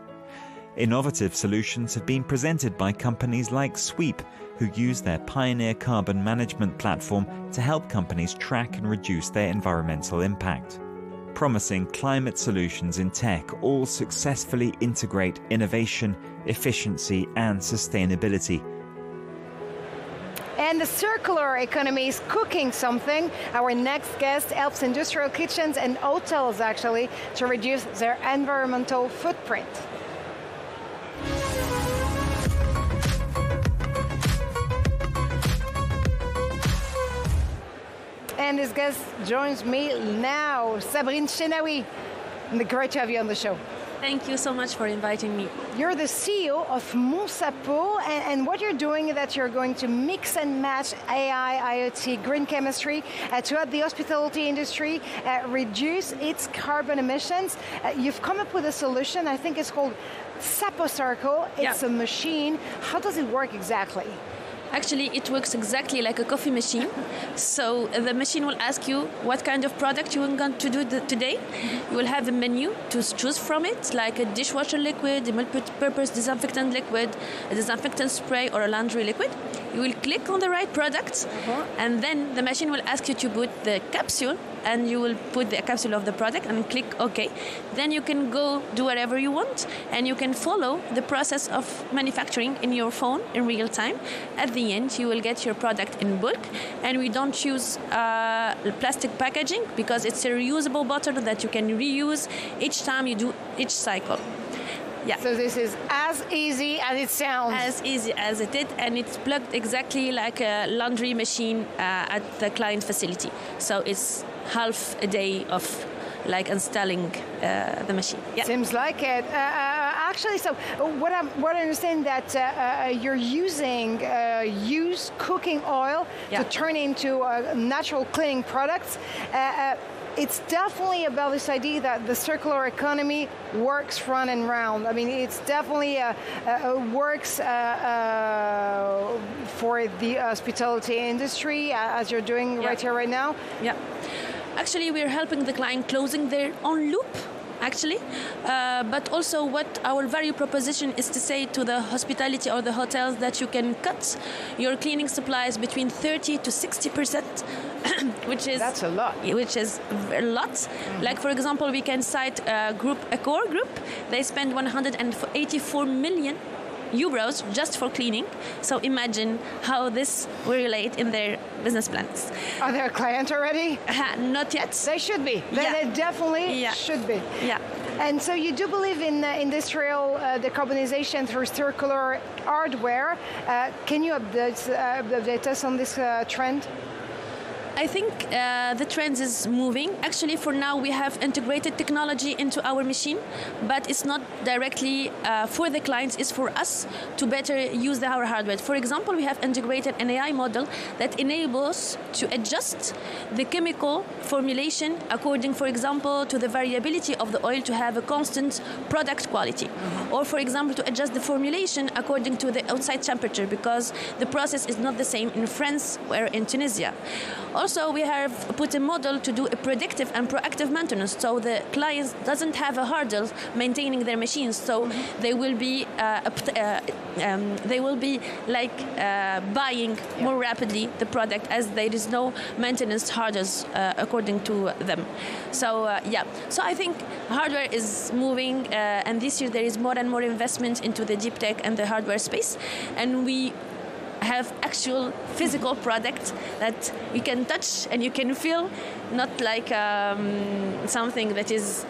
Innovative solutions have been presented by companies like Sweep, who use their Pioneer carbon management platform to help companies track and reduce their environmental impact. Promising climate solutions in tech all successfully integrate innovation, efficiency, and sustainability. And the circular economy is cooking something. Our next guest helps industrial kitchens and hotels actually to reduce their environmental footprint. And this guest joins me now, Sabrine Chenaoui. Great to have you on the show. Thank you so much for inviting me. You're the CEO of Monsapo, and what you're doing is that you're going to mix and match AI, IoT, green chemistry to help the hospitality industry reduce its carbon emissions. You've come up with a solution, I think it's called Sapo Circle. It's a machine. How does it work exactly? Actually, it works exactly like a coffee machine. So the machine will ask you what kind of product you are going to do today. You will have a menu to choose from it, like a dishwasher liquid, a multi-purpose disinfectant liquid, a disinfectant spray, or a laundry liquid. You will click on the right product, and then the machine will ask you to put the capsule, and you will put the capsule of the product and click OK. Then you can go do whatever you want, and you can follow the process of manufacturing in your phone in real time. At the end, you will get your product in bulk, and we don't use plastic packaging because it's a reusable bottle that you can reuse each time you do each cycle. Yeah. So this is as easy as it sounds. As easy as it is, and it's plugged exactly like a laundry machine at the client facility. So it's half a day of like installing the machine. Yeah. Seems like it. Actually, so what I understand that you're using used cooking oil to turn into natural cleaning products. It's definitely about this idea that the circular economy works round and round. I mean, it's definitely works for the hospitality industry, as you're doing right here, right now. Yeah. Actually, we're helping the client closing their own loop. Actually, but also what our value proposition is to say to the hospitality or the hotels that you can cut your cleaning supplies between 30 to 60%, which is that's a lot. Which is a lot. Like for example, we can cite a core group. They spend 184 million euros just for cleaning. So imagine how this will relate in their business plans. Are they a client already? Not yet. They should be. They definitely should be. Yeah. And so you do believe in industrial decarbonization through circular hardware. Can you update us on this trend? I think the trend is moving. Actually, for now, we have integrated technology into our machine, but it's not directly for the clients, it's for us to better use our hardware. For example, we have integrated an AI model that enables to adjust the chemical formulation according, for example, to the variability of the oil to have a constant product quality. Or, for example, to adjust the formulation according to the outside temperature, because the process is not the same in France or in Tunisia. Also, we have put a model to do a predictive and proactive maintenance, so the clients doesn't have a hurdle maintaining their machines. So they will be buying more rapidly the product, as there is no maintenance hurdles according to them. So so I think hardware is moving, and this year there is more and more investment into the deep tech and the hardware space, and we have actual physical product that you can touch and you can feel, not like something that is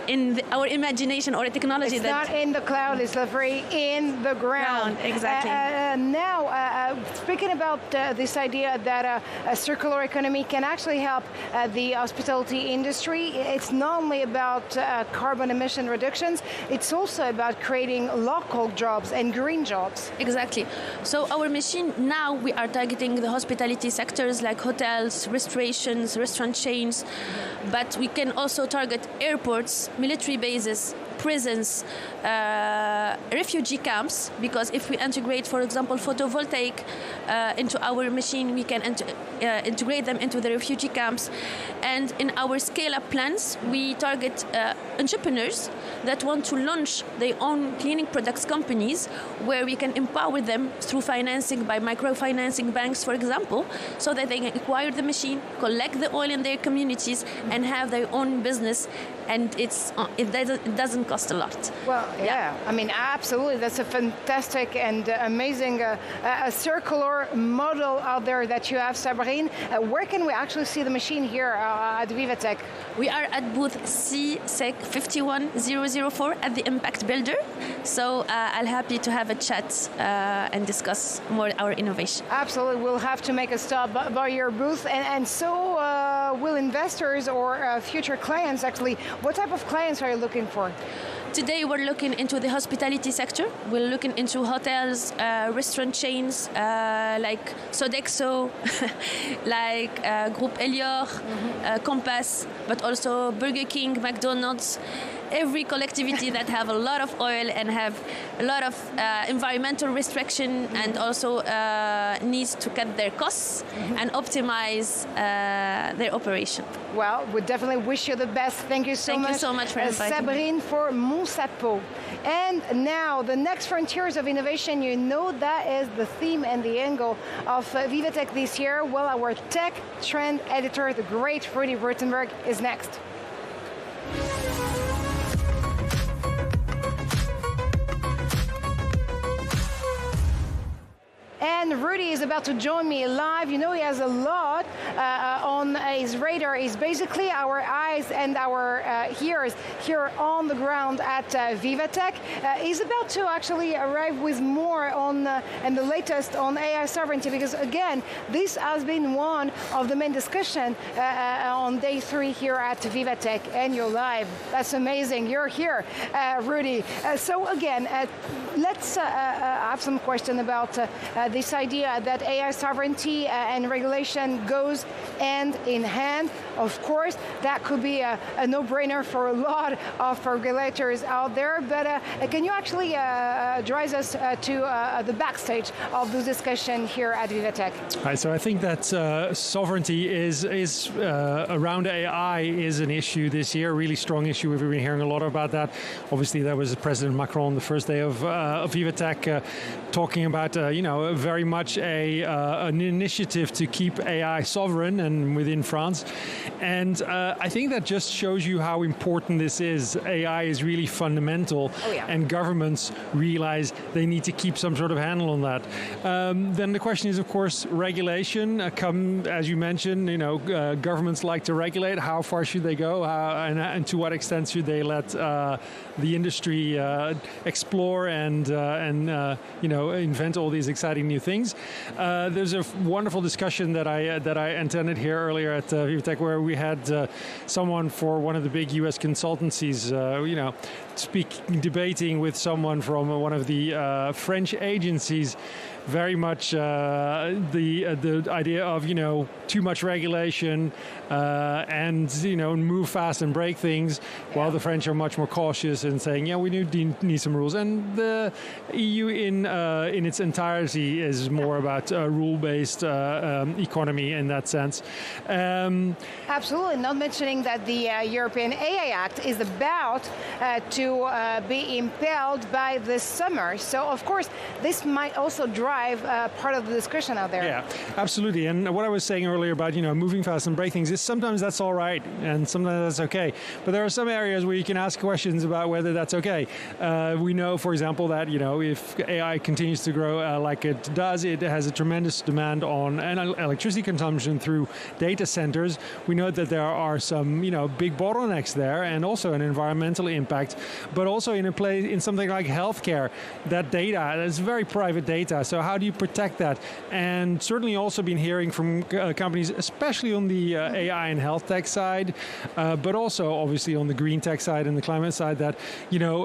in our imagination or a technology it's that... It's not in the cloud, it's literally in the ground. Exactly. Now, speaking about this idea that a circular economy can actually help the hospitality industry, it's not only about carbon emission reductions, it's also about creating local jobs and green jobs. Exactly. So our machine, now we are targeting the hospitality sectors like hotels, restaurations, restaurant chains, but we can also target airports, military bases, prisons, refugee camps, because if we integrate, for example, photovoltaic into our machine, we can integrate them into the refugee camps. And in our scale-up plans, we target entrepreneurs that want to launch their own cleaning products companies, where we can empower them through financing by microfinancing banks, for example, so that they can acquire the machine, collect the oil in their communities, and have their own business. And it doesn't cost a lot. Well, yeah. I mean, absolutely. That's a fantastic and amazing circular model out there that you have, Sabrine. Where can we actually see the machine here at VivaTech? We are at booth CSEC 51004 at the Impact Builder. So I'll happy to have a chat and discuss more our innovation. Absolutely. We'll have to make a stop by your booth. And so will investors or future clients actually. What type of clients are you looking for? Today we're looking into the hospitality sector. We're looking into hotels, restaurant chains like Sodexo, like Groupe Elior, Compass, but also Burger King, McDonald's. Every collectivity that have a lot of oil and have a lot of environmental restriction and also needs to cut their costs and optimize their operation. Well, we definitely wish you the best. Thank you so much. Thank you so much for inviting Sabrine me. for Monsapo. And now, the next frontiers of innovation, you know that is the theme and the angle of VivaTech this year. Well, our tech trend editor, the great Rudy Württemberg, is next. And Rudy is about to join me live. You know, he has a lot on his radar. He's basically our eyes and our ears here on the ground at VivaTech. He's about to actually arrive with more on and the latest on AI sovereignty, because again, this has been one of the main discussion on day 3 here at VivaTech, and you're live. That's amazing. You're here, Rudy. So again, let's have some question about this idea that AI sovereignty and regulation goes hand in hand. Of course, that could be a no-brainer for a lot of regulators out there, but can you actually drive us to the backstage of this discussion here at VivaTech? Right, so I think that sovereignty is around AI is an issue this year, a really strong issue. We've been hearing a lot about that. Obviously, there was President Macron the first day of VivaTech talking about, very much an initiative to keep AI sovereign and within France. And I think that just shows you how important this is. AI is really fundamental, and governments realize they need to keep some sort of handle on that. Then the question is, of course, regulation. As you mentioned, governments like to regulate. How far should they go, and to what extent should they let the industry explore and invent all these exciting new things? There's a wonderful discussion that I attended here earlier at VivaTech, where we had someone for one of the big U.S. consultancies, debating with someone from one of the French agencies. Very much the idea of too much regulation and move fast and break things, while the French are much more cautious and saying we need some rules. And the EU in its entirety is more about a rule-based economy in that sense. Absolutely. Not mentioning that the European AI Act is about to be impelled by this summer. So of course this might also drive drive part of the discussion out there. Yeah, absolutely. And what I was saying earlier about, moving fast and break things, is sometimes that's all right and sometimes that's okay. But there are some areas where you can ask questions about whether that's okay. We know, for example, that, if AI continues to grow like it does, it has a tremendous demand on electricity consumption through data centers. We know that there are some, big bottlenecks there, and also an environmental impact, but also in something like healthcare, that data, that's very private data. So how do you protect that? And certainly also been hearing from companies, especially on the AI and health tech side, but also obviously on the green tech side and the climate side, that,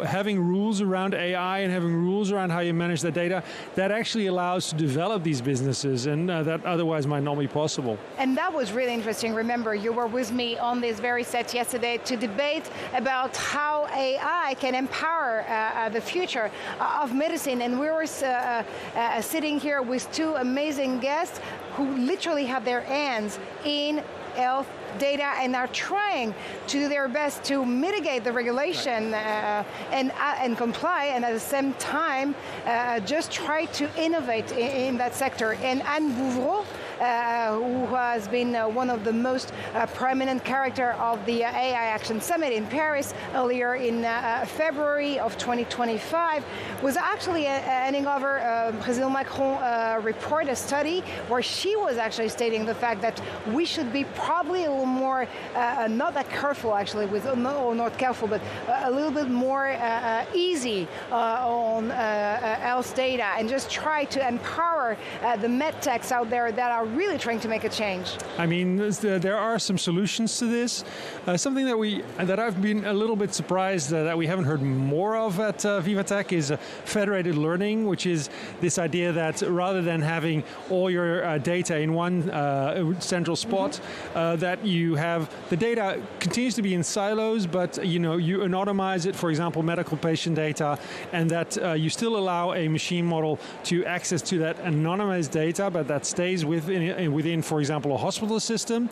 having rules around AI and having rules around how you manage that data, that actually allows to develop these businesses, and that otherwise might not be possible. And that was really interesting. Remember, you were with me on this very set yesterday to debate about how AI can empower the future of medicine. And we were sitting here with two amazing guests who literally have their hands in health data and are trying to do their best to mitigate the regulation and comply, and at the same time just try to innovate in that sector. And Anne Bouvreau, who has been one of the most prominent character of the AI Action Summit in Paris earlier in February of 2025, was actually handing over President Macron report, a study where she was actually stating the fact that we should be probably a little more, not that careful actually, not careful, but a little bit more easy on health data, and just try to empower the med techs out there that are really trying to make a change. I mean, there are some solutions to this. Something that I've been a little bit surprised that we haven't heard more of at VivaTech is federated learning, which is this idea that rather than having all your data in one central spot, that you have the data continues to be in silos, but you anonymize it, for example, medical patient data, and that you still allow a machine model to access to that anonymized data, but that stays within, for example, a hospital system,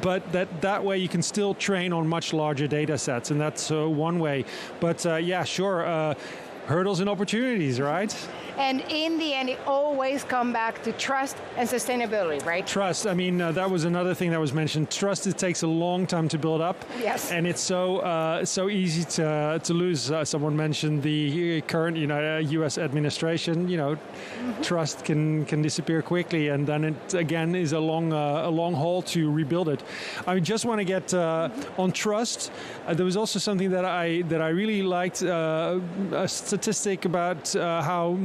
but that way you can still train on much larger data sets, and that's one way. But yeah, sure, hurdles and opportunities, right? And in the end, it always comes back to trust and sustainability, right? Trust. I mean, that was another thing that was mentioned. Trust, it takes a long time to build up. Yes. And it's so easy to lose. Someone mentioned the current, U.S. administration. Trust can disappear quickly, and then it again is a long haul to rebuild it. I just want to get on trust. There was also something that I really liked. A statistic about how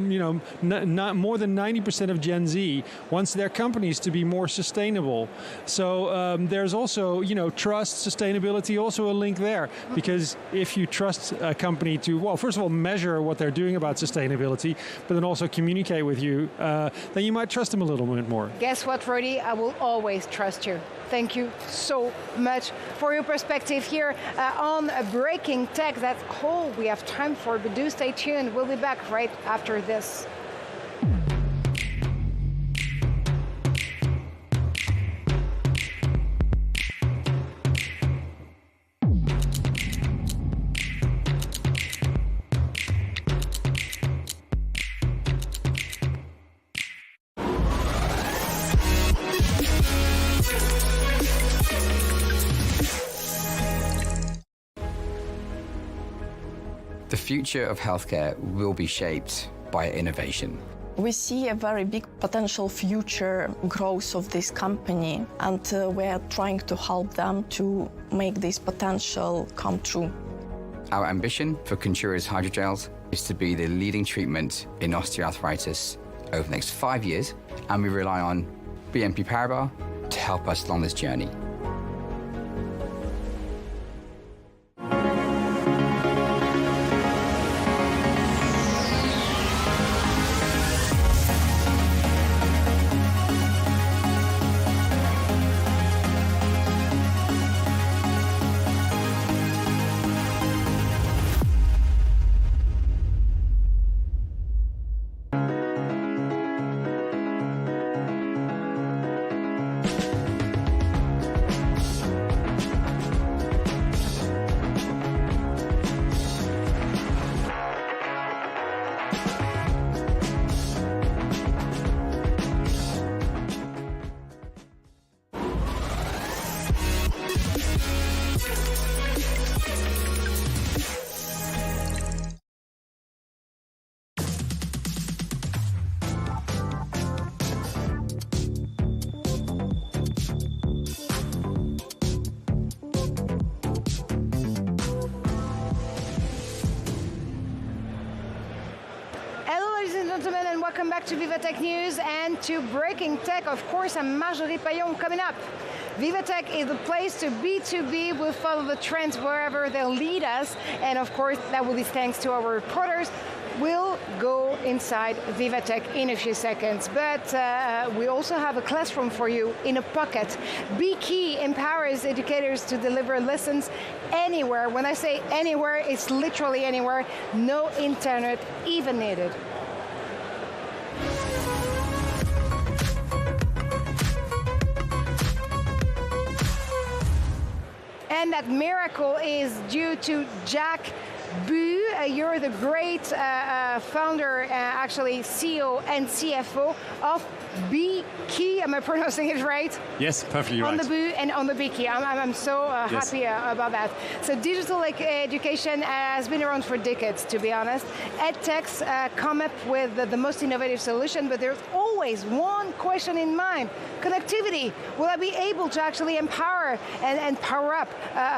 not more than 90% of Gen Z wants their companies to be more sustainable. So there's also, trust, sustainability, also a link there. Because if you trust a company to, well, first of all, measure what they're doing about sustainability, but then also communicate with you, then you might trust them a little bit more. Guess what, Rodi? I will always trust you. Thank you so much for your perspective here on Breaking Tech. That's all we have time for, but do stay tuned. We'll be back right after this. The future of healthcare will be shaped by innovation. We see a very big potential future growth of this company, and we are trying to help them to make this potential come true. Our ambition for Contura's hydrogels is to be the leading treatment in osteoarthritis over the next 5 years, and we rely on BNP Paribas to help us along this journey. welcome back to VivaTech News and to Breaking Tech. Of course, I'm Marjorie Payon. Coming up, VivaTech is the place to be. We'll follow the trends wherever they'll lead us. And of course, that will be thanks to our reporters. We'll go inside VivaTech in a few seconds, but we also have a classroom for you in a pocket. BeKey empowers educators to deliver lessons anywhere. When I say anywhere, it's literally anywhere. No internet even needed. And that miracle is due to Jack Bu. You're the great founder, actually CEO and CFO of BeKey. Am I pronouncing it right? Yes, perfectly right. On the Bu and on the BeKey. I'm so happy about that. So digital education has been around for decades, to be honest. EdTechs come up with the most innovative solution, but there's always one question in mind. Connectivity. Will I be able to actually empower and power up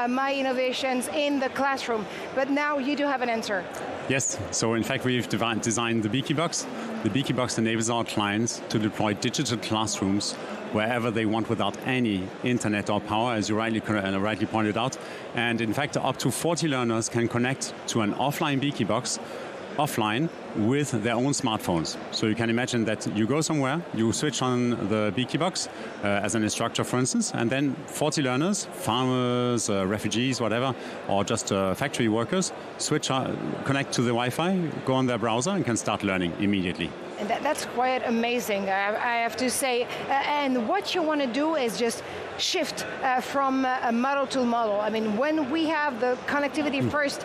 my innovations in the classroom? But now you do have an answer. Yes, so in fact we've designed the BeKey Box. The BeKey Box enables our clients to deploy digital classrooms wherever they want without any internet or power, as you rightly pointed out. And in fact, up to 40 learners can connect to an offline BeKey Box offline with their own smartphones. So you can imagine that you go somewhere, you switch on the BeKey Box as an instructor, for instance, and then 40 learners, farmers, refugees, whatever, or just factory workers, connect to the Wi-Fi, go on their browser, and can start learning immediately. And that's quite amazing, I have to say. And what you want to do is just shift from a model to model. I mean, when we have the connectivity first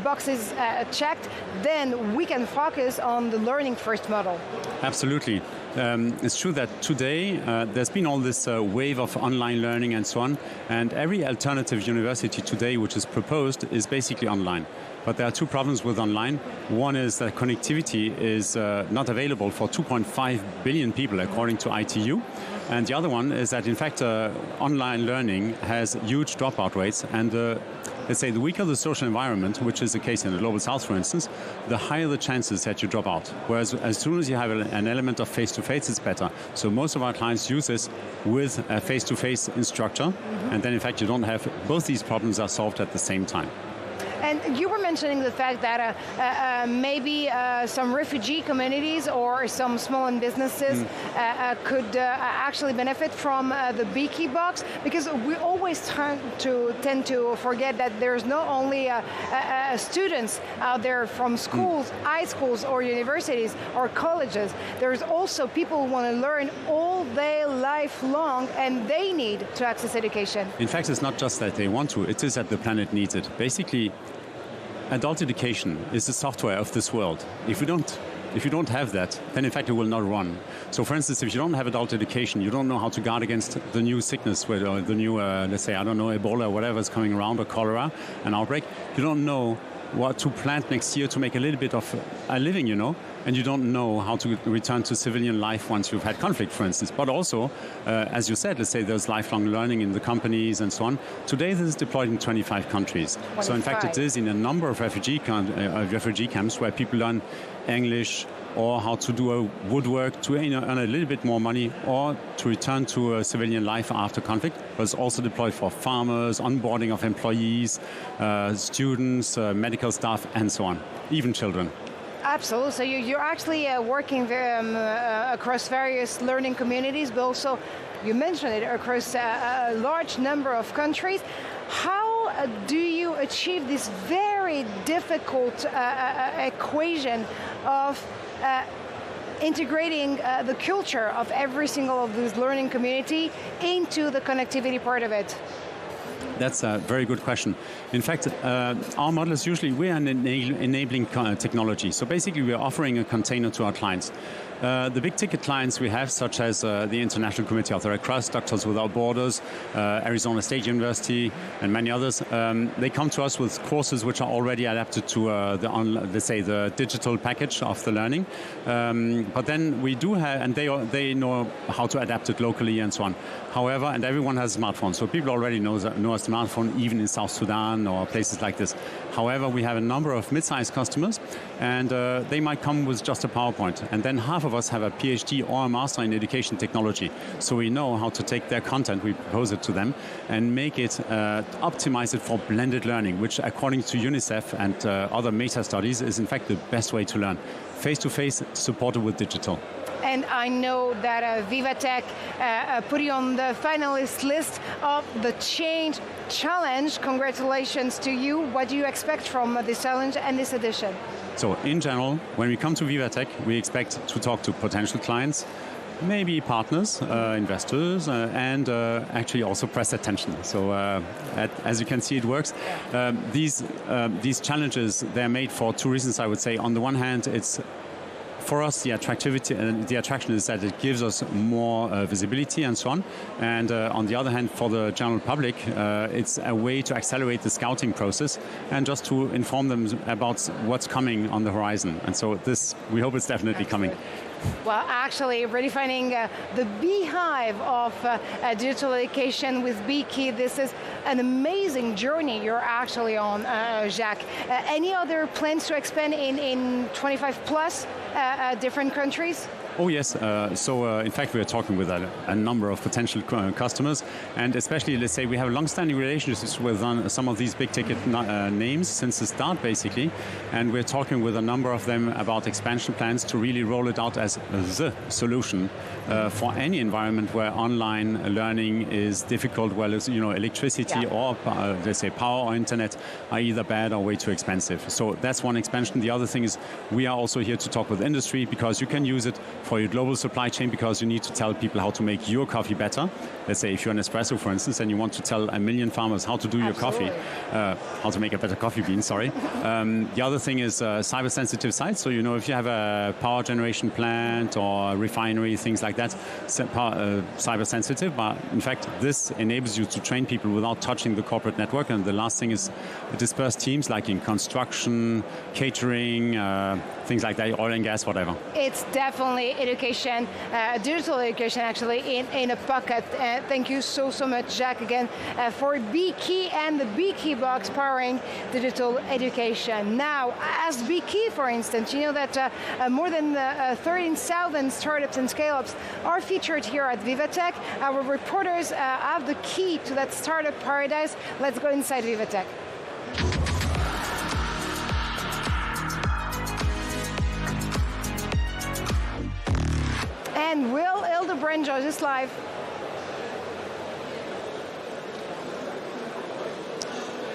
boxes checked, then we can focus on the learning first model. Absolutely. It's true that today there's been all this wave of online learning and so on, and every alternative university today which is proposed is basically online. But there are two problems with online. One is that connectivity is not available for 2.5 billion people, according to ITU. And the other one is that, in fact, online learning has huge dropout rates. And let's say the weaker the social environment, which is the case in the Global South, for instance, the higher the chances that you drop out. Whereas as soon as you have an element of face-to-face, it's better. So most of our clients use this with a face-to-face instructor. And then, in fact, you don't have both these problems are solved at the same time. And you were mentioning the fact that maybe some refugee communities or some small businesses could actually benefit from the BeKey Box, because we always tend to forget that there's not only students out there from schools, high schools or universities or colleges. There's also people who want to learn all day life long, and they need to access education. In fact, it's not just that they want to, it is that the planet needs it. Basically, adult education is the software of this world. If you don't have that, then in fact it will not run. So for instance, if you don't have adult education, you don't know how to guard against the new sickness, the new, let's say, I don't know, Ebola or whatever is coming around, or cholera, an outbreak. You don't know what to plant next year to make a little bit of a living, you know, and you don't know how to return to civilian life once you've had conflict, for instance. But also, as you said, let's say there's lifelong learning in the companies and so on. Today, this is deployed in 25 countries. 25. So in fact, it is in a number of refugee camps where people learn English, or how to do a woodwork to earn a little bit more money, or to return to a civilian life after conflict. But it's also deployed for farmers, onboarding of employees, students, medical staff, and so on, even children. Absolutely. So you're actually working across various learning communities, but also, you mentioned it, across a large number of countries. How do you achieve this very difficult equation of integrating the culture of every single of these learning community into the connectivity part of it? That's a very good question. In fact, our model is usually, we're an enabling technology. So basically, we're offering a container to our clients. The big ticket clients we have, such as the International Committee of the Red Cross, Doctors Without Borders, Arizona State University, and many others, they come to us with courses which are already adapted to let's say the digital package of the learning. But then we do have, and they know how to adapt it locally and so on. However, and everyone has a smartphone, so people already know a smartphone, even in South Sudan or places like this. However, we have a number of mid-sized customers, and they might come with just a PowerPoint, and then half of us have a PhD or a master in education technology, so we know how to take their content, we propose it to them, and make it, optimize it for blended learning, which according to UNICEF and other meta-studies is in fact the best way to learn. Face-to-face, supported with digital. And I know that VivaTech put you on the finalist list of the Change Challenge. Congratulations to you. What do you expect from this challenge and this edition? So in general, when we come to VivaTech, we expect to talk to potential clients, maybe partners, investors, and actually also press attention. So as you can see, it works. These challenges, they're made for two reasons, I would say. On the one hand, it's for us, the attraction is that it gives us more visibility and so on. And on the other hand, for the general public, it's a way to accelerate the scouting process and just to inform them about what's coming on the horizon. And so this, we hope it's definitely coming. Well, actually, redefining the beehive of digital education with BeeKey, this is an amazing journey you're actually on, Jacques. Any other plans to expand in 25 plus different countries? Oh yes, in fact we are talking with a number of potential customers, and especially, let's say, we have long-standing relationships with some of these big ticket names since the start basically, and we're talking with a number of them about expansion plans to really roll it out as the solution for any environment where online learning is difficult, where electricity or let's say power or internet are either bad or way too expensive. So that's one expansion. The other thing is we are also here to talk with industry, because you can use it for your global supply chain, because you need to tell people how to make your coffee better. Let's say if you're an espresso, for instance, and you want to tell 1 million farmers how to do your coffee, how to make a better coffee bean, sorry. The other thing is cyber-sensitive sites. So, if you have a power generation plant or refinery, things like that, cyber-sensitive. But in fact, this enables you to train people without touching the corporate network. And the last thing is dispersed teams, like in construction, catering, things like that, oil and gas, whatever. It's definitely education, digital education actually, in a pocket. Thank you so much, Jacques, again, for BeeKey and the BeeKey box powering digital education. Now, as BeeKey, for instance, you know that more than 13,000 startups and scale-ups are featured here at VivaTech. Our reporters have the key to that startup paradise. Let's go inside VivaTech. And Will Hildebrand joins us live.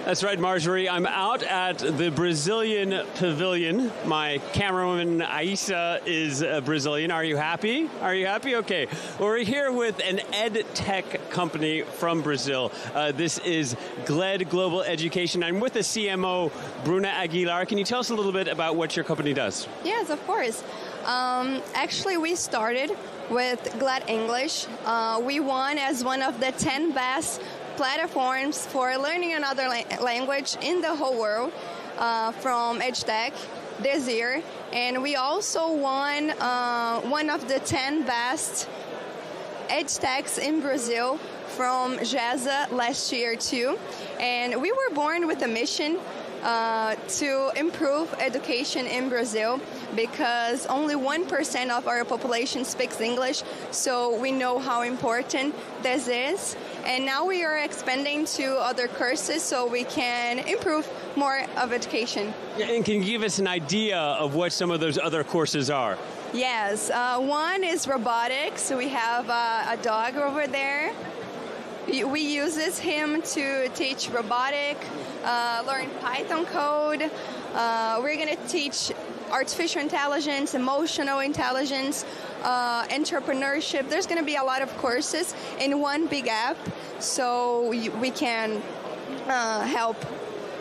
That's right, Marjorie. I'm out at the Brazilian pavilion. My camerawoman, Aisha, is Brazilian. Are you happy? Are you happy? Okay. We're here with an ed tech company from Brazil. This is GLED Global Education. I'm with the CMO, Bruna Aguilar. Can you tell us a little bit about what your company does? Yes, of course. Actually, we started with GLED English. We won as one of the 10 best platforms for learning another language in the whole world from EdTech this year. And we also won one of the 10 best EdTechs in Brazil from JESA last year too. And we were born with a mission to improve education in Brazil, because only 1% of our population speaks English, so we know how important this is. And now we are expanding to other courses so we can improve more of education. And can you give us an idea of what some of those other courses are? Yes, one is robotics. We have a dog over there. We use him to teach robotic, learn Python code. We're going to teach artificial intelligence, emotional intelligence, entrepreneurship. There's going to be a lot of courses in one big app, so we can help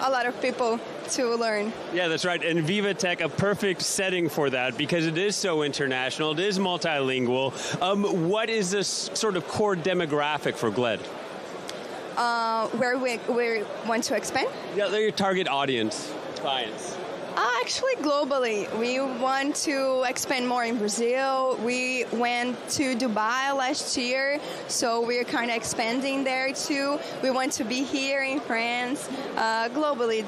a lot of people to learn. Yeah, that's right. And VivaTech, a perfect setting for that because it is so international, it is multilingual. What is this sort of core demographic for GLED? Where we want to expand? Yeah, they're your target audience, clients. Actually, globally, we want to expand more in Brazil. We went to Dubai last year, so we're kind of expanding there too. We want to be here in France. Globally,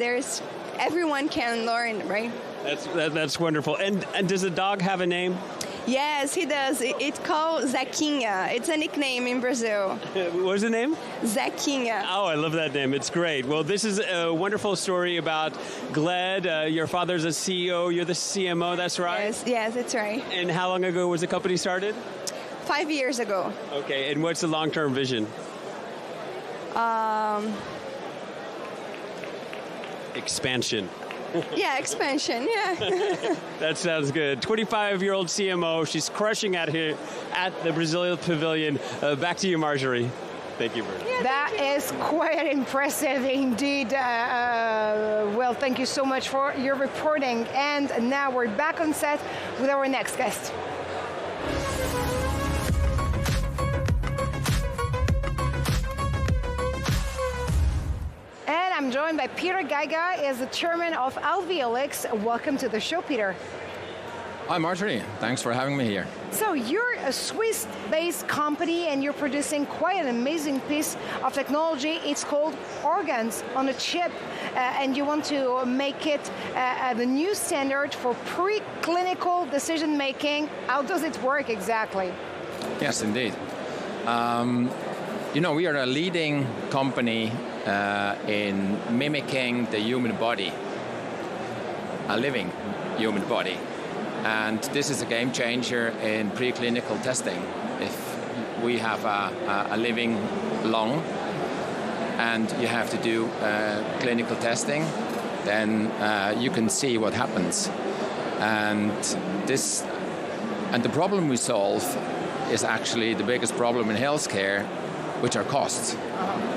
everyone can learn, right? That's wonderful. And does the dog have a name? Yes, he does. It's called Zequinha. It's a nickname in Brazil. What's the name? Zequinha. Oh, I love that name. It's great. Well, this is a wonderful story about GLED. Your father's a CEO. You're the CMO. That's right? Yes, that's right. And how long ago was the company started? 5 years ago. Okay, and what's the long-term vision? Expansion. Yeah, expansion, yeah. That sounds good. 25-year-old CMO. She's crushing out here at the Brazilian Pavilion. Back to you, Marjorie. Thank you, Bert. Yeah, that is quite impressive indeed. Well, thank you so much for your reporting. And now we're back on set with our next guest. And I'm joined by Peter Geiger, is the chairman of Alveolix. Welcome to the show, Peter. Hi, Marjorie. Thanks for having me here. So you're a Swiss-based company and you're producing quite an amazing piece of technology. It's called organs on a chip, and you want to make it the new standard for preclinical decision making. How does it work exactly? Yes, indeed. We are a leading company in mimicking the human body, a living human body. And this is a game changer in preclinical testing. If we have a living lung and you have to do clinical testing, then you can see what happens. And the problem we solve is actually the biggest problem in healthcare, which are costs.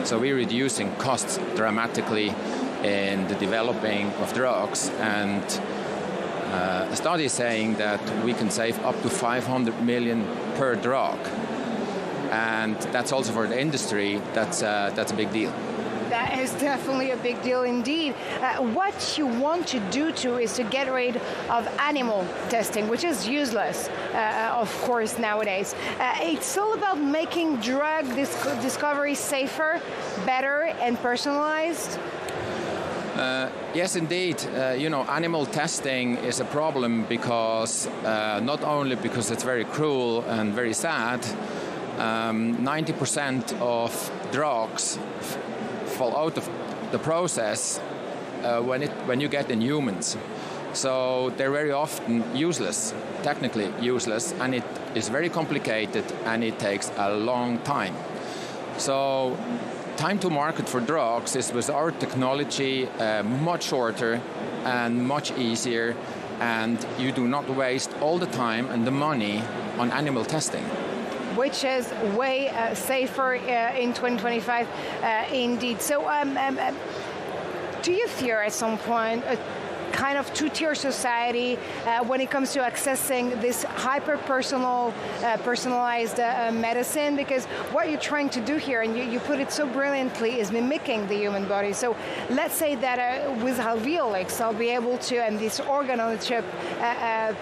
So we're reducing costs dramatically in the developing of drugs, and a study is saying that we can save up to 500 million per drug, and that's also for the industry. That's a big deal. That is definitely a big deal indeed. What you want to do is to get rid of animal testing, which is useless, of course, nowadays. It's all about making drug discovery safer, better, and personalized. Yes, indeed. Animal testing is a problem because not only because it's very cruel and very sad, 90% of drugs fall out of the process when you get in humans. So they're very often useless, technically useless, and it is very complicated and it takes a long time. So time to market for drugs is with our technology much shorter and much easier, and you do not waste all the time and the money on animal testing. Which is way safer in 2025 indeed. So do you fear at some point a kind of two-tier society when it comes to accessing this personalized medicine? Because what you're trying to do here, and you put it so brilliantly, is mimicking the human body. So let's say that with Alveolix, I'll be able to, and this organ on the chip,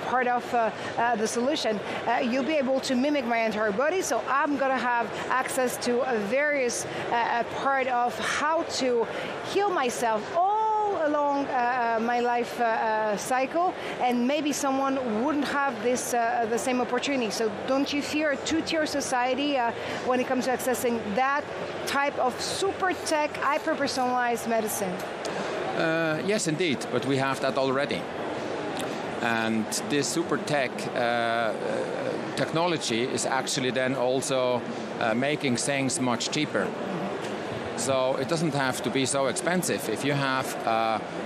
part of the solution, you'll be able to mimic my entire body. So I'm going to have access to a various part of how to heal myself along my life cycle, and maybe someone wouldn't have this the same opportunity. So don't you fear a two-tier society when it comes to accessing that type of super tech, hyper-personalized medicine? Yes, indeed, but we have that already. And this super tech technology is actually then also making things much cheaper. So it doesn't have to be so expensive. If you have,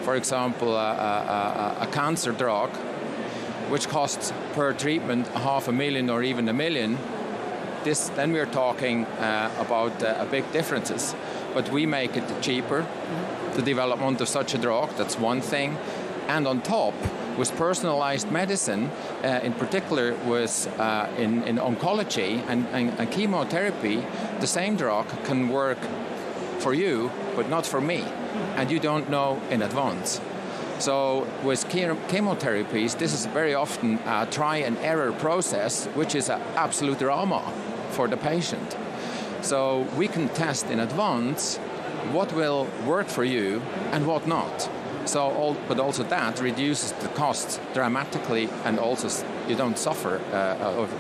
for example, a cancer drug, which costs per treatment $500,000 or even $1 million, then we're talking about big differences. but we make it cheaper. The development of such a drug, that's one thing. And on top, with personalized medicine, in particular with in oncology and chemotherapy, the same drug can work for you, but not for me. And you don't know in advance. So with chemotherapies, this is very often a try and error process, which is an absolute drama for the patient. So we can test in advance what will work for you and what not. But also that reduces the cost dramatically, and also you don't suffer,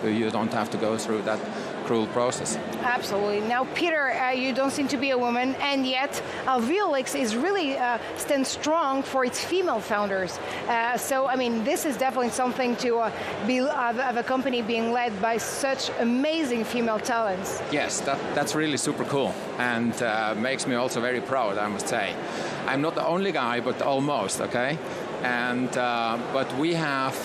or you don't have to go through that cruel process. Absolutely. Now, Peter, you don't seem to be a woman, and yet Violix is really stands strong for its female founders. So, I mean, this is definitely something to be of a company being led by such amazing female talents. Yes, that's really super cool, and makes me also very proud, I must say. I'm not the only guy, but almost, okay? And but we have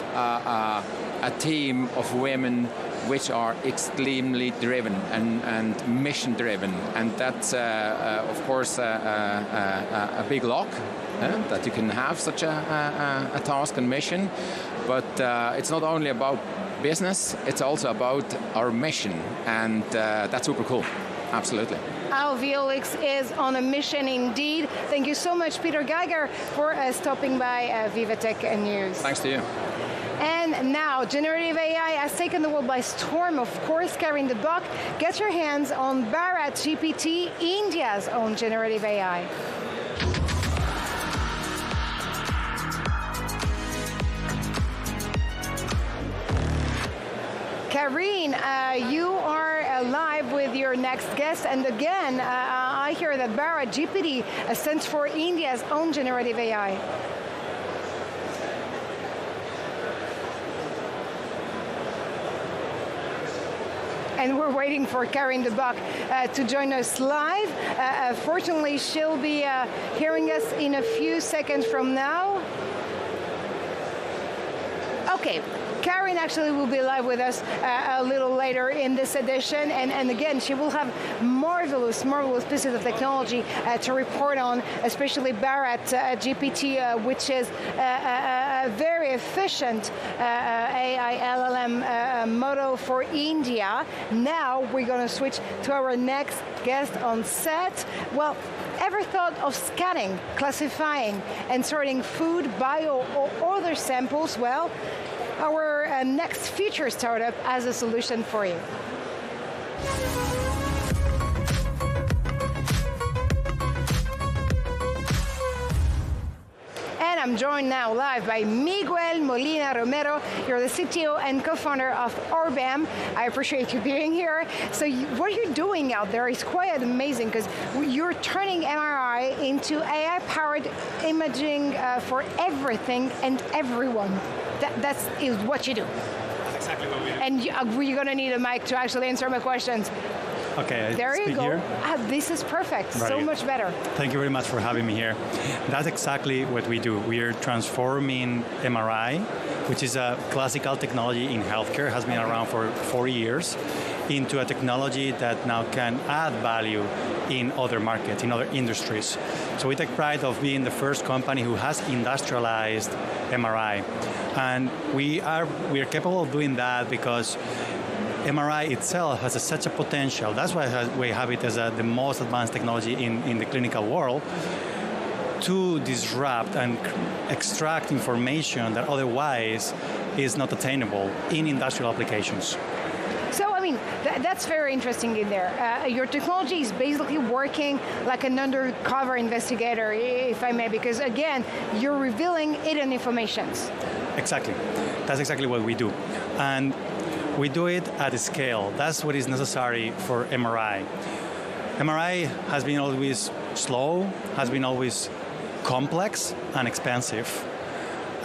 a team of women which are extremely driven and mission driven, and that's of course a big luck that you can have such a task and mission. But it's not only about business, it's also about our mission, and that's super cool. Absolutely. Violix is on a mission indeed. Thank you so much, Peter Geiger, for stopping by VivaTech News. Thanks to you. And now, generative AI has taken the world by storm, of course. Karin de Bach, get your hands on Bharat GPT, India's own generative AI. Karin, you are live with your next guest, and again, I hear that Bharat GPT stands for India's own generative AI. And we're waiting for Karin de Bach to join us live. Fortunately, she'll be hearing us in a few seconds from now. Okay. Karin actually will be live with us a little later in this edition, and again, she will have marvelous pieces of technology to report on, especially Bharat GPT, which is a very efficient AI LLM model for India. Now we're going to switch to our next guest on set. Well, ever thought of scanning, classifying, and sorting food, bio, or other samples? Well, our next future startup has a solution for you. And I'm joined now live by Miguel Molina Romero. You're the CTO and co-founder of Orbam. I appreciate you being here. So what you're doing out there is quite amazing, because you're turning MRI into AI-powered imaging for everything and everyone. That is what you do. That's exactly what we do. And you're going to need a mic to actually answer my questions. Okay, there you go. Here. This is perfect. Right. So much better. Thank you very much for having me here. That's exactly what we do. We are transforming MRI, which is a classical technology in healthcare, has been around for 40 years, into a technology that now can add value in other markets, in other industries. So we take pride of being the first company who has industrialized MRI. And we are capable of doing that because MRI itself has such a potential. That's why we have it as the most advanced technology in the clinical world, to disrupt and extract information that otherwise is not attainable in industrial applications. So, I mean, that's very interesting in there. Your technology is basically working like an undercover investigator, if I may, because, again, you're revealing hidden informations. Exactly. That's exactly what we do. And we do it at a scale. That's what is necessary for MRI. MRI has been always slow, has been always complex and expensive.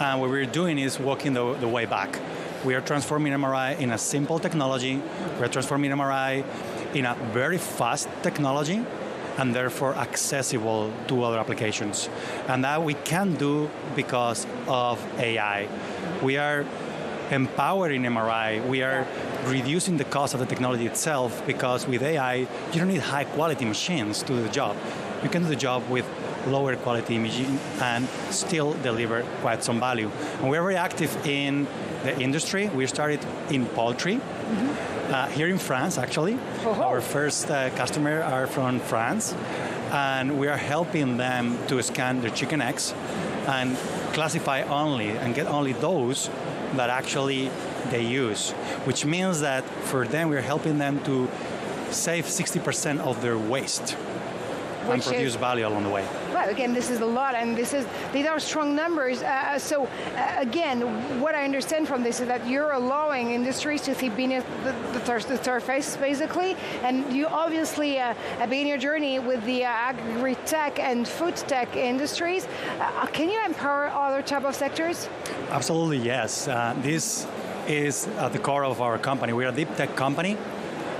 And what we're doing is walking the way back. We are transforming MRI in a simple technology. We're transforming MRI in a very fast technology, and therefore accessible to other applications. And that we can do because of AI. We are empowering MRI. We are reducing the cost of the technology itself, because with AI, you don't need high quality machines to do the job. You can do the job with lower quality imaging and still deliver quite some value. And we're very active in the industry. We started in poultry, here in France, actually. Our first customer are from France, and we are helping them to scan their chicken eggs and classify only and get only those that actually they use, which means that for them, we're helping them to save 60% of their waste and produce value along the way. Well, again, this is a lot, and these are strong numbers. Again, what I understand from this is that you're allowing industries to see beneath the surface, basically, and you obviously begin your journey with the agri-tech and food tech industries. Can you empower other type of sectors? Absolutely, yes. This is at the core of our company. We're a deep tech company,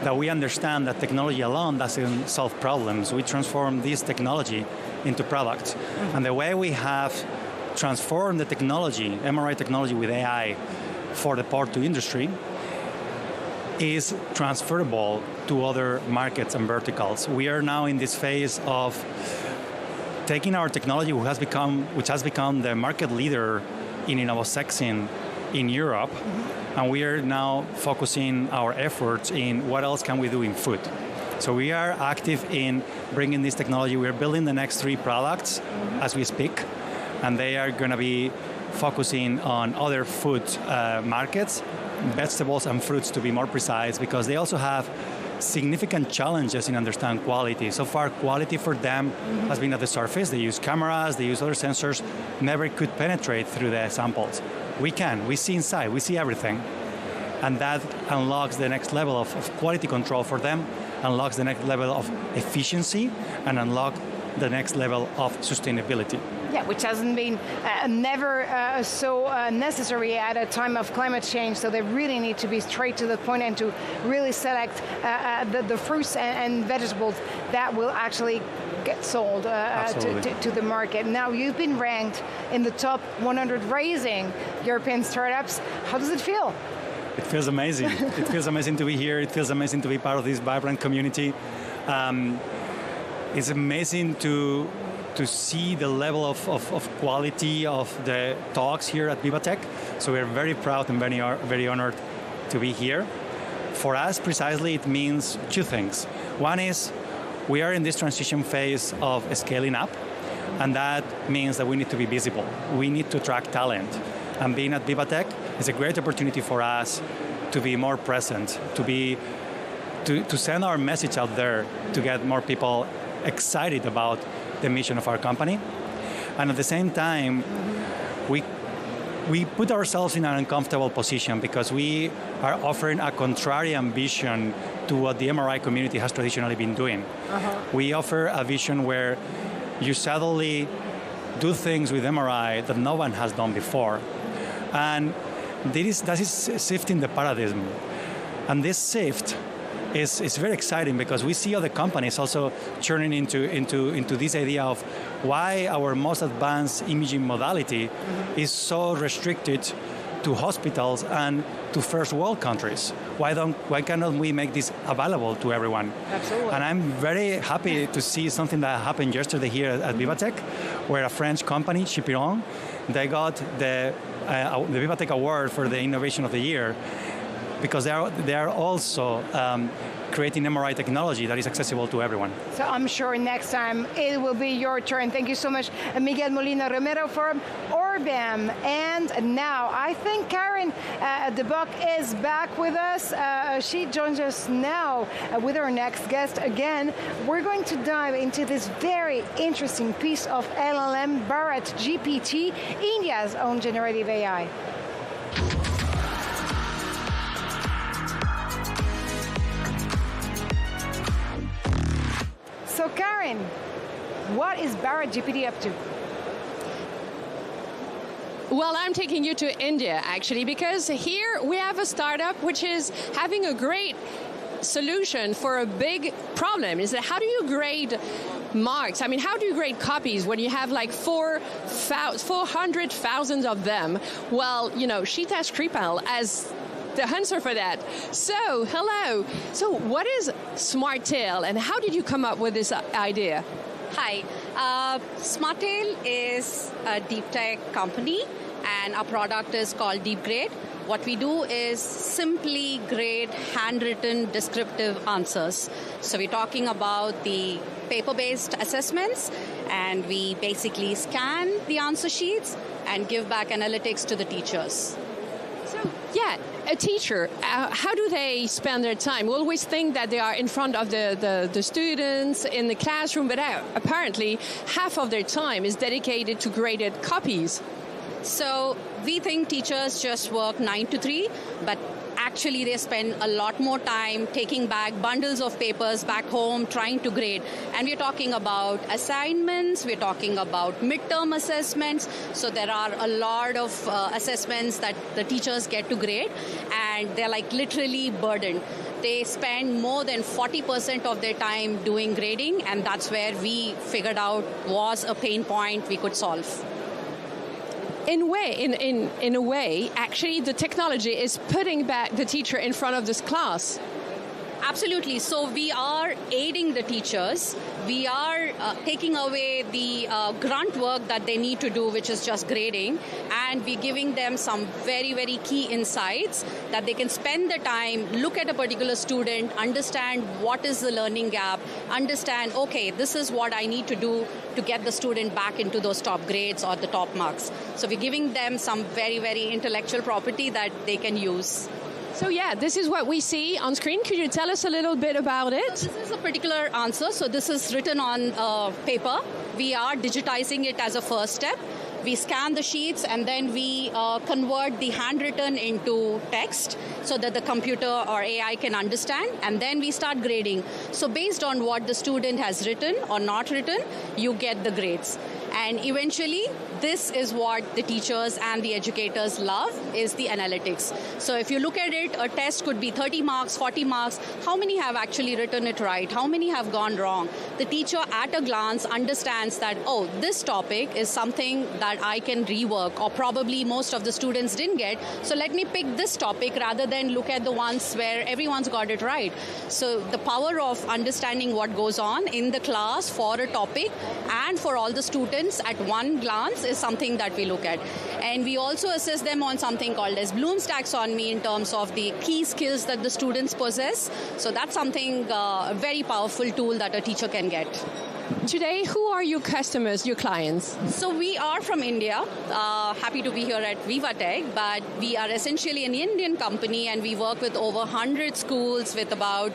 that we understand that technology alone doesn't solve problems. We transform this technology into products. And the way we have transformed the technology, MRI technology with AI for the poultry industry, is transferable to other markets and verticals. We are now in this phase of taking our technology, which has become the market leader in Innovosexin in Europe, and we are now focusing our efforts in what else can we do in food. So we are active in bringing this technology. We are building the next 3 products as we speak, and they are going to be focusing on other food markets, vegetables and fruits to be more precise, because they also have significant challenges in understanding quality. So far, quality for them has been at the surface. They use cameras, they use other sensors, never could penetrate through the samples. We can, we see inside, we see everything. And that unlocks the next level of quality control for them, unlocks the next level of efficiency, and unlock the next level of sustainability. Yeah, which hasn't been never so necessary at a time of climate change. So they really need to be straight to the point and to really select the fruits and vegetables that will actually get sold to the market. Now, you've been ranked in the top 100 raising European startups. How does it feel? It feels amazing. It feels amazing to be here. It feels amazing to be part of this vibrant community. It's amazing to see the level of quality of the talks here at VivaTech. So we're very proud and very honored to be here. For us, precisely, it means 2 things. One is we are in this transition phase of scaling up, and that means that we need to be visible. We need to attract talent. And being at VivaTech is a great opportunity for us to be more present, to send our message out there, to get more people excited about the mission of our company. And at the same time, we put ourselves in an uncomfortable position because we are offering a contrarian vision to what the MRI community has traditionally been doing. We offer a vision where you suddenly do things with MRI that no one has done before. And that is shifting the paradigm. And this shift is very exciting because we see other companies also turning into this idea of why our most advanced imaging modality is so restricted to hospitals and to first world countries. Why cannot we make this available to everyone? Absolutely. And I'm very happy to see something that happened yesterday here at VivaTech, where a French company, Chipiron, they got the VivaTech Award for the Innovation of the Year, because they are also creating MRI technology that is accessible to everyone. So I'm sure next time it will be your turn. Thank you so much, Miguel Molina Romero from Orbam. And now I think Karen de Bock is back with us. She joins us now with our next guest again. We're going to dive into this very interesting piece of LLM, Bharat GPT, India's own generative AI. So Karen, what is Bharat GPT up to? Well, I'm taking you to India, actually, because here we have a startup which is having a great solution for a big problem. Is that how do you grade marks? I mean, how do you grade copies when you have like 400,000 of them? Well, you know, Shita Skripal has the answer for that. So, hello. So, what is SmartTail, and how did you come up with this idea? Hi, SmartTail is a deep tech company, and our product is called DeepGrade. What we do is simply grade handwritten descriptive answers. So we're talking about the paper-based assessments, and we basically scan the answer sheets and give back analytics to the teachers. So, yeah, a teacher, how do they spend their time? We always think that they are in front of the students in the classroom, but apparently half of their time is dedicated to graded copies. So we think teachers just work 9 to 3, but actually they spend a lot more time taking back bundles of papers back home, trying to grade. And we're talking about assignments, we're talking about midterm assessments. So there are a lot of assessments that the teachers get to grade, and they're like literally burdened. They spend more than 40% of their time doing grading, and that's where we figured out was a pain point we could solve. In a way, actually, the technology is putting back the teacher in front of this class. Absolutely. So we are aiding the teachers. We are taking away the grunt work that they need to do, which is just grading, and we're giving them some very, very key insights that they can spend the time, look at a particular student, understand what is the learning gap, understand, okay, this is what I need to do to get the student back into those top grades or the top marks. So we're giving them some very, very intellectual property that they can use. So yeah, this is what we see on screen. Could you tell us a little bit about it? So this is a particular answer. So this is written on paper. We are digitizing it as a first step. We scan the sheets, and then we convert the handwritten into text so that the computer or AI can understand, and then we start grading. So based on what the student has written or not written, you get the grades. And eventually, this is what the teachers and the educators love, is the analytics. So if you look at it, a test could be 30 marks, 40 marks. How many have actually written it right? How many have gone wrong? The teacher at a glance understands that, oh, this topic is something that I can rework, or probably most of the students didn't get. So let me pick this topic rather than look at the ones where everyone's got it right. So the power of understanding what goes on in the class for a topic and for all the students at one glance is something that we look at. And we also assess them on something called as Bloom's taxonomy in terms of the key skills that the students possess. So that's something, a very powerful tool that a teacher can get. Today, who are your customers, your clients? So we are from India. Happy to be here at VivaTech, but we are essentially an Indian company, and we work with over 100 schools with about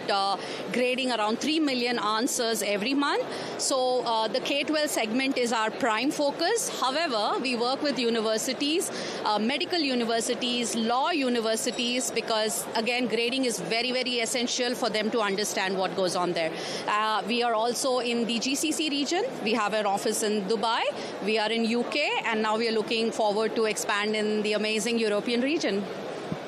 grading around 3 million answers every month. So the K-12 segment is our prime focus. However, we work with universities, medical universities, law universities, because again, grading is very, very essential for them to understand what goes on there. We are also in the GCC region. We have an office in Dubai. We are in UK, and now we are looking forward to expand in the amazing European region.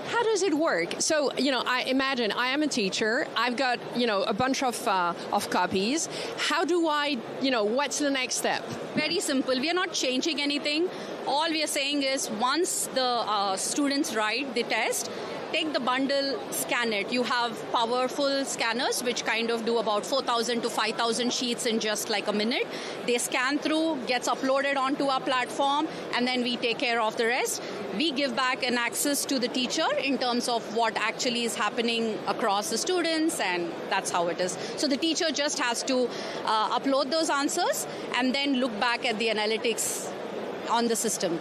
How does it work? So, I imagine I am a teacher. I've got, a bunch of copies. How do I, what's the next step? Very simple. We are not changing anything. All we are saying is once the students write the test, take the bundle, scan it. You have powerful scanners which kind of do about 4,000 to 5,000 sheets in just like a minute. They scan through, gets uploaded onto our platform, and then we take care of the rest. We give back an access to the teacher in terms of what actually is happening across the students, and that's how it is. So the teacher just has to upload those answers and then look back at the analytics on the system.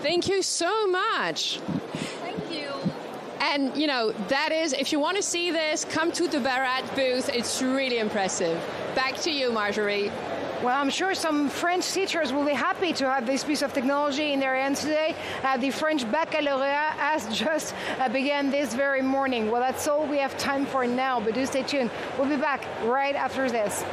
Thank you so much. Thank you. And, that is, if you want to see this, come to the Barat booth. It's really impressive. Back to you, Marjorie. Well, I'm sure some French teachers will be happy to have this piece of technology in their hands today. The French baccalaureate has just began this very morning. Well, that's all we have time for now, but do stay tuned. We'll be back right after this.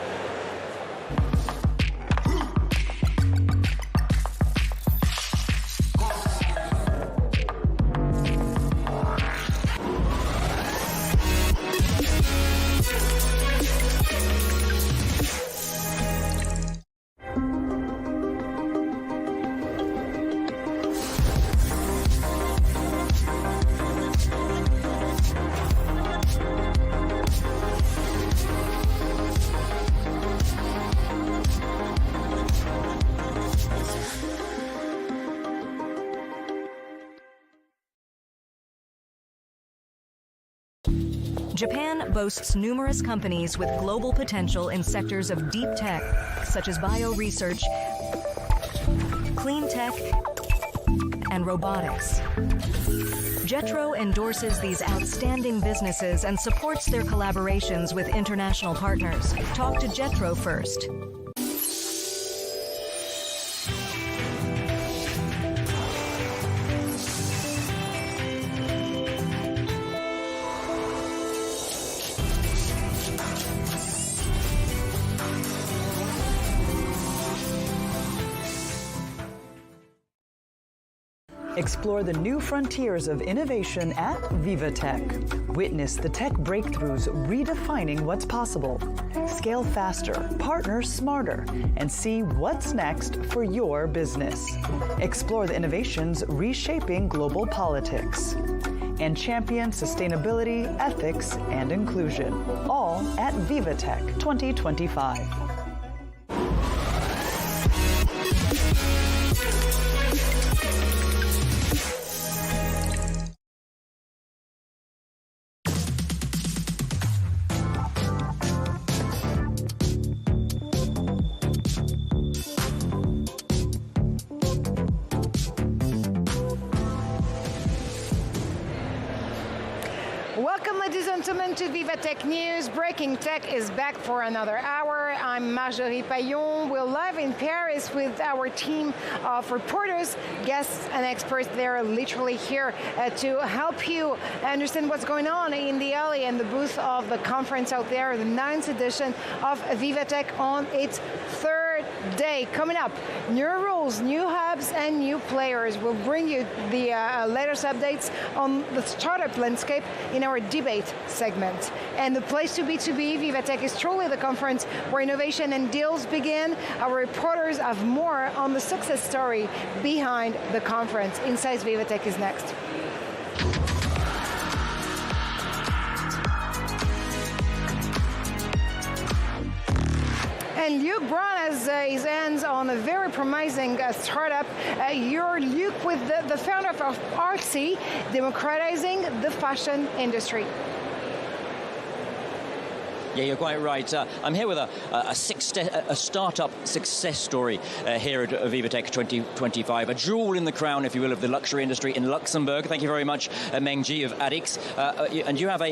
Japan boasts numerous companies with global potential in sectors of deep tech, such as bioresearch, clean tech, and robotics. JETRO endorses these outstanding businesses and supports their collaborations with international partners. Talk to JETRO first. Explore the new frontiers of innovation at VivaTech. Witness the tech breakthroughs redefining what's possible. Scale faster, partner smarter, and see what's next for your business. Explore the innovations reshaping global politics. And champion sustainability, ethics, and inclusion. All at VivaTech 2025. Welcome, ladies and gentlemen, to VivaTech News. Breaking Tech is back for another hour. I'm Marjorie Paillon. We're live in Paris with our team of reporters, guests, and experts. They're literally here to help you understand what's going on in the alley and the booth of the conference out there, the 9th edition of VivaTech on its third day. Coming up, new rules, new hubs, and new players. We'll bring you the latest updates on the startup landscape in our debate segment. And the place to be, VivaTech is truly the conference where innovation and deals begin. Our reporters have more on the success story behind the conference. Inside VivaTech is next. And Luc Brown has his hands on a very promising startup. You're Luc with the founder of Artsy, democratizing the fashion industry. Yeah, you're quite right. I'm here with a startup success story here at VivaTech 2025, a jewel in the crown, if you will, of the luxury industry in Luxembourg. Thank you very much, Meng Ji of Adix. And you have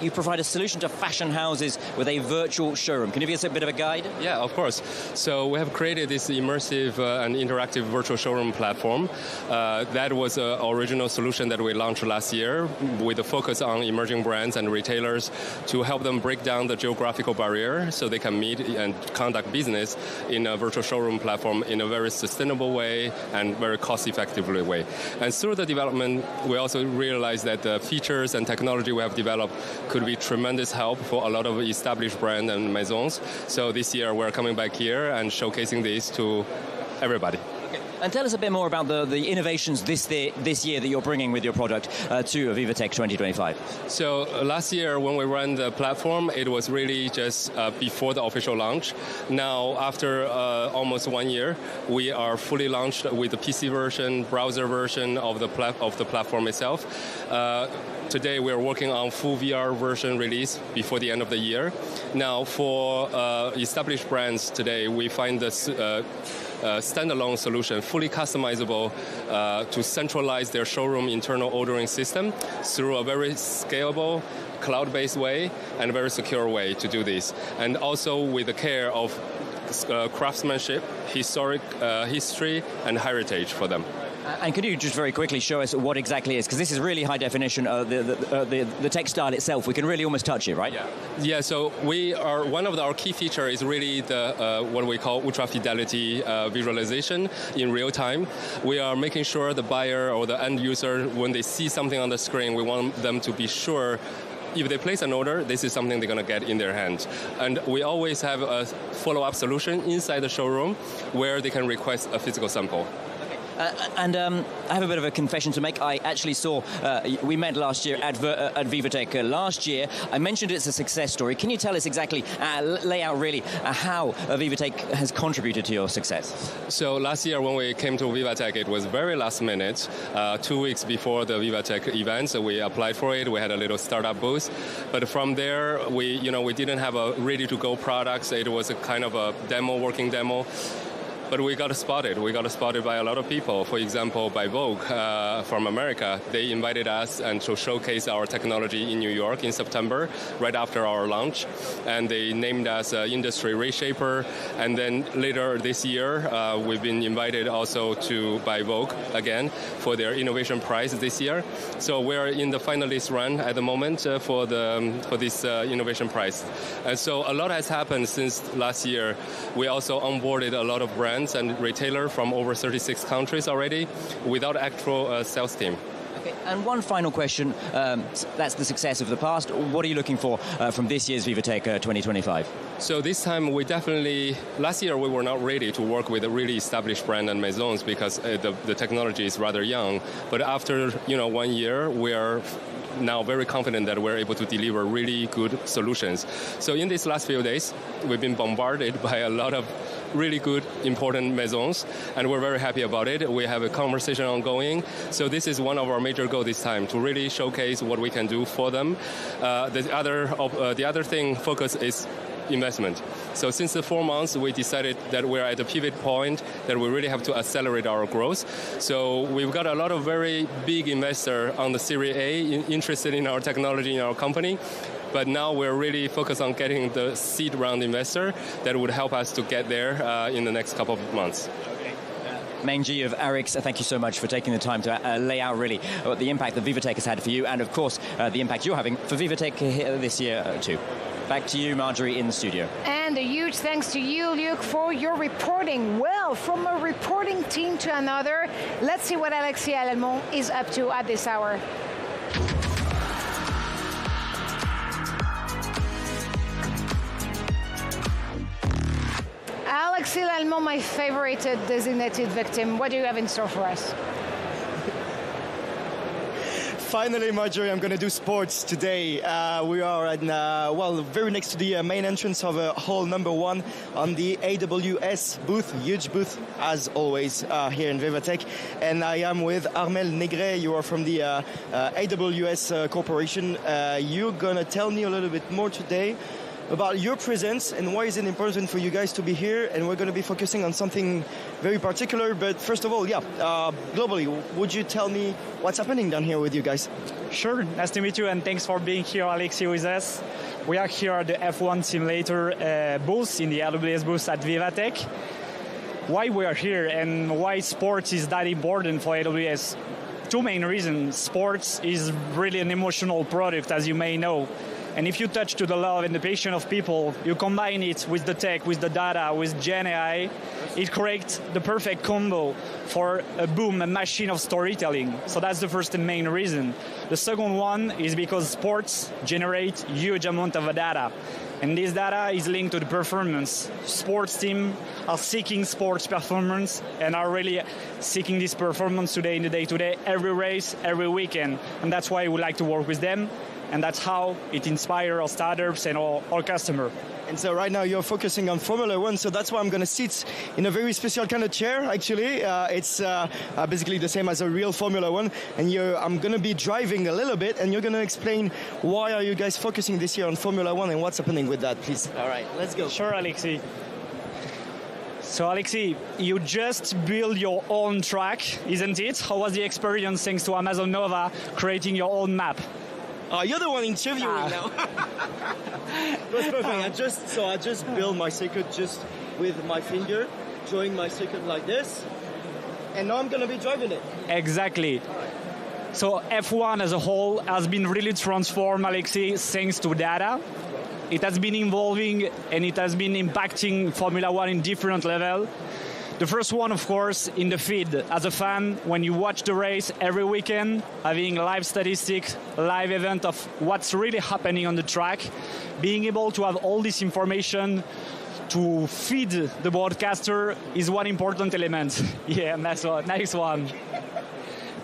you provide a solution to fashion houses with a virtual showroom. Can you give us a bit of a guide? Yeah, of course. So we have created this immersive and interactive virtual showroom platform. That was an original solution that we launched last year with a focus on emerging brands and retailers to help them break down the geographical barrier so they can meet and conduct business in a virtual showroom platform in a very sustainable way and very cost-effective way. And through the development, we also realized that the features and technology we have developed could be tremendous help for a lot of established brands and maisons. So this year, we're coming back here and showcasing this to everybody. And tell us a bit more about the innovations this year that you're bringing with your product to VivaTech 2025. So last year when we ran the platform, it was really just before the official launch. Now, after almost 1 year, we are fully launched with the PC version, browser version of the platform itself. Today, we're working on full VR version release before the end of the year. Now, for established brands today, we find this standalone solution, fully customizable to centralize their showroom internal ordering system through a very scalable, cloud-based way and a very secure way to do this. And also with the care of craftsmanship, history, and heritage for them. And could you just very quickly show us what exactly it is? Because this is really high definition. The textile itself, we can really almost touch it, right? Yeah. So one of our key features is really the what we call ultra fidelity visualization in real time. We are making sure the buyer or the end user, when they see something on the screen, we want them to be sure. If they place an order, this is something they're going to get in their hands. And we always have a follow-up solution inside the showroom where they can request a physical sample. And I have a bit of a confession to make. I actually saw, we met last year at VivaTech last year. I mentioned it's a success story. Can you tell us exactly, lay out really how VivaTech has contributed to your success? So last year when we came to VivaTech, it was very last minute. 2 weeks before the VivaTech event, so we applied for it. We had a little startup booth. But from there, we didn't have a ready-to-go products. It was a kind of a working demo. But we got spotted. We got spotted by a lot of people. For example, by Vogue from America. They invited us and to showcase our technology in New York in September, right after our launch. And they named us industry reshaper. And then later this year, we've been invited also by Vogue again for their innovation prize this year. So we're in the finalist run at the moment for this innovation prize. And so a lot has happened since last year. We also onboarded a lot of brands and retailer from over 36 countries already without actual sales team. Okay, and one final question. That's the success of the past. What are you looking for from this year's VivaTech 2025? So this time last year we were not ready to work with a really established brand and maisons because the technology is rather young. But after 1 year, we are now very confident that we're able to deliver really good solutions. So in these last few days, we've been bombarded by a lot of really good, important maisons, and we're very happy about it. We have a conversation ongoing. So this is one of our major goals this time, to really showcase what we can do for them. The other thing focus is investment. So since the 4 months, we decided that we're at a pivot point that we really have to accelerate our growth. So we've got a lot of very big investors on the Series A interested in our technology in our company. But now we're really focused on getting the seed round investor that would help us to get there in the next couple of months. Meng-Ji of Arix, thank you so much for taking the time to lay out really the impact that VivaTech has had for you, and of course the impact you're having for VivaTech here this year too. Back to you, Marjorie, in the studio. And a huge thanks to you, Luc, for your reporting. Well, from a reporting team to another, let's see what Alexis Allemont is up to at this hour. Alexis Allemont, my favorite designated victim. What do you have in store for us? Finally, Marjorie, I'm going to do sports today. We are very next to the main entrance of hall number 1 on the AWS booth, huge booth as always here in VivaTech. And I am with Armel Negret. You are from the AWS Corporation. You're going to tell me a little bit more today about your presence and why is it important for you guys to be here, and we're going to be focusing on something very particular. But first of all, globally, would you tell me what's happening down here with you guys? Sure, nice to meet you, and thanks for being here, Alexis, with us. We are here at the F1 Simulator booth, in the AWS booth at VivaTech. Why we are here and why sports is that important for AWS? 2 main reasons. Sports is really an emotional product, as you may know. And if you touch to the love and the passion of people, you combine it with the tech, with the data, with Gen AI, it creates the perfect combo for a machine of storytelling. So that's the first and main reason. The second one is because sports generate huge amount of data. And this data is linked to the performance. Sports teams are seeking sports performance and are really seeking this performance today in the day-to-day, every race, every weekend. And that's why we like to work with them. And that's how it inspires our startups and our customers. And so right now you're focusing on Formula One, so that's why I'm going to sit in a very special kind of chair, actually. It's basically the same as a real Formula One. And I'm going to be driving a little bit, and you're going to explain why are you guys focusing this year on Formula One and what's happening with that, please. All right, let's go. Sure, Alexis. So, Alexis, you just built your own track, isn't it? How was the experience thanks to Amazon Nova creating your own map? You're the one interviewing now. That's perfect. I just built my circuit just with my finger, drawing my circuit like this, and now I'm going to be driving it. Exactly. So F1 as a whole has been really transformed, Alexis, thanks to data. It has been evolving and it has been impacting Formula One in different levels. The first one, of course, in the feed. As a fan, when you watch the race every weekend, having live statistics, live event of what's really happening on the track, being able to have all this information to feed the broadcaster is one important element. Yeah, next one.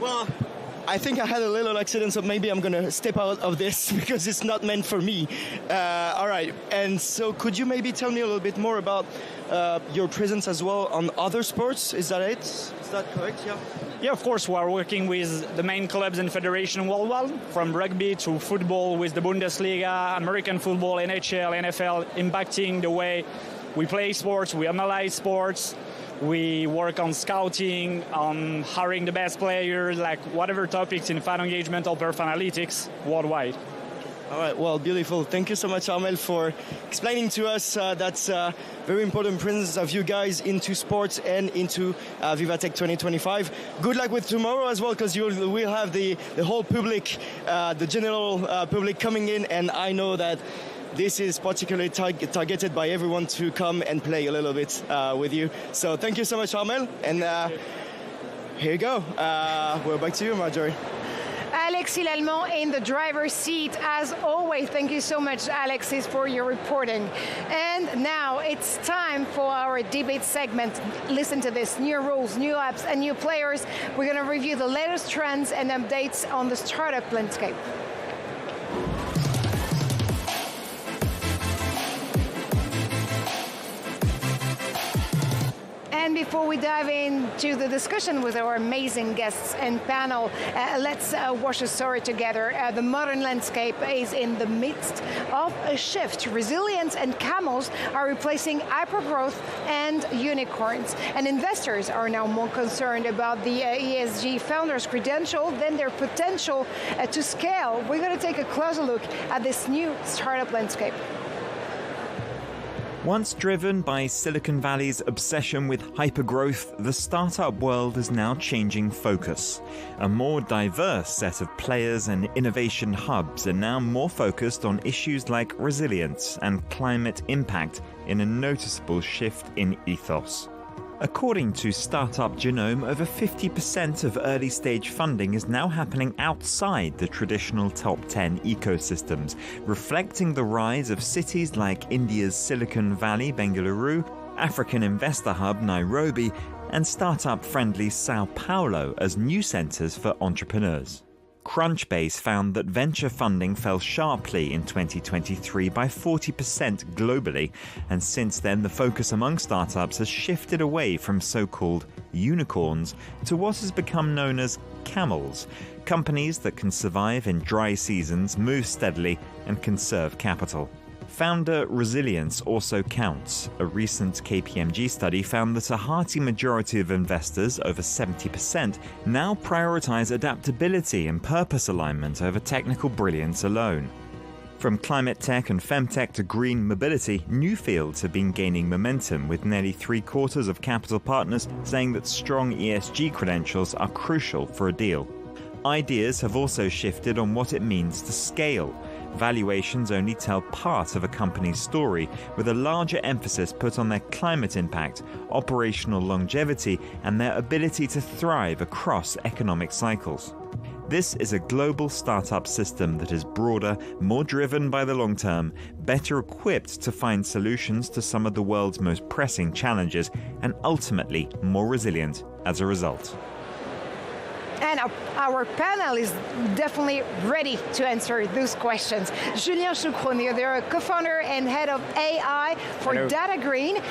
Well, I think I had a little accident, so maybe I'm going to step out of this because it's not meant for me. All right. And so could you maybe tell me a little bit more about your presence as well on other sports? Is that it? Is that correct? Yeah. Yeah, of course, we are working with the main clubs and federation worldwide, from rugby to football with the Bundesliga, American football, NHL, NFL, impacting the way we play sports, we analyze sports, we work on scouting, on hiring the best players, like whatever topics in fan engagement or perf analytics worldwide. All right, well, beautiful. Thank you so much, Armel, for explaining to us that's a very important presence of you guys into sports and into VivaTech 2025. Good luck with tomorrow as well, because we'll have the whole public, the general public coming in, and I know that this is particularly targeted by everyone to come and play a little bit with you. So thank you so much, Armel, and here you go. We're back to you, Marjorie. Alexis Lallemand in the driver's seat, as always. Thank you so much, Alexis, for your reporting. And now it's time for our debate segment. Listen to this: new rules, new apps, and new players. We're going to review the latest trends and updates on the startup landscape. And before we dive into the discussion with our amazing guests and panel, let's watch a story together. The modern landscape is in the midst of a shift. Resilience and camels are replacing hypergrowth and unicorns. And investors are now more concerned about the ESG founders' credential than their potential to scale. We're going to take a closer look at this new startup landscape. Once driven by Silicon Valley's obsession with hypergrowth, the startup world is now changing focus. A more diverse set of players and innovation hubs are now more focused on issues like resilience and climate impact, in a noticeable shift in ethos. According to Startup Genome, over 50% of early-stage funding is now happening outside the traditional top 10 ecosystems, reflecting the rise of cities like India's Silicon Valley, Bengaluru, African investor hub Nairobi, and startup-friendly Sao Paulo as new centers for entrepreneurs. Crunchbase found that venture funding fell sharply in 2023 by 40% globally, and since then the focus among startups has shifted away from so-called unicorns to what has become known as camels, companies that can survive in dry seasons, move steadily, and conserve capital. Founder resilience also counts. A recent KPMG study found that a hearty majority of investors, over 70%, now prioritize adaptability and purpose alignment over technical brilliance alone. From climate tech and femtech to green mobility, new fields have been gaining momentum, with nearly 3/4 of capital partners saying that strong ESG credentials are crucial for a deal. Ideas have also shifted on what it means to scale. Valuations only tell part of a company's story, with a larger emphasis put on their climate impact, operational longevity, and their ability to thrive across economic cycles. This is a global startup system that is broader, more driven by the long term, better equipped to find solutions to some of the world's most pressing challenges, and ultimately more resilient as a result. And our panel is definitely ready to answer those questions. Julien Choucronier, they're a co-founder and head of AI for DataGreen.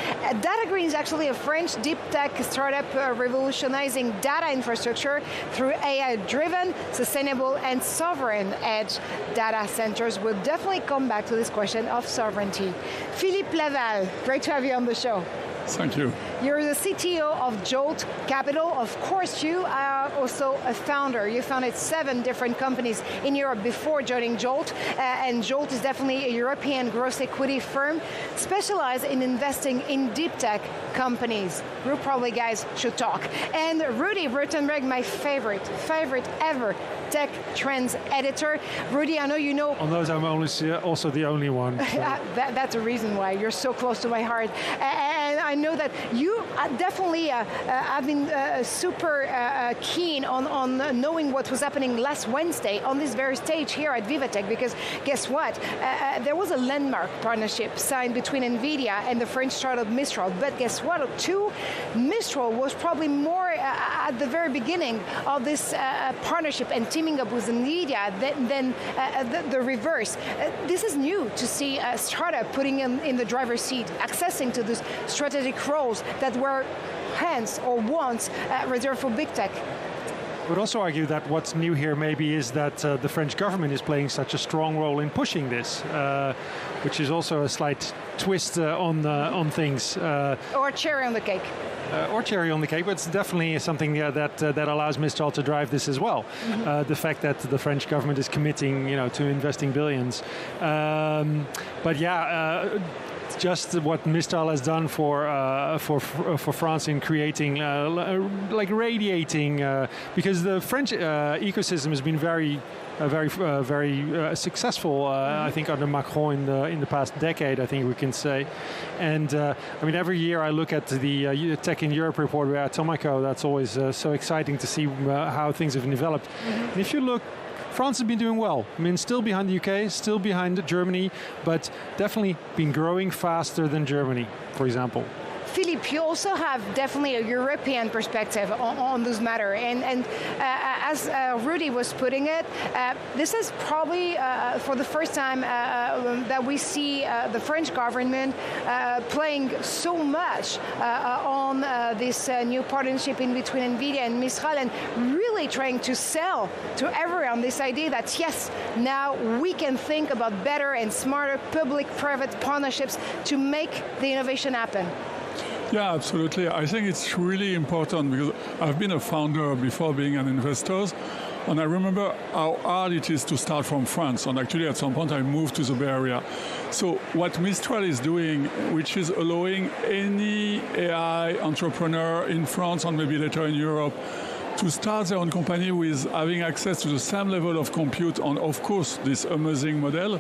DataGreen is actually a French deep tech startup revolutionizing data infrastructure through AI-driven, sustainable, and sovereign edge data centers. We'll definitely come back to this question of sovereignty. Philippe Laval, great to have you on the show. Thank you. You're the CTO of Jolt Capital. Of course, you are also a founder. You founded 7 different companies in Europe before joining Jolt. And Jolt is definitely a European growth equity firm specialized in investing in deep tech companies. You probably guys should talk. And Rudy Rutenberg, my favorite ever tech trends editor. Rudy, I know you know. On those, I'm also the only one. So. That's a reason why you're so close to my heart. And I I know that you definitely have been super keen on knowing what was happening last Wednesday on this very stage here at VivaTech, because guess what? There was a landmark partnership signed between NVIDIA and the French startup Mistral, but guess what? Mistral was probably more at the very beginning of this partnership and teaming up with NVIDIA than the reverse. This is new to see a startup putting in the driver's seat, accessing to these strategic roles that were hence or once reserved for big tech. I would also argue that what's new here maybe is that the French government is playing such a strong role in pushing this, which is also a slight twist on things. Or cherry on the cake. Or cherry on the cake, but it's definitely something that allows Mistral to drive this as well. Mm-hmm. The fact that the French government is committing, to investing billions. Just what Mistral has done for France in creating, radiating, because the French ecosystem has been very successful, I think, under Macron in the past decade, I think we can say. And every year I look at the Tech in Europe report by Atomico. That's always so exciting to see how things have developed. Mm-hmm. And if you look, France has been doing well. Still behind the UK, still behind Germany, but definitely been growing faster than Germany, for example. Philippe, you also have definitely a European perspective on this matter, and as Rudy was putting it, this is probably for the first time that we see the French government playing so much on this new partnership in between NVIDIA and Mistral, and really trying to sell to everyone this idea that yes, now we can think about better and smarter public-private partnerships to make the innovation happen. Yeah, absolutely. I think it's really important because I've been a founder before being an investor, and I remember how hard it is to start from France. And actually, at some point, I moved to the Bay Area. So what Mistral is doing, which is allowing any AI entrepreneur in France and maybe later in Europe to start their own company with having access to the same level of compute and, of course, this amazing model,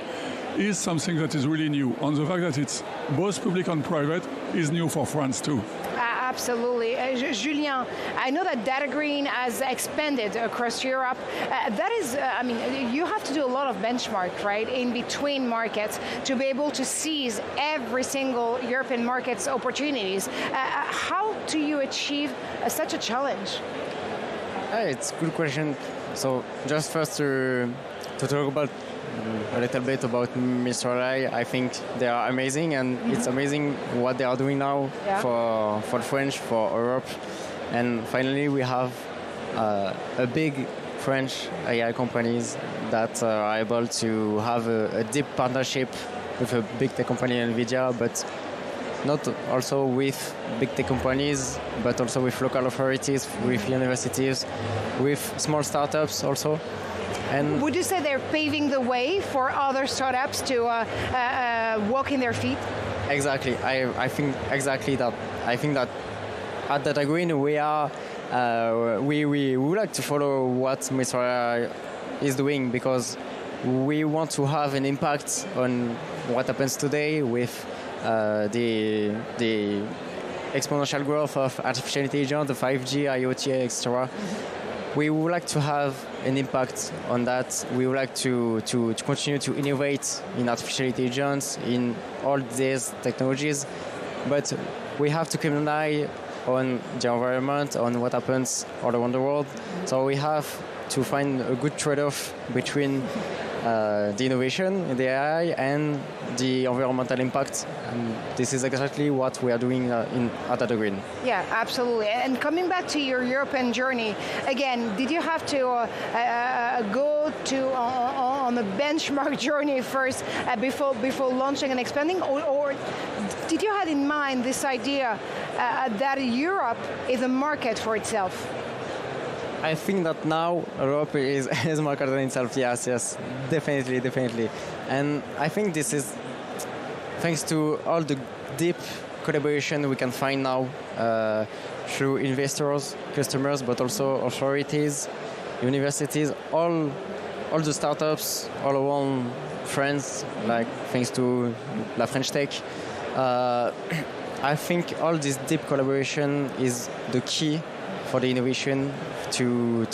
is something that is really new. And the fact that it's both public and private is new for France too. Absolutely. Julien, I know that Data Green has expanded across Europe. That is, you have to do a lot of benchmark, right, in between markets to be able to seize every single European market's opportunities. How do you achieve such a challenge? It's a good question. So just first to talk about a little bit about Mistral AI. I think they are amazing, and it's amazing what they are doing now for French, for Europe. And finally, we have a big French AI companies that are able to have a deep partnership with a big tech company, NVIDIA, but not also with big tech companies, but also with local authorities, with universities, with small startups also. And would you say they're paving the way for other startups to walk in their feet? Exactly. I think exactly that. I think that at Data Green we are we would like to follow what Mistral is doing, because we want to have an impact on what happens today with the exponential growth of artificial intelligence, the 5G, IoT, etc. We would like to have an impact on that. We would like to continue to innovate in artificial intelligence, in all these technologies, but we have to keep an eye on the environment, on what happens all around the world. So we have to find a good trade-off between the innovation in the AI and the environmental impact. And this is exactly what we are doing at Data Green. Yeah, absolutely. And coming back to your European journey, again, did you have to go on a benchmark journey first before launching and expanding, or did you have in mind this idea that Europe is a market for itself? I think that now Europe is a market in itself. Yes, definitely. And I think this is thanks to all the deep collaboration we can find now through investors, customers, but also authorities, universities, all the startups all around France, like thanks to La French Tech. I think all this deep collaboration is the key for the innovation to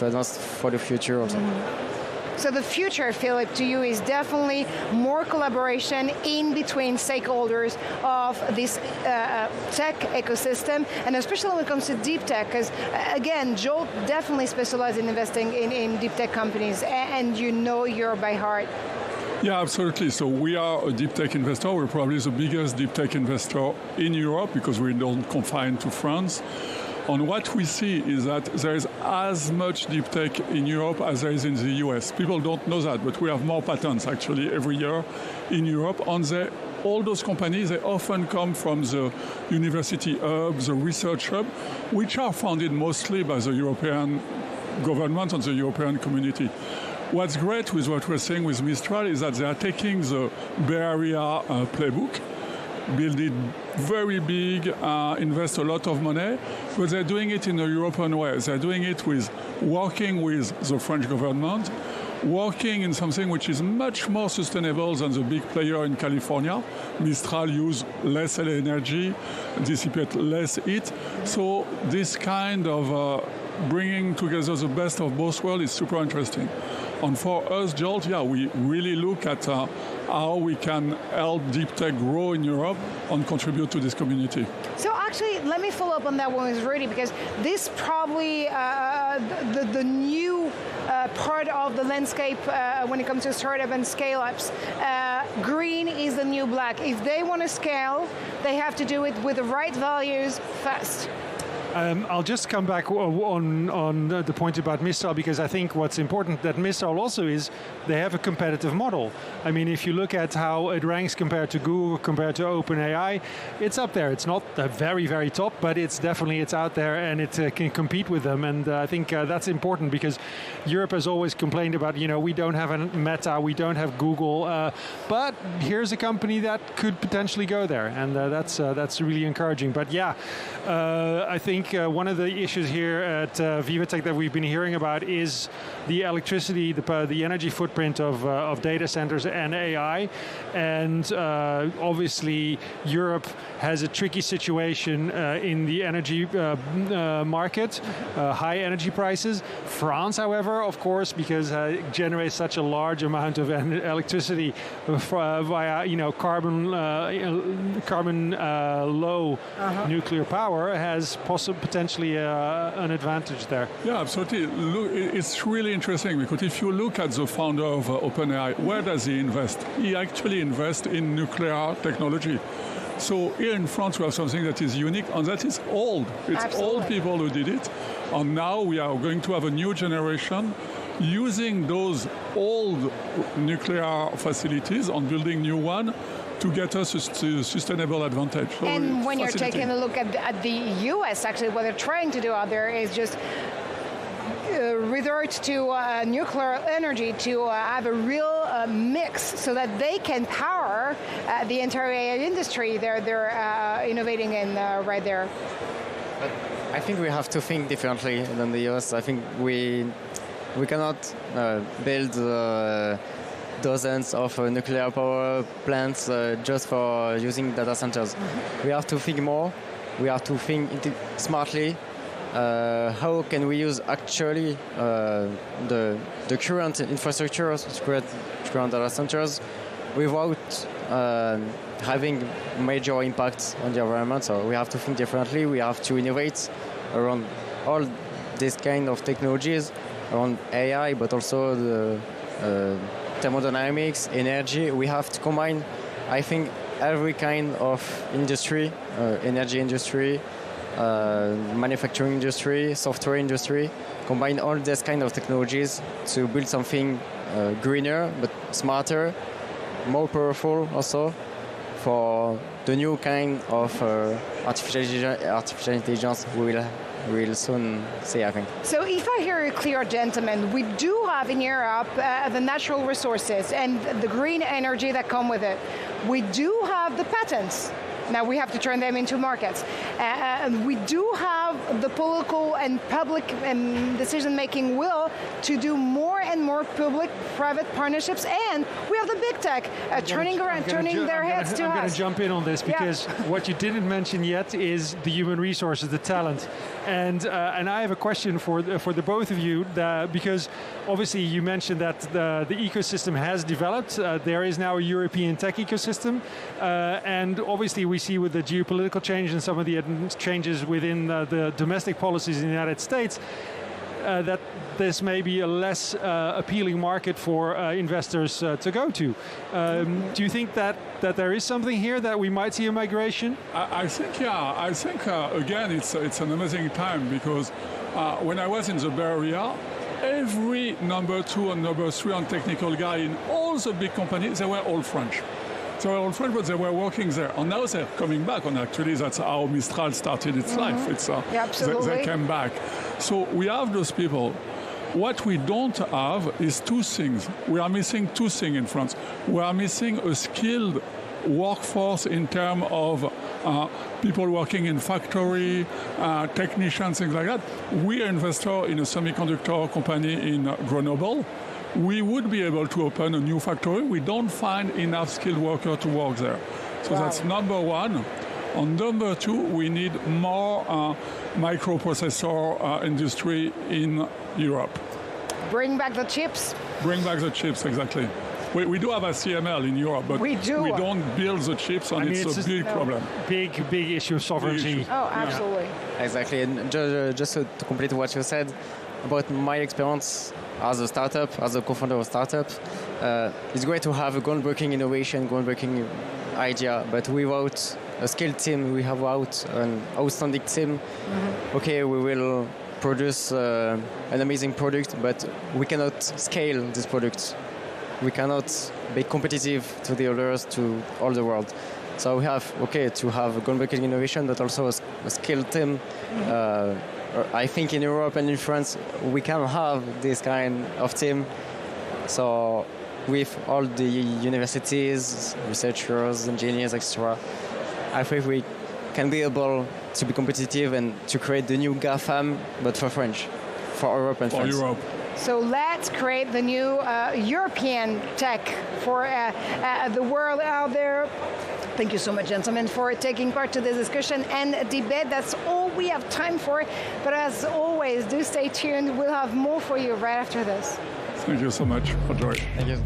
advance for the future also. So the future, Philip, to you is definitely more collaboration in between stakeholders of this tech ecosystem, and especially when it comes to deep tech, because again, Joel definitely specializes in investing in deep tech companies, and you know Europe by heart. Yeah, absolutely. So we are a deep tech investor. We're probably the biggest deep tech investor in Europe because we don't confine to France. And what we see is that there is as much deep tech in Europe as there is in the US. People don't know that, but we have more patents actually every year in Europe. And all those companies, they often come from the university hub, the research hub, which are funded mostly by the European government and the European community. What's great with what we're saying with Mistral is that they are taking the Bay Area playbook, build it very big, invest a lot of money, but they're doing it in a European way. They're doing it with working with the French government, working in something which is much more sustainable than the big player in California. Mistral use less energy, dissipate less heat. So this kind of bringing together the best of both worlds is super interesting. And for us, Jolt, we really look at how we can help deep tech grow in Europe and contribute to this community. So actually, let me follow up on that one with Rudy, because this probably the new part of the landscape when it comes to startup and scale-ups. Green is the new black. If they want to scale, they have to do it with the right values fast. I'll just come back on the point about Mistral, because I think what's important that Mistral also is they have a competitive model. I mean, if you look at how it ranks compared to Google, compared to OpenAI, it's up there. It's not the very, very top, but it's out there and it can compete with them. And I think that's important because Europe has always complained about, we don't have a Meta, we don't have Google, but here's a company that could potentially go there. And that's really encouraging. But yeah, I think one of the issues here at VivaTech that we've been hearing about is the electricity, the energy footprint of data centers and AI. And obviously, Europe has a tricky situation in the energy market, high energy prices. France, however, of course, because it generates such a large amount of electricity via carbon low nuclear power, has potentially an advantage there. Yeah, absolutely. Look, it's really interesting because if you look at the founder of OpenAI, where does he invest? He actually invests in nuclear technology. So here in France, we have something that is unique, and that is old. It's Absolutely. Old people who did it. And now we are going to have a new generation using those old nuclear facilities and building new one to get us a sustainable advantage. So and when you're taking a look at the US, actually, what they're trying to do out there is just revert to nuclear energy to have a real mix so that they can power the entire AI industry they're innovating in right there. But I think we have to think differently than the US. I think we cannot build dozens of nuclear power plants just for using data centers. We have to think more. We have to think smartly. How can we use actually the current infrastructure to create current data centers without having major impacts on the environment? So we have to think differently. We have to innovate around all these kind of technologies, around AI, but also the thermodynamics, energy. We have to combine, I think, every kind of industry, energy industry, manufacturing industry, software industry, combine all these kind of technologies to build something greener, but smarter, more powerful also for the new kind of artificial intelligence we will soon see, I think. So if I hear you clear, gentlemen, we do have in Europe the natural resources and the green energy that come with it. We do have the patents. Now we have to turn them into markets. We do have the political and public decision-making will to do more and more public-private partnerships, and we have the big tech turning their heads to us. I'm going to jump in on this because what you didn't mention yet is the human resources, the talent, and I have a question for the both of you because obviously you mentioned that the ecosystem has developed. There is now a European tech ecosystem, and obviously we see with the geopolitical change and some of the changes within the domestic policies in the United States that this may be a less appealing market for investors to go to. Do you think that there is something here that we might see a migration? I think, yeah. I think, again, it's an amazing time because when I was in the Bay Area, every number 2 and number 3 and technical guy in all the big companies, they were all French. They were all French, but they were working there. And now they're coming back, and actually that's how Mistral started its life. It's, absolutely. They came back. So we have those people. What we don't have is 2 things. We are missing 2 things in France. We are missing a skilled workforce in terms of people working in factory, technicians, things like that. We are investor in a semiconductor company in Grenoble. We would be able to open a new factory. We don't find enough skilled workers to work there. So that's number 1. And number 2, we need more microprocessor industry in Europe. Bring back the chips. Bring back the chips, exactly. We do have a CML in Europe, but we don't build the chips, and it's a big problem. Big issue of sovereignty. Oh, absolutely. Yeah. Exactly. And just to complete what you said about my experience as a startup, as a co-founder of a startup, it's great to have a groundbreaking innovation, groundbreaking idea, but without a skilled team, without an outstanding team, okay, we will produce an amazing product, but we cannot scale this product. We cannot be competitive to the others, to all the world. So we have, to have a groundbreaking innovation, but also a skilled team. I think in Europe and in France, we can have this kind of team. So with all the universities, researchers, engineers, etc., I think we can be able to be competitive and to create the new GAFAM, but for French, for Europe and France. Europe. So let's create the new European tech for the world out there. Thank you so much, gentlemen, for taking part to this discussion and debate. That's all we have time for. But as always, do stay tuned. We'll have more for you right after this. Thank you so much for joining. Thank you.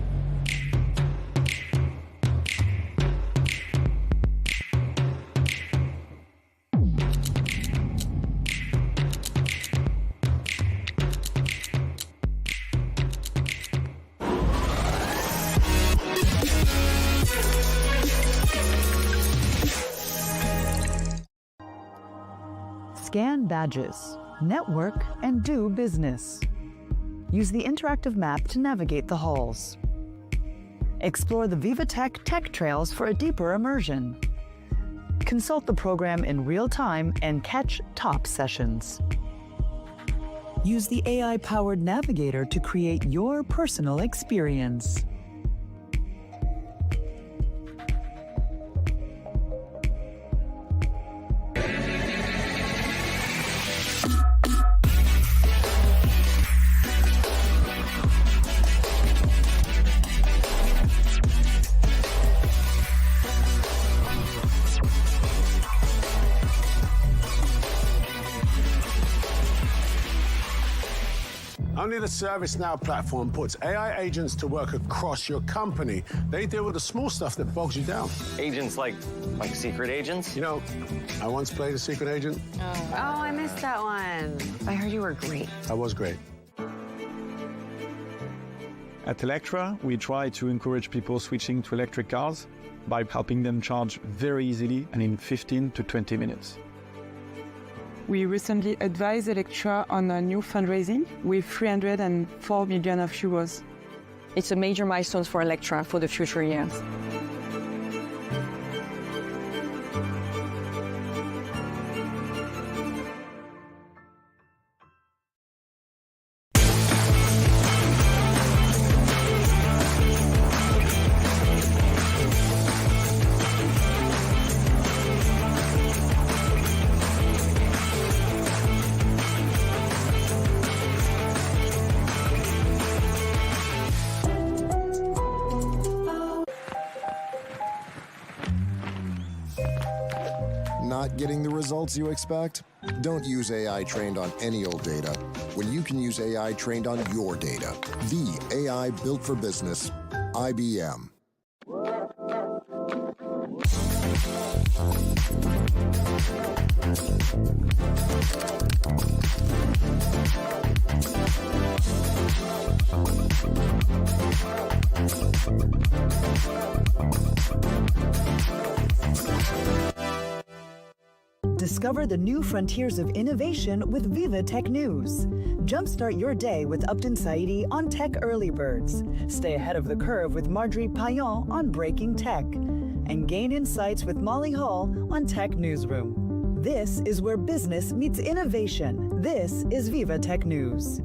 Scan badges, network, and do business. Use the interactive map to navigate the halls. Explore the VivaTech tech trails for a deeper immersion. Consult the program in real time and catch top sessions. Use the AI-powered navigator to create your personal experience. Only the ServiceNow platform puts AI agents to work across your company. They deal with the small stuff that bogs you down. Agents like secret agents? You know, I once played a secret agent. Oh, I missed that one. I heard you were great. I was great. At Electra, we try to encourage people switching to electric cars by helping them charge very easily and in 15 to 20 minutes. We recently advised Electra on a new fundraising with 304 million euros. It's a major milestone for Electra for the future years. not getting the results you expect? Don't use AI trained on any old data when you can use AI trained on your data. The AI built for business. IBM. Discover the new frontiers of innovation with VivaTech News. Jumpstart your day with Upton Saidi on Tech Early Birds. Stay ahead of the curve with Marjorie Payan on Breaking Tech. And gain insights with Molly Hall on Tech Newsroom. This is where business meets innovation. This is VivaTech News.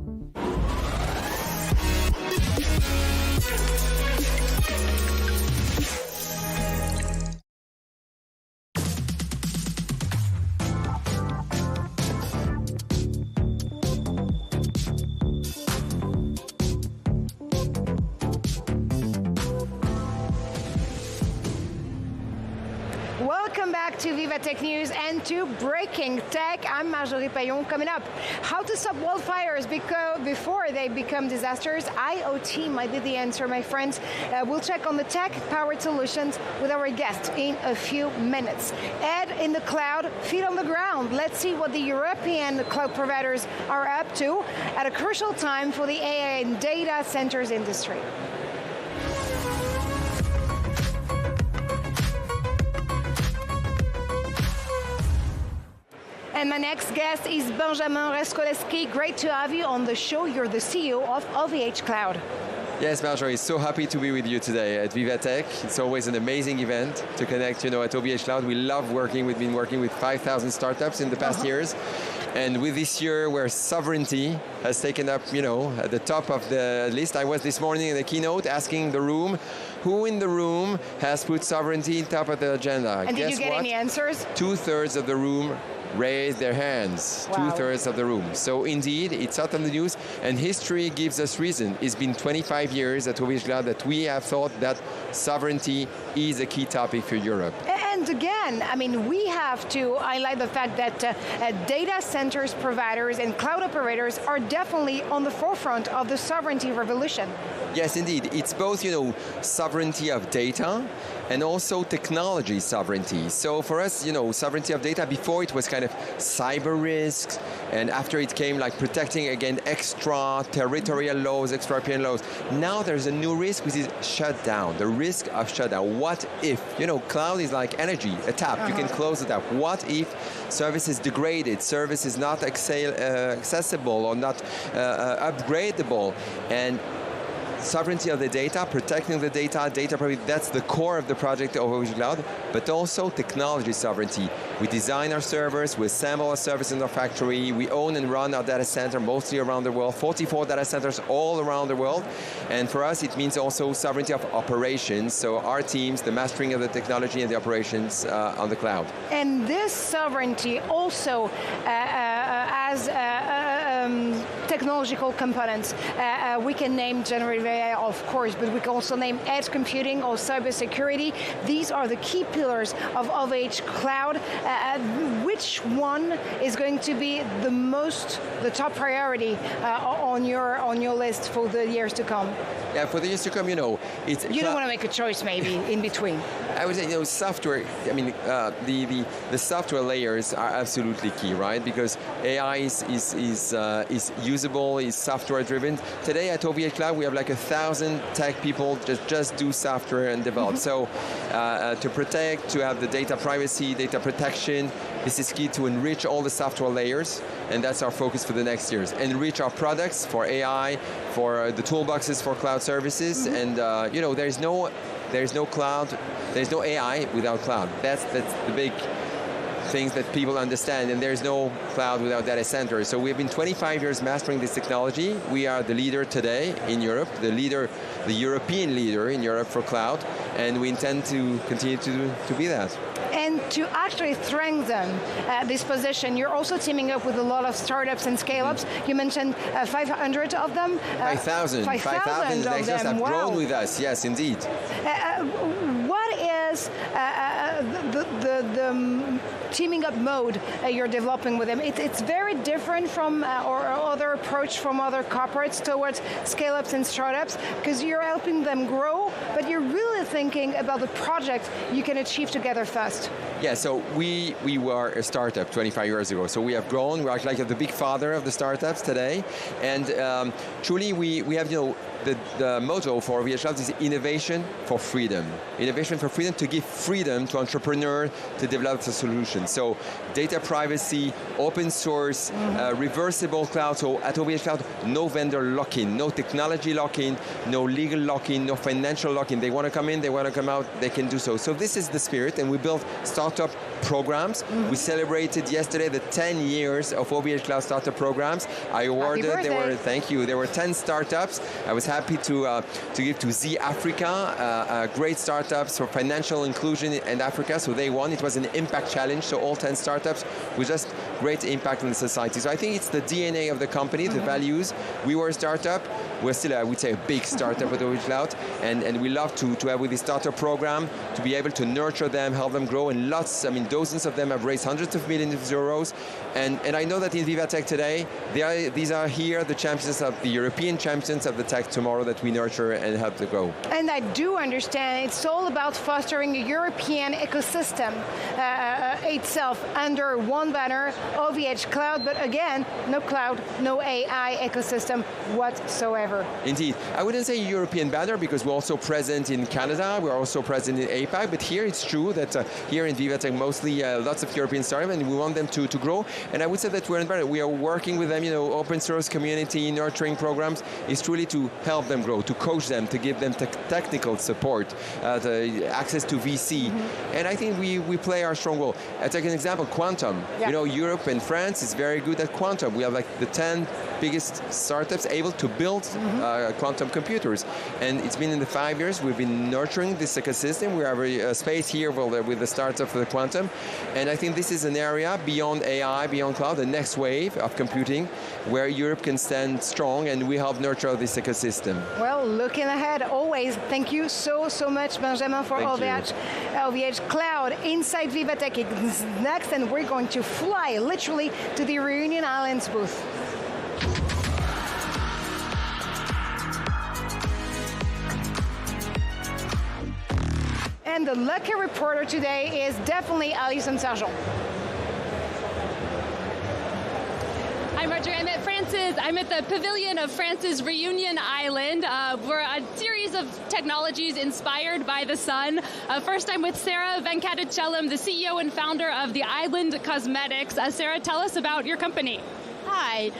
Welcome back to VivaTech News and to Breaking Tech. I'm Marjorie Payon. Coming up, how to stop wildfires before they become disasters. IoT might be the answer, my friends. We'll check on the tech-powered solutions with our guest in a few minutes. Ed in the cloud, feet on the ground. Let's see what the European cloud providers are up to at a crucial time for the AI and data centers industry. And my next guest is Benjamin Reskoleski. Great to have you on the show. You're the CEO of OVH Cloud. Yes, Marjorie, so happy to be with you today at VivaTech. It's always an amazing event to connect, at OVH Cloud. We love working. We've been working with 5,000 startups in the past years. And with this year where sovereignty has taken up, at the top of the list, I was this morning in the keynote asking the room, who in the room has put sovereignty top of the agenda? And did you get any answers? 2/3 of the room raise their hands, wow. 2/3 of the room. So indeed, it's out on the news, and history gives us reason. It's been 25 years at OVH Cloud that we have thought that sovereignty is a key topic for Europe. And again, we have to highlight the fact that data centers providers and cloud operators are definitely on the forefront of the sovereignty revolution. Yes, indeed. It's both, sovereignty of data and also technology sovereignty. So for us, sovereignty of data, before it was kind of cyber risks, and after it came like protecting against extra-territorial laws, extra-European laws. Now there's a new risk, which is shutdown, the risk of shutdown. What if, cloud is like energy, a tap, you can close the tap. What if service is degraded, service is not accessible or not upgradable? And sovereignty of the data, protecting the data privacy, that's the core of the project of OVH Cloud, but also technology sovereignty. We design our servers, we assemble our servers in our factory, we own and run our data center mostly around the world, 44 data centers all around the world. And for us, it means also sovereignty of operations, so our teams, the mastering of the technology and the operations on the cloud. And this sovereignty also has technological components. We can name generative AI, of course, but we can also name edge computing or cybersecurity. These are the key pillars of OVH Cloud. Which one is going to be the top priority on your list for the years to come? Yeah, for the years to come, it's... You don't want to make a choice, maybe, in between. I would say, software, the software layers are absolutely key, right? Because AI is usable, is software driven. Today at OVH Cloud, we have like 1,000 tech people just do software and develop. So to protect, to have the data privacy, data protection, this is key to enrich all the software layers, and that's our focus for the next years. Enrich our products for AI, for the toolboxes for cloud services, and there's no cloud, there's no AI without cloud. That's the big things that people understand, and there's no cloud without data centers. So we've been 25 years mastering this technology. We are the leader today in Europe, the European leader in Europe for cloud, and we intend to continue to be that. And to actually strengthen this position, you're also teaming up with a lot of startups and scale-ups. You mentioned 500 of them. 5,000. 5,000 of them have grown with us, yes, indeed. What is teaming up mode you're developing with them. It's very different from or other approach from other corporates towards scale-ups and startups, because you're helping them grow, but you're really thinking about the project you can achieve together fast. Yeah, so we were a startup 25 years ago, so we have grown. We're like the big father of the startups today, and truly we have, the motto for VH Labs is innovation for freedom. Innovation for freedom, to give freedom to entrepreneurs to develop the solution. So data privacy, open source, reversible cloud. So at OVH Cloud, no vendor lock-in, no technology lock-in, no legal lock-in, no financial lock-in. They want to come in, they want to come out, they can do so. So this is the spirit, and we built startup programs. We celebrated yesterday the 10 years of OVH Cloud startup programs. I awarded, thank you, there were 10 startups. I was happy to give to Z Africa, great startups for financial inclusion in Africa. So they won. It was an impact challenge. So all 10 startups with just great impact on the society. So I think it's the DNA of the company, the values. We were a startup. We're still, I would say, a big startup at OVH Cloud, and we love to have with this startup program to be able to nurture them, help them grow, and dozens of them have raised hundreds of millions of euros. And I know that in VivaTech today, these are here the champions of the European champions of the tech tomorrow that we nurture and help to grow. And I do understand it's all about fostering a European ecosystem itself under one banner, OVH Cloud, but again, no cloud, no AI ecosystem whatsoever. Indeed. I wouldn't say European banner because we're also present in Canada, we're also present in APAC, but here it's true that here in VivaTech mostly lots of European startups, and we want them to grow. And I would say that we are working with them, open source community, nurturing programs is truly to help them grow, to coach them, to give them technical support, the access to VC. And I think we play our strong role. I'll take an example, quantum. Yeah. Europe and France is very good at quantum. We have like the 10 biggest startups able to build quantum computers. And it's been in the 5 years we've been nurturing this ecosystem. We have a space here with the startup for the quantum. And I think this is an area beyond AI, beyond cloud, the next wave of computing, where Europe can stand strong, and we help nurture this ecosystem. Well, looking ahead, always. Thank you so much, Benjamin, for OVH Cloud. Inside VivaTech is next, and we're going to fly literally to the Reunion Islands booth. And the lucky reporter today is definitely Alison Sargent. Hi, Marjorie. I'm at the pavilion of France's Reunion Island. We're a series of technologies inspired by the sun. First, I'm with Sarah Venkatachelam, the CEO and founder of the Island Cosmetics. Sarah, tell us about your company. Hi,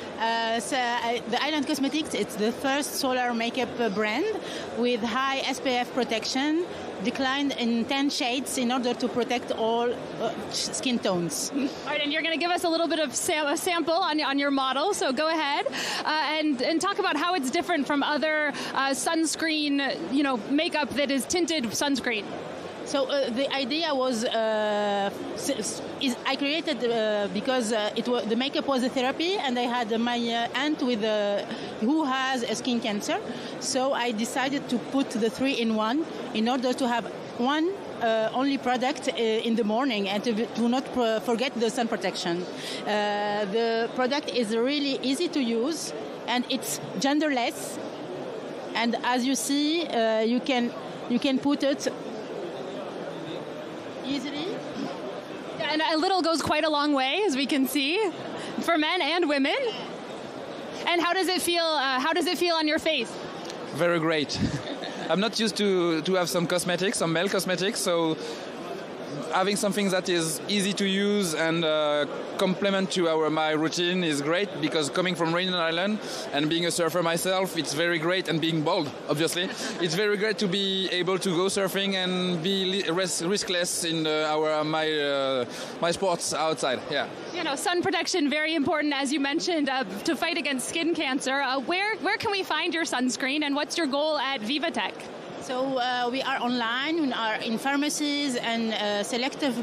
the Island Cosmetics, it's the first solar makeup brand with high SPF protection, declined in 10 shades in order to protect all skin tones. All right, and you're going to give us a little bit of a sample on your model, so go ahead and talk about how it's different from other sunscreen, makeup that is tinted sunscreen. So the idea was, I created because the makeup was a therapy, and I had my aunt who has a skin cancer. So I decided to put the 3-in-1 in order to have one only product in the morning and to not forget the sun protection. The product is really easy to use, and it's genderless. And as you see, you can put it easily. And a little goes quite a long way, as we can see, for men and women. And how does it feel? How does it feel on your face? Very great. I'm not used to have some male cosmetics, so having something that is easy to use and complement to my routine is great, because coming from Reunion Island and being a surfer myself, it's very great, and being bald, obviously, it's very great to be able to go surfing and be riskless in my sports outside. Yeah. Sun protection, very important, as you mentioned, to fight against skin cancer. Where can we find your sunscreen, and what's your goal at VivaTech? So we are online, we are in pharmacies and selective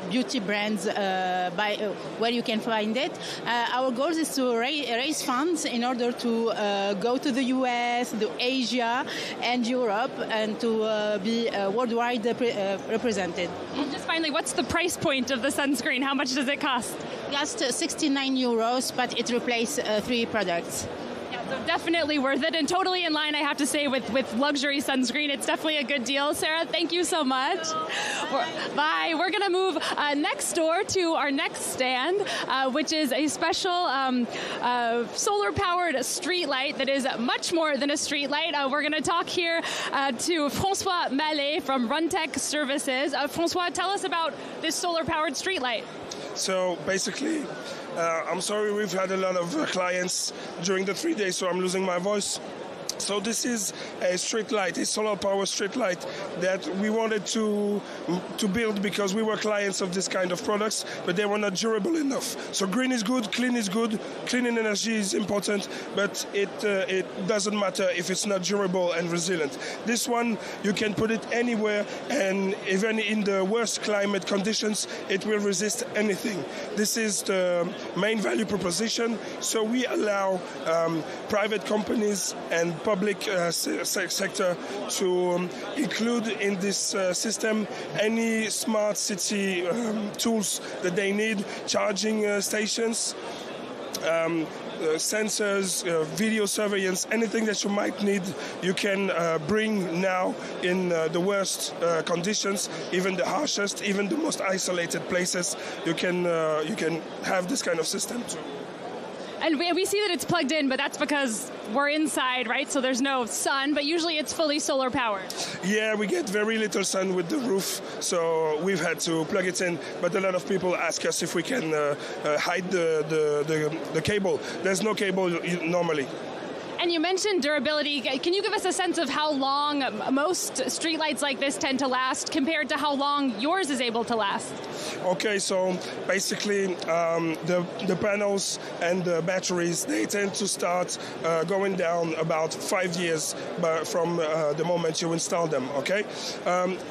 beauty brands where you can find it. Our goal is to raise funds in order to go to the US, to Asia and Europe, and to be worldwide represented. And just finally, what's the price point of the sunscreen? How much does it cost? Just €69, but it replaces 3 products. So definitely worth it and totally in line, I have to say, with luxury sunscreen. It's definitely a good deal. Sarah, thank you so much. Bye. We're going to move next door to our next stand, which is a special solar-powered street light that is much more than a street light. We're going to talk here to François Mallet from RunTech Services. François, tell us about this solar-powered street light. So basically, I'm sorry, we've had a lot of clients during the 3 days, so I'm losing my voice. So this is a street light, a solar power street light that we wanted to build because we were clients of this kind of products, but they were not durable enough. So green is good, clean is good, clean energy is important, but it doesn't matter if it's not durable and resilient. This one, you can put it anywhere, and even in the worst climate conditions, it will resist anything. This is the main value proposition. So we allow private companies and public sector to include in this system any smart city tools that they need, charging stations, sensors, video surveillance, anything that you might need, you can bring now in the worst conditions, even the harshest, even the most isolated places. You can have this kind of system too. And we see that it's plugged in, but that's because we're inside, right? So there's no sun, but usually it's fully solar powered. Yeah, we get very little sun with the roof, so we've had to plug it in. But a lot of people ask us if we can hide the cable. There's no cable normally. And you mentioned durability. Can you give us a sense of how long most streetlights like this tend to last compared to how long yours is able to last? Okay, so basically the panels and the batteries, they tend to start going down about 5 years from the moment you install them, okay?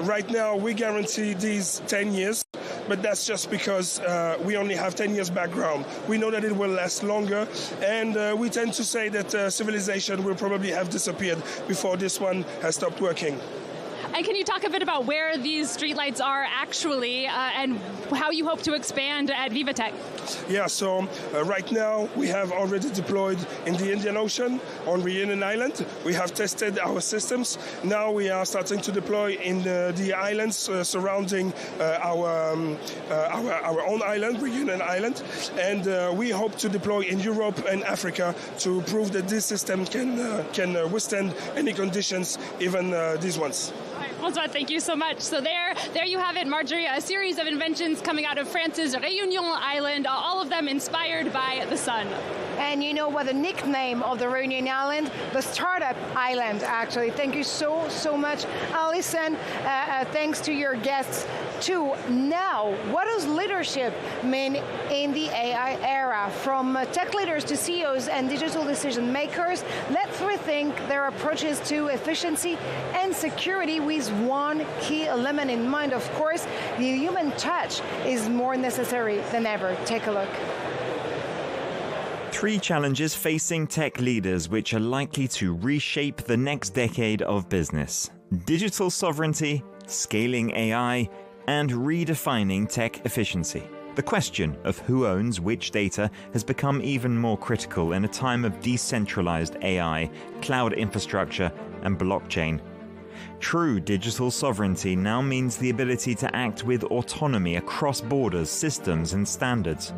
Right now, we guarantee these 10 years. But that's just because we only have 10 years background. We know that it will last longer, and we tend to say that civilization will probably have disappeared before this one has stopped working. And can you talk a bit about where these streetlights are actually and how you hope to expand at VivaTech? Yeah, so right now we have already deployed in the Indian Ocean on Reunion Island. We have tested our systems. Now we are starting to deploy in the islands surrounding our own island, Reunion Island. And we hope to deploy in Europe and Africa to prove that this system can withstand any conditions, even these ones. François, thank you so much. So there you have it, Marjorie, a series of inventions coming out of France's Réunion Island, all of them inspired by the sun. And you know what the nickname of the Réunion Island? The Startup Island, actually. Thank you so much, Alison. Thanks to your guests, too. Now, what does leadership mean in the AI era? From tech leaders to CEOs and digital decision makers, let's rethink their approaches to efficiency and security with one key element in mind. Of course, the human touch is more necessary than ever. Take a look. 3 challenges facing tech leaders which are likely to reshape the next decade of business: digital sovereignty, scaling AI, and redefining tech efficiency. The question of who owns which data has become even more critical in a time of decentralized AI, cloud infrastructure, and blockchain. True digital sovereignty now means the ability to act with autonomy across borders, systems, and standards.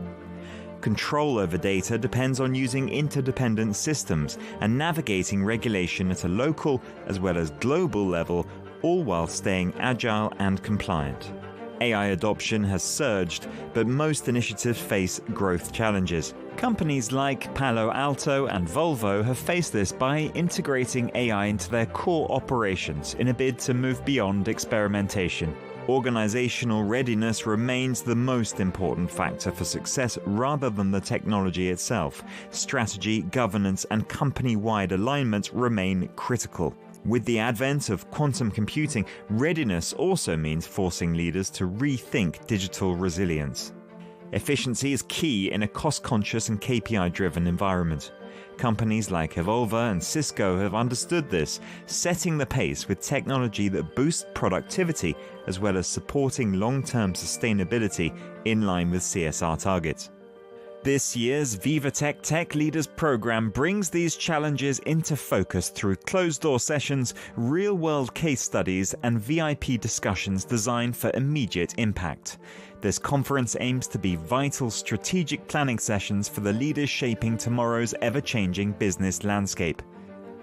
Control over data depends on using interdependent systems and navigating regulation at a local as well as global level, all while staying agile and compliant. AI adoption has surged, but most initiatives face growth challenges. Companies like Palo Alto and Volvo have faced this by integrating AI into their core operations in a bid to move beyond experimentation. Organizational readiness remains the most important factor for success rather than the technology itself. Strategy, governance, and company-wide alignment remain critical. With the advent of quantum computing, readiness also means forcing leaders to rethink digital resilience. Efficiency is key in a cost-conscious and KPI-driven environment. Companies like Evolva and Cisco have understood this, setting the pace with technology that boosts productivity as well as supporting long-term sustainability in line with CSR targets. This year's VivaTech Tech Leaders Program brings these challenges into focus through closed-door sessions, real-world case studies, and VIP discussions designed for immediate impact. This conference aims to be vital strategic planning sessions for the leaders shaping tomorrow's ever-changing business landscape.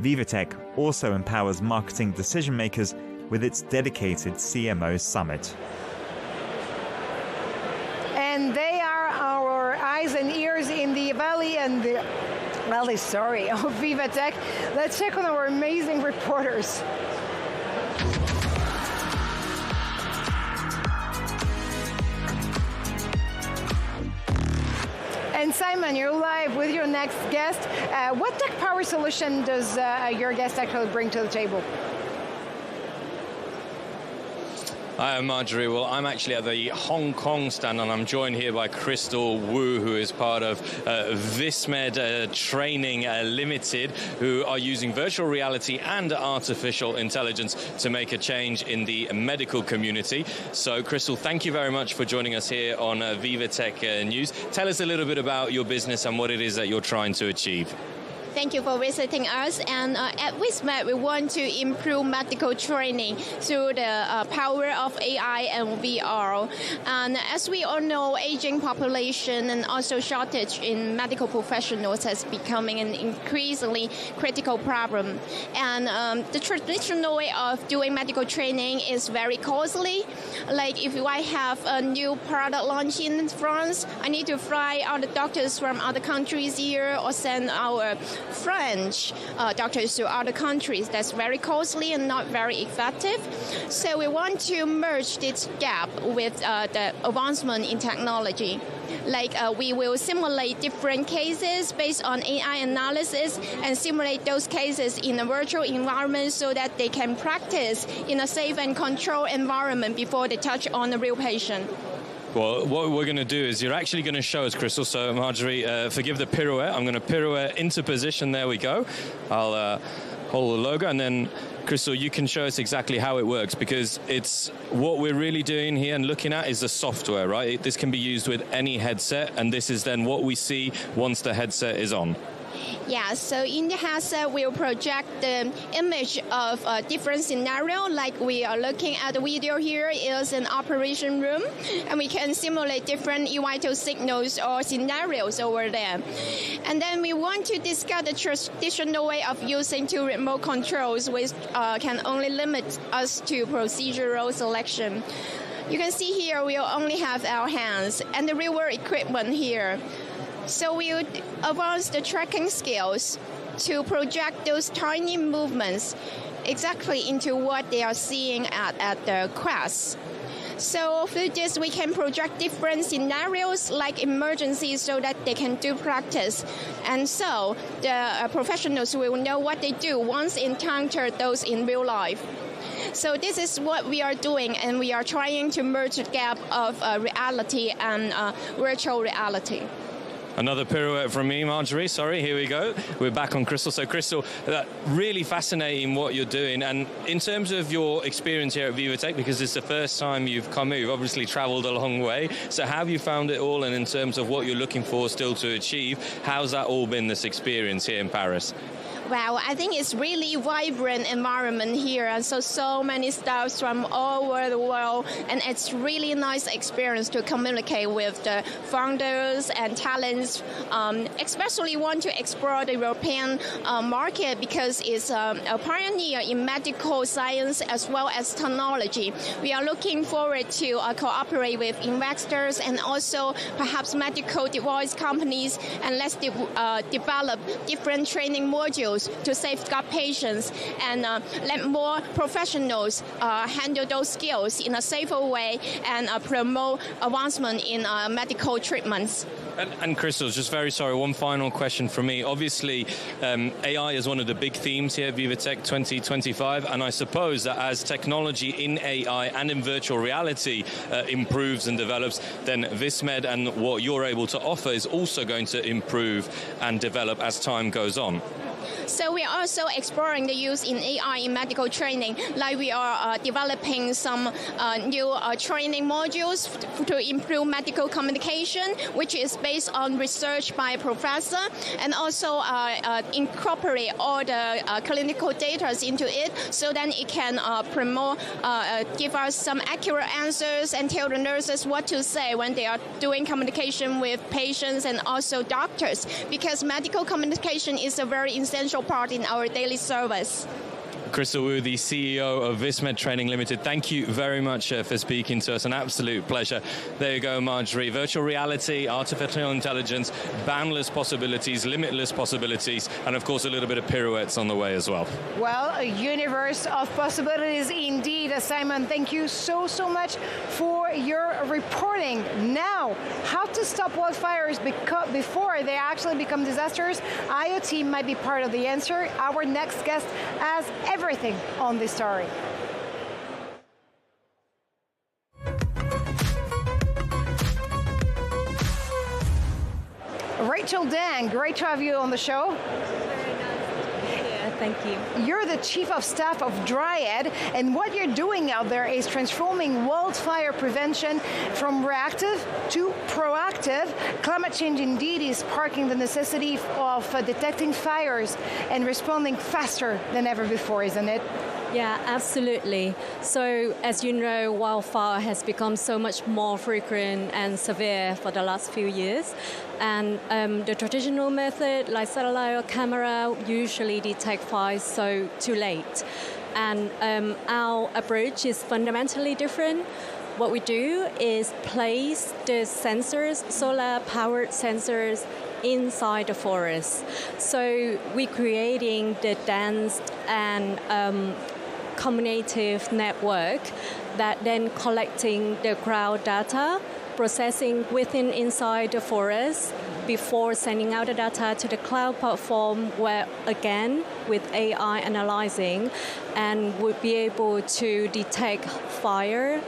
VivaTech also empowers marketing decision-makers with its dedicated CMO Summit. And they are our eyes and ears in the valley of VivaTech. Let's check on our amazing reporters. And Simon, you're live with your next guest. What tech power solution does your guest actually bring to the table? Hi, I'm Marjorie. Well, I'm actually at the Hong Kong stand, and I'm joined here by Crystal Wu, who is part of Vismed Training Limited, who are using virtual reality and artificial intelligence to make a change in the medical community. So, Crystal, thank you very much for joining us here on VivaTech News. Tell us a little bit about your business and what it is that you're trying to achieve. Thank you for visiting us. And at Vismed, we want to improve medical training through the power of AI and VR. And as we all know, aging population and also shortage in medical professionals has becoming an increasingly critical problem. And the traditional way of doing medical training is very costly. Like if I have a new product launch in France, I need to fly all the doctors from other countries here or send our French doctors to other countries. That's very costly and not very effective. So we want to merge this gap with the advancement in technology. Like we will simulate different cases based on AI analysis and simulate those cases in a virtual environment so that they can practice in a safe and controlled environment before they touch on the real patient. Well, what we're going to do is you're actually going to show us, Crystal. So, Marjorie, forgive the pirouette. I'm going to pirouette into position. There we go. I'll hold the logo, and then, Crystal, you can show us exactly how it works, because it's what we're really doing here and looking at is the software, right? This can be used with any headset, and this is then what we see once the headset is on. Yeah, so in the headset, we'll project the image of a different scenario. Like we are looking at the video here is an operation room, and we can simulate different vital signals or scenarios over there. And then we want to discuss the traditional way of using two remote controls, which can only limit us to procedural selection. You can see here we only have our hands and the real-world equipment here. So we would advance the tracking skills to project those tiny movements exactly into what they are seeing at the Quest. So through this, we can project different scenarios like emergencies so that they can do practice. And so the professionals will know what they do once encounter those in real life. So this is what we are doing, and we are trying to merge the gap of reality and virtual reality. Another pirouette from me, Marjorie. Sorry, here we go. We're back on Crystal. So, Crystal, really fascinating what you're doing. And in terms of your experience here at VivaTech, because it's the first time you've come here, you've obviously traveled a long way. So how have you found it all? And in terms of what you're looking for still to achieve, how's that all been, this experience here in Paris? Wow, I think it's really vibrant environment here, and so many staffs from all over the world, and it's really nice experience to communicate with the founders and talents. Especially want to explore the European market because it's a pioneer in medical science as well as technology. We are looking forward to cooperate with investors and also perhaps medical device companies, and let's develop different training modules to safeguard patients and let more professionals handle those skills in a safer way and promote advancement in medical treatments. And Crystal, just very sorry, one final question from me. Obviously, AI is one of the big themes here at VivaTech 2025, and I suppose that as technology in AI and in virtual reality improves and develops, then VisMed and what you're able to offer is also going to improve and develop as time goes on. So we are also exploring the use in AI in medical training, like we are developing some new training modules to improve medical communication, which is based on research by a professor, and also incorporate all the clinical data into it, so then it can promote, give us some accurate answers and tell the nurses what to say when they are doing communication with patients and also doctors, because medical communication is a very essential part in our daily service. Crystal Wu, the CEO of VisMed Training Limited, thank you very much for speaking to us. An absolute pleasure. There you go, Marjorie. Virtual reality, artificial intelligence, boundless possibilities, limitless possibilities, and of course a little bit of pirouettes on the way as well. Well, a universe of possibilities indeed. Simon, thank you so much for your reporting. Now, how to stop wildfires before they actually become disasters? IoT might be part of the answer. Our next guest has everything on this story. Rachel Dang, great to have you on the show. Thank you. You're the Chief of Staff of Dryad, and what you're doing out there is transforming wildfire prevention from reactive to proactive. Climate change indeed is sparking the necessity of detecting fires and responding faster than ever before, isn't it? Yeah, absolutely. So, as you know, wildfire has become so much more frequent and severe for the last few years. And the traditional method, like satellite or camera, usually detect fires so too late. And our approach is fundamentally different. What we do is place the sensors, solar-powered sensors, inside the forest. So we're creating the dense and combinative network that then collecting the ground data, processing inside the forest before sending out the data to the cloud platform, where again with AI analyzing, and would be able to detect fire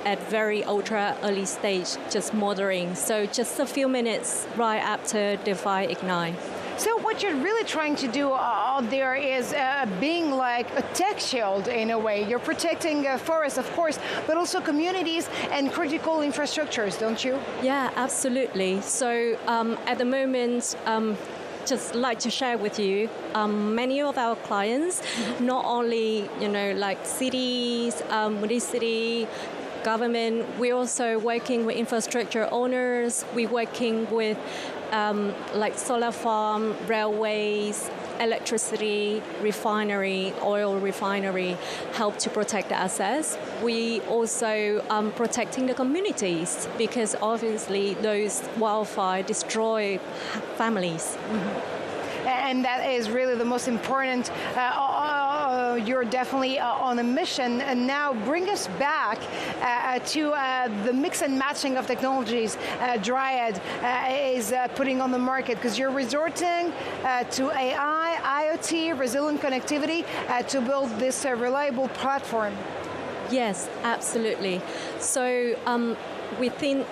at very ultra early stage, just modeling. So just a few minutes right after the fire ignite. So what you're really trying to do out there is being like a tech shield in a way. You're protecting forests, of course, but also communities and critical infrastructures, don't you? Yeah, absolutely. So at the moment, just like to share with you, many of our clients, not only like cities, municipality, government, we're also working with infrastructure owners. We're working with like solar farm, railways, electricity, refinery, oil refinery, help to protect the assets. We also protecting the communities, because obviously those wildfires destroy families. Mm-hmm. And that is really the most important. You're definitely on a mission. And now bring us back to the mix and matching of technologies Dryad is putting on the market, because you're resorting to AI, IoT, resilient connectivity to build this reliable platform. Yes, absolutely. So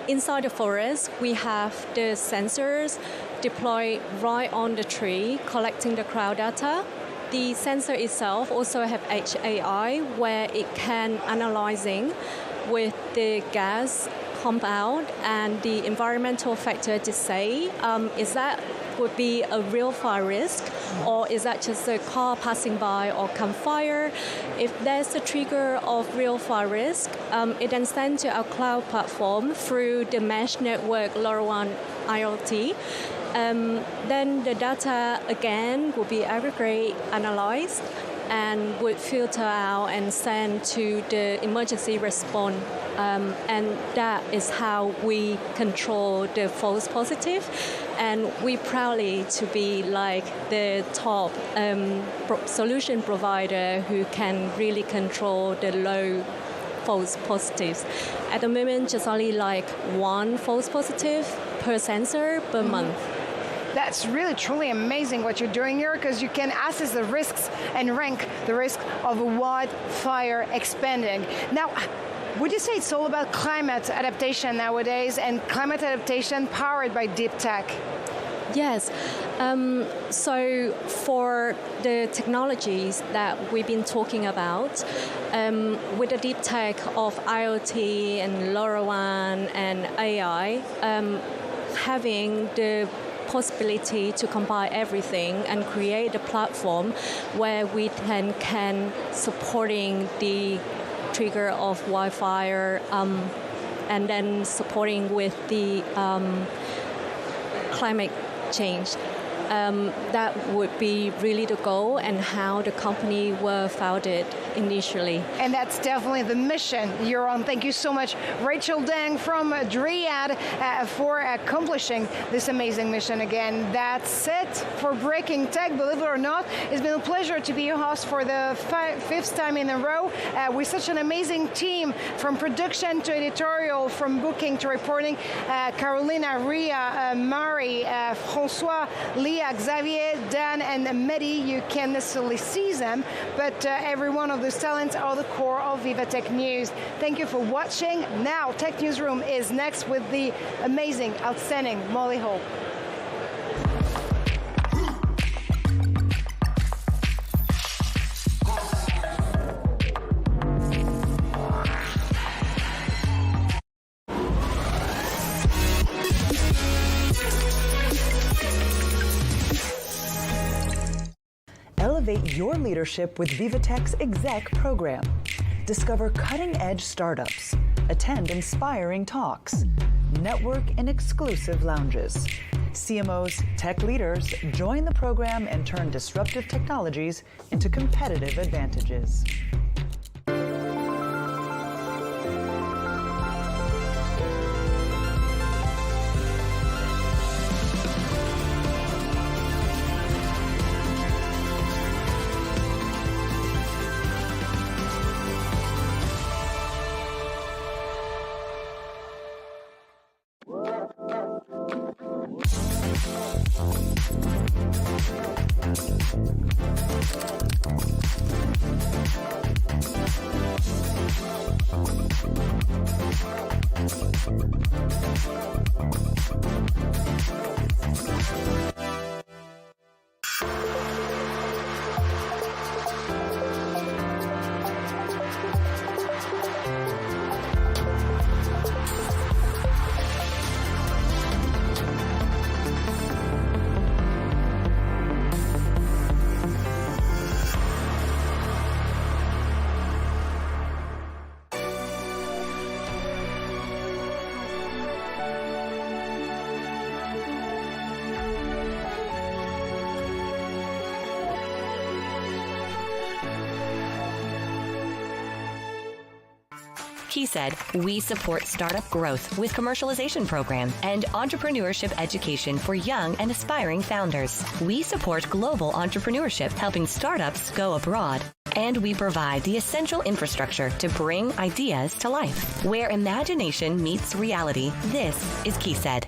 inside the forest, we have the sensors deployed right on the tree, collecting the crowd data. The sensor itself also have HAI, where it can analyzing with the gas compound and the environmental factor to say, is that would be a real fire risk, or is that just a car passing by or campfire? If there's a trigger of real fire risk, it then sends to our cloud platform through the mesh network LoRaWAN IoT. Then the data again will be aggregated, analyzed, and would filter out and send to the emergency response. And that is how we control the false positive. And we proudly to be like the top solution provider who can really control the low false positives. At the moment, just only like one false positive per sensor per month. That's really truly amazing what you're doing here, because you can assess the risks and rank the risk of a wildfire expanding. Now, would you say it's all about climate adaptation nowadays, and climate adaptation powered by deep tech? Yes. So for the technologies that we've been talking about, with the deep tech of IoT and LoRaWAN and AI, having the possibility to combine everything and create a platform where we can supporting the trigger of wildfire, and then supporting with the climate change. That would be really the goal and how the company were founded initially. And that's definitely the mission you're on. Thank you so much, Rachel Deng from Dryad, for accomplishing this amazing mission again. That's it for Breaking Tech. Believe it or not, it's been a pleasure to be your host for the fifth time in a row with such an amazing team, from production to editorial, from booking to reporting. Carolina, Ria, Mari, François, Leah, Xavier, Dan, and Mehdi. You can't necessarily see them, but every one of those talents are the core of VivaTech News. Thank you for watching. Now, Tech Newsroom is next with the amazing, outstanding Molly Hope. Elevate your leadership with VivaTech's Exec program. Discover cutting-edge startups, attend inspiring talks, network in exclusive lounges. CMOs, tech leaders, join the program and turn disruptive technologies into competitive advantages. He said, we support startup growth with commercialization program and entrepreneurship education for young and aspiring founders. We support global entrepreneurship, helping startups go abroad. And we provide the essential infrastructure to bring ideas to life. Where imagination meets reality, this is KeySaid.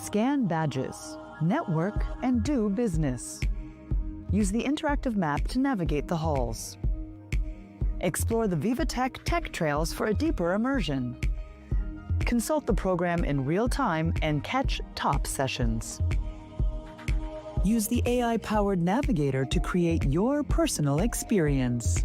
Scan badges, network, and do business. Use the interactive map to navigate the halls. Explore the VivaTech tech trails for a deeper immersion. Consult the program in real time and catch top sessions. Use the AI-powered navigator to create your personal experience.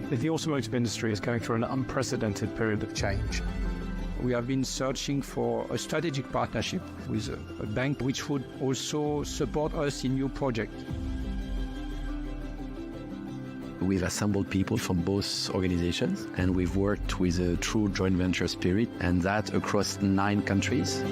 The automotive industry is going through an unprecedented period of change. We have been searching for a strategic partnership with a bank which would also support us in new projects. We've assembled people from both organizations, and we've worked with a true joint venture spirit, and that across 9 countries.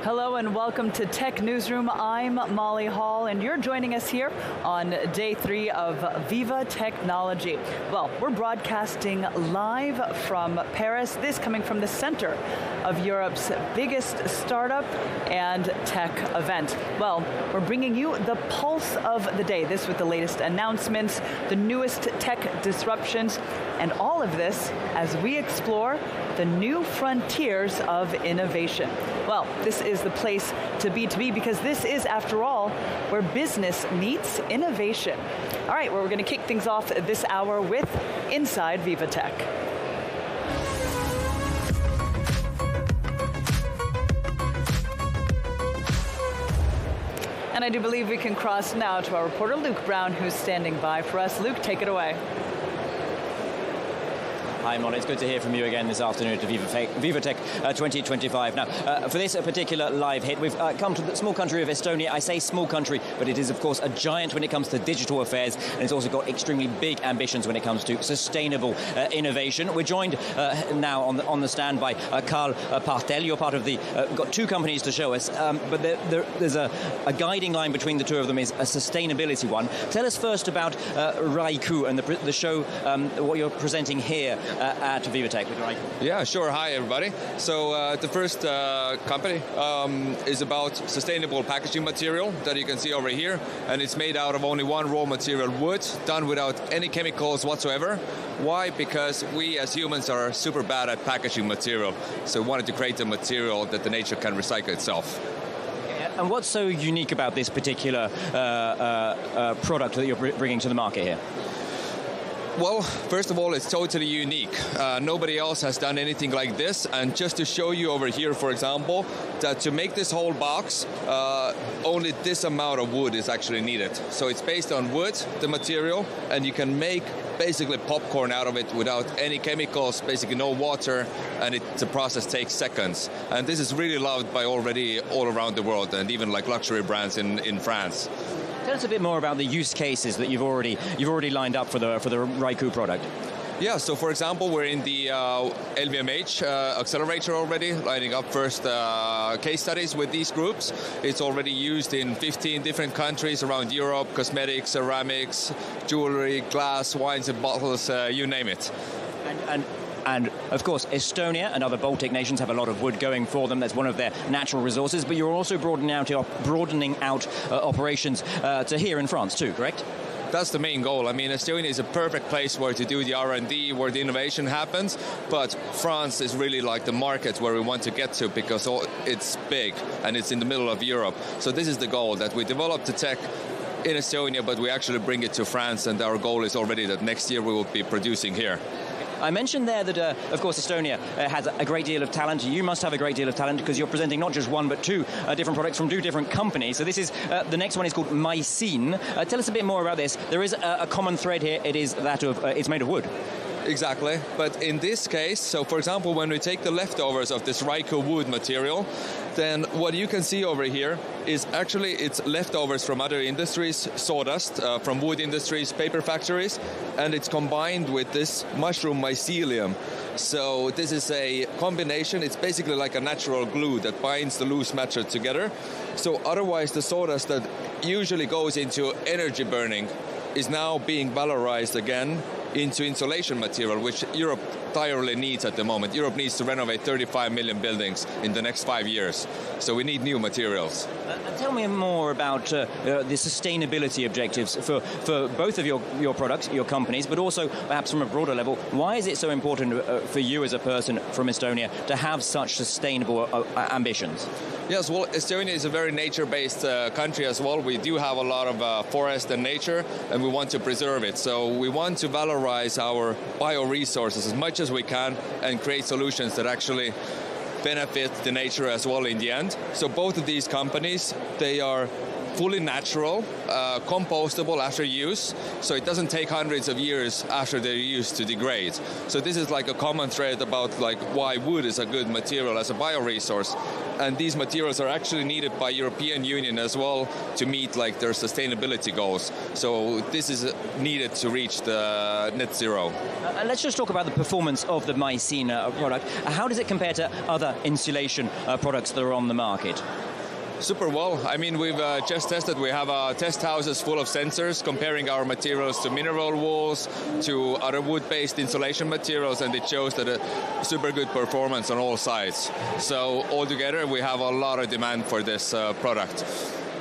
Hello and welcome to Tech Newsroom. I'm Molly Hall and you're joining us here on day 3 of Viva Technology. Well, we're broadcasting live from Paris, this coming from the center of Europe's biggest startup and tech event. Well, we're bringing you the pulse of the day, this with the latest announcements, the newest tech disruptions, and all of this as we explore the new frontiers of innovation. Well, this is the place to be because this is, after all, where business meets innovation. All right, well, we're going to kick things off this hour with Inside VivaTech. And I do believe we can cross now to our reporter, Luke Brown, who's standing by for us. Luke, take it away. Hi, Molly. It's good to hear from you again this afternoon at VivaTech 2025. Now, for this particular live hit, we've come to the small country of Estonia. I say small country, but it is, of course, a giant when it comes to digital affairs, and it's also got extremely big ambitions when it comes to sustainable innovation. We're joined now on the stand by Carl Partel. You're part of the... got 2 companies to show us, but there's a guiding line between the 2 of them is a sustainability one. Tell us first about Raiku and the show, what you're presenting here at VivaTech with Raiku. Yeah, sure. Hi, everybody. So the first company is about sustainable packaging material that you can see over here, and it's made out of only one raw material, wood, done without any chemicals whatsoever. Why? Because we as humans are super bad at packaging material, so we wanted to create a material that the nature can recycle itself. And what's so unique about this particular product that you're bringing to the market here? Well, first of all, it's totally unique. Nobody else has done anything like this. And just to show you over here, for example, that to make this whole box, only this amount of wood is actually needed. So it's based on wood, the material, and you can make basically popcorn out of it without any chemicals, basically no water, and the process takes seconds. And this is really loved by already all around the world, and even like luxury brands in France. Tell us a bit more about the use cases that you've already lined up for the Raiku product. Yeah, so for example, we're in the LVMH accelerator already, lining up first case studies with these groups. It's already used in 15 different countries around Europe, cosmetics, ceramics, jewelry, glass, wines and bottles, you name it. And of course, Estonia and other Baltic nations have a lot of wood going for them. That's one of their natural resources. But you're also broadening out operations to here in France too, correct? That's the main goal. I mean, Estonia is a perfect place where to do the R&D, where the innovation happens. But France is really like the market where we want to get to because it's big and it's in the middle of Europe. So this is the goal, that we develop the tech in Estonia, but we actually bring it to France. And our goal is already that next year we will be producing here. I mentioned there that, of course, Estonia has a great deal of talent. You must have a great deal of talent because you're presenting not just one but two different products from two different companies. So this is the next one is called Mycene. Tell us a bit more about this. There is a common thread here. It is that of it's made of wood. Exactly, but in this case, so for example, when we take the leftovers of this Ryko wood material, then what you can see over here is actually it's leftovers from other industries, sawdust from wood industries, paper factories, and it's combined with this mushroom mycelium. So this is a combination, it's basically like a natural glue that binds the loose matter together. So otherwise the sawdust that usually goes into energy burning is now being valorized again into insulation material, which Europe entirely needs at the moment. Europe needs to renovate 35 million buildings in the next 5 years. So we need new materials. Tell me more about the sustainability objectives for both of your products, your companies, but also perhaps from a broader level. Why is it so important for you as a person from Estonia to have such sustainable ambitions? Yes, well, Estonia is a very nature-based country as well. We do have a lot of forest and nature, and we want to preserve it. So we want to valorize our bioresources as much as we can and create solutions that actually benefit the nature as well in the end. So both of these companies, they are fully natural, compostable after use, so it doesn't take hundreds of years after they're used to degrade. So this is like a common thread about like why wood is a good material as a bioresource, and these materials are actually needed by European Union as well to meet like their sustainability goals. So this is needed to reach the net zero. Let's just talk about the performance of the Mycene product. How does it compare to other insulation products that are on the market? Super well. I mean, we've just tested. We have test houses full of sensors comparing our materials to mineral wools, to other wood-based insulation materials, and it shows that a super good performance on all sides. So altogether, we have a lot of demand for this product.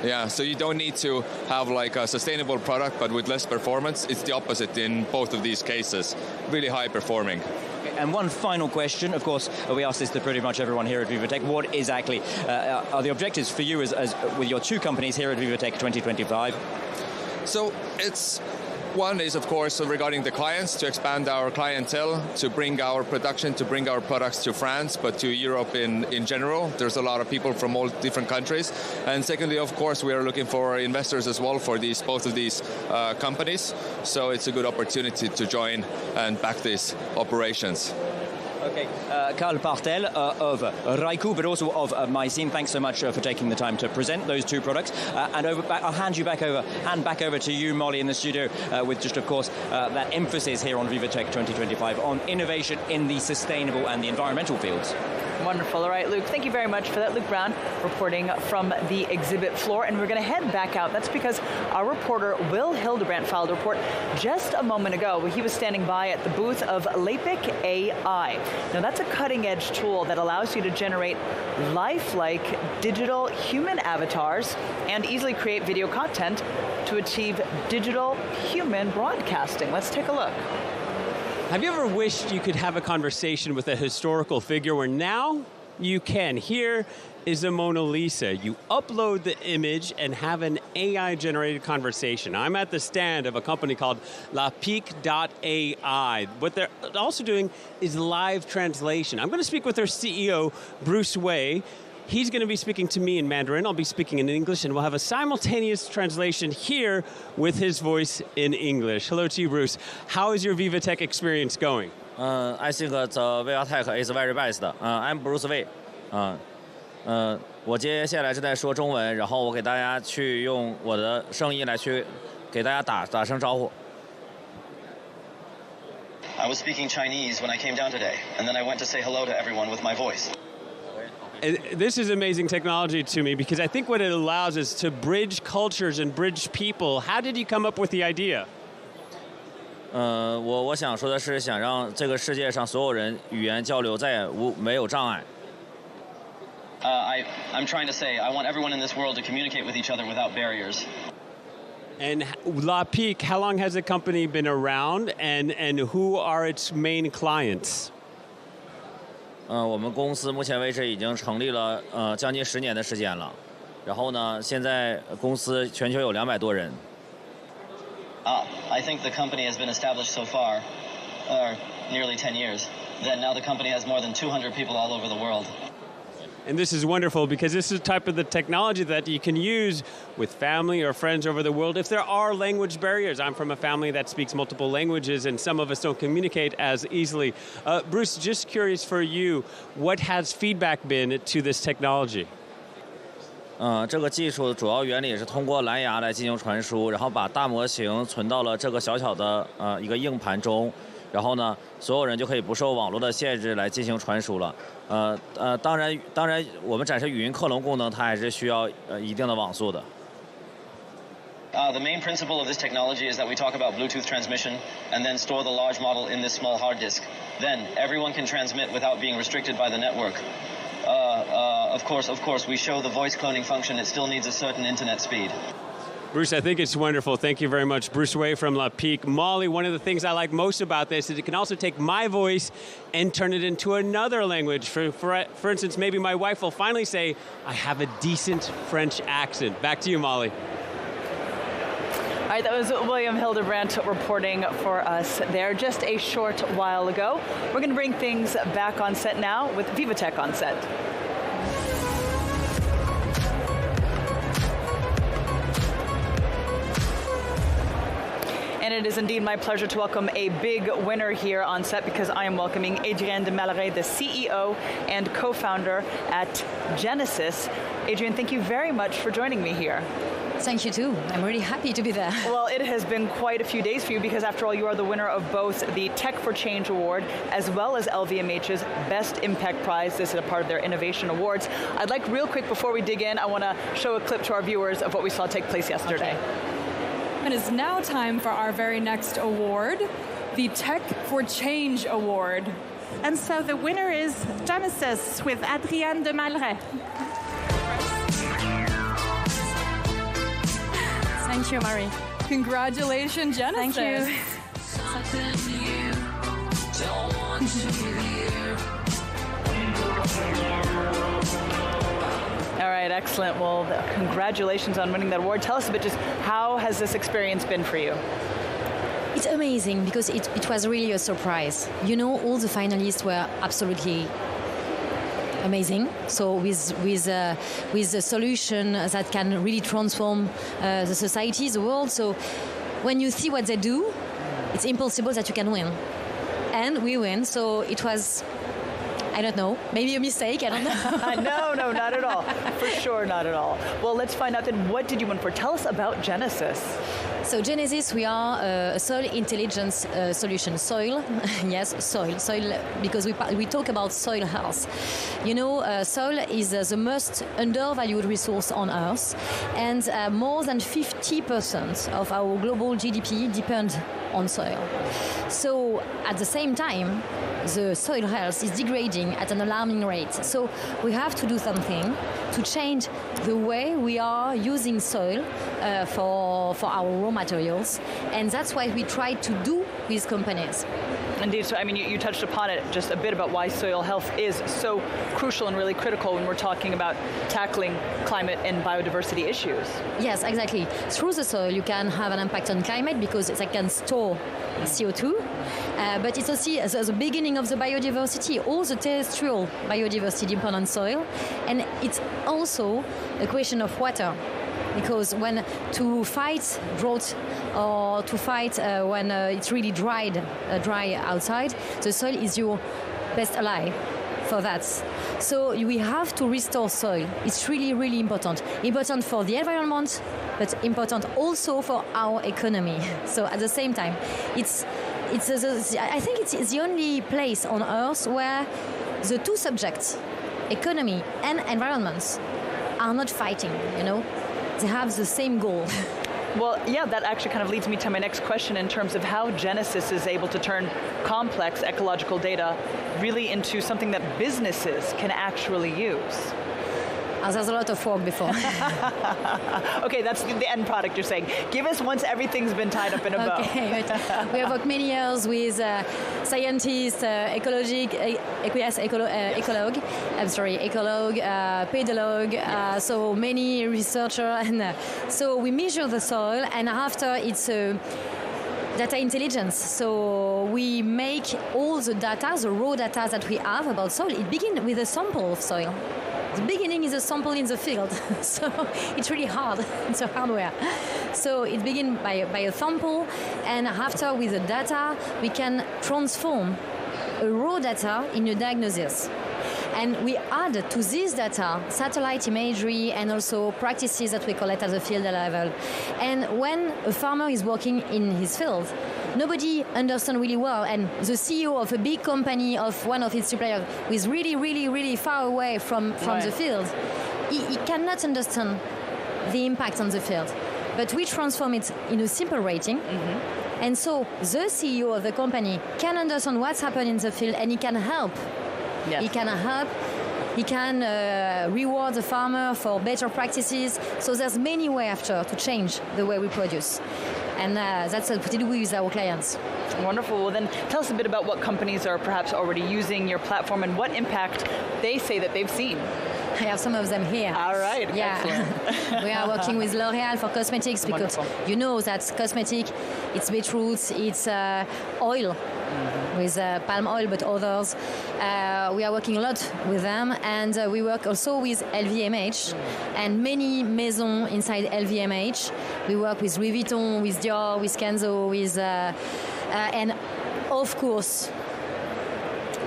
Yeah, so you don't need to have like a sustainable product, but with less performance. It's the opposite in both of these cases. Really high performing. And one final question, of course, we ask this to pretty much everyone here at VivaTech. What exactly are the objectives for you as with your two companies here at VivaTech 2025? So one is, of course, regarding the clients, to expand our clientele, to bring our production, to bring our products to France, but to Europe in general. There's a lot of people from all different countries. And secondly, of course, we are looking for investors as well for both of these companies. So it's a good opportunity to join and back these operations. Okay, Karl Partel of Ryko, but also of Mycene, thanks so much for taking the time to present those two products. And I'll hand back over to you, Molly, in the studio, with just, of course, that emphasis here on VivaTech 2025 on innovation in the sustainable and the environmental fields. Wonderful. All right, Luke, thank you very much for that. Luke Brown reporting from the exhibit floor. And we're going to head back out. That's because our reporter, Will Hildebrandt, filed a report just a moment ago. He was standing by at the booth of Lepic AI. Now, that's a cutting-edge tool that allows you to generate lifelike digital human avatars and easily create video content to achieve digital human broadcasting. Let's take a look. Have you ever wished you could have a conversation with a historical figure where now you can? Here is the Mona Lisa. You upload the image and have an AI-generated conversation. I'm at the stand of a company called Lepic.ai. What they're also doing is live translation. I'm going to speak with their CEO, Bruce Wei. He's going to be speaking to me in Mandarin. I'll be speaking in English, and we'll have a simultaneous translation here with his voice in English. Hello to you, Bruce. How is your VivaTech experience going? I think that VivaTech is very best. I'm Bruce Wei. 我接下来是在说中文，然后我给大家去用我的声音来去给大家打声招呼。I was speaking Chinese when I came down today, and then I went to say hello to everyone with my voice. This is amazing technology to me because I think what it allows is to bridge cultures and bridge people. How did you come up with the idea? 我想说的是，想让这个世界上所有人语言交流再也没有障碍。I'm trying to say I want everyone in this world to communicate with each other without barriers. And Lepic, how long has the company been around, and who are its main clients? 我们公司目前为止已经成立了将近10年的时间了，然后呢，现在公司全球有200多人。I think the company has been established so far nearly 10 years. Then now the company has more than 200 people all over the world. And this is wonderful because this is the type of the technology that you can use with family or friends over the world if there are language barriers. I'm from a family that speaks multiple languages and some of us don't communicate as easily. Bruce, just curious for you, what has feedback been to this technology? 这个技术的主要原理是通过蓝牙来进行传输，然后把大模型存到了这个小小的一个硬盘中，然后呢，所有人就可以不受网络的限制来进行传输了。当然，我们展示语音克隆功能，它还是需要一定的网速的。The main principle of this technology is that we talk about Bluetooth transmission and then store the large model in this small hard disk. Then everyone can transmit without being restricted by the network. Of course, we show the voice cloning function. It still needs a certain internet speed. Bruce, I think it's wonderful. Thank you very much. Bruce Wei from La Pique. Molly, one of the things I like most about this is it can also take my voice and turn it into another language. For instance, maybe my wife will finally say, I have a decent French accent. Back to you, Molly. All right, that was William Hildebrandt reporting for us there just a short while ago. We're going to bring things back on set now with VivaTech on set. And it is indeed my pleasure to welcome a big winner here on set because I am welcoming Adrienne de Mallaré, the CEO and co-founder at Genesis. Adrienne, thank you very much for joining me here. Thank you too. I'm really happy to be there. Well, it has been quite a few days for you because after all, you are the winner of both the Tech for Change Award as well as LVMH's Best Impact Prize. This is a part of their Innovation Awards. I'd like real quick before we dig in, I want to show a clip to our viewers of what we saw take place yesterday. Okay. It is now time for our very next award, the Tech for Change Award. And so the winner is Genesis with Adrienne de Mallaré. Thank you, Marie. Congratulations, Genesis. Thank you. All right, excellent. Well, congratulations on winning that award. Tell us a bit, just how has this experience been for you? It's amazing because it was really a surprise. You know, all the finalists were absolutely amazing. So with a solution that can really transform the society, the world. So when you see what they do, it's impossible that you can win. And we win. So it was, I don't know, maybe a mistake, I don't know. No, not at all. For sure, not at all. Well, let's find out then, what did you win for? Tell us about Genesis. So Genesis, we are a soil intelligence solution. Soil, yes, soil, because we talk about soil health. You know, soil is the most undervalued resource on Earth, and more than 50% of our global GDP depend on soil. So at the same time, the soil health is degrading at an alarming rate. So we have to do something to change the way we are using soil for our raw materials, and that's what we try to do with companies. Indeed. So, I mean, you touched upon it just a bit about why soil health is so crucial and really critical when we're talking about tackling climate and biodiversity issues. Yes, exactly. Through the soil, you can have an impact on climate because it can store CO2, but it's also the beginning of the biodiversity, all the terrestrial biodiversity depend on soil, and it's also a question of water. Because when to fight drought or to fight when it's really dry outside, the soil is your best ally for that. So we have to restore soil. It's really, really important. Important for the environment, but important also for our economy. So at the same time, I think it's the only place on Earth where the two subjects, economy and environment, are not fighting, you know. They have the same goal. Well, yeah, that actually kind of leads me to my next question in terms of how Genesis is able to turn complex ecological data really into something that businesses can actually use. There's a lot of work before. Okay, that's the end product you're saying. Give us once everything's been tied up in a bow. Okay, we have worked many years with scientists, ecologue, pedologue, so many researchers. And so we measure the soil, and after it's data intelligence. So we make all the data, the raw data that we have about soil. It begins with a sample of soil. The beginning is a sample in the field, so it's really hard. It's a hardware. So it begins by a sample, and after with the data, we can transform a raw data in a diagnosis. And we add to this data satellite imagery and also practices that we collect at the field level. And when a farmer is working in his field, nobody understands really well. And the CEO of a big company, of one of its suppliers, who is really, really, really far away from the field, he cannot understand the impact on the field. But we transform it in a simple rating. Mm-hmm. And so the CEO of the company can understand what's happened in the field, and he can help. Yes. He can help. He can reward the farmer for better practices. So there's many ways after to change the way we produce. And that's what we do with our clients. Wonderful. Well, then tell us a bit about what companies are perhaps already using your platform and what impact they say that they've seen. I have some of them here. All right. Yeah. We are working with L'Oréal for cosmetics because you know that cosmetic, it's beetroot, it's oil. Mm-hmm. With palm oil, but others. We are working a lot with them, and we work also with LVMH and many maisons inside LVMH. We work with Louis Vuitton, with Dior, with Kenzo, with and of course,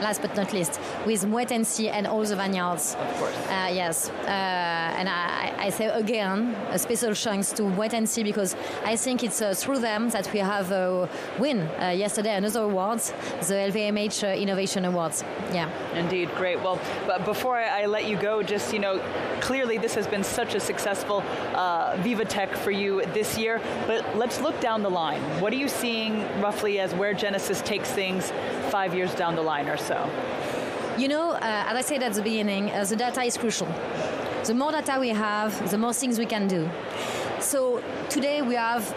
last but not least, with Moet & and all the vineyards. Of course. Yes. And I say again, a special thanks to Moet & because I think it's through them that we have win yesterday another awards, the LVMH Innovation Awards. Yeah. Indeed. Great. Well, but before I let you go, just, clearly this has been such a successful VivaTech for you this year, but let's look down the line. What are you seeing roughly as where Genesis takes things 5 years down the line or so? As I said at the beginning, the data is crucial. The more data we have, the more things we can do. So today we have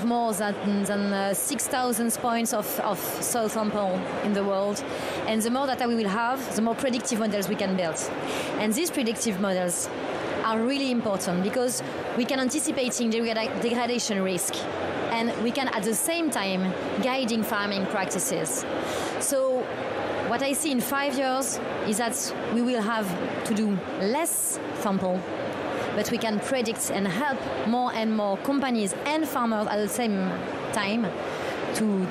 more than 6,000 points of soil sample in the world. And the more data we will have, the more predictive models we can build. And these predictive models are really important because we can anticipating degradation risk. And we can at the same time guiding farming practices. So what I see in 5 years is that we will have to do less sample, but we can predict and help more and more companies and farmers at the same time to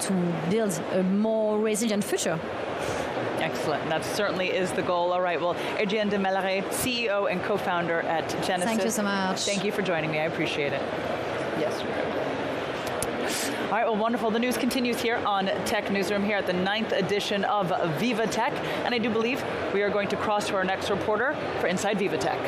build a more resilient future. Excellent. That certainly is the goal. All right. Well, Adrienne de Malaret, CEO and co-founder at Genesis. Thank you so much. Thank you for joining me. I appreciate it. Yes, you're good. All right, well, wonderful. The news continues here on Tech Newsroom here at the 9th edition of VivaTech. And I do believe we are going to cross to our next reporter for Inside VivaTech.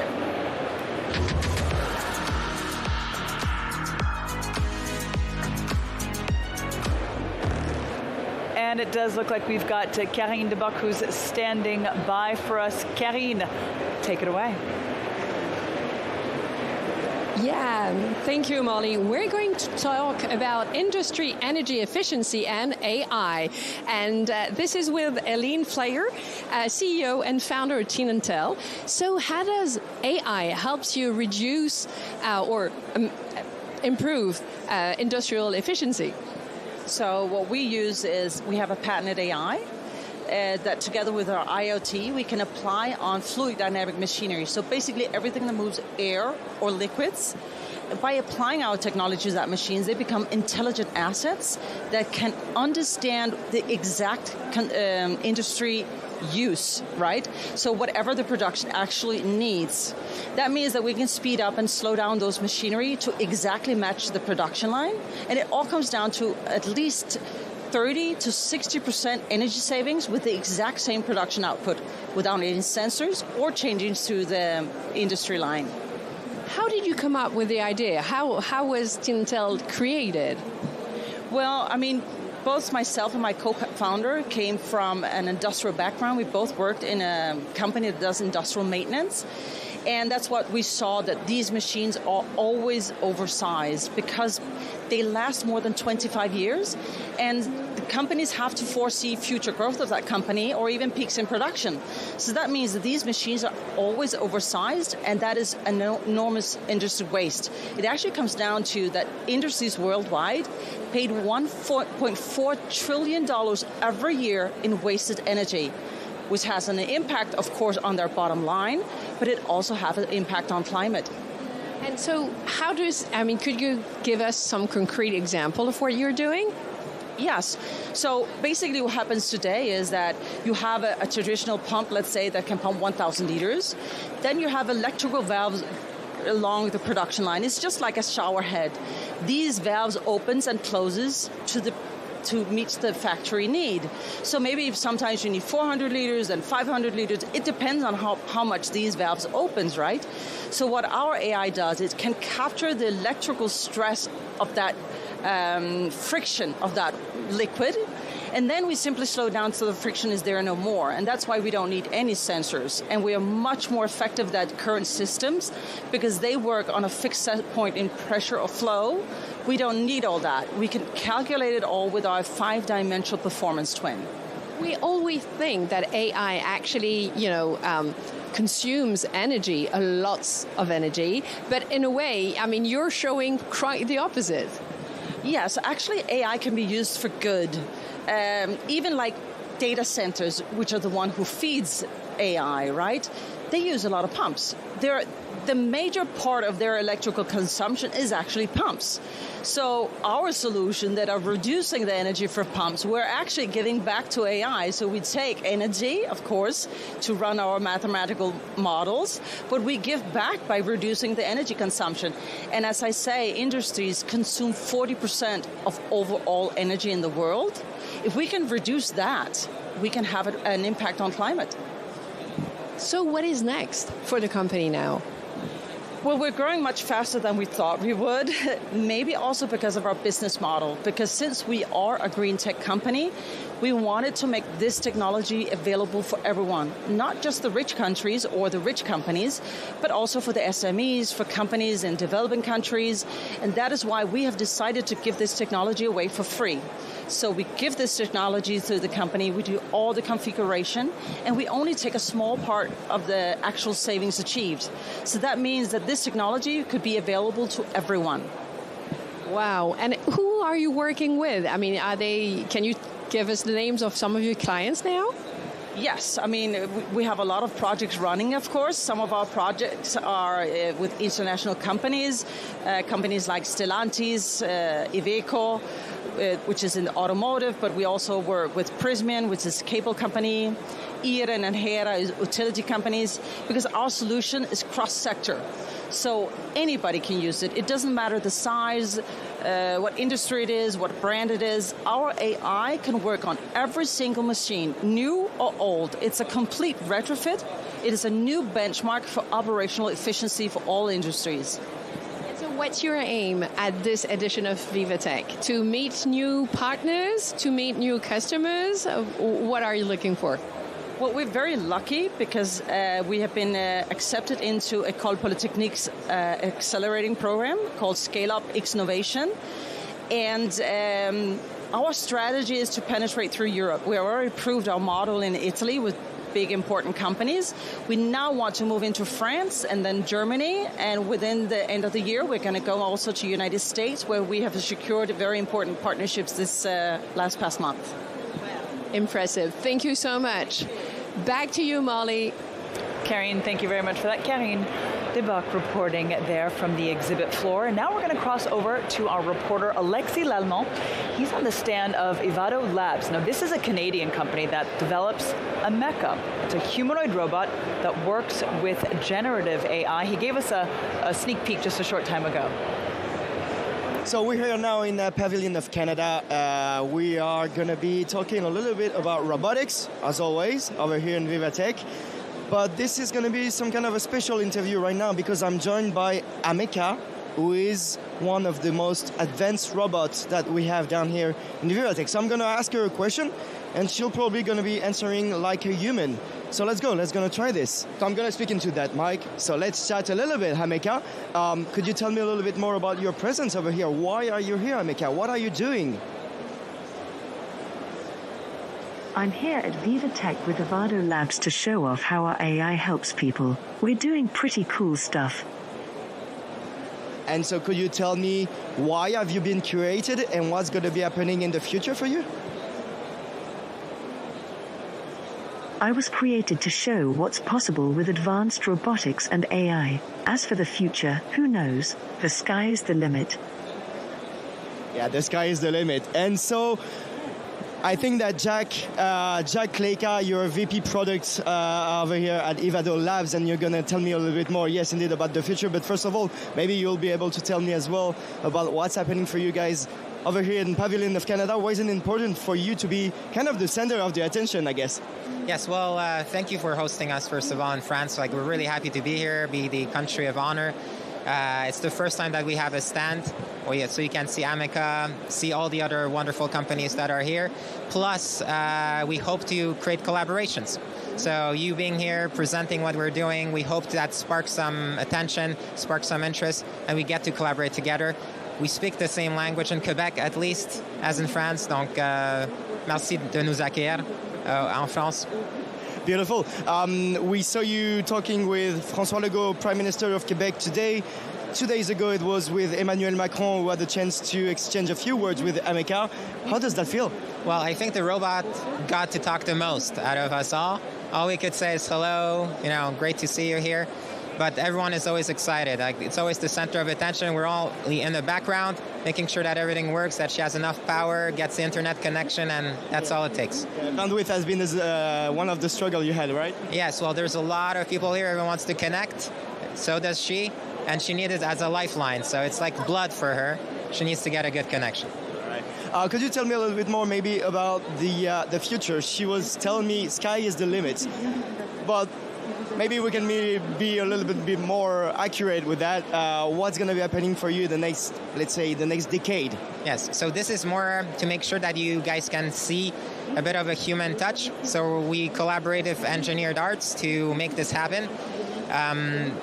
And it does look like we've got Karine de Buck who's standing by for us. Karine, take it away. Yeah, thank you, Molly. We're going to talk about industry energy efficiency and AI. And this is with Eileen Flayer, CEO and founder of Tinentel. So how does AI help you reduce or improve industrial efficiency? So what we use is we have a patented AI that together with our IoT, we can apply on fluid dynamic machinery. So basically everything that moves air or liquids, by applying our technology to that machines, they become intelligent assets that can understand the exact industry use, right? So whatever the production actually needs. That means that we can speed up and slow down those machinery to exactly match the production line. And it all comes down to at least 30 to 60% energy savings with the exact same production output without any sensors or changing to the industry line. How did you come up with the idea? How was Tinentel created? Well, I mean, both myself and my co-founder came from an industrial background. We both worked in a company that does industrial maintenance. And that's what we saw, that these machines are always oversized because they last more than 25 years. And the companies have to foresee future growth of that company or even peaks in production. So that means that these machines are always oversized, and that is an enormous industry waste. It actually comes down to that industries worldwide paid $1.4 trillion every year in wasted energy, which has an impact, of course, on their bottom line, but it also has an impact on climate. And so could you give us some concrete example of what you're doing? Yes. So basically what happens today is that you have a traditional pump, let's say, that can pump 1,000 liters. Then you have electrical valves along the production line. It's just like a shower head. These valves opens and closes to meet the factory need. So maybe sometimes you need 400 liters and 500 liters. It depends on how much these valves opens, right? So what our AI does is can capture the electrical stress of that friction of that liquid, and then we simply slow down so the friction is there no more. And that's why we don't need any sensors. And we are much more effective than current systems because they work on a fixed set point in pressure or flow. We don't need all that. We can calculate it all with our 5-dimensional performance twin. We always think that AI actually, consumes energy, a lot of energy, but in a way, you're showing quite the opposite. Yes, actually AI can be used for good. Even like data centers, which are the one who feeds AI, right? They use a lot of pumps. The major part of their electrical consumption is actually pumps. So our solution that are reducing the energy for pumps, we're actually giving back to AI. So we take energy, of course, to run our mathematical models, but we give back by reducing the energy consumption. And as I say, industries consume 40% of overall energy in the world. If we can reduce that, we can have an impact on climate. So what is next for the company now? Well, we're growing much faster than we thought we would, maybe also because of our business model. Because since we are a green tech company, we wanted to make this technology available for everyone, not just the rich countries or the rich companies, but also for the SMEs, for companies in developing countries. And that is why we have decided to give this technology away for free. So we give this technology to the company, we do all the configuration, and we only take a small part of the actual savings achieved. So that means that this technology could be available to everyone. Wow. And who are you working with? Can you give us the names of some of your clients now? Yes, we have a lot of projects running, of course. Some of our projects are with international companies, companies like Stellantis, Iveco, which is in the automotive, but we also work with Prysmian, which is a cable company, Iren and Hera is utility companies, because our solution is cross-sector. So anybody can use it. It doesn't matter the size, what industry it is, what brand it is. Our AI can work on every single machine, new or old. It's a complete retrofit. It is a new benchmark for operational efficiency for all industries. So what's your aim at this edition of VivaTech? To meet new partners, to meet new customers? What are you looking for? Well, we're very lucky because we have been accepted into École Polytechnique's accelerating program called Scale Up X Innovation. And our strategy is to penetrate through Europe. We have already proved our model in Italy with big important companies. We now want to move into France and then Germany, and within the end of the year we're going to go also to United States, where we have secured very important partnerships this past month. Impressive. Thank you so much. Back to you, Molly. Karine, thank you very much for that. Karine Debuck reporting there from the exhibit floor. And now we're going to cross over to our reporter, Alexis Lallemand. He's on the stand of Evado Labs. Now, this is a Canadian company that develops a mecha. It's a humanoid robot that works with generative AI. He gave us a sneak peek just a short time ago. So we're here now in the Pavilion of Canada. We are going to be talking a little bit about robotics, as always, over here in VivaTech. But this is going to be some kind of a special interview right now because I'm joined by Ameka, who is one of the most advanced robots that we have down here in VivaTech. So I'm going to ask her a question, and she'll probably going to be answering like a human. So let's go. Let's going to try this. So I'm going to speak into that mic. So let's chat a little bit, Ameka. Could you tell me a little bit more about your presence over here? Why are you here, Ameka? What are you doing? I'm here at VivaTech with Avado Labs to show off how our AI helps people. We're doing pretty cool stuff. And so could you tell me why have you been curated and what's going to be happening in the future for you? I was created to show what's possible with advanced robotics and AI. As for the future, who knows? The sky is the limit. Yeah, the sky is the limit. And so I think that Jack Kleka, you're a VP product over here at Avado Labs, and you're going to tell me a little bit more, yes, indeed, about the future. But first of all, maybe you'll be able to tell me as well about what's happening for you guys over here in Pavilion of Canada. Why is it important for you to be kind of the center of the attention, I guess? Yes, well, thank you for hosting us, first of all, in France. Like, we're really happy to be here, be the country of honor. It's the first time that we have a stand, so you can see Amica, see all the other wonderful companies that are here. Plus, we hope to create collaborations. So you being here, presenting what we're doing, we hope that sparks some attention, sparks some interest, and we get to collaborate together. We speak the same language in Quebec, at least, as in France. Donc, merci de nous accueillir en France. Beautiful. We saw you talking with François Legault, Prime Minister of Quebec today. 2 days ago, it was with Emmanuel Macron, who had the chance to exchange a few words with Amica. How does that feel? Well, I think the robot got to talk the most out of us all. All we could say is hello, great to see you here. But everyone is always excited. Like, it's always the center of attention. We're all in the background, making sure that everything works, that she has enough power, gets the internet connection, and that's all it takes. Bandwidth has been one of the struggles you had, right? Yes, well, there's a lot of people here. Everyone wants to connect. So does she. And she needs it as a lifeline. So it's like blood for her. She needs to get a good connection. Could you tell me a little bit more maybe about the future? She was telling me sky is the limit. But maybe we can be a little bit more accurate with that. What's going to be happening for you the next decade? Yes, so this is more to make sure that you guys can see a bit of a human touch. So we collaborative engineered arts to make this happen.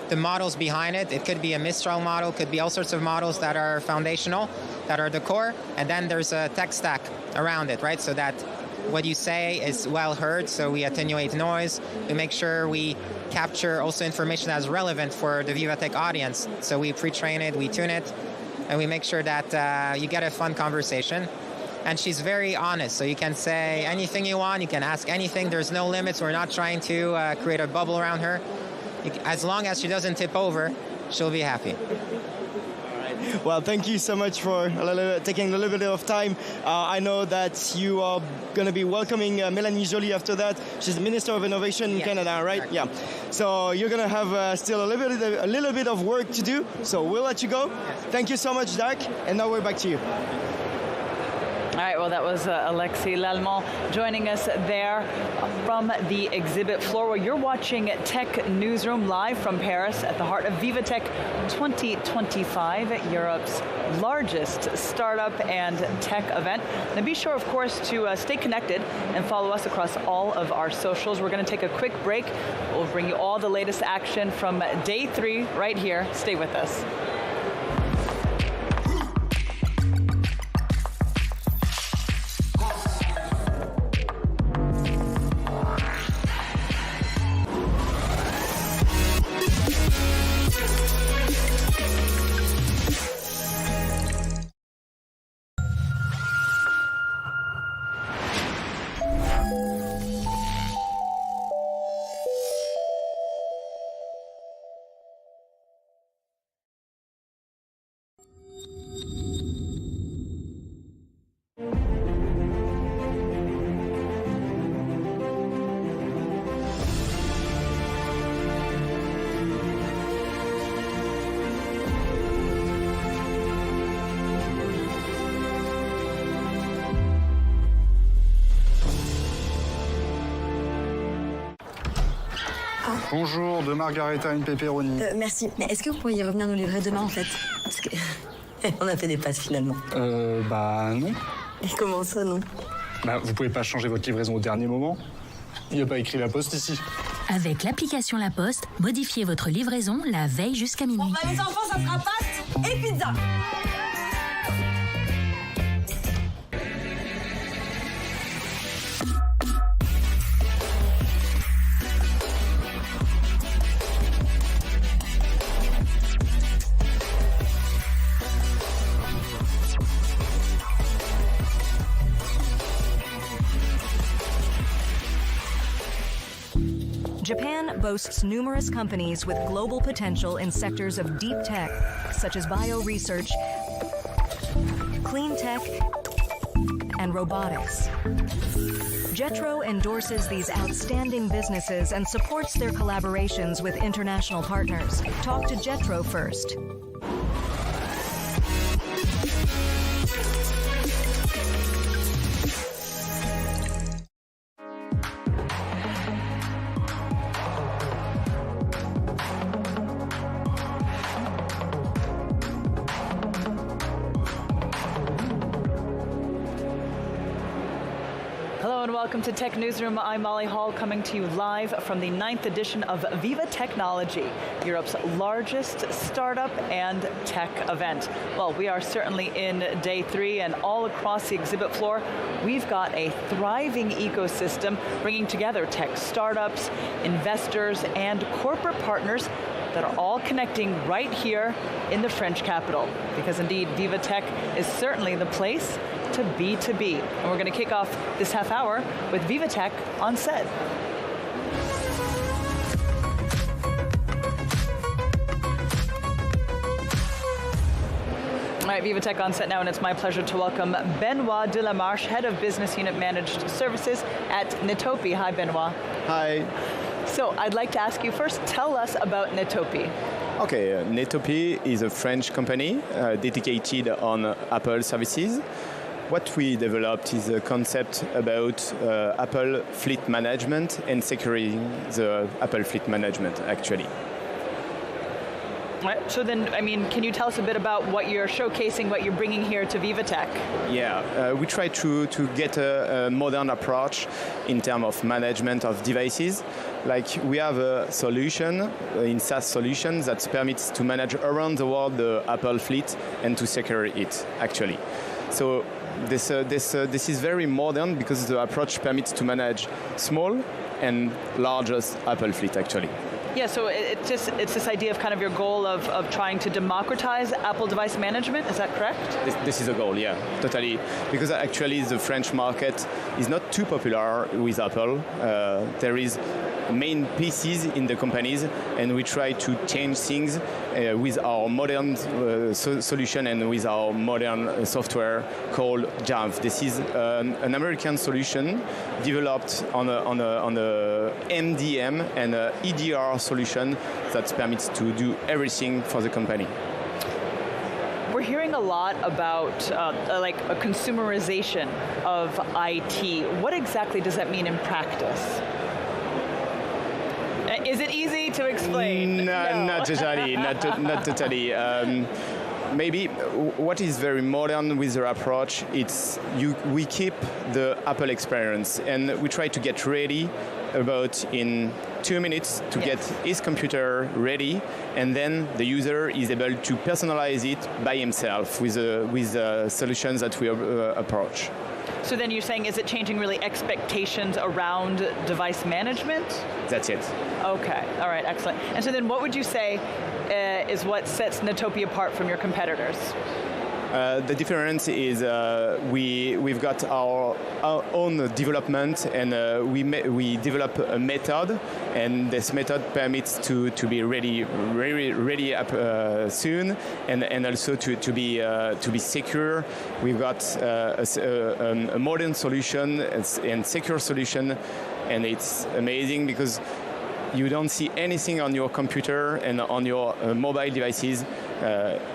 The models behind it could be a Mistral model, could be all sorts of models that are foundational, that are the core, and then there's a tech stack around it, right? So that what you say is well heard, so we attenuate noise, we make sure we capture also information that's relevant for the VivaTech audience. So we pre-train it, we tune it, and we make sure that you get a fun conversation. And she's very honest, so you can say anything you want, you can ask anything, there's no limits, we're not trying to create a bubble around her. As long as she doesn't tip over, she'll be happy. Well, thank you so much for taking a little bit of time. I know that you are going to be welcoming Mélanie Joly after that. She's the Minister of Innovation in Canada, right? Exactly. Yeah. So you're going to have still a little bit of work to do. So we'll let you go. Yes. Thank you so much, Jack. And now we're back to you. All right, well, that was Alexis Lallemand joining us there from the exhibit floor where you're watching Tech Newsroom live from Paris at the heart of VivaTech 2025, Europe's largest startup and tech event. And be sure, of course, to stay connected and follow us across all of our socials. We're going to take a quick break. We'll bring you all the latest action from day 3 right here. Stay with us. Bonjour, de margarita une pepperoni. Merci, mais est-ce que vous pourriez revenir nous livrer demain en fait? Parce que on a fait des passes finalement. Bah non. Et comment ça non? Bah vous pouvez pas changer votre livraison au dernier moment. Il n'y a pas écrit La Poste ici. Avec l'application La Poste, modifiez votre livraison la veille jusqu'à minuit. Bon bah les enfants, ça sera pâtes et pizza. Japan boasts numerous companies with global potential in sectors of deep tech, such as bioresearch, clean tech, and robotics. JETRO endorses these outstanding businesses and supports their collaborations with international partners. Talk to JETRO first. Welcome to Tech Newsroom. I'm Molly Hall, coming to you live from the 9th edition of Viva Technology, Europe's largest startup and tech event. Well, we are certainly in day 3, and all across the exhibit floor, we've got a thriving ecosystem bringing together tech startups, investors, and corporate partners that are all connecting right here in the French capital. Because indeed, VivaTech is certainly the place to B2B. And we're going to kick off this half hour with VivaTech on set. All right, VivaTech on set now, and it's my pleasure to welcome Benoit Delamarche, Head of Business Unit Managed Services at Netopi. Hi, Benoit. Hi. So I'd like to ask you first, tell us about Netopi. Okay, Netopi is a French company dedicated on Apple services. What we developed is a concept about Apple fleet management and securing the Apple fleet management, actually. All right, so then, I mean, can you tell us a bit about what you're showcasing, what you're bringing here to VivaTech? Yeah, we try to get a modern approach in terms of management of devices. Like, we have a solution in SaaS solution that permits to manage around the world the Apple fleet and to secure it, actually. So this is very modern because the approach permits to manage small and largest Apple fleet, actually. Yeah, so it's this idea of kind of your goal of trying to democratize Apple device management, is that correct? This is a goal, yeah, totally. Because actually the French market is not too popular with Apple. There is main pieces in the companies, and we try to change things with our modern solution and with our modern software called Jav. This is an American solution developed on a MDM and a EDR solution that permits to do everything for the company. We're hearing a lot about like a consumerization of IT. What exactly does that mean in practice? Is it easy to explain? No. Not totally. Not totally. Maybe what is very modern with the approach, we keep the Apple experience, and we try to get ready about in 2 minutes to get his computer ready, and then the user is able to personalize it by himself with solutions that we approach. So then you're saying, is it changing really expectations around device management? That's it. Okay, all right, excellent. And so then what would you say is what sets Netopi apart from your competitors? The difference is we've got our own development, and we develop a method, and this method permits to be ready soon, and also to be secure. We've got a modern solution and secure solution, and it's amazing because you don't see anything on your computer and on your mobile devices.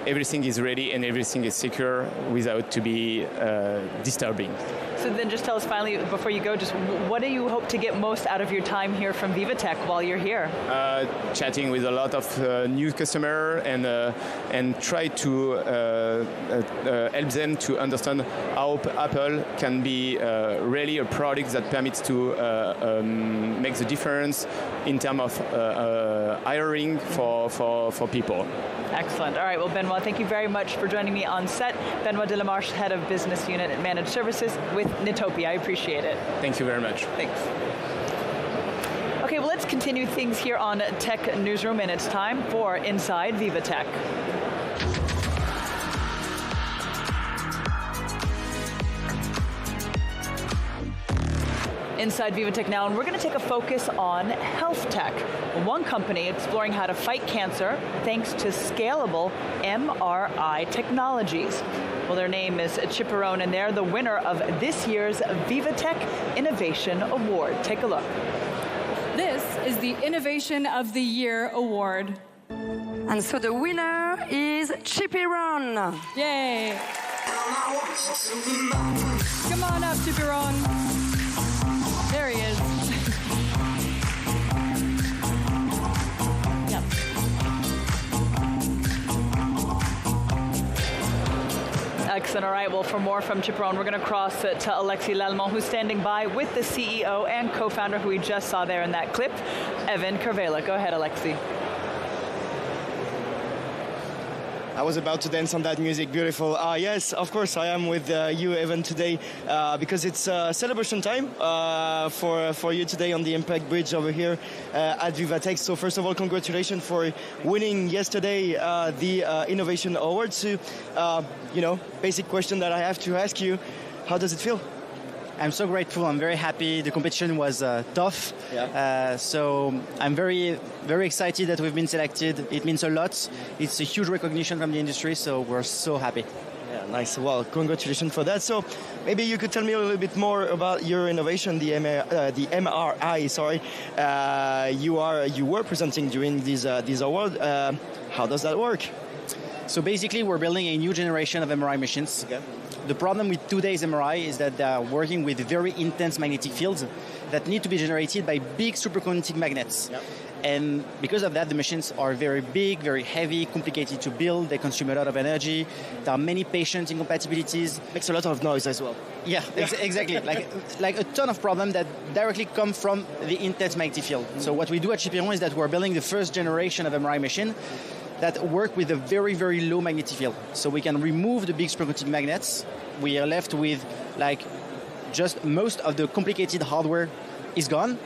Everything is ready and everything is secure without to be disturbing. So then just tell us finally, before you go, just what do you hope to get most out of your time here from VivaTech while you're here? Chatting with a lot of new customers and try to help them to understand how Apple can be really a product that permits to make the difference in terms of hiring for people. Excellent. All right. Well, Benoit, thank you very much for joining me on set. Benoit Delamarche, Head of Business Unit and Managed Services with Netopi. I appreciate it. Thank you very much. Thanks. Okay, well, let's continue things here on Tech Newsroom, and it's time for Inside VivaTech. inside VivaTech now, and we're going to take a focus on health tech. One company exploring how to fight cancer thanks to scalable MRI technologies. Well, their name is Chipirone, and they're the winner of this year's VivaTech Innovation Award. Take a look. This is the Innovation of the Year Award. And so the winner is Chipirone. Yay! Come on up, Chipirone. There he is. Yep. Excellent. All right, well, for more from Chipirone, we're going to cross it to Alexis Lallemand, who's standing by with the CEO and co-founder who we just saw there in that clip, Evan Kervela. Go ahead, Alexis. I was about to dance on that music. Beautiful. Yes, of course, I am with you, Evan, today because it's celebration time for you today on the Impact Bridge over here at VivaTech. So first of all, congratulations for winning yesterday the Innovation Award. So, basic question that I have to ask you, how does it feel? I'm so grateful. I'm very happy. The competition was tough. Yeah. So I'm very, very excited that we've been selected. It means a lot. It's a huge recognition from the industry, so we're so happy. Yeah, nice. Well, congratulations for that. So maybe you could tell me a little bit more about your innovation, the MRI. Sorry, you were presenting during this award. How does that work? So basically, we're building a new generation of MRI machines. Okay. The problem with today's MRI is that they are working with very intense magnetic fields that need to be generated by big superconducting magnets. Yep. And because of that, the machines are very big, very heavy, complicated to build. They consume a lot of energy. There are many patient incompatibilities. Makes a lot of noise as well. Yeah, exactly. like a ton of problems that directly come from the intense magnetic field. So what we do at Chipirone is that we're building the first generation of MRI machine that work with a very, very low magnetic field. So we can remove the big superconducting magnets. We are left with just most of the complicated hardware is gone.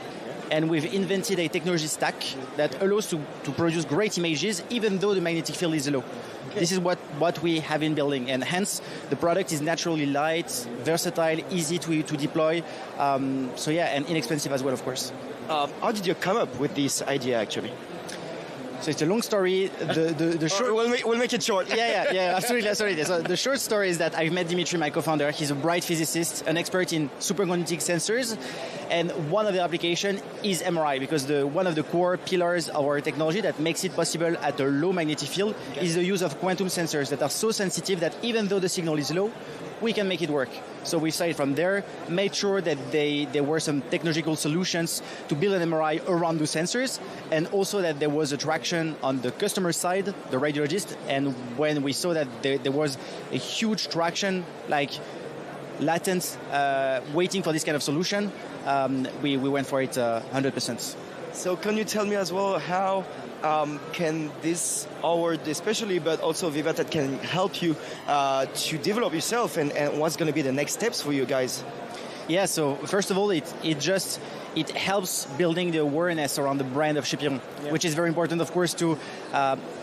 And we've invented a technology stack that allows to produce great images even though the magnetic field is low. Okay. This is what we have been building, and hence the product is naturally light, versatile, easy to deploy. And inexpensive as well, of course. How did you come up with this idea, actually? So it's a long story. The short we'll make it short. Yeah, absolutely. So the short story is that I've met Dimitri, my co-founder. He's a bright physicist, an expert in superconducting sensors, and one of the applications is MRI because one of the core pillars of our technology that makes it possible at a low magnetic field is the use of quantum sensors that are so sensitive that even though the signal is low, we can make it work. So we started from there, made sure that there were some technological solutions to build an MRI around those sensors, and also that there was a traction on the customer side, the radiologist, and when we saw that there was a huge traction, like latent, waiting for this kind of solution, we went for it 100%. So can you tell me as well how can this award especially, but also VivaTech can help you to develop yourself and what's going to be the next steps for you guys? Yeah, so first of all, it helps building the awareness around the brand of Chipirone, which is very important, of course, to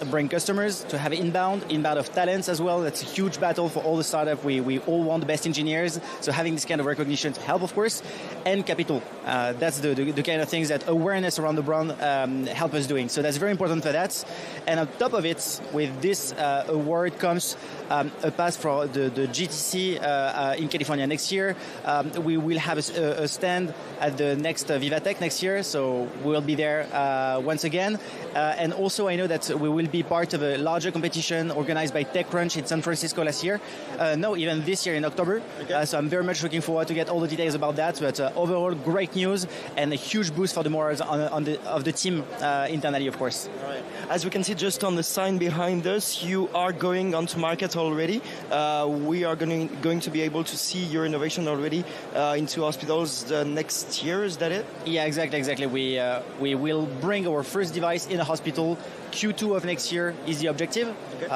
bring customers, to have inbound of talents as well. That's a huge battle for all the startups. We all want the best engineers, so having this kind of recognition to help, of course, and capital. That's the kind of things that awareness around the brand help us doing. So that's very important for that. And on top of it, with this award comes a pass for the GTC in California next year. We will have a stand at the next VivaTech next year, so we'll be there once again. And also I know that we will be part of a larger competition organized by TechCrunch in San Francisco last year. Even this year in October. Okay. So I'm very much looking forward to get all the details about that. But overall, great news and a huge boost for the morals of the team internally, of course. All right. As we can see just on the sign behind us, you are going onto market already. We are going to be able to see your innovation already into hospitals next year. Is that it? Yeah, exactly. We will bring our first device in a hospital. Q2 of next year is the objective, okay.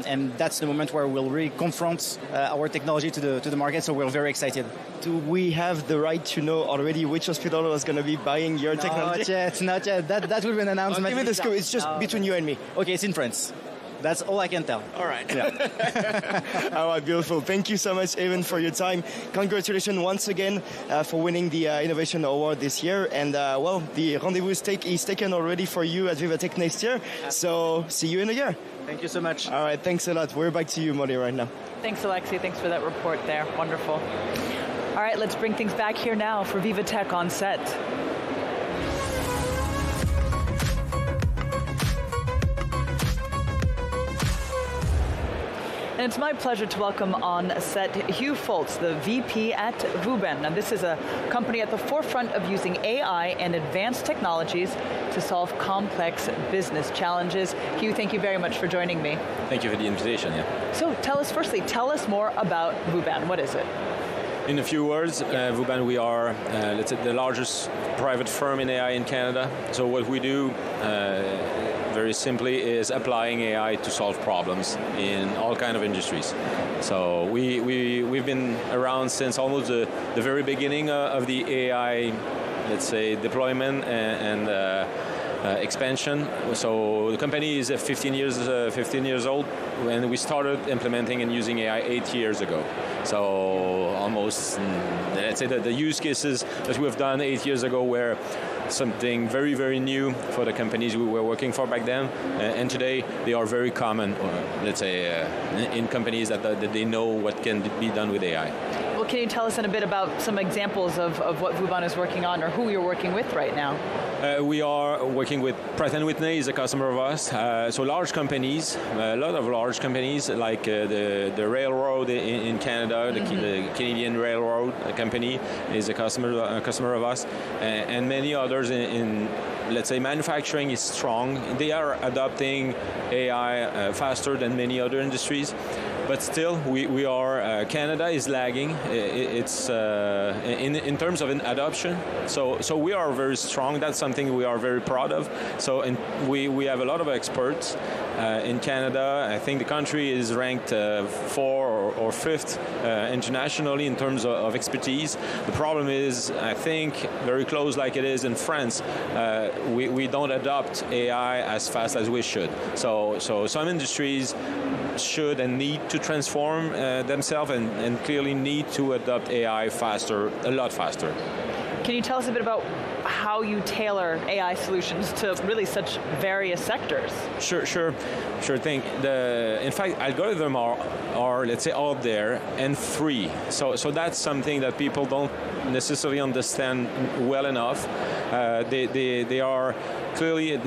And that's the moment where we'll really confront our technology to the market. So we're very excited. Do we have the right to know already which hospital is going to be buying your technology? Not yet. That will be an announcement. Give me the scoop. It's just between you and me. Okay, it's in France. That's all I can tell. All right. Yeah. All right, beautiful. Thank you so much, Evan, for your time. Congratulations once again for winning the Innovation Award this year. And, well, the rendezvous is taken already for you at VivaTech next year. So see you in a year. Thank you so much. All right, thanks a lot. We're back to you, Molly, right now. Thanks, Alexi. Thanks for that report there. Wonderful. All right, let's bring things back here now for VivaTech on set. And it's my pleasure to welcome on set Hugh Foltz, the VP at Vuben. Now, this is a company at the forefront of using AI and advanced technologies to solve complex business challenges. Hugh, thank you very much for joining me. Thank you for the invitation. Yeah. So tell us more about Vuben. What is it? In a few words, Vuben, we are, let's say, the largest private firm in AI in Canada. So what we do, very simply, is applying AI to solve problems in all kinds of industries. So we've been around since almost the very beginning of the AI, let's say, deployment and expansion. So the company is 15 years old, and we started implementing and using AI 8 years ago. So almost, let's say that the use cases that we've done 8 years ago were something very, very new for the companies we were working for back then. And today they are very common, let's say, in companies that they know what can be done with AI. Well, can you tell us in a bit about some examples of what Vuben is working on or who you're working with right now? We are working with Pratt & Whitney is a customer of us. So large companies, a lot of large companies like the railroad in Canada, the Canadian Railroad Company is a customer of us, and many others in let's say manufacturing is strong. They are adopting AI faster than many other industries. But still, we are, Canada is lagging. It's in terms of adoption. So we are very strong. That's something we are very proud of. So we have a lot of experts in Canada. I think the country is ranked 4th or 5th internationally in terms of expertise. The problem is, I think, very close like it is in France, we don't adopt AI as fast as we should. So some industries should and need to transform themselves and clearly need to adopt AI faster, a lot faster. Can you tell us a bit about how you tailor AI solutions to really such various sectors? Sure thing. In fact, algorithms are let's say out there and free. So that's something that people don't necessarily understand well enough. They are clearly a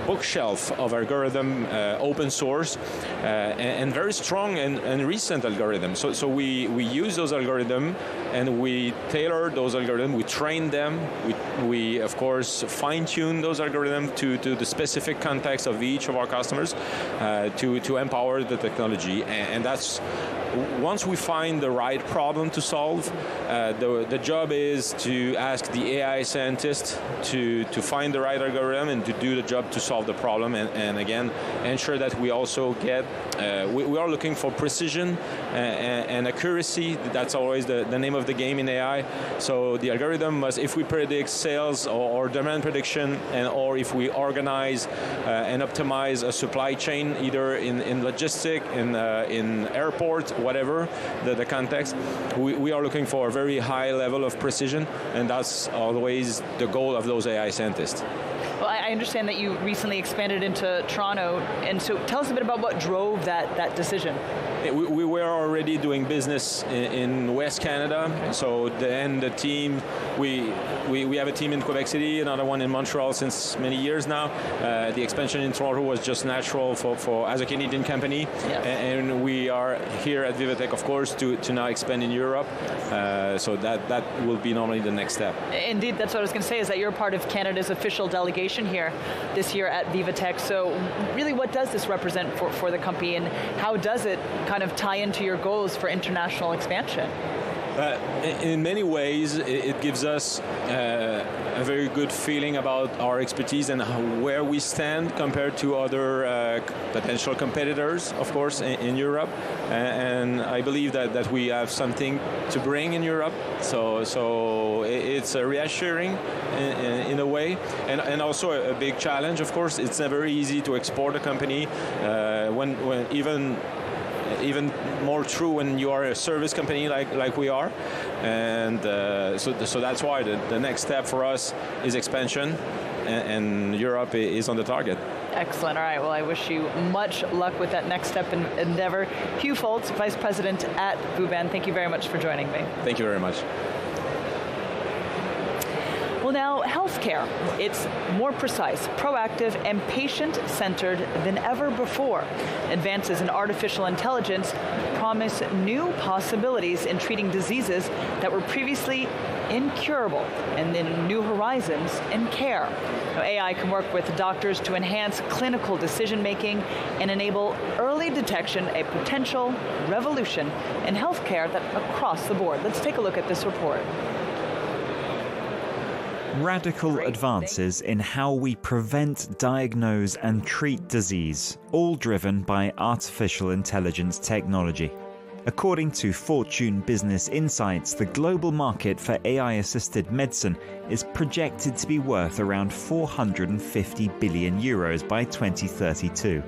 bookshelf of algorithm, open source, and very strong and recent algorithms. So we use those algorithms and we tailor those algorithms, we train them, we of course fine-tune those algorithms to the specific context of each of our customers to empower the technology. And that's, once we find the right problem to solve, the job is to ask the AI scientist to find the right algorithm and to do the job to solve the problem, and again, ensure that we also get, we are looking for precision and accuracy. That's always the name of the game in AI. So the algorithm must, if we predict sales or demand prediction, or if we organize and optimize a supply chain, either in logistics, in airport, whatever the context, we are looking for a very high level of precision, and that's always the goal of those AI scientists. Well, I understand that you recently expanded into Toronto, and so tell us a bit about what drove that decision. We were already doing business in West Canada, so the team, we have a team in Quebec City, another one in Montreal since many years now. The expansion in Toronto was just natural for as a Canadian company, yes. And we are here at VivaTech, of course, to now expand in Europe. So that will be normally the next step. Indeed, that's what I was going to say, is that you're part of Canada's official delegation here this year at VivaTech. So really, what does this represent for the company, and how does it kind of tie into your goals for international expansion? In many ways, it gives us a very good feeling about our expertise and where we stand compared to other potential competitors, of course, in Europe. And I believe that we have something to bring in Europe. So it's reassuring in a way, and also a big challenge, of course. It's never easy to export a company. when even more true when you are a service company like we are, and so that's why the next step for us is expansion, and Europe is on the target. Excellent. All right. Well, I wish you much luck with that next step in endeavor. Hugh Foltz, Vice President at Vuban, thank you very much for joining me. Thank you very much. Well, now, healthcare. It's more precise, proactive, and patient-centered than ever before. Advances in artificial intelligence promise new possibilities in treating diseases that were previously incurable, and then new horizons in care. Now, AI can work with doctors to enhance clinical decision-making and enable early detection, a potential revolution in healthcare that across the board. Let's take a look at this report. Radical advances in how we prevent, diagnose and treat disease, all driven by artificial intelligence technology. According to Fortune Business Insights, the global market for AI-assisted medicine is projected to be worth around 450 billion euros by 2032.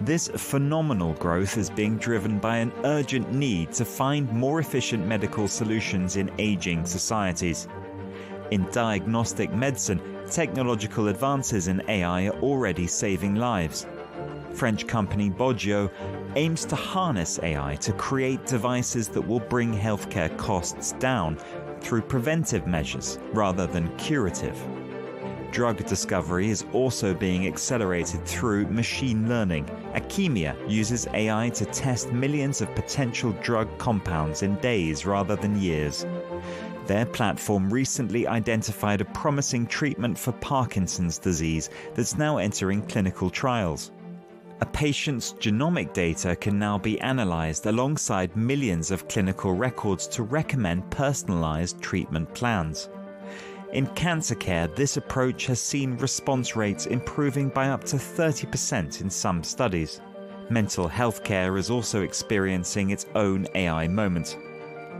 This phenomenal growth is being driven by an urgent need to find more efficient medical solutions in aging societies. In diagnostic medicine, technological advances in AI are already saving lives. French company Boggio aims to harness AI to create devices that will bring healthcare costs down through preventive measures rather than curative. Drug discovery is also being accelerated through machine learning. Akemia uses AI to test millions of potential drug compounds in days rather than years. Their platform recently identified a promising treatment for Parkinson's disease that's now entering clinical trials. A patient's genomic data can now be analyzed alongside millions of clinical records to recommend personalized treatment plans. In cancer care, this approach has seen response rates improving by up to 30% in some studies. Mental health care is also experiencing its own AI moment.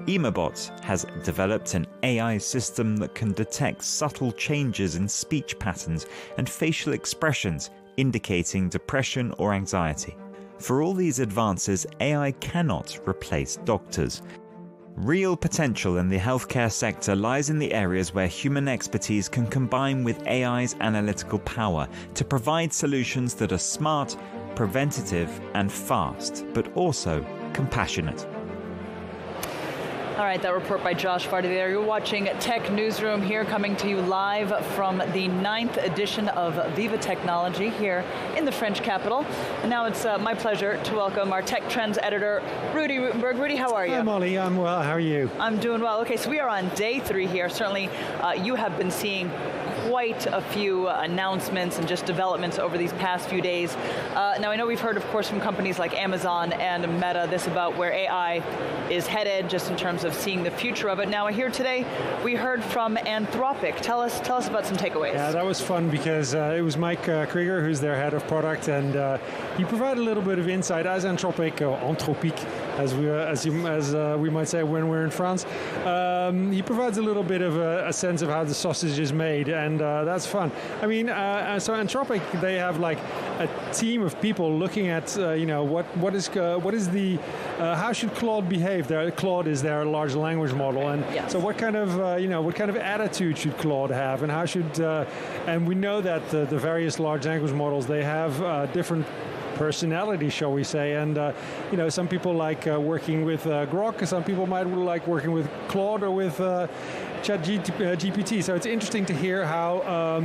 Emabot has developed an AI system that can detect subtle changes in speech patterns and facial expressions indicating depression or anxiety. For all these advances, AI cannot replace doctors. Real potential in the healthcare sector lies in the areas where human expertise can combine with AI's analytical power to provide solutions that are smart, preventative, and fast, but also compassionate. All right, that report by Josh Vardy there. You're watching Tech Newsroom here, coming to you live from the 9th edition of Viva Technology here in the French capital. And now it's my pleasure to welcome our Tech Trends editor, Rudy Rutenberg. Rudy, how are you? Hi, Molly. I'm well. How are you? I'm doing well. Okay, so we are on day 3 here. Certainly, you have been seeing quite a few announcements and just developments over these past few days. Now, I know we've heard, of course, from companies like Amazon and Meta, this about where AI is headed, just in terms of seeing the future of it. Now, here today, we heard from Anthropic. Tell us about some takeaways. Yeah, that was fun because it was Mike Krieger, who's their head of product, and he provided a little bit of insight as Anthropic, or Anthropique, as we might say when we're in France. He provides a little bit of a sense of how the sausage is made, and that's fun. I mean, so Anthropic, they have like a team of people looking at how should Claude behave? Claude is their large language model, and so what kind of attitude should Claude have, and how should and we know that the various large language models, they have different personality, shall we say, and some people like working with Grok, some people might like working with Claude or with ChatGPT. So it's interesting to hear how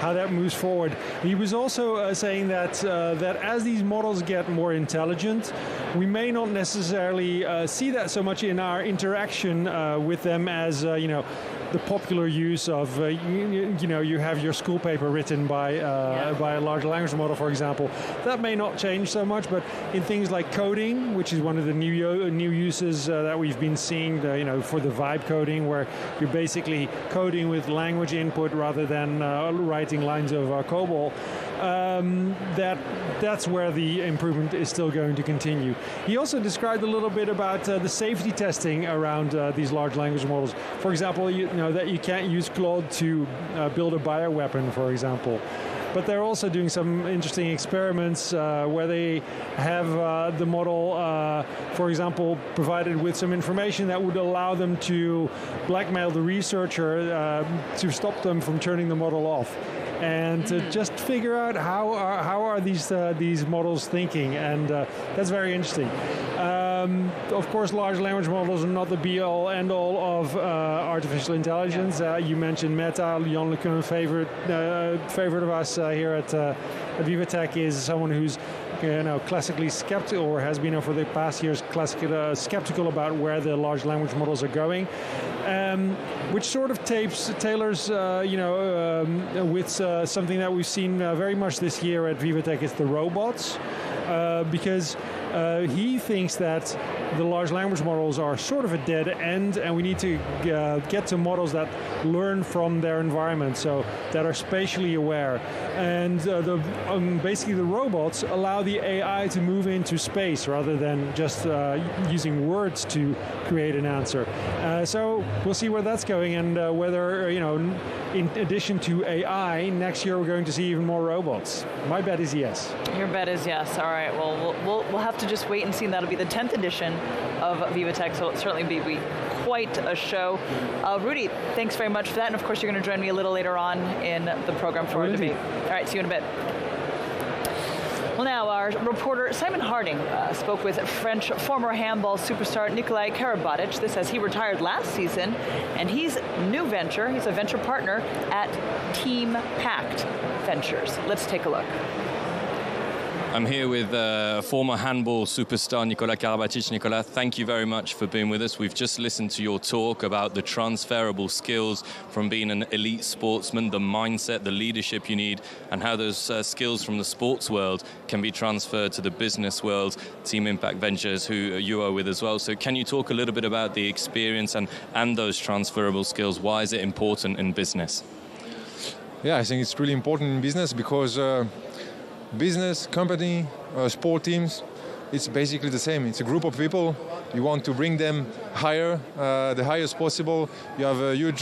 that moves forward. He was also saying that as these models get more intelligent, we may not necessarily see that so much in our interaction with them as the popular use of you have your school paper written by a large language model, for example. That may not change so much, but in things like coding, which is one of the new uses that we've been seeing, for the vibe coding, where you're basically coding with language input rather than writing lines of COBOL. That's where the improvement is still going to continue. He also described a little bit about the safety testing around these large language models. For example, that you can't use Claude to build a bioweapon, for example. but they're also doing some interesting experiments where they have the model, for example, provided with some information that would allow them to blackmail the researcher to stop them from turning the model off. And to just figure out how are these models thinking, and that's very interesting. Of course, large language models are not the be-all, end-all of artificial intelligence. You mentioned Meta. Jan LeCun, favorite of us here at VivaTech, is someone who's classically skeptical, or has been for the past years classically skeptical about where the large language models are going, which sort of tailors, with something that we've seen very much this year at VivaTech is the robots, because he thinks that the large language models are sort of a dead end, and we need to get to models that learn from their environment, so that are spatially aware. And basically the robots allow the AI to move into space rather than just using words to create an answer. So we'll see where that's going, and whether, in addition to AI, next year we're going to see even more robots. My bet is yes. Your bet is yes. All right. Well, we'll have to just wait and see. And that'll be the 10th edition of VivaTech, so it'll certainly be quite a show. Rudy, thanks very much for that. And of course, you're going to join me a little later on in the program for our debate. All right, see you in a bit. Well, now our reporter Simon Harding spoke with French former handball superstar Nikolai Karabatic. This as he retired last season, and he's a venture partner at Team Pact Ventures. Let's take a look. I'm here with former handball superstar Nicolas Karabatic. Nicolas, thank you very much for being with us. We've just listened to your talk about the transferable skills from being an elite sportsman, the mindset, the leadership you need, and how those skills from the sports world can be transferred to the business world. Team Impact Ventures, who you are with as well. So can you talk a little bit about the experience and those transferable skills? Why is it important in business? Yeah, I think it's really important in business because business, company, sport teams, it's basically the same. It's a group of people. You want to bring them higher, the highest possible. You have huge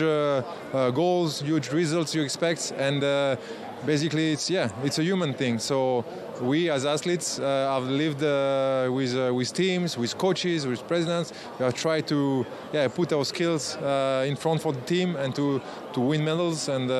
goals, huge results you expect, and basically it's a human thing. So we as athletes have lived with teams, with coaches, with presidents. We have tried to put our skills in front for the team and to win medals. And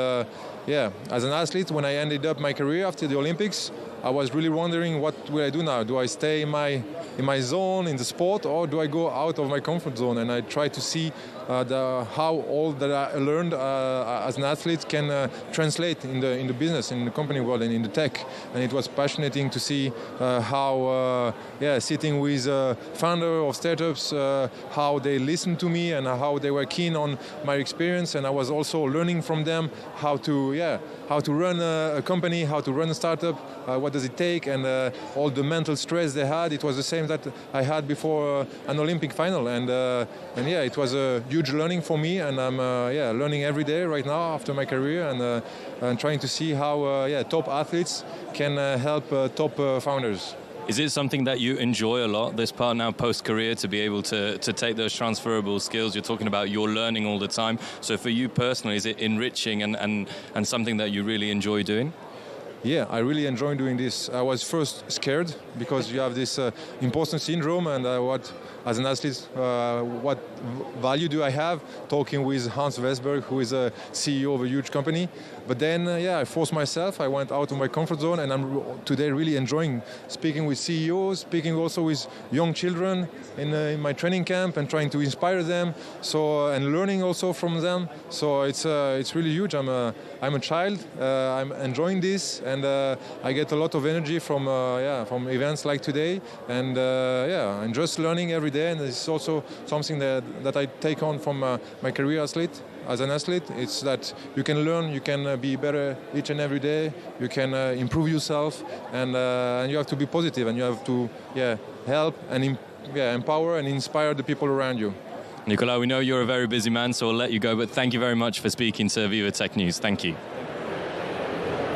as an athlete, when I ended up my career after the Olympics, I was really wondering, what will I do now? Do I stay in my zone in the sport, or do I go out of my comfort zone? And I try to see how all that I learned as an athlete can translate in the business, in the company world, and in the tech. And it was fascinating to see how sitting with founder of startups, how they listened to me and how they were keen on my experience. And I was also learning from them how to run a company, how to run a startup, what does it take, and all the mental stress they had. It was the same that I had before an Olympic final, and it was a huge learning for me, and I'm learning every day right now after my career, and trying to see how top athletes can help top founders. Is it something that you enjoy a lot, this part now post-career, to be able to take those transferable skills? You're talking about you're learning all the time. So for you personally, is it enriching and something that you really enjoy doing? Yeah, I really enjoy doing this. I was first scared because you have this imposter syndrome, and as an athlete, what value do I have talking with Hans Westberg, who is a CEO of a huge company? But then, I forced myself. I went out of my comfort zone, and I'm today really enjoying speaking with CEOs, speaking also with young children in my training camp, and trying to inspire them. So and learning also from them. So it's really huge. I'm a child. I'm enjoying this, and I get a lot of energy from events like today, and I'm just learning every day. And it's also something that I take on from my career as an athlete. It's that you can learn, you can be better each and every day, you can improve yourself, and you have to be positive, and you have to help and empower and inspire the people around you. Nicolas, we know you're a very busy man, so I'll let you go, but thank you very much for speaking to VivaTech News. Thank you.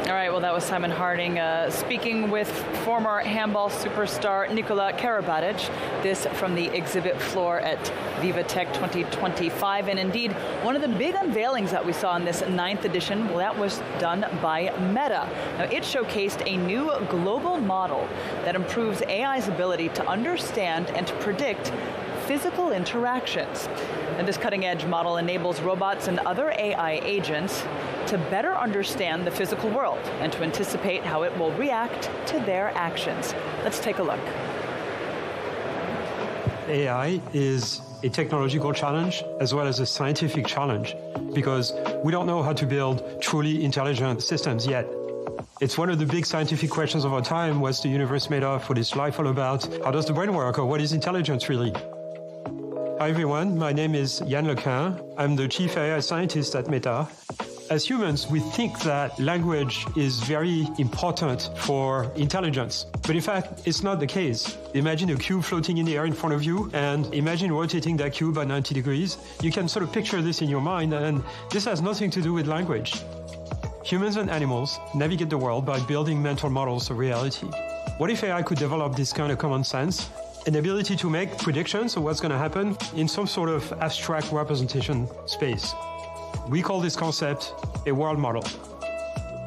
All right, well, well, that was Simon Harding speaking with former handball superstar Nikola Karabatic. This from the exhibit floor at VivaTech 2025. And indeed, one of the big unveilings that we saw in this 9th edition, well, that was done by Meta. Now, it showcased a new global model that improves AI's ability to understand and to predict physical interactions. And this cutting-edge model enables robots and other AI agents to better understand the physical world and to anticipate how it will react to their actions. Let's take a look. AI is a technological challenge as well as a scientific challenge because we don't know how to build truly intelligent systems yet. It's one of the big scientific questions of our time. What's the universe made of? What is life all about? How does the brain work? Or what is intelligence really? Hi everyone, my name is Yann Lequin. I'm the Chief AI Scientist at Meta. As humans, we think that language is very important for intelligence. But in fact, it's not the case. Imagine a cube floating in the air in front of you, and imagine rotating that cube by 90 degrees. You can sort of picture this in your mind, and this has nothing to do with language. Humans and animals navigate the world by building mental models of reality. What if AI could develop this kind of common sense? An ability to make predictions of what's going to happen in some sort of abstract representation space. We call this concept a world model.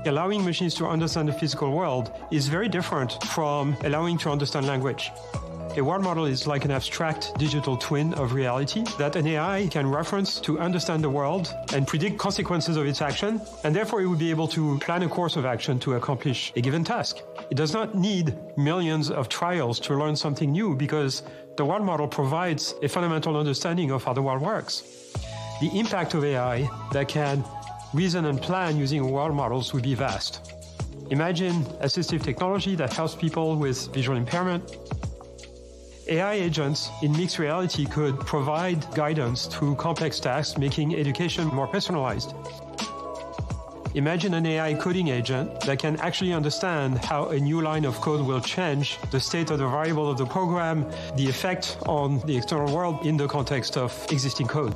Allowing machines to understand the physical world is very different from allowing to understand language. A world model is like an abstract digital twin of reality that an AI can reference to understand the world and predict consequences of its action, and therefore it would be able to plan a course of action to accomplish a given task. It does not need millions of trials to learn something new because the world model provides a fundamental understanding of how the world works. The impact of AI that can reason and plan using world models would be vast. Imagine assistive technology that helps people with visual impairment. AI agents in mixed reality could provide guidance through complex tasks, making education more personalized. Imagine an AI coding agent that can actually understand how a new line of code will change the state of the variable of the program, the effect on the external world in the context of existing code.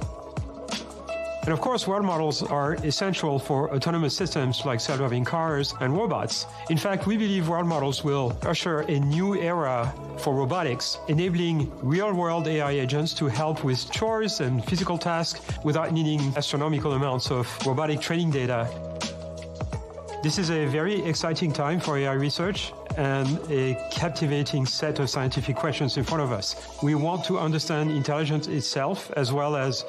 And of course, world models are essential for autonomous systems like self-driving cars and robots. In fact, we believe world models will usher a new era for robotics, enabling real-world AI agents to help with chores and physical tasks without needing astronomical amounts of robotic training data. This is a very exciting time for AI research and a captivating set of scientific questions in front of us. We want to understand intelligence itself, as well as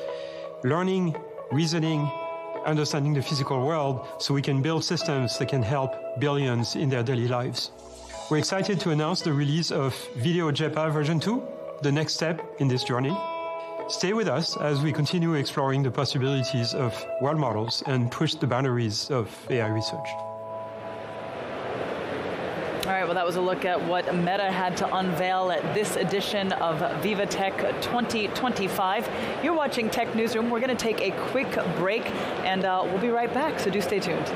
learning, reasoning, understanding the physical world, so we can build systems that can help billions in their daily lives. We're excited to announce the release of Video JEPA version 2, the next step in this journey. Stay with us as we continue exploring the possibilities of world models and push the boundaries of AI research. All right, well, that was a look at what Meta had to unveil at this edition of VivaTech 2025. You're watching Tech Newsroom. We're going to take a quick break, and we'll be right back, so do stay tuned.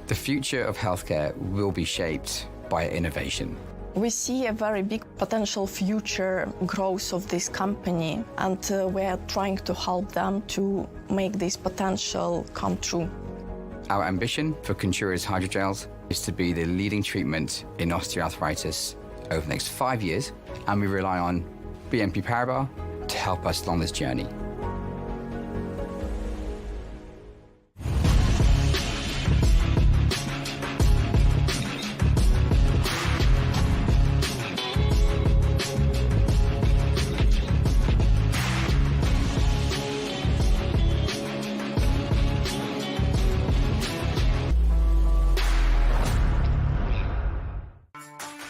The future of healthcare will be shaped by innovation. We see a very big potential future growth of this company, and we're trying to help them to make this potential come true. Our ambition for Contura's hydrogels is to be the leading treatment in osteoarthritis over the next 5 years, and we rely on BNP Paribas to help us along this journey.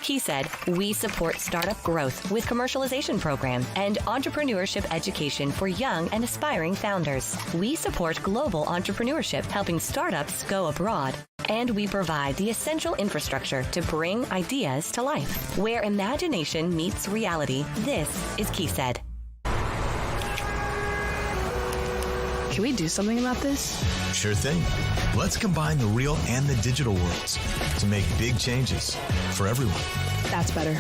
He said, we support startup growth with commercialization program and entrepreneurship education for young and aspiring founders. We support global entrepreneurship, helping startups go abroad. And we provide the essential infrastructure to bring ideas to life. Where imagination meets reality, this is KeySaid. Can we do something about this? Sure thing. Let's combine the real and the digital worlds to make big changes for everyone. That's better.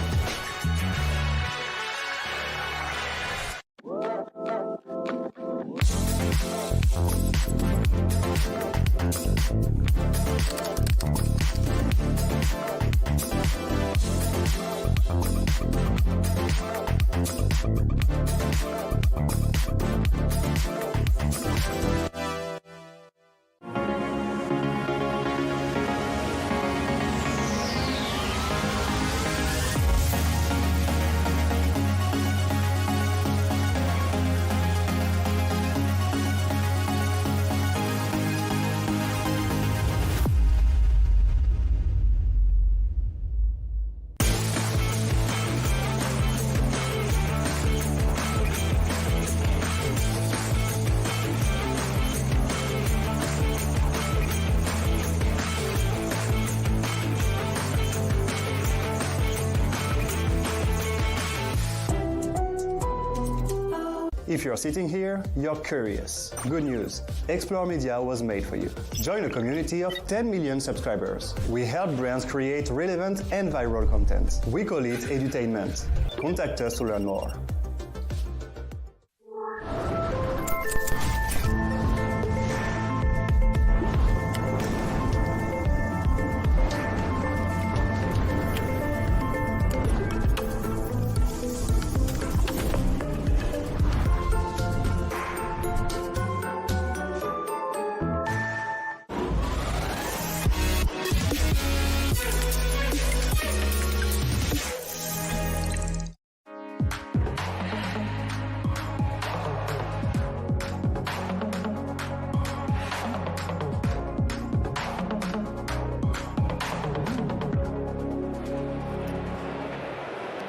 If you're sitting here, you're curious. Good news, Explore Media was made for you. Join a community of 10 million subscribers. We help brands create relevant and viral content. We call it edutainment. Contact us to learn more.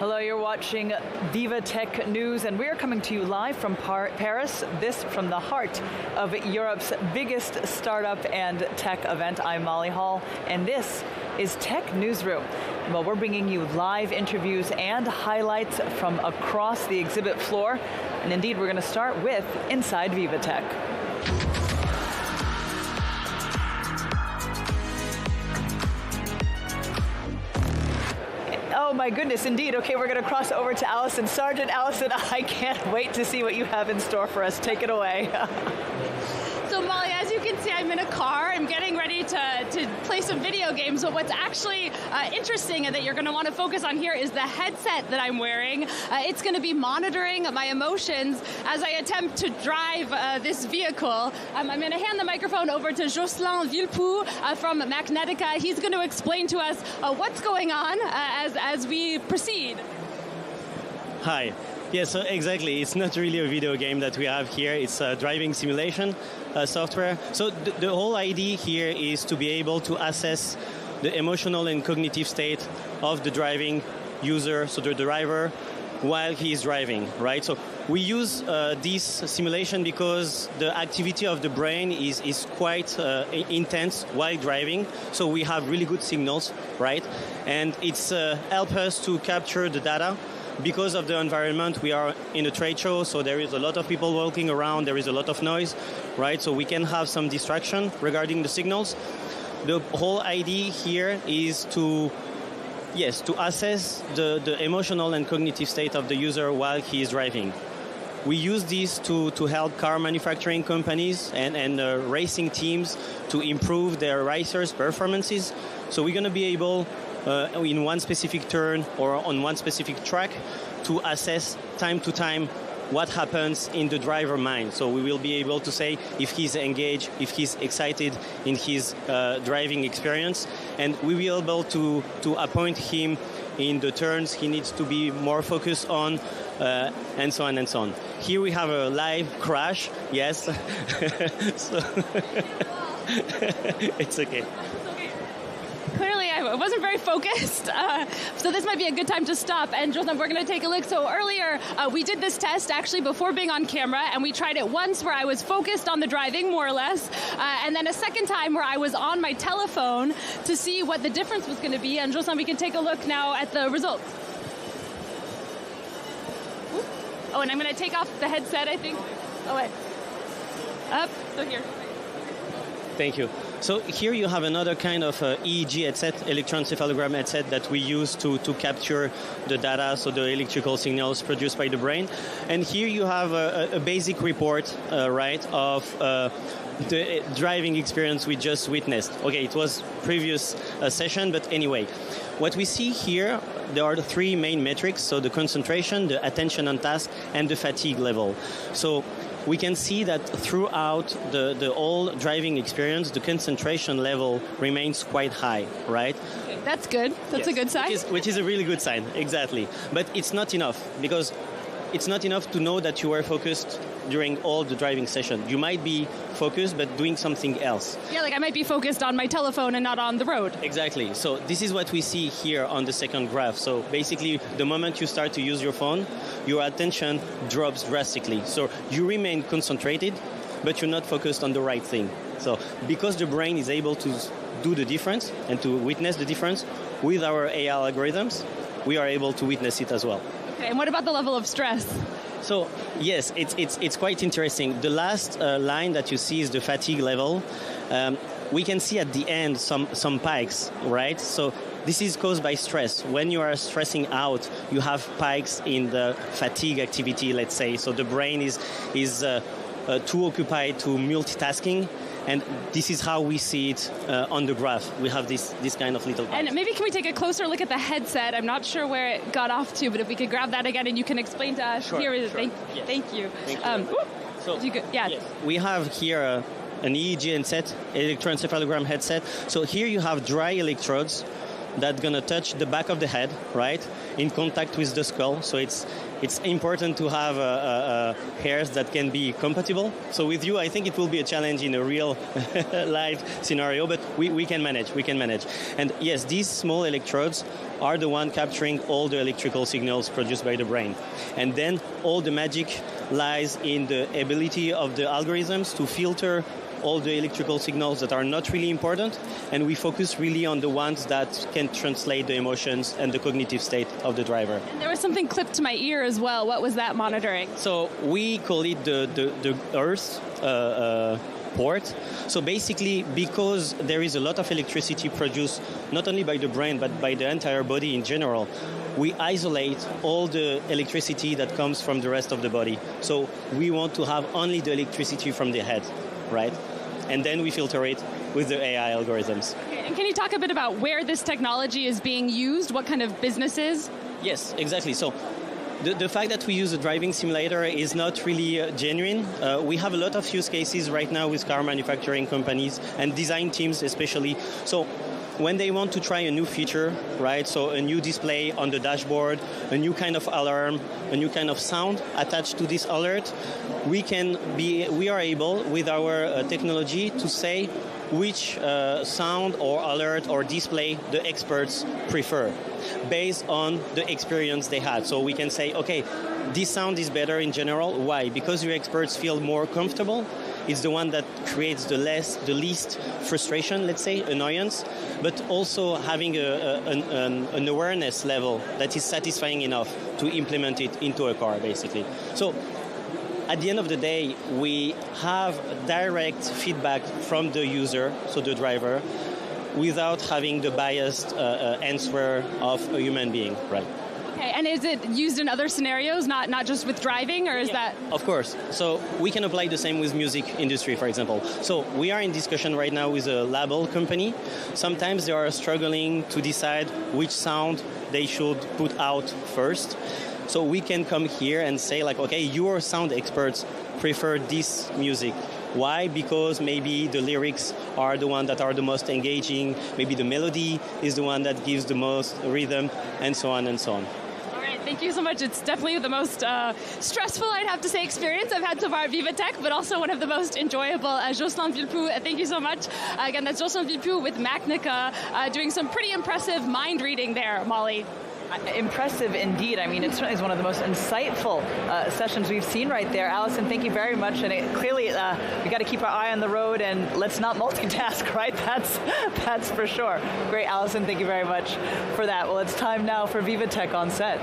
Hello, you're watching VivaTech News, and we are coming to you live from Paris, this from the heart of Europe's biggest startup and tech event. I'm Molly Hall, and this is Tech Newsroom. Well, we're bringing you live interviews and highlights from across the exhibit floor, and indeed, we're going to start with Inside VivaTech. Oh my goodness, indeed. Okay, we're going to cross over to Allison. Sergeant Allison, I can't wait to see what you have in store for us. Take it away. So Molly, as you can see, I'm in a car. I'm getting ready to play some video games, but what's actually interesting and that you're going to want to focus on here is the headset that I'm wearing. It's going to be monitoring my emotions as I attempt to drive this vehicle. I'm going to hand the microphone over to Jocelyn Villepoux from Magnetica. He's going to explain to us what's going on as we proceed. Hi. Yeah, so exactly. It's not really a video game that we have here. It's a driving simulation software. So the whole idea here is to be able to assess the emotional and cognitive state of the driving user, so the driver, while he is driving, right? So we use this simulation because the activity of the brain is quite intense while driving. So we have really good signals, right? And it's help us to capture the data. Because of the environment, we are in a trade show, so there is a lot of people walking around, there is a lot of noise, right? So we can have some distraction regarding the signals. The whole idea here is to assess the emotional and cognitive state of the user while he is driving. We use this to help car manufacturing companies and racing teams to improve their racers' performances. So we're going to be able in one specific turn or on one specific track to assess time to time what happens in the driver mind. So we will be able to say if he's engaged, if he's excited in his driving experience, and we will be able to appoint him in the turns he needs to be more focused on, and so on and so on. Here we have a live crash, yes. So it's okay. Clearly, it wasn't very focused. So this might be a good time to stop. And Jonathan, we're going to take a look. So earlier, we did this test actually before being on camera, and we tried it once where I was focused on the driving, more or less, and then a second time where I was on my telephone to see what the difference was going to be. And Jonathan, we can take a look now at the results. Oh, and I'm going to take off the headset, I think. Oh, wait. Up, so here. Thank you. So here you have another kind of EEG headset, electroencephalogram headset, that we use to capture the data, so the electrical signals produced by the brain. And here you have a basic report, right, of the driving experience we just witnessed. Okay, it was previous session, but anyway. What we see here, there are the three main metrics, so the concentration, the attention on task, and the fatigue level. So we can see that throughout the whole driving experience, the concentration level remains quite high, right? Okay, that's good. That's a good sign. Which is a really good sign, exactly. But it's not enough, because it's not enough to know that you are focused during all the driving session. You might be focused, but doing something else. Yeah, like I might be focused on my telephone and not on the road. Exactly. So this is what we see here on the second graph. So basically, the moment you start to use your phone, your attention drops drastically. So you remain concentrated, but you're not focused on the right thing. So because the brain is able to do the difference and to witness the difference, with our AI algorithms, we are able to witness it as well. Okay, and what about the level of stress? So yes, it's quite interesting. The last line that you see is the fatigue level. We can see at the end some spikes, right? So this is caused by stress. When you are stressing out, you have spikes in the fatigue activity, let's say. So the brain is too occupied to multitasking. And this is how we see it on the graph. We have this kind of little... And maybe can we take a closer look at the headset? I'm not sure where it got off to, but if we could grab that again and you can explain to us. Sure, here. sure. Thank you. So, yes. We have here an EEG headset, electroencephalogram headset. So here you have dry electrodes that's going to touch the back of the head, right, in contact with the skull. So it's important to have hairs that can be compatible. So with you, I think it will be a challenge in a real live scenario, but we can manage. And yes, these small electrodes are the one capturing all the electrical signals produced by the brain. And then all the magic lies in the ability of the algorithms to filter all the electrical signals that are not really important, and we focus really on the ones that can translate the emotions and the cognitive state of the driver. And there was something clipped to my ear as well. What was that monitoring? So we call it the Earth port. So basically, because there is a lot of electricity produced not only by the brain but by the entire body in general, we isolate all the electricity that comes from the rest of the body. So we want to have only the electricity from the head, right? And then we filter it with the AI algorithms. Okay, and can you talk a bit about where this technology is being used? What kind of businesses? Yes, exactly. So the fact that we use a driving simulator is not really genuine. We have a lot of use cases right now with car manufacturing companies and design teams especially. So when they want to try a new feature, right, so a new display on the dashboard, a new kind of alarm, a new kind of sound attached to this alert, we are able, with our technology, to say which sound or alert or display the experts prefer based on the experience they had. So we can say, okay, this sound is better in general. Why? Because your experts feel more comfortable. It's the one that creates the least frustration, let's say, annoyance, but also having an awareness level that is satisfying enough to implement it into a car, basically. So at the end of the day, we have direct feedback from the user, so the driver, without having the biased answer of a human being, right? Okay, and is it used in other scenarios, not just with driving, or is that? Of course. So we can apply the same with music industry, for example. So we are in discussion right now with a label company. Sometimes they are struggling to decide which sound they should put out first. So we can come here and say, like, okay, your sound experts prefer this music. Why? Because maybe the lyrics are the one that are the most engaging, maybe the melody is the one that gives the most rhythm, and so on and so on. All right, Thank you so much. It's definitely the most stressful, I'd have to say, experience I've had so far at VivaTech, but also one of the most enjoyable. Jocelyn Villepoux, thank you so much. Again, that's Jocelyn Villepoux with Macnica, doing some pretty impressive mind reading there, Molly. Impressive indeed. I mean, it certainly is one of the most insightful sessions we've seen right there. Alison, thank you very much. And clearly, we got to keep our eye on the road and let's not multitask, right? That's for sure. Great, Alison. Thank you very much for that. Well, it's time now for VivaTech on set.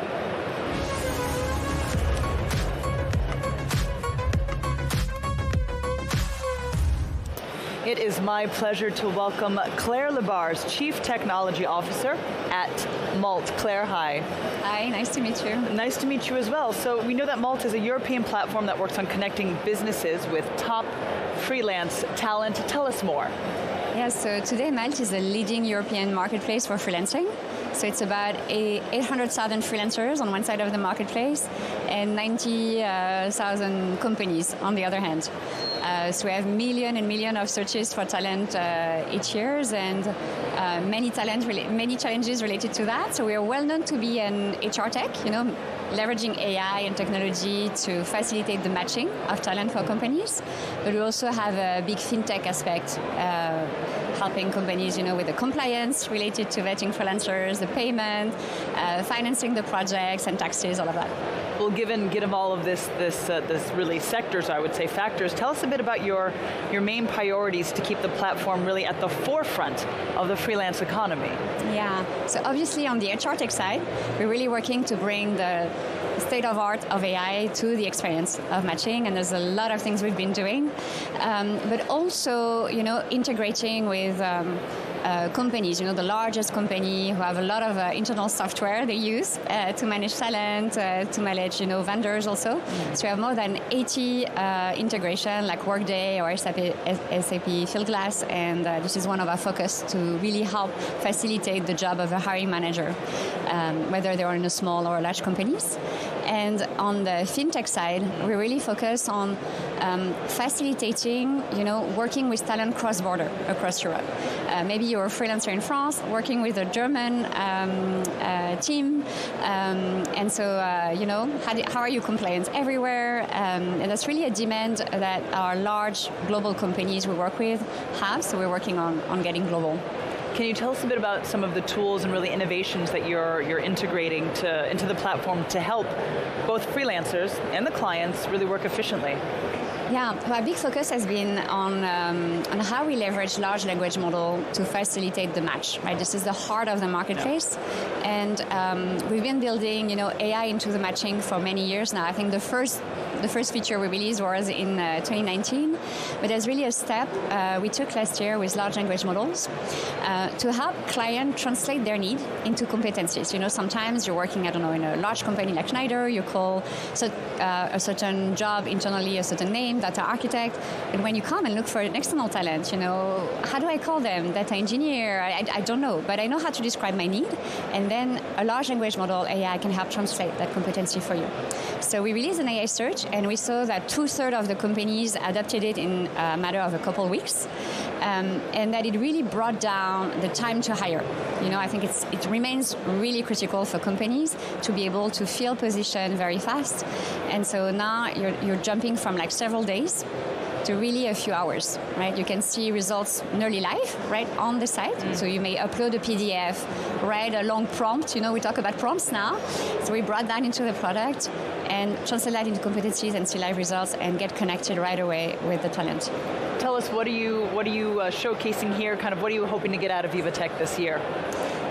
It is my pleasure to welcome Claire Lebars, Chief Technology Officer at Malt. Claire, hi. Hi, nice to meet you. Nice to meet you as well. So we know that Malt is a European platform that works on connecting businesses with top freelance talent. Tell us more. Yes, so today Malt is a leading European marketplace for freelancing. So it's about 800,000 freelancers on one side of the marketplace and 90,000 companies on the other hand. So we have millions and millions of searches for talent each year, and many challenges related to that. So we are well known to be an HR tech, leveraging AI and technology to facilitate the matching of talent for companies. But we also have a big fintech aspect, helping companies, with the compliance related to vetting freelancers, the payment, financing the projects, and taxes, all of that. Well, given all of this really sectors, I would say, factors, tell us a bit about your main priorities to keep the platform really at the forefront of the freelance economy. Yeah, so obviously on the HR tech side, we're really working to bring the state of art of AI to the experience of matching, and there's a lot of things we've been doing, but also, integrating with companies, the largest company who have a lot of internal software they use to manage talent, to manage, vendors also. So we have more than 80 integration like Workday or SAP Fieldglass, and this is one of our focus to really help facilitate the job of a hiring manager, whether they're in a small or large companies. And on the fintech side, we really focus on facilitating, working with talent cross-border across Europe. Maybe you're a freelancer in France working with a German team, and so how are you compliant everywhere? And that's really a demand that our large global companies we work with have. So we're working on getting global. Can you tell us a bit about some of the tools and really innovations that you're integrating into the platform to help both freelancers and the clients really work efficiently? Yeah, our big focus has been on how we leverage large language model to facilitate the match. Right, this is the heart of the marketplace, and we've been building, AI into the matching for many years now. I think the first feature we released was in 2019, but there's really a step we took last year with large language models to help clients translate their need into competencies. Sometimes you're working, in a large company like Schneider, you call a certain job internally a certain name, data architect, and when you come and look for an external talent, how do I call them? Data engineer? I don't know, but I know how to describe my need, and then a large language model, AI, can help translate that competency for you. So we released an AI search, and we saw that 2/3 of the companies adopted it in a matter of a couple of weeks, and that it really brought down the time to hire. I think it remains really critical for companies to be able to fill position very fast, and so now you're jumping from like several days to really a few hours, right? You can see results nearly live, right, on the site. So you may upload a PDF, write a long prompt. We talk about prompts now. So we brought that into the product and translate that into competencies and see live results and get connected right away with the talent. Tell us, what are you showcasing here? Kind of what are you hoping to get out of VivaTech this year?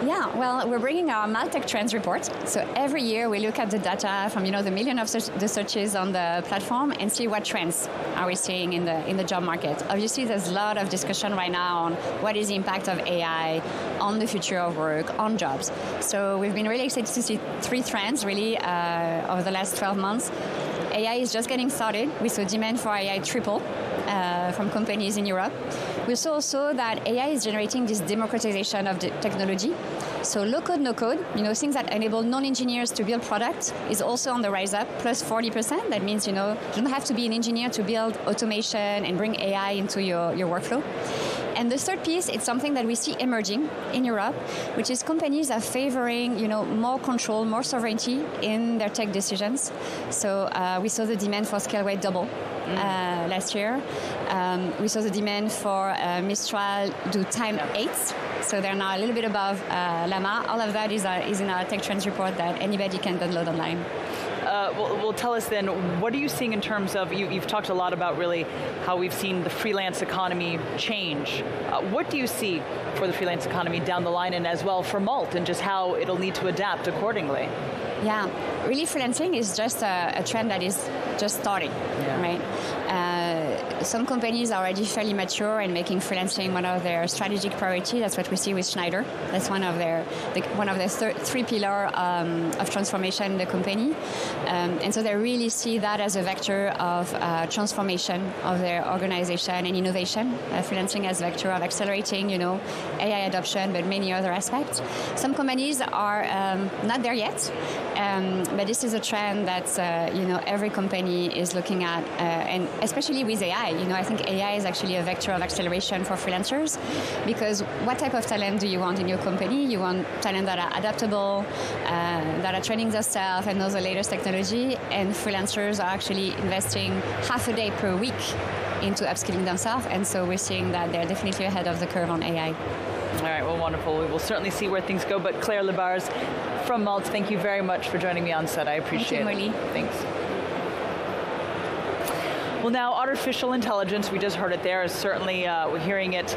Yeah, well, we're bringing our Maltech Trends report. So every year we look at the data from the million of the searches on the platform and see what trends are we seeing in the job market. Obviously, there's a lot of discussion right now on what is the impact of AI on the future of work, on jobs. So we've been really excited to see 3 trends really over the last 12 months. AI is just getting started. We saw demand for AI triple from companies in Europe. We saw also that AI is generating this democratization of the technology. So low code, no code, things that enable non-engineers to build products is also on the rise up, plus 40%. That means, you don't have to be an engineer to build automation and bring AI into your workflow. And the third piece, it's something that we see emerging in Europe, which is companies are favoring, more control, more sovereignty in their tech decisions. So we saw the demand for Scaleway double last year. We saw the demand for Mistral do time 8, so they're now a little bit above Llama. All of that is in our tech trends report that anybody can download online. Well, tell us then, what are you seeing in terms of, you've talked a lot about really how we've seen the freelance economy change. What do you see for the freelance economy down the line, and as well for Malt, and just how it'll need to adapt accordingly? Yeah, really freelancing is just a trend that is just starting, right? Some companies are already fairly mature and making freelancing one of their strategic priorities. That's what we see with Schneider. That's one of their three pillars of transformation in the company. And so they really see that as a vector of transformation of their organization and innovation. Freelancing as a vector of accelerating, AI adoption, but many other aspects. Some companies are not there yet, but this is a trend that every company is looking at, and especially with AI. I think AI is actually a vector of acceleration for freelancers, because what type of talent do you want in your company? You want talent that are adaptable, that are training themselves and know the latest technology, and freelancers are actually investing half a day per week into upskilling themselves, and so we're seeing that they're definitely ahead of the curve on AI. All right, well, wonderful. We will certainly see where things go, but Claire Lebars from Malt, thank you very much for joining me on set. I appreciate it. Thank you, Molly. Thanks. Well, now, artificial intelligence, we just heard it there, is certainly, we're hearing it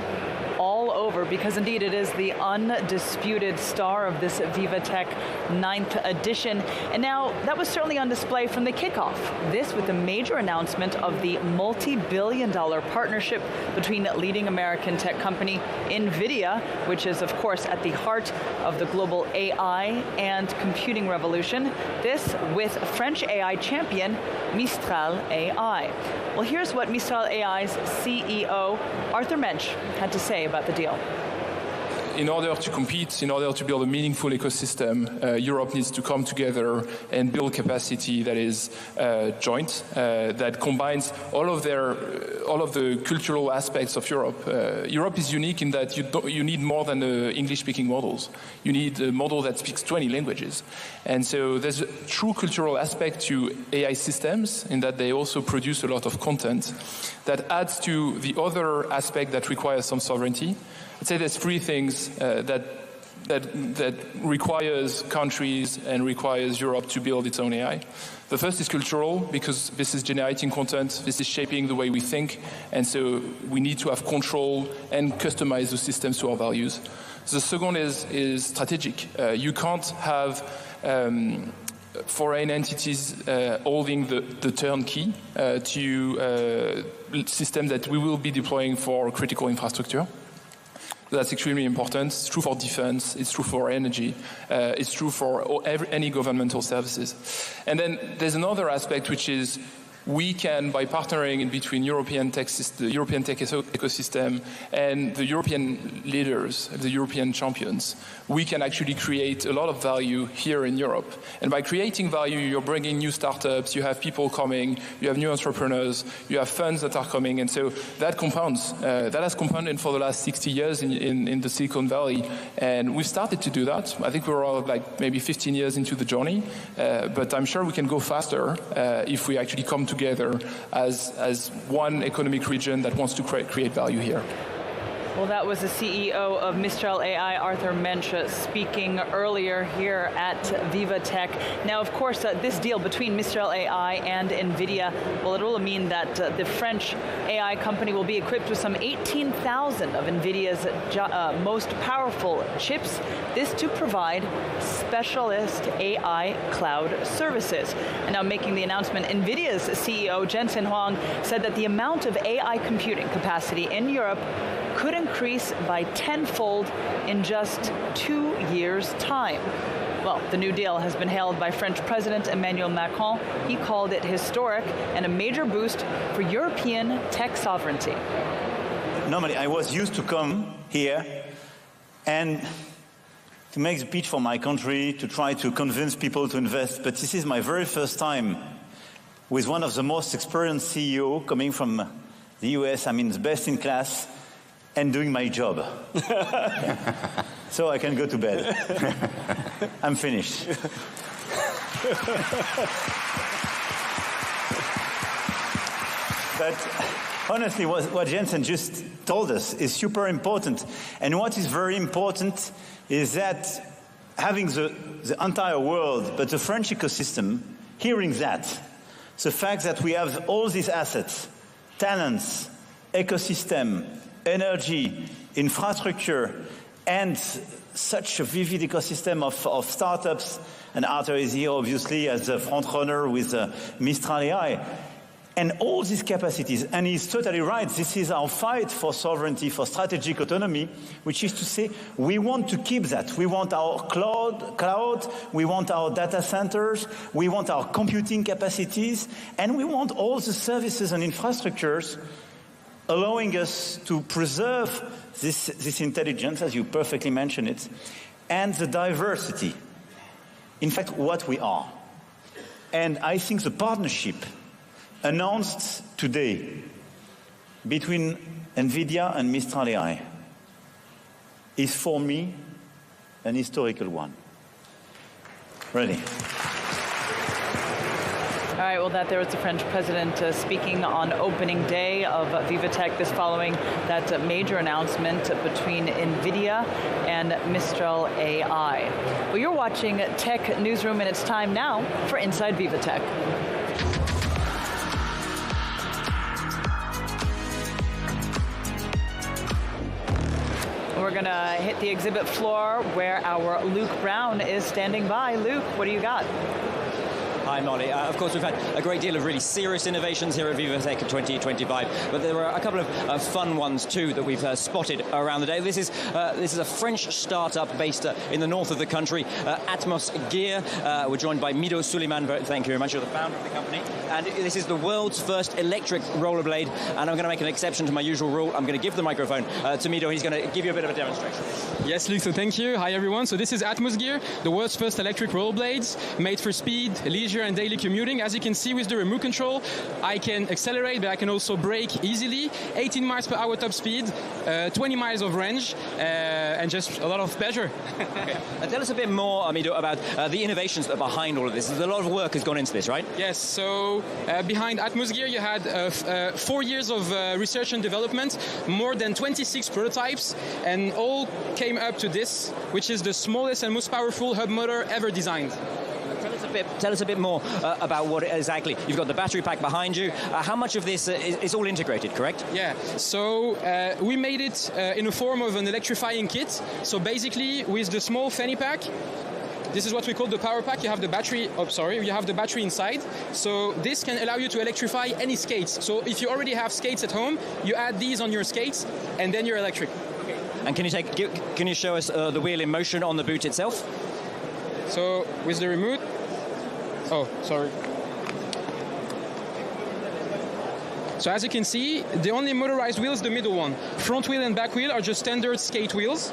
all over, because indeed it is the undisputed star of this VivaTech 9th edition. And now, that was certainly on display from the kickoff. This with the major announcement of the multi-billion-dollar partnership between leading American tech company NVIDIA, which is, of course, at the heart of the global AI and computing revolution. This with French AI champion Mistral AI. Well, here's what Mistral AI's CEO, Arthur Mensch, had to say about the deal. In order to compete, in order to build a meaningful ecosystem, Europe needs to come together and build capacity that is joint, that combines all of the cultural aspects of Europe. Europe is unique in that you need more than English-speaking models. You need a model that speaks 20 languages. And so there's a true cultural aspect to AI systems in that they also produce a lot of content that adds to the other aspect that requires some sovereignty. I'd say there's three things that requires countries and requires Europe to build its own AI. The first is cultural, because this is generating content, this is shaping the way we think, and so we need to have control and customize the systems to our values. The second is strategic. You can't have foreign entities holding the turnkey to systems that we will be deploying for critical infrastructure. That's extremely important. It's true for defense, it's true for energy, it's true for any governmental services. And then there's another aspect, which is we can, by partnering in between the European tech ecosystem and the European leaders, the European champions, we can actually create a lot of value here in Europe. And by creating value, you're bringing new startups, you have people coming, you have new entrepreneurs, you have funds that are coming, and so that compounds. That has compounded for the last 60 years in the Silicon Valley, and we've started to do that. I think we're all like maybe 15 years into the journey, but I'm sure we can go faster if we actually come together as one economic region that wants to create value here. Well, that was the CEO of Mistral AI, Arthur Mensch, speaking earlier here at VivaTech. Now, of course, this deal between Mistral AI and NVIDIA, well, it will mean that the French AI company will be equipped with some 18,000 of NVIDIA's most powerful chips. This to provide specialist AI cloud services. And now making the announcement, NVIDIA's CEO, Jensen Huang, said that the amount of AI computing capacity in Europe could increase by tenfold in just 2 years' time. Well, the new deal has been hailed by French President Emmanuel Macron. He called it historic and a major boost for European tech sovereignty. Normally, I was used to come here and to make the pitch for my country, to try to convince people to invest, but this is my very first time with one of the most experienced CEOs coming from the US, I mean, the best in class, and doing my job. So I can go to bed. I'm finished. But honestly, what Jensen just told us is super important. And what is very important is that having the entire world, but the French ecosystem, hearing that, the fact that we have all these assets, talents, ecosystem, energy, infrastructure, and such a vivid ecosystem of startups, and Arthur is here obviously as a front runner with Mistral AI, and all these capacities, and he's totally right, this is our fight for sovereignty, for strategic autonomy, which is to say we want to keep that. We want our cloud, we want our data centers, we want our computing capacities, and we want all the services and infrastructures allowing us to preserve this intelligence, as you perfectly mentioned it, and the diversity. In fact, what we are. And I think the partnership announced today between NVIDIA and Mistral AI is, for me, an historical one. Ready? All right, well, there was the French president speaking on opening day of VivaTech, this following that major announcement between NVIDIA and Mistral AI. Well, you're watching Tech Newsroom, and it's time now for Inside VivaTech. We're going to hit the exhibit floor where our Luke Brown is standing by. Luke, what do you got? Hi, Molly. Of course, we've had a great deal of really serious innovations here at VivaTech 2025, but there were a couple of fun ones too that we've spotted around the day. This is a French startup based in the north of the country, Atmos Gear. We're joined by Mido Suleiman. Thank you very much. You're the founder of the company, and this is the world's first electric rollerblade. And I'm going to make an exception to my usual rule. I'm going to give the microphone to Mido. He's going to give you a bit of a demonstration. Yes, Luke. So thank you. Hi, everyone. So this is Atmos Gear, the world's first electric rollerblades, made for speed, leisure, and daily commuting. As you can see with the remote control, I can accelerate, but I can also brake easily. 18 miles per hour top speed, 20 miles of range, and just a lot of pleasure. Okay. Tell us a bit more, Amido, about the innovations that are behind all of this. There's a lot of work has gone into this, right? Yes. So behind Atmos Gear, you had 4 years of research and development, more than 26 prototypes, and all came up to this, which is the smallest and most powerful hub motor ever designed. Tell us a bit more about what exactly. You've got the battery pack behind you. How much of this is all integrated, correct? Yeah. So we made it in the form of an electrifying kit. So basically, with the small fanny pack, this is what we call the power pack. You have the battery. You have the battery inside. So this can allow you to electrify any skates. So if you already have skates at home, you add these on your skates, and then you're electric. Okay. And can you show us the wheel in motion on the boot itself? So with the remote. Oh, sorry. So as you can see, the only motorized wheel is the middle one. Front wheel and back wheel are just standard skate wheels.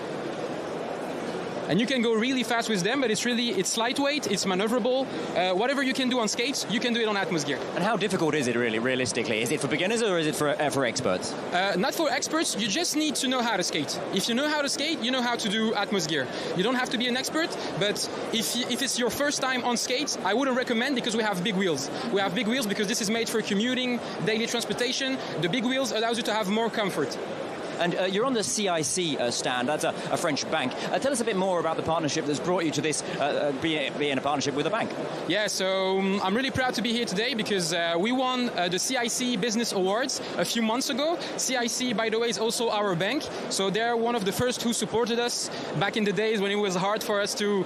And you can go really fast with them, but it's lightweight, it's maneuverable. Whatever you can do on skates, you can do it on Atmos Gear. And how difficult is it really, realistically? Is it for beginners or is it for experts? Not for experts, you just need to know how to skate. If you know how to skate, you know how to do Atmos Gear. You don't have to be an expert, but if it's your first time on skates, I wouldn't recommend because we have big wheels. We have big wheels because this is made for commuting, daily transportation. The big wheels allows you to have more comfort. And you're on the CIC stand. That's a French bank. Tell us a bit more about the partnership that's brought you to this, being a partnership with a bank. Yeah, so I'm really proud to be here today because we won the CIC Business Awards a few months ago. CIC, by the way, is also our bank. So they're one of the first who supported us back in the days when it was hard for us to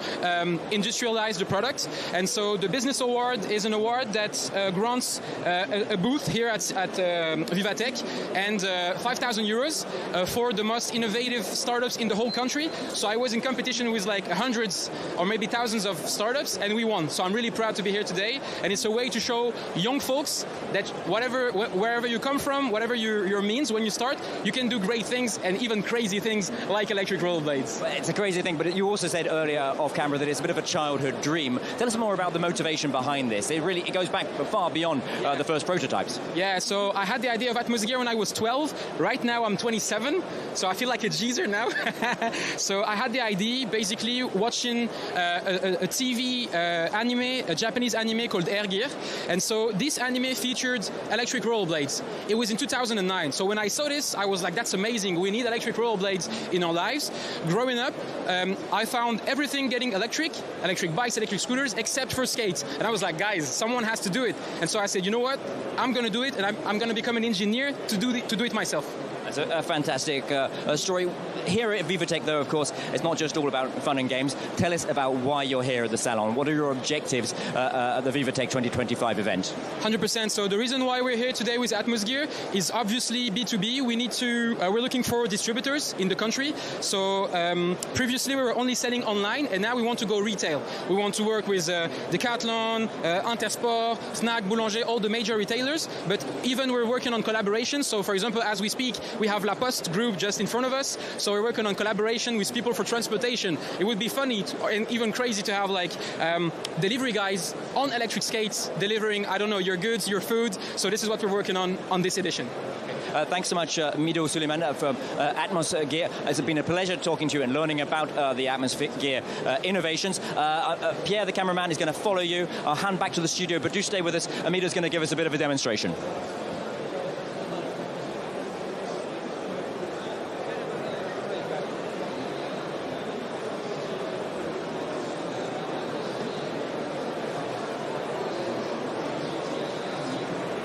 industrialize the product. And so the Business Award is an award that grants a booth here at VivaTech and 5,000 euros. For the most innovative startups in the whole country. So I was in competition with like hundreds or maybe thousands of startups and we won. So I'm really proud to be here today. And it's a way to show young folks that wherever you come from, whatever your means when you start, you can do great things and even crazy things like electric rollerblades. It's a crazy thing, but you also said earlier off camera that it's a bit of a childhood dream. Tell us more about the motivation behind this. It goes back far beyond the first prototypes. Yeah, so I had the idea of Atmos Gear when I was 12. Right now I'm 27. 7, so I feel like a geezer now. So I had the idea, basically watching a TV anime, a Japanese anime called Air Gear. And so this anime featured electric rollerblades. It was in 2009. So when I saw this, I was like, that's amazing. We need electric rollerblades in our lives. Growing up, I found everything getting electric bikes, electric scooters, except for skates. And I was like, guys, someone has to do it. And so I said, you know what? I'm going to do it, and I'm going to become an engineer to do it myself. That's a fantastic story. Here at VivaTech, though, of course, it's not just all about fun and games. Tell us about why you're here at the salon. What are your objectives at the VivaTech 2025 event? 100%. So the reason why we're here today with Atmosphere is obviously B2B. We're looking for distributors in the country. So previously we were only selling online, and now we want to go retail. We want to work with Decathlon, Intersport, Fnac, Boulanger, all the major retailers. But even we're working on collaboration. So for example, as we speak, we have La Poste group just in front of us. So we're working on collaboration with people for transportation. It would be funny and even crazy to have like delivery guys on electric skates delivering, I don't know, your goods, your food. So this is what we're working on this edition. Thanks so much, Mido Suleiman from Atmosphere. It's been a pleasure talking to you and learning about the Atmosphere innovations. Pierre, the cameraman, is going to follow you. I'll hand back to the studio, but do stay with us. Mido's going to give us a bit of a demonstration.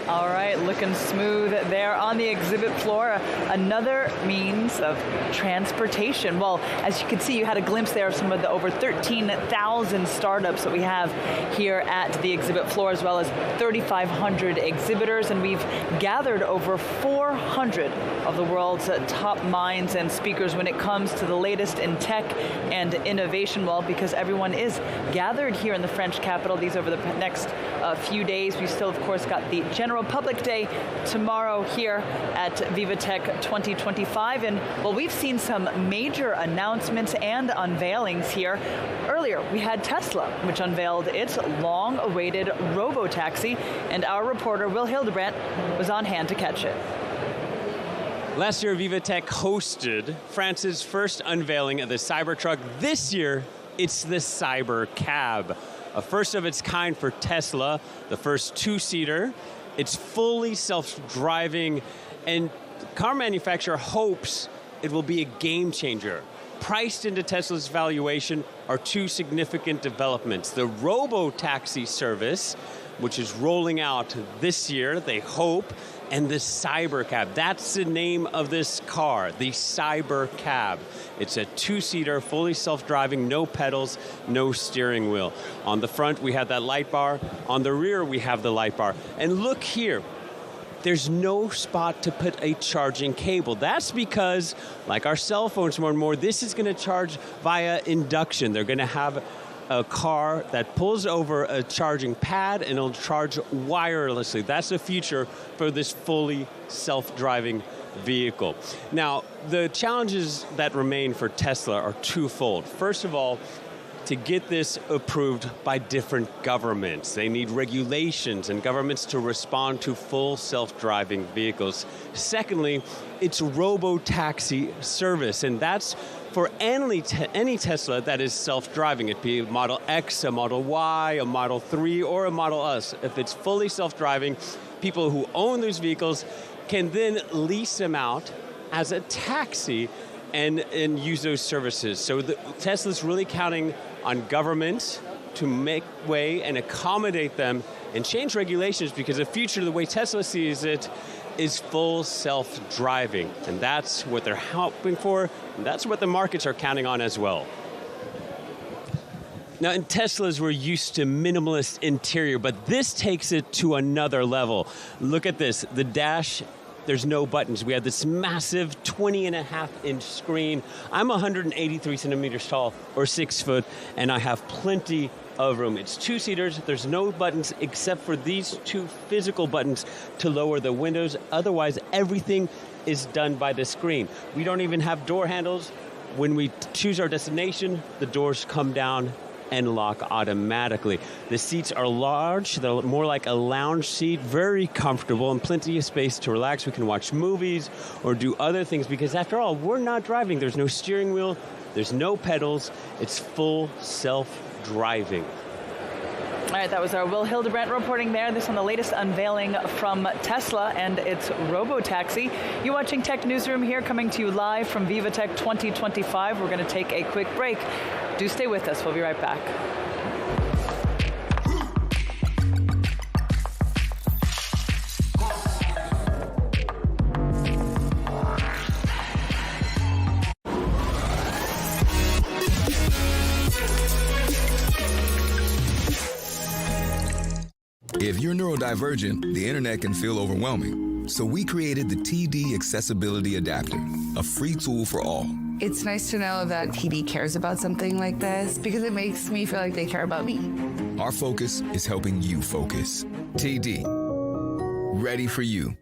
All right, looking smooth there on the exhibit floor. Another means of transportation. Well, as you can see, you had a glimpse there of some of the over 13,000 startups that we have here at the exhibit floor, as well as 3,500 exhibitors. And we've gathered over 400 of the world's top minds and speakers when it comes to the latest in tech and innovation. Well, because everyone is gathered here in the French capital these over the next few days. We still, of course, got the General Public Day tomorrow here at VivaTech 2025. And well, we've seen some major announcements and unveilings here. Earlier, we had Tesla, which unveiled its long-awaited robo-taxi, and our reporter, Will Hildebrandt, was on hand to catch it. Last year, VivaTech hosted France's first unveiling of the Cybertruck. This year, it's the Cybercab, a first of its kind for Tesla, the first two-seater. It's fully self-driving, and the car manufacturer hopes it will be a game changer. Priced into Tesla's valuation are two significant developments: the robo-taxi service, which is rolling out this year, they hope, and the Cybercab. That's the name of this car, the Cybercab. It's a two-seater, fully self-driving, no pedals, no steering wheel. On the front, we have that light bar. On the rear, we have the light bar. And look here, there's no spot to put a charging cable. That's because, like our cell phones more and more, this is going to charge via induction. They're going to have a car that pulls over a charging pad and it'll charge wirelessly. That's the future for this fully self-driving vehicle. Now, the challenges that remain for Tesla are twofold. First of all, to get this approved by different governments. They need regulations and governments to respond to full self-driving vehicles. Secondly, it's robo-taxi service, and that's for any Tesla that is self-driving. It be a Model X, a Model Y, a Model 3, or a Model S. If it's fully self-driving, people who own those vehicles can then lease them out as a taxi and use those services. So Tesla's really counting on governments to make way and accommodate them and change regulations, because the future, the way Tesla sees it, is full self-driving. And that's what they're hoping for, and that's what the markets are counting on as well. Now, in Teslas, we're used to minimalist interior, but this takes it to another level. Look at this, the dash. There's no buttons. We have this massive 20.5-inch screen. I'm 183 centimeters tall, or 6 foot, and I have plenty of room. It's two-seaters. There's no buttons except for these two physical buttons to lower the windows. Otherwise, everything is done by the screen. We don't even have door handles. When we choose our destination, the doors come down and lock automatically. The seats are large, they're more like a lounge seat, very comfortable and plenty of space to relax. We can watch movies or do other things because after all, we're not driving. There's no steering wheel, there's no pedals, it's full self-driving. All right, that was our Will Hildebrandt reporting there. This on the latest unveiling from Tesla and its robo-taxi. You're watching Tech Newsroom here, coming to you live from VivaTech 2025. We're going to take a quick break. Do stay with us. We'll be right back. If you're neurodivergent, the internet can feel overwhelming. So we created the TD Accessibility Adapter, a free tool for all. It's nice to know that TD cares about something like this because it makes me feel like they care about me. Our focus is helping you focus. TD, ready for you.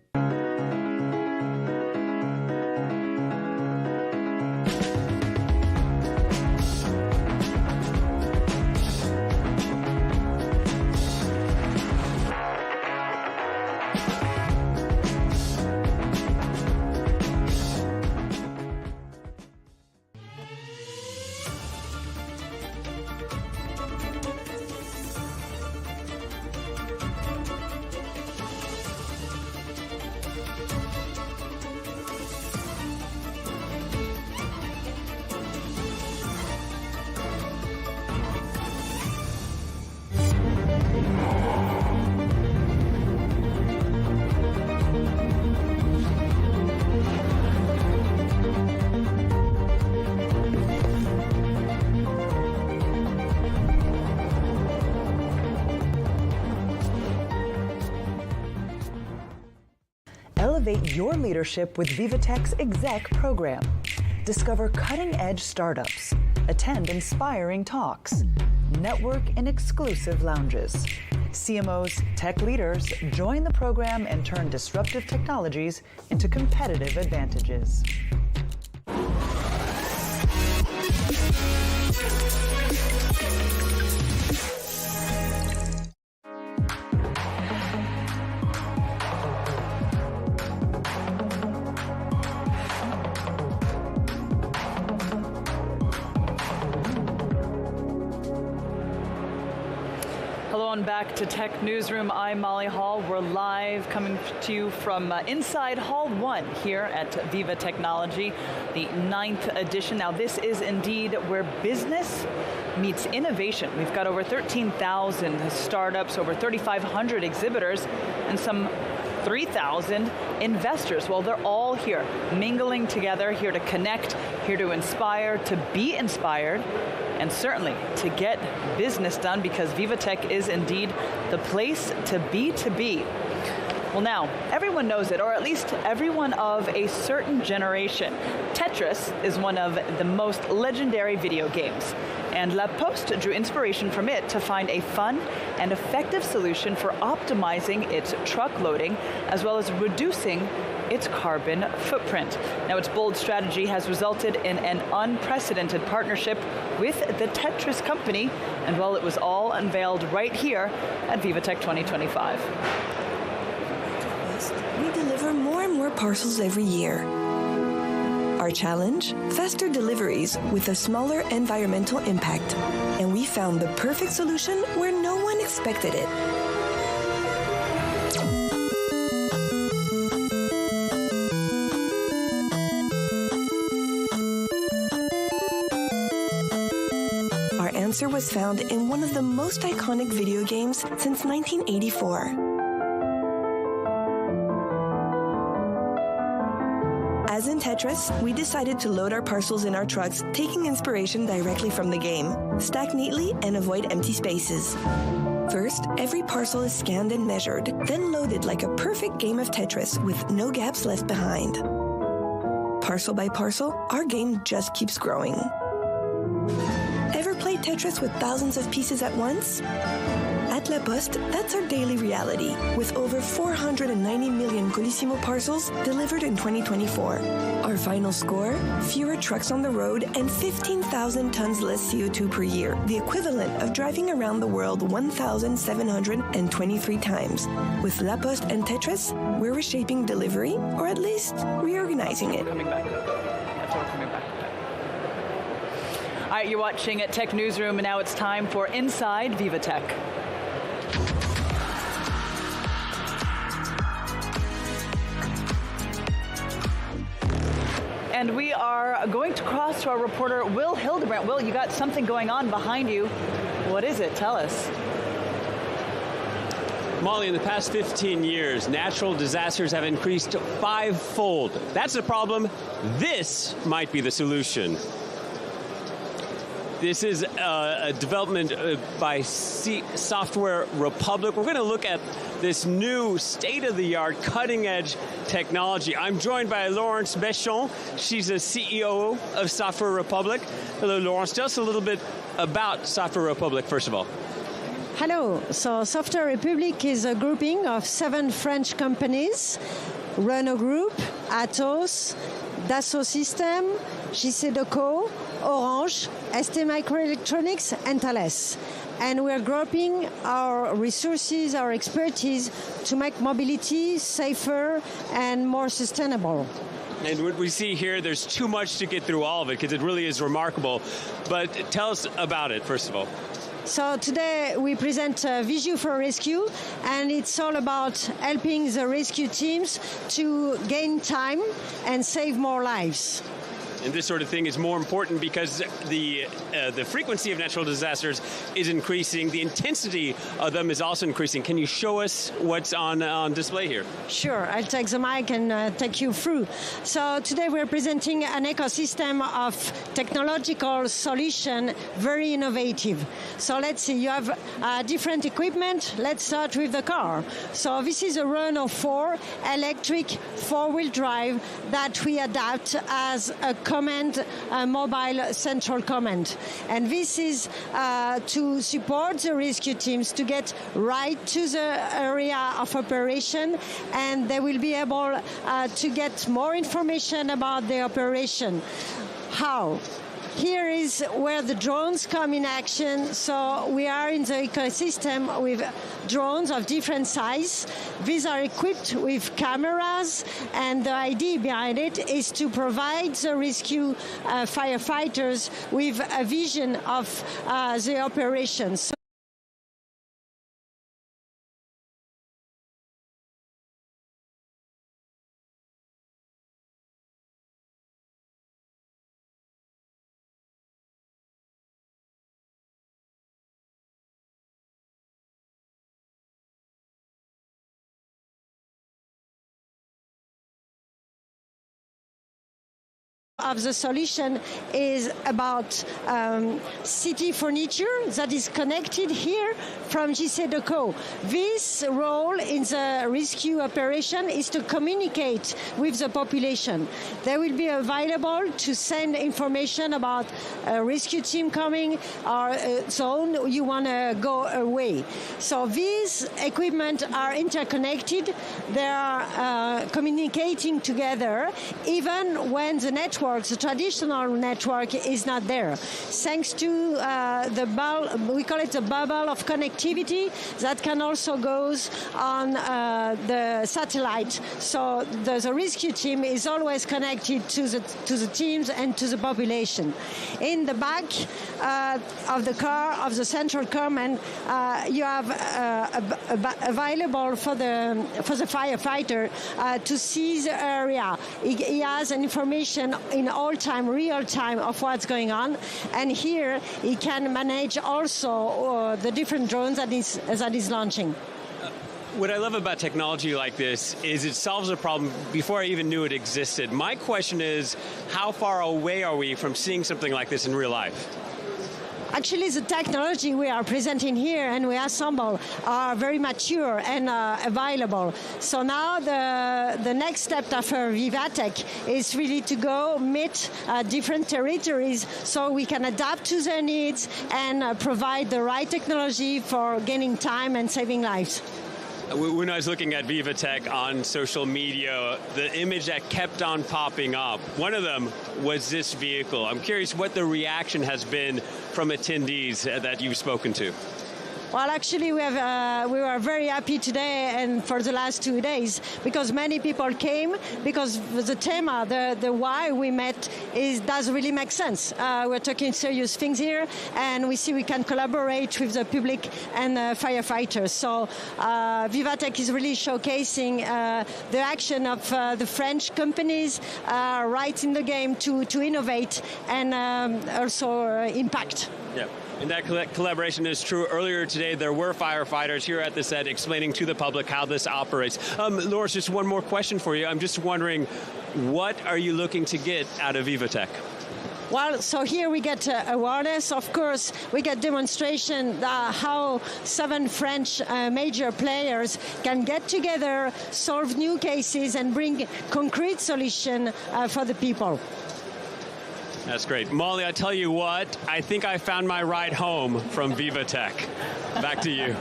Elevate your leadership with VivaTech's Exec program. Discover cutting-edge startups, attend inspiring talks, network in exclusive lounges. CMOs, tech leaders, join the program and turn disruptive technologies into competitive advantages. Back to Tech Newsroom. I'm Molly Hall. We're live coming to you from inside Hall 1 here at Viva Technology, the 9th edition. Now, this is indeed where business meets innovation. We've got over 13,000 startups, over 3,500 exhibitors, and some 3,000 investors. Well, they're all here, mingling together, here to connect, here to inspire, to be inspired, and certainly to get business done, because VivaTech is indeed the place to be. Well, now, everyone knows it, or at least everyone of a certain generation. Tetris is one of the most legendary video games, and La Poste drew inspiration from it to find a fun and effective solution for optimizing its truck loading, as well as reducing its carbon footprint. Now, its bold strategy has resulted in an unprecedented partnership with the Tetris company, and well, it was all unveiled right here at VivaTech 2025. We deliver more and more parcels every year. Our challenge? Faster deliveries with a smaller environmental impact. And we found the perfect solution where no one expected it. Our answer was found in one of the most iconic video games since 1984. As in Tetris, we decided to load our parcels in our trucks, taking inspiration directly from the game. Stack neatly and avoid empty spaces. First, every parcel is scanned and measured, then loaded like a perfect game of Tetris with no gaps left behind. Parcel by parcel, our game just keeps growing. Ever played Tetris with thousands of pieces at once? At La Poste, that's our daily reality, with over 490 million Colissimo parcels delivered in 2024. Our final score? Fewer trucks on the road and 15,000 tons less CO2 per year, the equivalent of driving around the world 1,723 times. With La Poste and Tetris, we're reshaping delivery, or at least reorganizing it. Coming back. That's what we're coming back. All right, you're watching at Tech Newsroom, and now it's time for Inside VivaTech. And we are going to cross to our reporter, Will Hildebrandt. Will, you got something going on behind you. What is it? Tell us. Molly, in the past 15 years, natural disasters have increased fivefold. That's the problem. This might be the solution. This is a development by Software Republic. We're going to look at this new state-of-the-art, cutting-edge technology. I'm joined by Laurence Béchon. She's the CEO of Software Republic. Hello, Laurence. Tell us a little bit about Software Republic, first of all. Hello. So Software Republic is a grouping of 7 French companies: Renault Group, Atos, Dassault Systèmes, JCDecaux, Orange, ST Microelectronics, and Thales. And we're grouping our resources, our expertise to make mobility safer and more sustainable. And what we see here, there's too much to get through all of it because it really is remarkable. But tell us about it, first of all. So today we present Visu for Rescue, and it's all about helping the rescue teams to gain time and save more lives. And this sort of thing is more important because the frequency of natural disasters is increasing. The intensity of them is also increasing. Can you show us what's on display here? Sure. I'll take the mic and take you through. So today we're presenting an ecosystem of technological solution, very innovative. So let's see. You have different equipment. Let's start with the car. So this is a Renault 4 electric 4-wheel drive that we adapt as a command, mobile central command. And this is to support the rescue teams to get right to the area of operation, and they will be able to get more information about the operation. How? Here is where the drones come in action. So we are in the ecosystem with drones of different size. These are equipped with cameras, and the idea behind it is to provide the rescue firefighters with a vision of the operations. Of the solution is about city furniture that is connected here from JCDecaux. This role in the rescue operation is to communicate with the population. They will be available to send information about a rescue team coming or a zone you want to go away. So these equipment are interconnected. They are communicating together even when the network, the traditional network, is not there. Thanks to we call it the bubble of connectivity that can also goes on the satellite. So the rescue team is always connected to the teams and to the population. In the back of the car of the central command, you have available for the firefighter to see the area. He has an information in all time, real time, of what's going on, and here he can manage also the different drones that is launching. What I love about technology like this is it solves a problem before I even knew it existed. My question is, how far away are we from seeing something like this in real life? Actually, the technology we are presenting here and we assemble are very mature and available. So now the next step after VivaTech is really to go meet different territories so we can adapt to their needs and provide the right technology for gaining time and saving lives. When I was looking at VivaTech on social media, the image that kept on popping up, one of them was this vehicle. I'm curious what the reaction has been from attendees that you've spoken to. Well, actually, we were very happy today and for the last 2 days because many people came because the theme, the why we met does really make sense. We're talking serious things here, and we see we can collaborate with the public and firefighters. So VivaTech is really showcasing the action of the French companies right in the game to innovate and also impact. Yeah. And that collaboration is true. Earlier today, there were firefighters here at the set explaining to the public how this operates. Loris, just one more question for you. I'm just wondering, what are you looking to get out of VivaTech? Well, so here we get awareness. Of course, we get demonstration how 7 French major players can get together, solve new cases, and bring concrete solution for the people. That's great. Molly, I tell you what, I think I found my ride home from VivaTech. Back to you.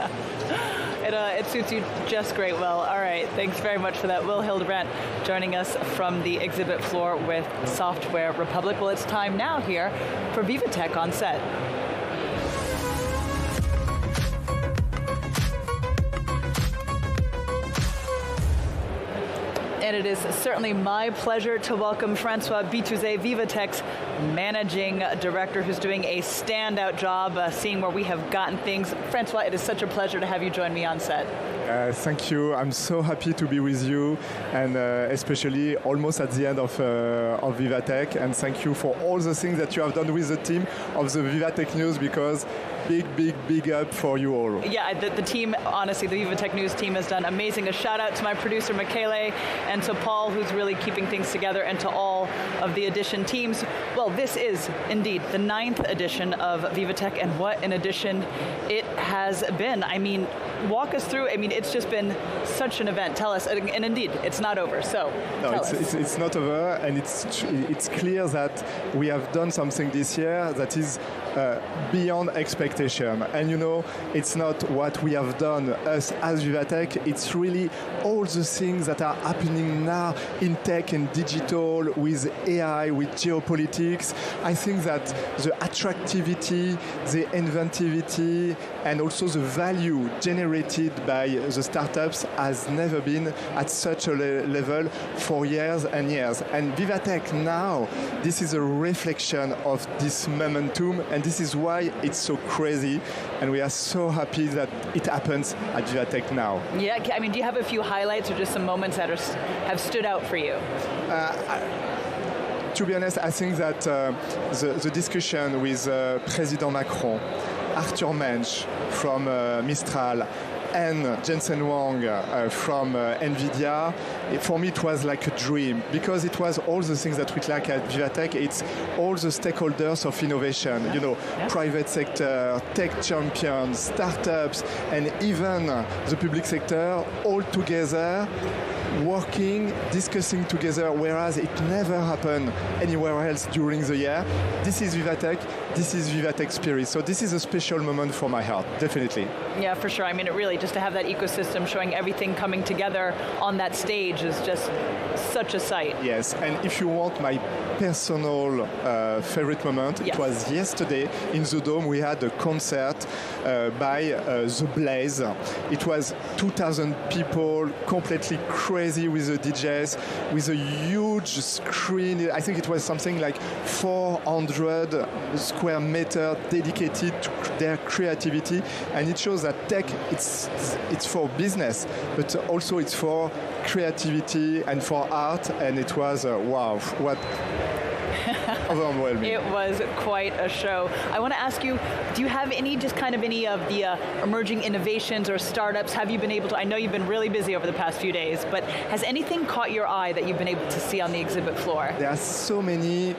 It suits you just great, Will. All right, thanks very much for that. Will Hildebrandt joining us from the exhibit floor with Software Republic. Well, it's time now here for VivaTech on set. And it is certainly my pleasure to welcome Francois Bitouzet, VivaTech's managing director, who's doing a standout job seeing where we have gotten things. Francois, it is such a pleasure to have you join me on set. Thank you. I'm so happy to be with you, and especially almost at the end of VivaTech. And thank you for all the things that you have done with the team of the VivaTech News, because big up for you all. Yeah, the team, honestly, the VivaTech News team has done amazing. A shout out to my producer, Michele, and to Paul, who's really keeping things together, and to all of the edition teams. Well, this is indeed the 9th edition of VivaTech, and what an edition it has been. I mean, walk us through. I mean, it's just been such an event. Tell us, and indeed, it's not over. So, no, it's not over, and it's clear that we have done something this year that is beyond expectation. And you know, it's not what we have done us as VivaTech. It's really all the things that are happening now in tech and digital, with AI, with geopolitics. I think that the attractivity, the inventivity, and also the value generated by the startups has never been at such a level for years and years. And VivaTech now, this is a reflection of this momentum, and this is why it's so crazy, and we are so happy that it happens at VivaTech now. Yeah, I mean, do you have a few highlights or just some moments that have stood out for you? To be honest, I think that the discussion with President Macron, Arthur Mensch from Mistral, and Jensen Huang from NVIDIA, for me it was like a dream, because it was all the things that we like at VivaTech. It's all the stakeholders of innovation, you know, private sector, tech champions, startups, and even the public sector, all together, working, discussing together, whereas it never happened anywhere else during the year. This is VivaTech, this is VivaTech spirit. So this is a special moment for my heart, definitely. Yeah, for sure. I mean, it really, just to have that ecosystem showing everything coming together on that stage is just such a sight. Yes, and if you want my personal favorite moment, it was yesterday in the Dome. We had a concert by The Blaze. It was 2,000 people, completely crazy with the DJs, with a huge screen. I think it was something like 400 square meter dedicated to their creativity, and it shows that tech, it's for business, but also it's for creativity and for art, and it was wow, what overwhelming. It was quite a show. I want to ask you, do you have any of the emerging innovations or startups? Have you been able to, I know you've been really busy over the past few days, but has anything caught your eye that you've been able to see on the exhibit floor? There are so many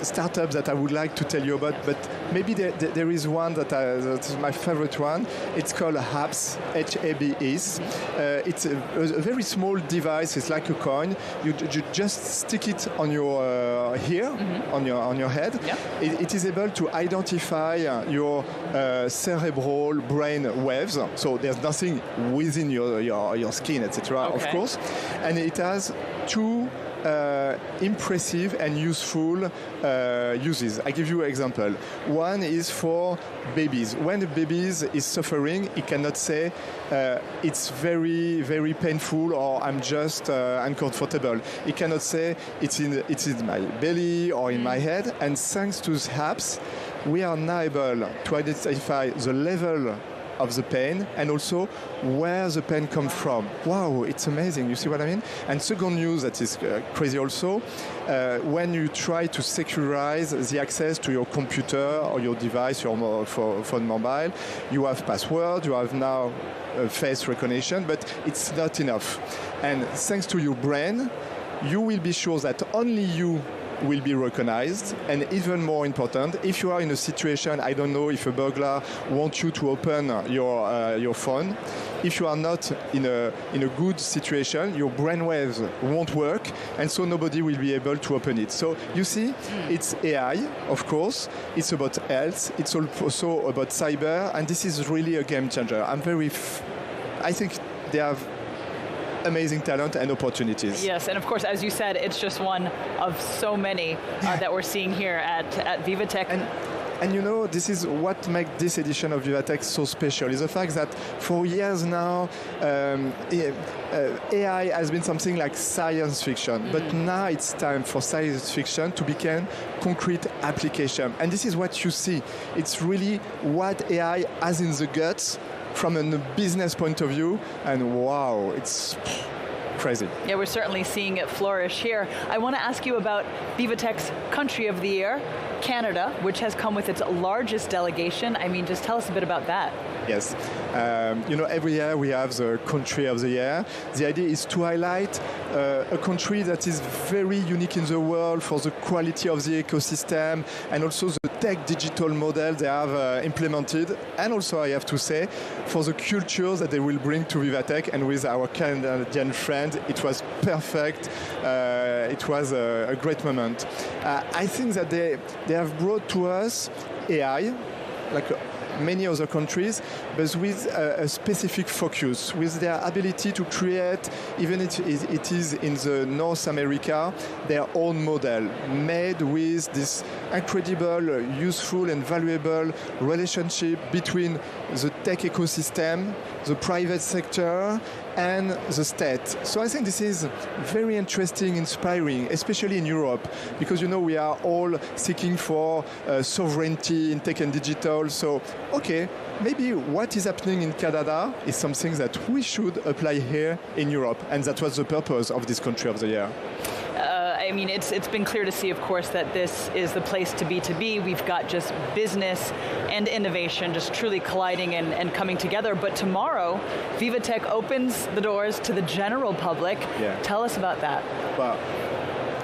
startups that I would like to tell you about, but maybe there is one that's my favorite one. It's called HABS, H-A-B-S. It's a very small device. It's like a coin. You just stick it on your here, on your head. Yeah. It is able to identify your cerebral brain waves. So there's nothing within your skin, etc. Okay. Of course, and it has two impressive and useful uses. I give you an example. One is for babies. When the baby is suffering, he cannot say it's very, very painful or I'm just uncomfortable. He cannot say it's in my belly or in my head. And thanks to the apps, we are now able to identify the level of the pain and also where the pain comes from. Wow, it's amazing. You see what I mean? And second news that is crazy also, when you try to securize the access to your computer or your device, your phone mobile, you have password, you have now face recognition, but it's not enough. And thanks to your brain, you will be sure that only you will be recognized, and even more important, if you are in a situation, I don't know, if a burglar wants you to open your phone, if you are not in a good situation, your brainwaves won't work, and so nobody will be able to open it. So you see, it's AI, of course, it's about health, it's also about cyber, and this is really a game changer. I think they have amazing talent and opportunities. Yes, and of course, as you said, it's just one of so many that we're seeing here at VivaTech. And you know, this is what makes this edition of VivaTech so special, is the fact that for years now, AI has been something like science fiction, but now it's time for science fiction to become concrete application. And this is what you see. It's really what AI has in the guts from a business point of view, and wow, it's crazy. Yeah, we're certainly seeing it flourish here. I want to ask you about VivaTech's Country of the Year, Canada, which has come with its largest delegation. I mean, just tell us a bit about that. Yes. You know, every year we have the Country of the Year. The idea is to highlight a country that is very unique in the world for the quality of the ecosystem and also the tech digital model they have implemented. And also, I have to say, for the culture that they will bring to VivaTech. And with our Canadian friend, it was perfect. It was a great moment. I think that they have brought to us AI, like many other countries, but with a specific focus, with their ability to create, even if it is in the North America, their own model, made with this incredible, useful and valuable relationship between the tech ecosystem, the private sector, and the state. So I think this is very interesting, inspiring, especially in Europe, because you know we are all seeking for sovereignty in tech and digital. So, okay, maybe what is happening in Canada is something that we should apply here in Europe, and that was the purpose of this Country of the Year. I mean, it's been clear to see, of course, that this is the place to be. We've got just business and innovation just truly colliding and coming together. But tomorrow, VivaTech opens the doors to the general public. Yeah. Tell us about that. Well,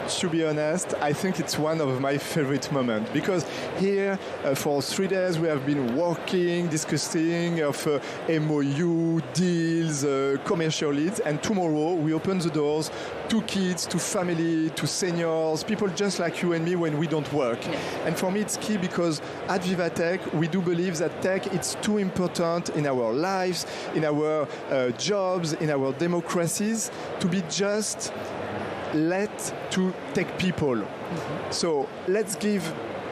to be honest, I think it's one of my favorite moments, because here for 3 days we have been working, discussing of MOU, deals, commercial leads, and tomorrow we open the doors to kids, to family, to seniors, people just like you and me when we don't work. Yeah. And for me it's key, because at VivaTech we do believe that tech is too important in our lives, in our jobs, in our democracies, to be just let to tech people. So let's give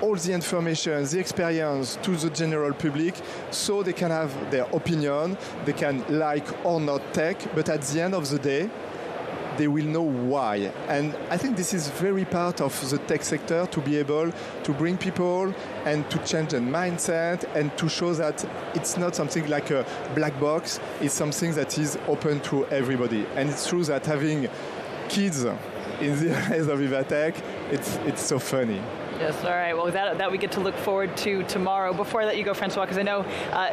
all the information, the experience to the general public, so they can have their opinion, they can like or not tech, but at the end of the day, they will know why. And I think this is very part of the tech sector, to be able to bring people and to change their mindset and to show that it's not something like a black box, it's something that is open to everybody. And it's true that having kids in the eyes of VivaTech, it's so funny. Yes, all right. Well, that we get to look forward to tomorrow. Before I let you go, Francois, because I know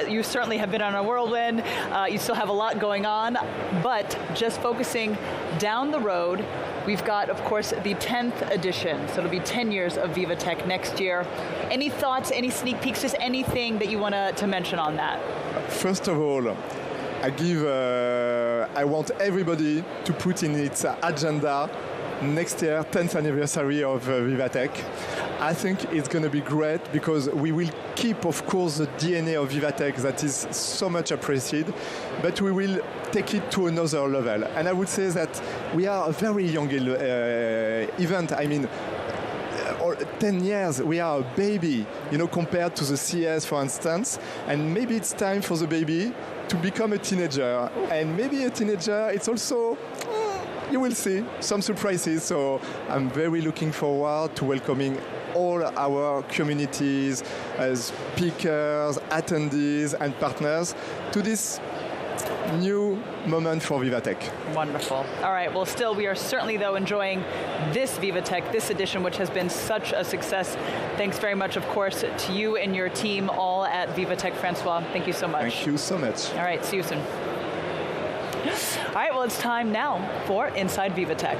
you certainly have been on a whirlwind. You still have a lot going on. But just focusing down the road, we've got, of course, the 10th edition. So it'll be 10 years of VivaTech next year. Any thoughts, any sneak peeks, just anything that you want to mention on that? First of all, I want everybody to put in its agenda next year, 10th anniversary of VivaTech. I think it's going to be great because we will keep, of course, the DNA of VivaTech that is so much appreciated, but we will take it to another level. And I would say that we are a very young event. I mean, 10 years, we are a baby, compared to the CS, for instance. And maybe it's time for the baby to become a teenager. And maybe a teenager, it's also, you will see, some surprises. So I'm very looking forward to welcoming all our communities, speakers, attendees, and partners to this new moment for VivaTech. Wonderful. All right. Well, still, we are certainly, though, enjoying this VivaTech, this edition, which has been such a success. Thanks very much, of course, to you and your team all at VivaTech. Francois, thank you so much. Thank you so much. All right. See you soon. All right. Well, it's time now for Inside VivaTech.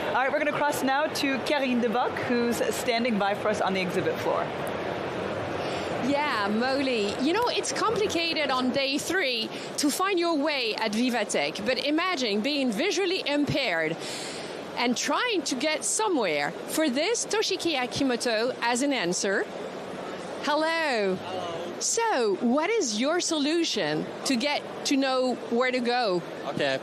All right, we're going to cross now to Karine de Bock, who's standing by for us on the exhibit floor. Yeah, Molly. It's complicated on day 3 to find your way at VivaTech, but imagine being visually impaired and trying to get somewhere. For this, Toshiki Akimoto has an answer. Hello. So, what is your solution to get to know where to go? Okay,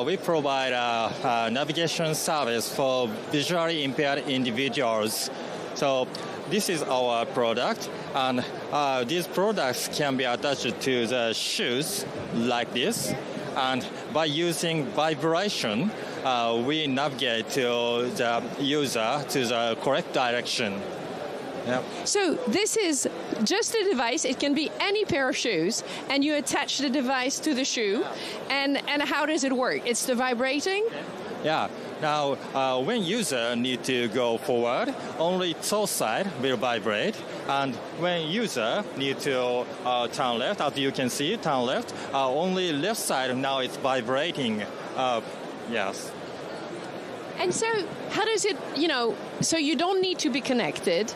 we provide a navigation service for visually impaired individuals. So, this is our product, and these products can be attached to the shoes like this. And by using vibration, we navigate to the user to the correct direction. Yeah. So this is just a device. It can be any pair of shoes, and you attach the device to the shoe. And how does it work? It's the vibrating? Yeah. Now, when user need to go forward, only toe side will vibrate. And when user need to turn left, as you can see, turn left, only left side now it's vibrating. Yes. And so how does it, so you don't need to be connected.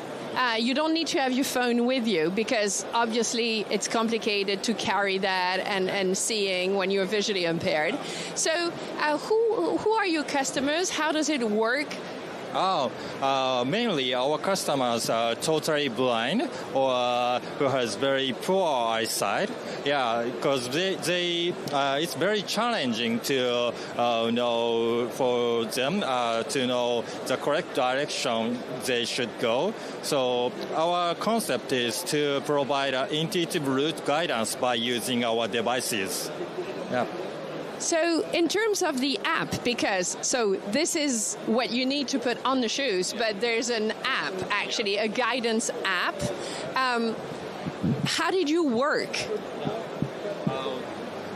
You don't need to have your phone with you because obviously it's complicated to carry that and seeing when you're visually impaired. So who are your customers? How does it work? Mainly our customers are totally blind or who has very poor eyesight. Yeah, because they it's very challenging to know for them to know the correct direction they should go. So our concept is to provide an intuitive route guidance by using our devices. Yeah. So in terms of the app, so this is what you need to put on the shoes, but there's an app, actually, a guidance app. How did you work?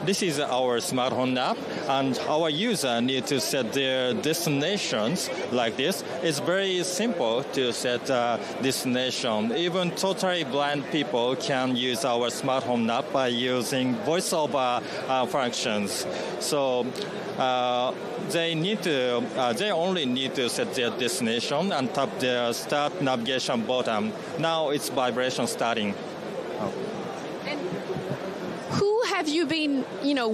This is our smartphone app, and our user need to set their destinations like this. It's very simple to set destination. Even totally blind people can use our smartphone app by using voiceover functions. So they only need to set their destination and tap their start navigation button. Now it's vibration starting. Have you been,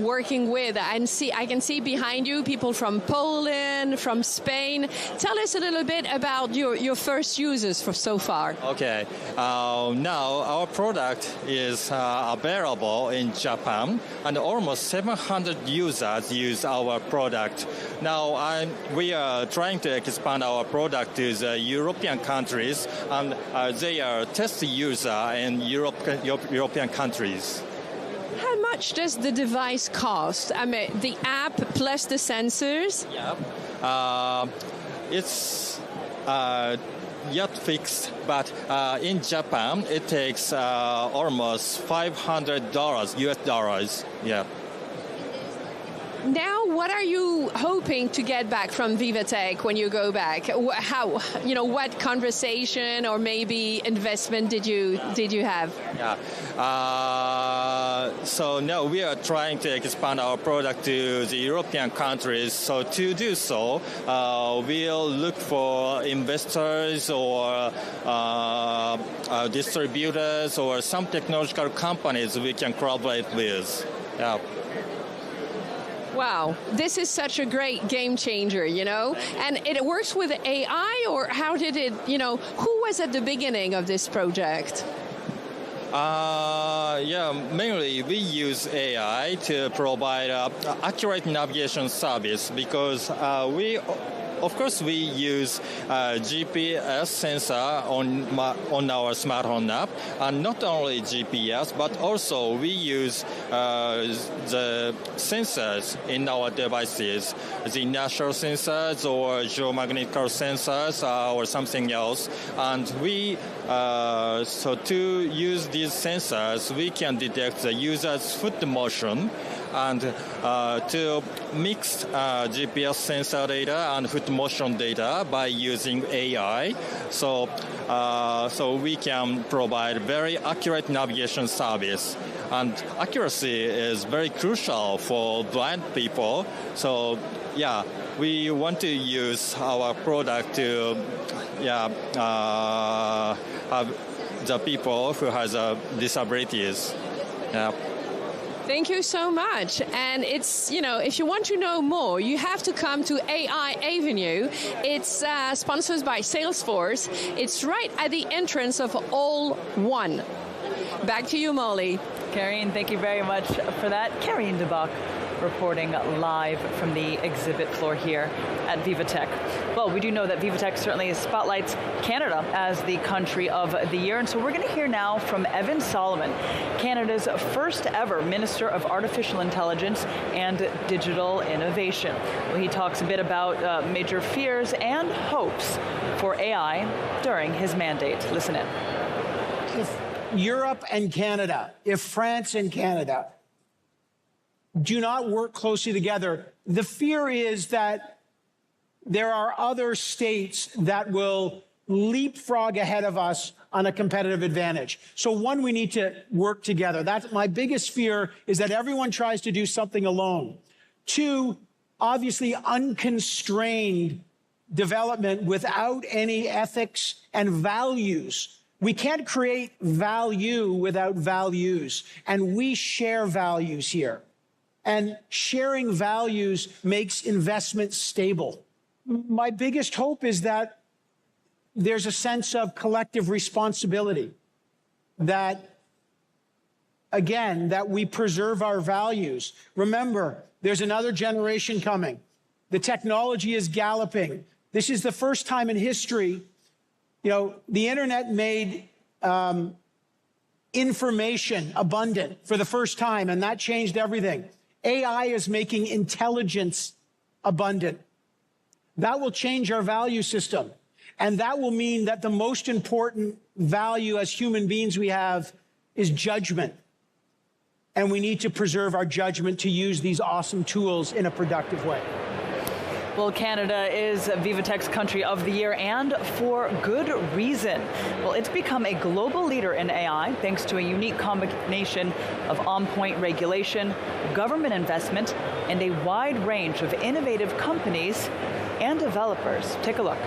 working with? I can see behind you people from Poland, from Spain. Tell us a little bit about your first users so far. Okay. Now our product is available in Japan, and almost 700 users use our product. Now we are trying to expand our product to the European countries, and they are test user in European countries. How much does the device cost? I mean, the app plus the sensors? Yeah. It's yet fixed, but in Japan, it takes almost $500 US dollars. Yeah. Now, what are you hoping to get back from VivaTech when you go back? How, what conversation or maybe investment did you have? Yeah. So now we are trying to expand our product to the European countries. So to do so, we'll look for investors or distributors or some technological companies we can collaborate with. Yeah. Wow, this is such a great game changer, And it works with AI, or how did it, who was at the beginning of this project? Mainly we use AI to provide accurate navigation service because of course, we use GPS sensor on our smartphone app, and not only GPS, but also we use the sensors in our devices, the inertial sensors or geomagnetic sensors or something else. And so to use these sensors, we can detect the user's foot motion and to mix GPS sensor data and foot motion data by using AI. So we can provide very accurate navigation service. And accuracy is very crucial for blind people. So we want to use our product to have the people who has disabilities. Yeah. Thank you so much. And it's, if you want to know more, you have to come to AI Avenue. It's sponsored by Salesforce. It's right at the entrance of All One. Back to you, Molly. Karine, thank you very much for that. Karine DeBach reporting live from the exhibit floor here at VivaTech. Well, we do know that VivaTech certainly spotlights Canada as the country of the year, and so we're going to hear now from Evan Solomon, Canada's first ever Minister of Artificial Intelligence and Digital Innovation. Well, he talks a bit about major fears and hopes for AI during his mandate. Listen in. If Europe and Canada, if France and Canada do not work closely together, the fear is that there are other states that will leapfrog ahead of us on a competitive advantage. So one, we need to work together. That's my biggest fear, is that everyone tries to do something alone. Two, obviously unconstrained development without any ethics and values. We can't create value without values, and we share values here. And sharing values makes investment stable. My biggest hope is that there's a sense of collective responsibility, that, again, that we preserve our values. Remember, there's another generation coming. The technology is galloping. This is the first time in history, the internet made information abundant for the first time, and that changed everything. AI is making intelligence abundant. That will change our value system. And that will mean that the most important value as human beings we have is judgment. And we need to preserve our judgment to use these awesome tools in a productive way. Well, Canada is VivaTech's country of the year, and for good reason. Well, it's become a global leader in AI thanks to a unique combination of on-point regulation, government investment, and a wide range of innovative companies and developers. Take a look.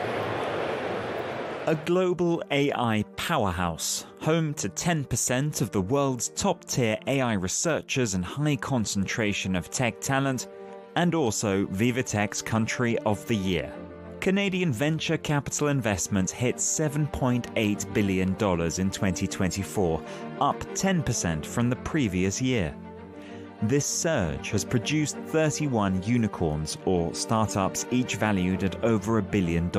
A global AI powerhouse, home to 10% of the world's top-tier AI researchers and high concentration of tech talent, and also VivaTech's Country of the Year. Canadian venture capital investment hit $7.8 billion in 2024, up 10% from the previous year. This surge has produced 31 unicorns, or startups each valued at over $1 billion.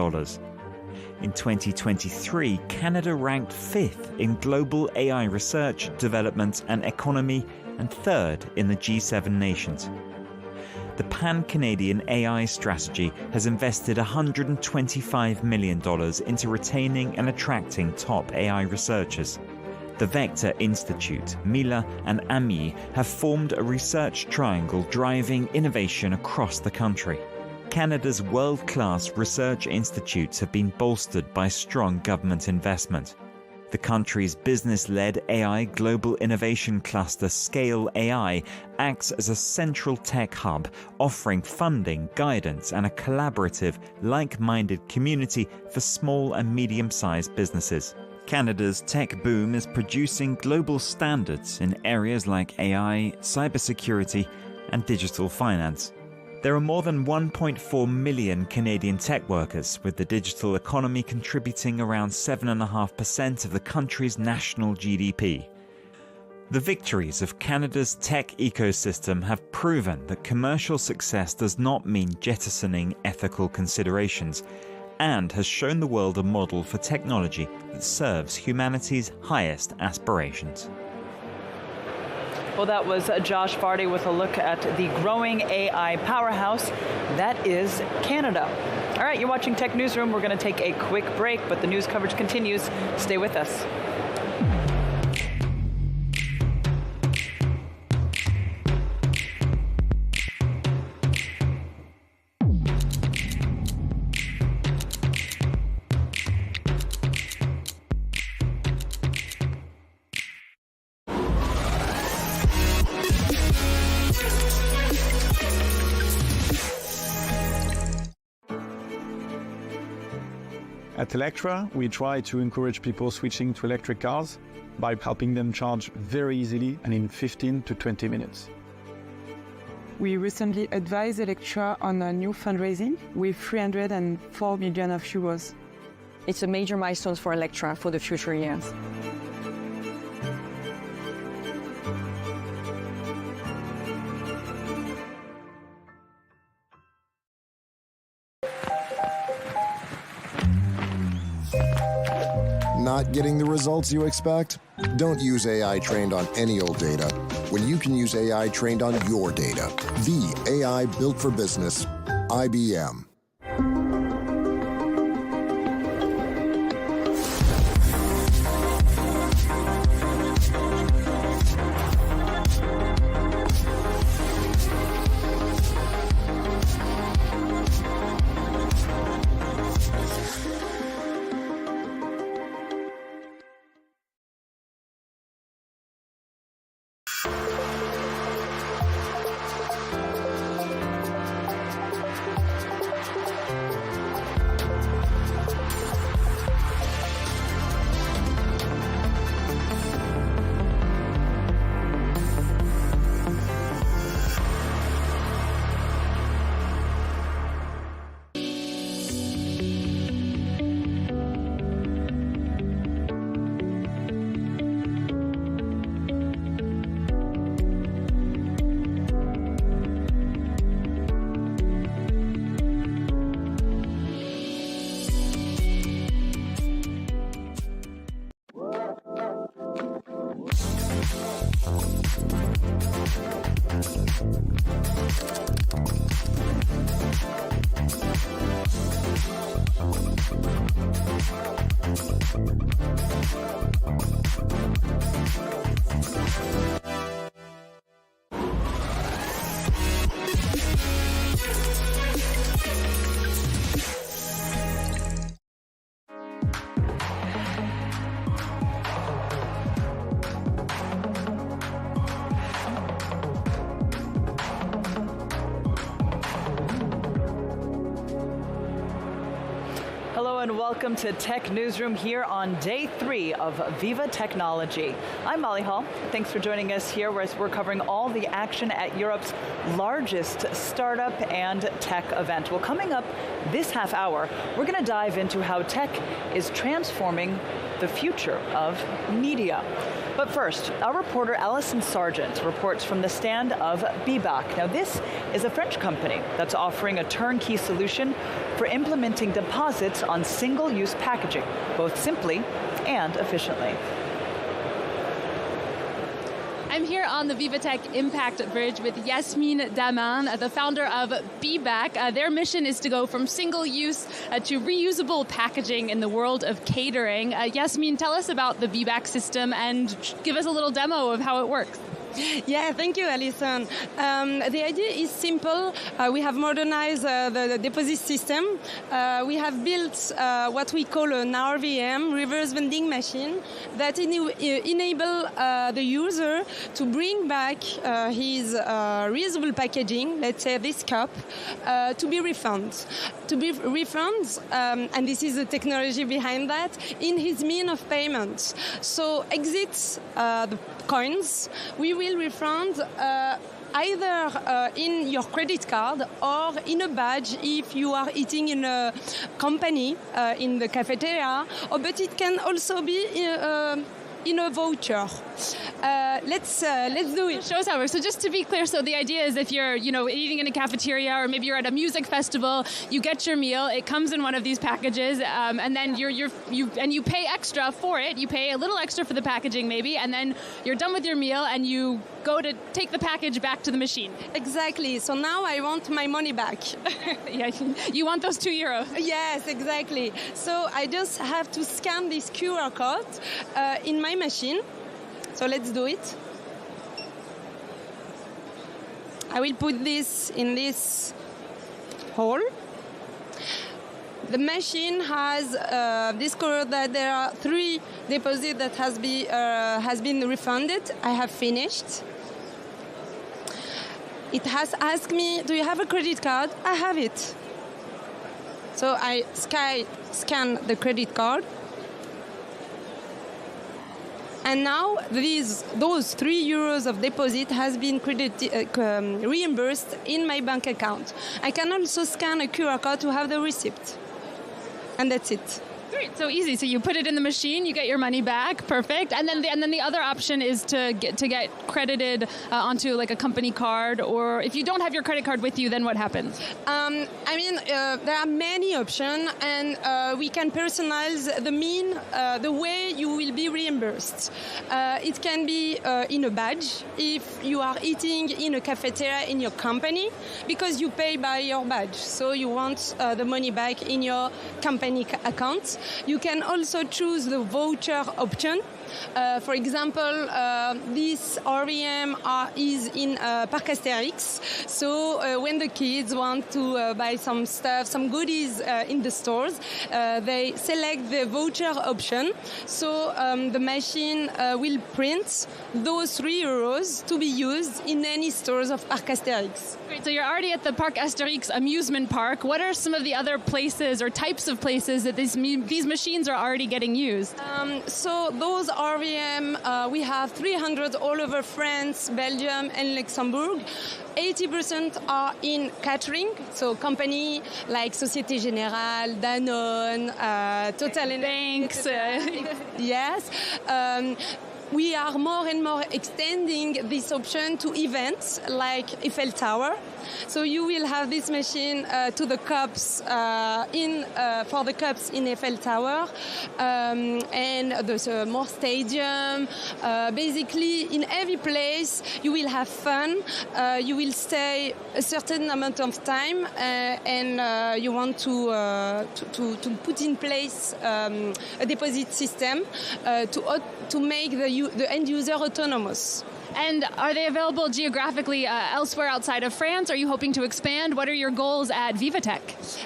In 2023, Canada ranked 5th in global AI research, development and economy, and 3rd in the G7 nations. the Pan-Canadian AI strategy has invested $125 million into retaining and attracting top AI researchers. The Vector Institute, Mila and Ami have formed a research triangle driving innovation across the country. Canada's world-class research institutes have been bolstered by strong government investment. The country's business-led AI global innovation cluster Scale AI acts as a central tech hub, offering funding, guidance, and a collaborative, like-minded community for small and medium-sized businesses. Canada's tech boom is producing global standards in areas like AI, cybersecurity, and digital finance. There are more than 1.4 million Canadian tech workers, with the digital economy contributing around 7.5% of the country's national GDP. The victories of Canada's tech ecosystem have proven that commercial success does not mean jettisoning ethical considerations, and has shown the world a model for technology that serves humanity's highest aspirations. Well, that was Josh Vardy with a look at the growing AI powerhouse that is Canada. All right, you're watching Tech Newsroom. We're going to take a quick break, but the news coverage continues. Stay with us. At Electra, we try to encourage people switching to electric cars by helping them charge very easily and in 15 to 20 minutes. We recently advised Electra on a new fundraising with 304 million euros. It's a major milestone for Electra for the future years. Not getting the results you expect? Don't use AI trained on any old data when you can use AI trained on your data. The AI built for business, IBM. And welcome to Tech Newsroom here on day 3 of Viva Technology. I'm Molly Hall. Thanks for joining us here where we're covering all the action at Europe's largest startup and tech event. Well, coming up this half hour, we're going to dive into how tech is transforming the future of media. But first, our reporter Alison Sargent reports from the stand of Bibac. Now, this is a French company that's offering a turnkey solution for implementing deposits on single-use packaging, both simply and efficiently. I'm here on the VivaTech Impact Bridge with Yasmine Daman, the founder of BeBack. Their mission is to go from single-use to reusable packaging in the world of catering. Yasmine, tell us about the BeBack system and give us a little demo of how it works. Yeah, thank you, Alison. The idea is simple. We have modernized the deposit system. We have built what we call an RVM, reverse vending machine, that enable the user to bring back his reusable packaging, let's say this cup, to be refunded. And this is the technology behind that, in his mean of payment. So exits the coins, we will refund either in your credit card or in a badge if you are eating in a company, in the cafeteria, but it can also be in a voucher. Let's do it. Show us how it works. So just to be clear, so the idea is if you're, eating in a cafeteria or maybe you're at a music festival, you get your meal, it comes in one of these packages, and then you pay extra for it. You pay a little extra for the packaging maybe, and then you're done with your meal and you go to take the package back to the machine. Exactly. So now I want my money back. Yeah, you want those €2. Yes, exactly. So I just have to scan this QR code in my machine. So let's do it. I will put this in this hole. The machine has discovered that there are 3 deposits that has been refunded. I have finished. It has asked me, do you have a credit card? I have it. So I scan the credit card. And now those €3 of deposit has been reimbursed in my bank account. I can also scan a QR code to have the receipt. And that's it. Great, so easy. So you put it in the machine, you get your money back, perfect. And then the other option is to get credited onto like a company card, or if you don't have your credit card with you, then what happens? There are many options, and we can personalize the way you will be reimbursed. It can be in a badge if you are eating in a cafeteria in your company, because you pay by your badge, so you want the money back in your company account. You can also choose the voucher option. For example, this RVM is in Parc Astérix. So when the kids want to buy some stuff, some goodies in the stores, they select the voucher option. So the machine will print those €3 to be used in any stores of Parc Astérix. Great. So you're already at the Parc Astérix amusement park. What are some of the other places or types of places that these machines are already getting used? So those RVM, we have 300 all over France, Belgium, and Luxembourg. 80% are in catering, so company like Société Générale, Danone, Total Banks. Yes. We are more and more extending this option to events like Eiffel Tower. So you will have this machine to the cups for the cups in Eiffel Tower, and there's more stadium. Basically, in every place you will have fun. You will stay a certain amount of time, and you want to put in place a deposit system to make the end user autonomous. And are they available geographically elsewhere outside of France? Are you hoping to expand? What are your goals at VivaTech?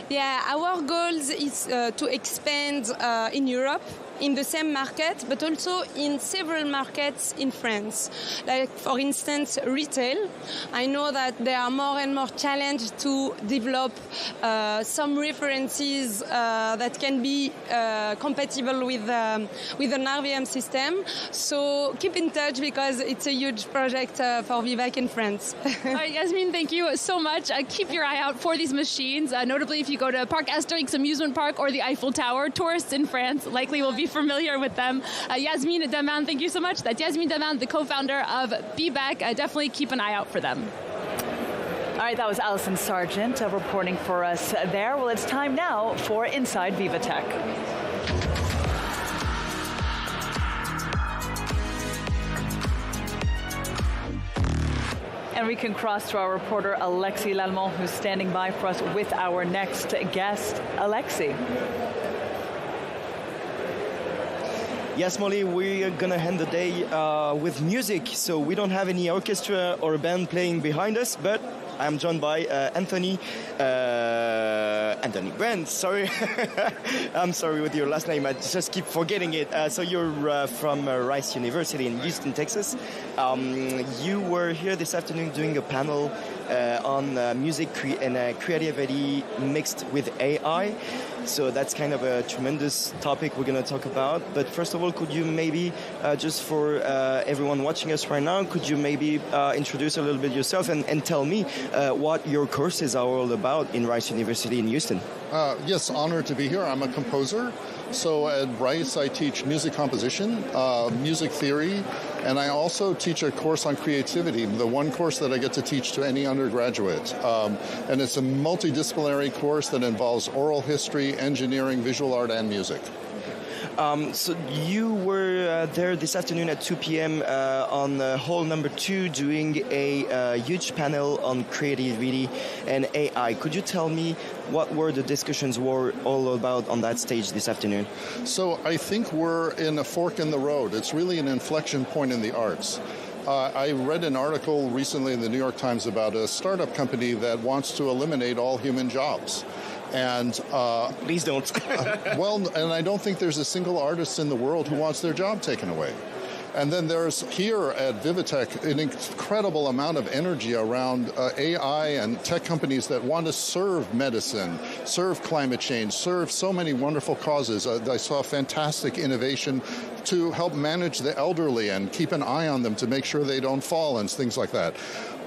Yeah, our goals is to expand in Europe, in the same market, but also in several markets in France. Like, for instance, retail. I know that they are more and more challenged to develop some references that can be compatible with an RVM system. So keep in touch, because it's a huge project for VivaTech in France. All right, Yasmine, thank you so much. Keep your eye out for these machines. Notably, if you go to Parc Astérix amusement park or the Eiffel Tower, tourists in France likely will be familiar with them. Yasmine Daman, thank you so much. That's Yasmine Daman, the co-founder of BeBack. Definitely keep an eye out for them. All right, that was Alison Sargent reporting for us there. Well, it's time now for Inside VivaTech. can cross to our reporter, Alexis Lallemand, who's standing by for us with our next guest. Alexis. Yes, Molly, we're going to end the day with music. So we don't have any orchestra or a band playing behind us, but I'm joined by Anthony Brand, sorry. I'm sorry with your last name. I just keep forgetting it. So you're from Rice University in Houston, Texas. You were here this afternoon doing a panel on music and creativity mixed with AI. So that's kind of a tremendous topic we're going to talk about. But first of all, could you maybe, just for everyone watching us right now, could you maybe introduce a little bit yourself and tell me what your courses are all about in Rice University in Houston? Yes, honored to be here. I'm a composer. So at Rice, I teach music composition, music theory, and I also teach a course on creativity, the one course that I get to teach to any undergraduate. And it's a multidisciplinary course that involves oral history, engineering, visual art, and music. So you were there this afternoon at 2 p.m. On hall number 2 doing a huge panel on creativity and AI. Could you tell me what were the discussions were all about on that stage this afternoon? So I think we're in a fork in the road. It's really an inflection point in the arts. I read an article recently in the New York Times about a startup company that wants to eliminate all human jobs. And please don't. Well, and I don't think there's a single artist in the world who wants their job taken away. And then there's here at VivaTech an incredible amount of energy around AI and tech companies that want to serve medicine, serve climate change, serve so many wonderful causes. I saw fantastic innovation to help manage the elderly and keep an eye on them to make sure they don't fall and things like that.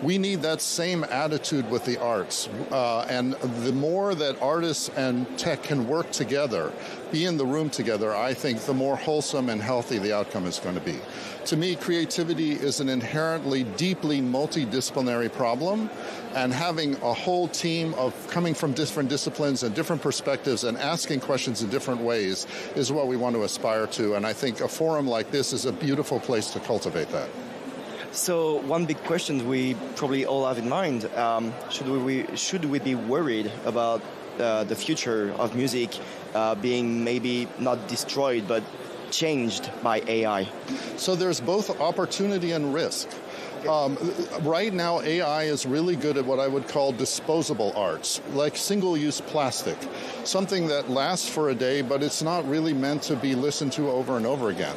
We need that same attitude with the arts. And the more that artists and tech can work together, be in the room together, I think the more wholesome and healthy the outcome is going to be. To me, creativity is an inherently, deeply multidisciplinary problem, and having a whole team of coming from different disciplines and different perspectives and asking questions in different ways is what we want to aspire to. And I think a forum like this is a beautiful place to cultivate that. So one big question we probably all have in mind, should we be worried about the future of music being maybe not destroyed but changed by AI? So there's both opportunity and risk. Right now, AI is really good at what I would call disposable arts, like single-use plastic, something that lasts for a day, but it's not really meant to be listened to over and over again.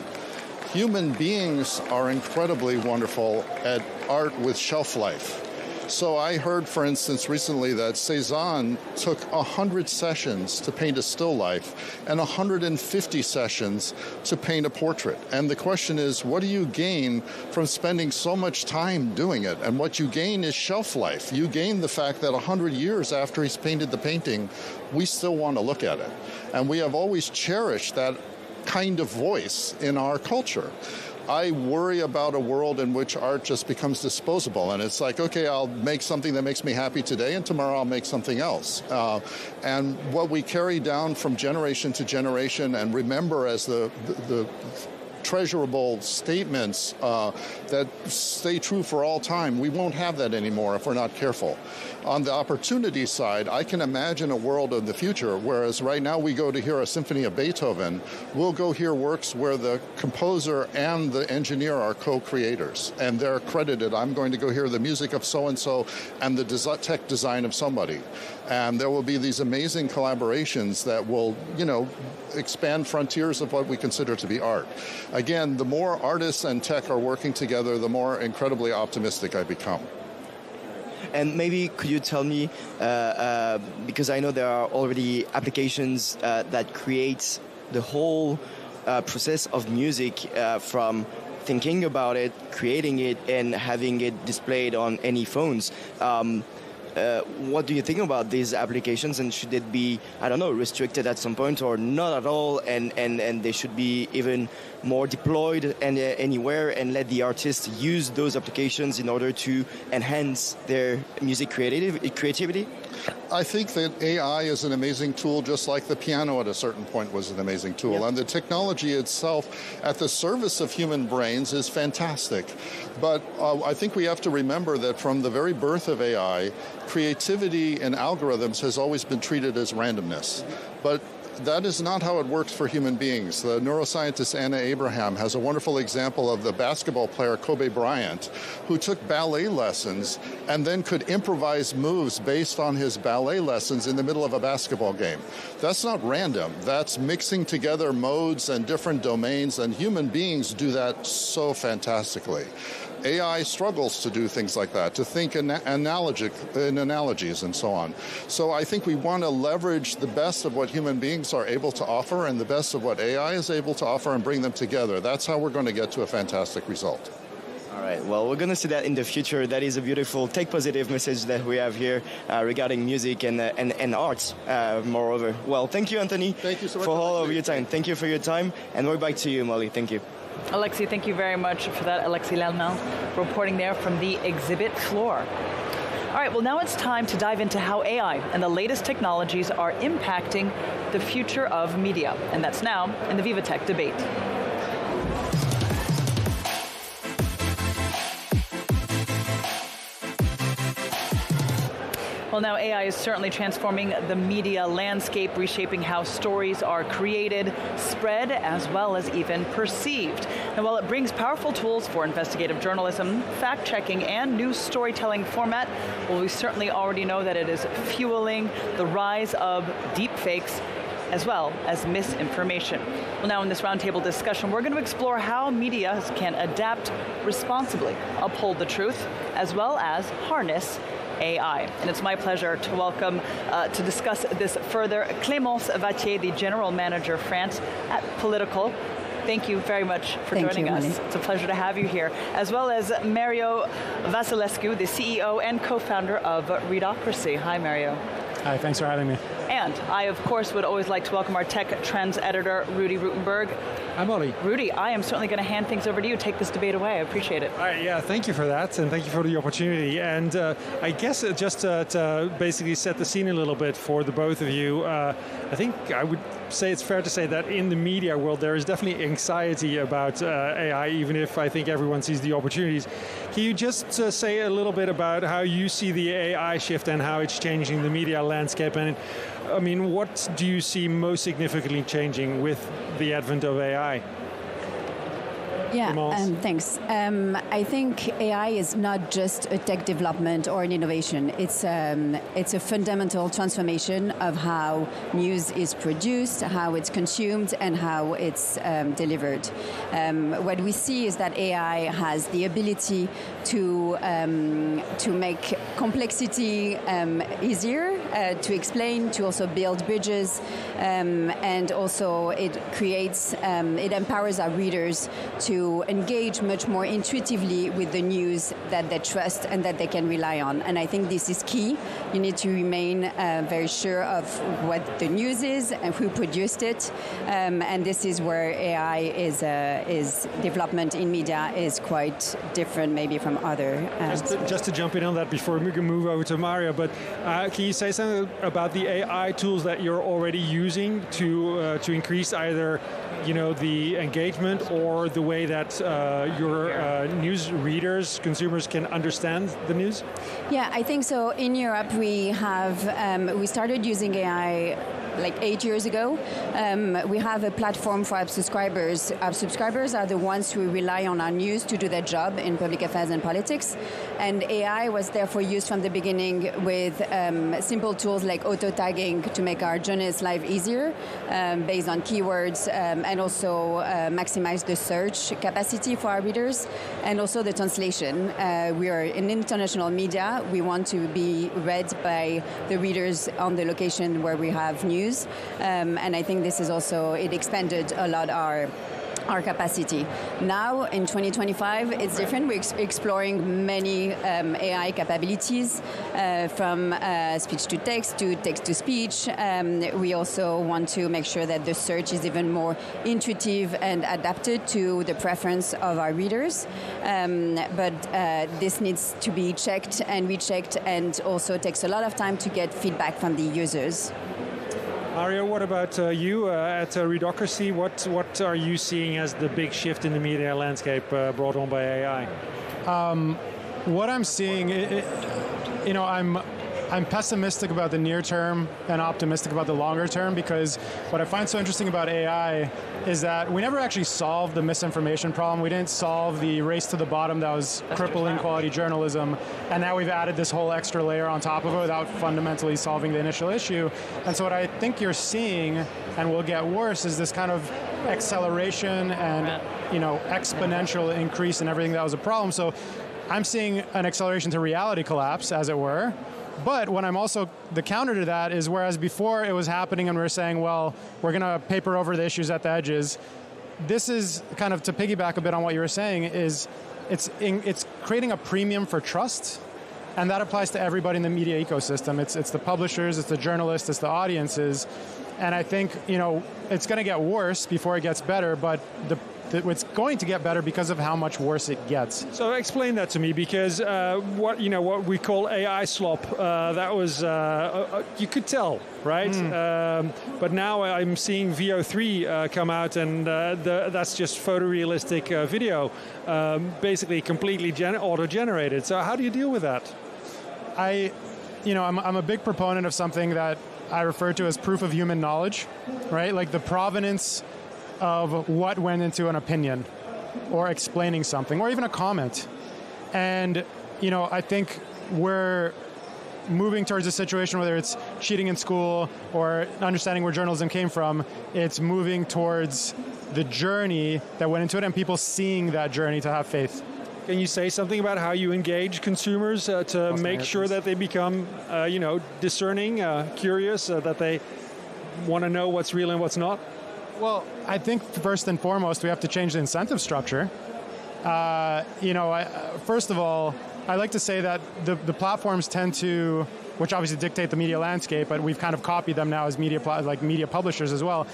Human beings are incredibly wonderful at art with shelf life. So I heard, for instance, recently that Cézanne took 100 sessions to paint a still life and 150 sessions to paint a portrait. And the question is, what do you gain from spending so much time doing it? And what you gain is shelf life. You gain the fact that 100 years after he's painted the painting, we still want to look at it. And we have always cherished that kind of voice in our culture. I worry about a world in which art just becomes disposable, and it's like, okay, I'll make something that makes me happy today, and tomorrow I'll make something else. And what we carry down from generation to generation and remember as the treasurable statements that stay true for all time, we won't have that anymore if we're not careful. On the opportunity side, I can imagine a world of the future, whereas right now we go to hear a symphony of Beethoven, we'll go hear works where the composer and the engineer are co-creators, and they're credited. I'm going to go hear the music of so-and-so and the tech design of somebody. And there will be these amazing collaborations that will, expand frontiers of what we consider to be art. Again, the more artists and tech are working together, the more incredibly optimistic I become. And maybe could you tell me, because I know there are already applications that create the whole process of music from thinking about it, creating it, and having it displayed on any phones. What do you think about these applications, and should it be, restricted at some point or not at all, and they should be even more deployed and anywhere, and let the artists use those applications in order to enhance their music creativity? I think that AI is an amazing tool, just like the piano at a certain point was an amazing tool. Yep. And the technology itself at the service of human brains is fantastic. But I think we have to remember that from the very birth of AI, creativity in algorithms has always been treated as randomness. But that is not how it works for human beings. The neuroscientist Anna Abraham has a wonderful example of the basketball player Kobe Bryant, who took ballet lessons and then could improvise moves based on his ballet lessons in the middle of a basketball game. That's not random. That's mixing together modes and different domains, and human beings do that so fantastically. AI struggles to do things like that, to think in analogies and so on. So I think we want to leverage the best of what human beings are able to offer and the best of what AI is able to offer and bring them together. That's how we're going to get to a fantastic result. All right, well, we're going to see that in the future. That is a beautiful tech positive message that we have here regarding music and arts, moreover. Well, thank you, Anthony, thank you so much for all of your time. Thank you for your time, and we're back to you, Molly. Thank you. Alexi, thank you very much for that. Alexi Lalman reporting there from the exhibit floor. All right, well, now it's time to dive into how AI and the latest technologies are impacting the future of media. And that's now in the VivaTech debate. Well, now AI is certainly transforming the media landscape, reshaping how stories are created, spread, as well as even perceived. And while it brings powerful tools for investigative journalism, fact-checking, and new storytelling format, well, we certainly already know that it is fueling the rise of deepfakes as well as misinformation. Well, now in this roundtable discussion, we're going to explore how media can adapt responsibly, uphold the truth, as well as harness AI. And it's my pleasure to welcome, to discuss this further, Clémence Vattier, the General Manager France at Political. Thank you very much for joining us. It's a pleasure to have you here. As well as Mario Vasilescu, the CEO and co-founder of Readocracy. Hi, Mario. Hi, thanks for having me. And I, of course, would always like to welcome our tech trends editor, Rudy Rutenberg. I'm Ollie. Rudy, I am certainly going to hand things over to you. Take this debate away. I appreciate it. All right, yeah, thank you for that, and thank you for the opportunity. And I guess just to basically set the scene a little bit for the both of you, I think I would say it's fair to say that in the media world there is definitely anxiety about AI, even if I think everyone sees the opportunities. Can you just say a little bit about how you see the AI shift and how it's changing the media landscape? And I mean, what do you see most significantly changing with the advent of AI? Yeah, thanks. I think AI is not just a tech development or an innovation. It's a fundamental transformation of how news is produced, how it's consumed, and how it's delivered. What we see is that AI has the ability to make complexity easier to explain, to also build bridges, and also it creates, it empowers our readers to engage much more intuitively with the news that they trust and that they can rely on. And I think this is key. You need to remain very sure of what the news is and who produced it. And this is where AI is development in media is quite different maybe from other. Just to jump in on that before we can move over to Mario, but can you say something about the AI tools that you're already using to increase either the engagement or the way that your news readers, consumers can understand the news? Yeah, I think so. In Europe, we started using AI like 8 years ago. We have a platform for our subscribers. Our subscribers are the ones who rely on our news to do their job in public affairs and politics. And AI was therefore used from the beginning with simple tools like auto-tagging to make our journalists' life easier based on keywords and also maximize the search capacity for our readers and also the translation. We are an international media. We want to be read by the readers on the location where we have news. And I think this is also, it expanded a lot our our capacity. Now, in 2025, it's different. We're exploring many AI capabilities, from speech to text to speech. We also want to make sure that the search is even more intuitive and adapted to the preference of our readers. But this needs to be checked and rechecked, and also takes a lot of time to get feedback from the users. Mario, what about you at Readocracy? What are you seeing as the big shift in the media landscape brought on by AI? What I'm seeing, I'm pessimistic about the near term and optimistic about the longer term, because what I find so interesting about AI is that we never actually solved the misinformation problem. We didn't solve the race to the bottom that was crippling quality journalism, and now we've added this whole extra layer on top of it without fundamentally solving the initial issue. And so what I think you're seeing, and will get worse, is this kind of acceleration and exponential increase in everything that was a problem. So I'm seeing an acceleration to reality collapse, as it were. But what I'm also, the counter to that is, whereas before it was happening and we were saying, well, we're going to paper over the issues at the edges, this is kind of, to piggyback a bit on what you were saying, is it's creating a premium for trust, and that applies to everybody in the media ecosystem. It's the publishers, it's the journalists, it's the audiences, and I think it's going to get worse before it gets better, but it's going to get better because of how much worse it gets. So explain that to me, because what we call AI slop, that was you could tell, right? But now I'm seeing VO3 come out, and that's just photorealistic video, basically completely auto-generated. So how do you deal with that? I'm a big proponent of something that I refer to as proof of human knowledge, right? Like the provenance of what went into an opinion or explaining something or even a comment. And, I think we're moving towards a situation, whether it's cheating in school or understanding where journalism came from, it's moving towards the journey that went into it and people seeing that journey to have faith. Can you say something about how you engage consumers to make sure that they become, discerning, curious, that they want to know what's real and what's not? Well, I think first and foremost, we have to change the incentive structure. First of all, I like to say that the platforms tend to, which obviously dictate the media landscape, but we've kind of copied them now as media publishers as well.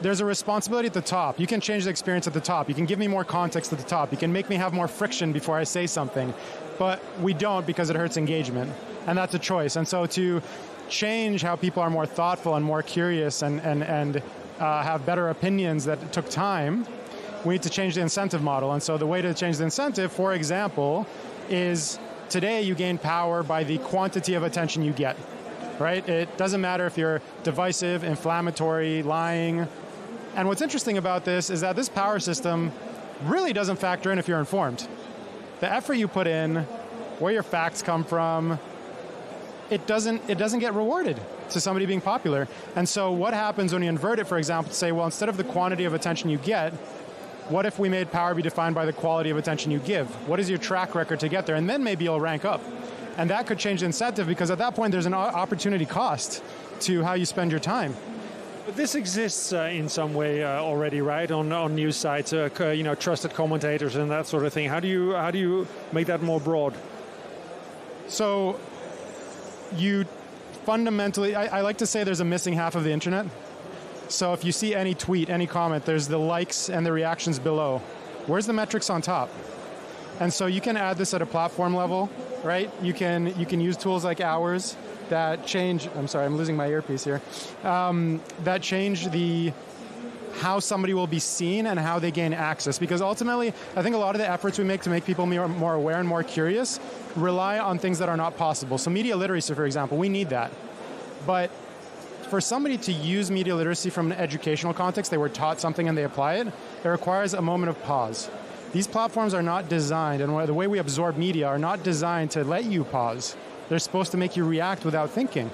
There's a responsibility at the top. You can change the experience at the top. You can give me more context at the top. You can make me have more friction before I say something. But we don't, because it hurts engagement. And that's a choice. And so to change how people are more thoughtful and more curious and have better opinions that took time, we need to change the incentive model. And so the way to change the incentive, for example, is today you gain power by the quantity of attention you get, right? It doesn't matter if you're divisive, inflammatory, lying. And what's interesting about this is that this power system really doesn't factor in if you're informed. The effort you put in, where your facts come from, it doesn't get rewarded to somebody being popular. And so what happens when you invert it, for example, to say, well, instead of the quantity of attention you get, what if we made power be defined by the quality of attention you give? What is your track record to get there? And then maybe you'll rank up. And that could change the incentive, because at that point there's an opportunity cost to how you spend your time. But this exists in some way already, right? On news sites, trusted commentators and that sort of thing. How do you make that more broad? So you fundamentally, I like to say there's a missing half of the internet. So if you see any tweet, any comment, there's the likes and the reactions below. Where's the metrics on top? And so you can add this at a platform level, right? You can use tools like ours that change, I'm sorry, I'm losing my earpiece here, that change how somebody will be seen and how they gain access. Because ultimately, I think a lot of the efforts we make to make people more aware and more curious rely on things that are not possible. So media literacy, for example, we need that. But for somebody to use media literacy from an educational context, they were taught something and they apply it, it requires a moment of pause. These platforms are not designed, and the way we absorb media are not designed to let you pause. They're supposed to make you react without thinking.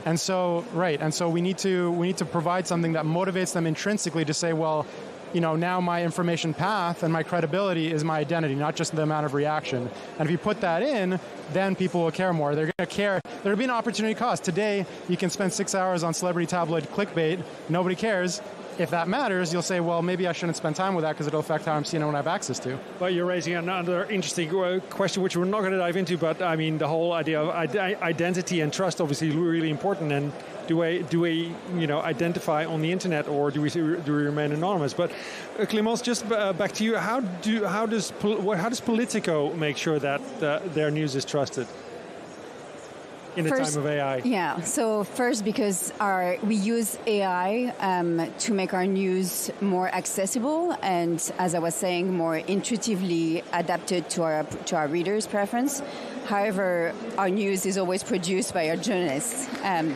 And so, we need to provide something that motivates them intrinsically to say, well, now my information path and my credibility is my identity, not just the amount of reaction. And if you put that in, then people will care more. They're going to care. There'll be an opportunity cost. Today, you can spend 6 hours on celebrity tabloid clickbait. Nobody cares. if that matters, you'll say, well, maybe I shouldn't spend time with that because it'll affect how I'm seen and what I have access to. But you're raising another interesting question, which we're not going to dive into, but I mean, the whole idea of identity and trust obviously really important. And do we identify on the internet, or do we remain anonymous? But Clémence, just back to you. How does Politico make sure that their news is trusted in the time of AI? Yeah, so first, because we use AI to make our news more accessible and, as I was saying, more intuitively adapted to our readers' preference. However, our news is always produced by our journalists.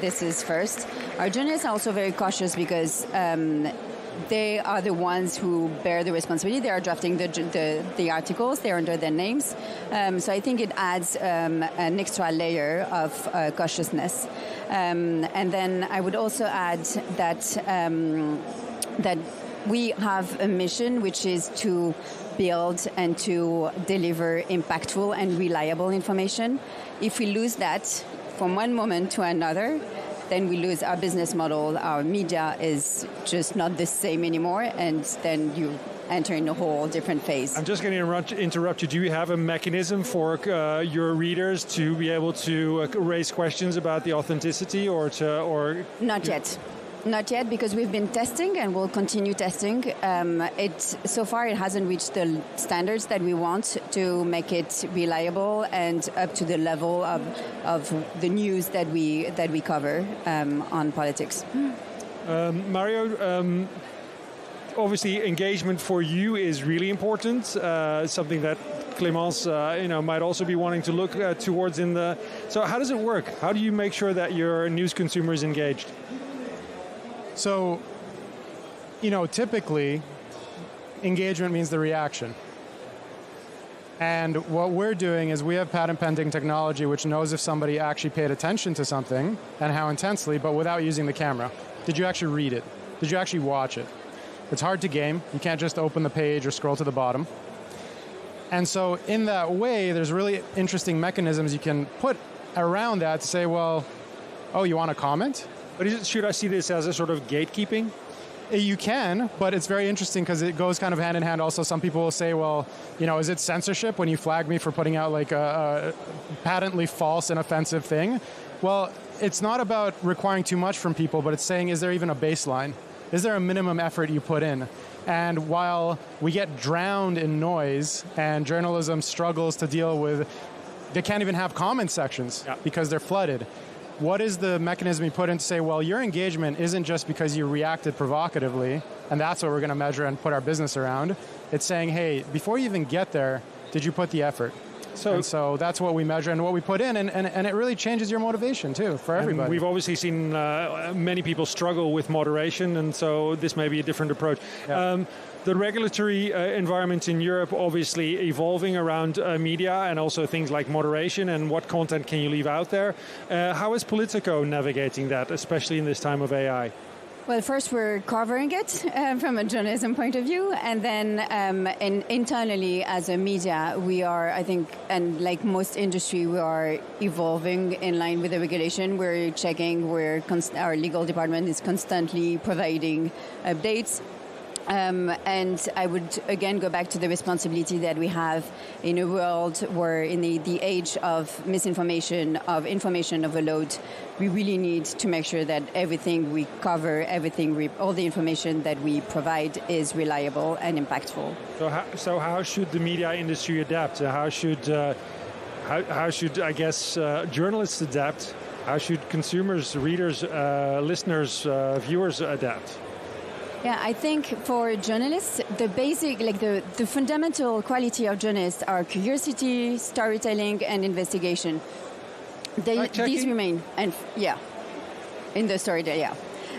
This is first. Our journalists are also very cautious because they are the ones who bear the responsibility. They are drafting the articles. They're under their names. So I think it adds an extra layer of cautiousness. And then I would also add that that we have a mission, which is to build and to deliver impactful and reliable information. If we lose that from one moment to another, then we lose our business model. Our media is just not the same anymore, and then you enter in a whole different phase. I'm just going to interrupt you. Do you have a mechanism for your readers to be able to raise questions about the authenticity, or? Not yet. Not yet, because we've been testing and we'll continue testing. So far, it hasn't reached the standards that we want to make it reliable and up to the level of the news that we cover on politics. Mario, obviously, engagement for you is really important. Something that Clémence, might also be wanting to look towards in the. So, how does it work? How do you make sure that your news consumer is engaged? So, typically, engagement means the reaction. And what we're doing is we have patent pending technology which knows if somebody actually paid attention to something and how intensely, but without using the camera. Did you actually read it? Did you actually watch it? It's hard to game. You can't just open the page or scroll to the bottom. And so in that way, there's really interesting mechanisms you can put around that to say, well, oh, you want to comment? But should I see this as a sort of gatekeeping? You can, but it's very interesting because it goes kind of hand in hand. Also, some people will say, well, is it censorship when you flag me for putting out like a patently false and offensive thing? Well, it's not about requiring too much from people, but it's saying, is there even a baseline? Is there a minimum effort you put in? And while we get drowned in noise and journalism struggles to deal with, they can't even have comment sections because they're flooded. What is the mechanism you put in to say, well, your engagement isn't just because you reacted provocatively, and that's what we're going to measure and put our business around. It's saying, hey, before you even get there, did you put the effort? So that's what we measure and what we put in, and it really changes your motivation, too, for everybody. And we've obviously seen many people struggle with moderation, and so this may be a different approach. Yeah. The regulatory environment in Europe obviously evolving around media and also things like moderation and what content can you leave out there. How is Politico navigating that, especially in this time of AI? Well, first we're covering it from a journalism point of view, and then internally as a media, we are, I think, and like most industry, we are evolving in line with the regulation. We're checking, our legal department is constantly providing updates. And I would again go back to the responsibility that we have in a world where in the age of misinformation, of information overload, we really need to make sure that everything we cover, all the information that we provide is reliable and impactful. So how should the media industry adapt? How should I guess journalists adapt? How should consumers, readers, listeners, viewers adapt? Yeah, I think for journalists, the basic, the fundamental quality of journalists are curiosity, storytelling, and investigation. These remain, and in the storytelling,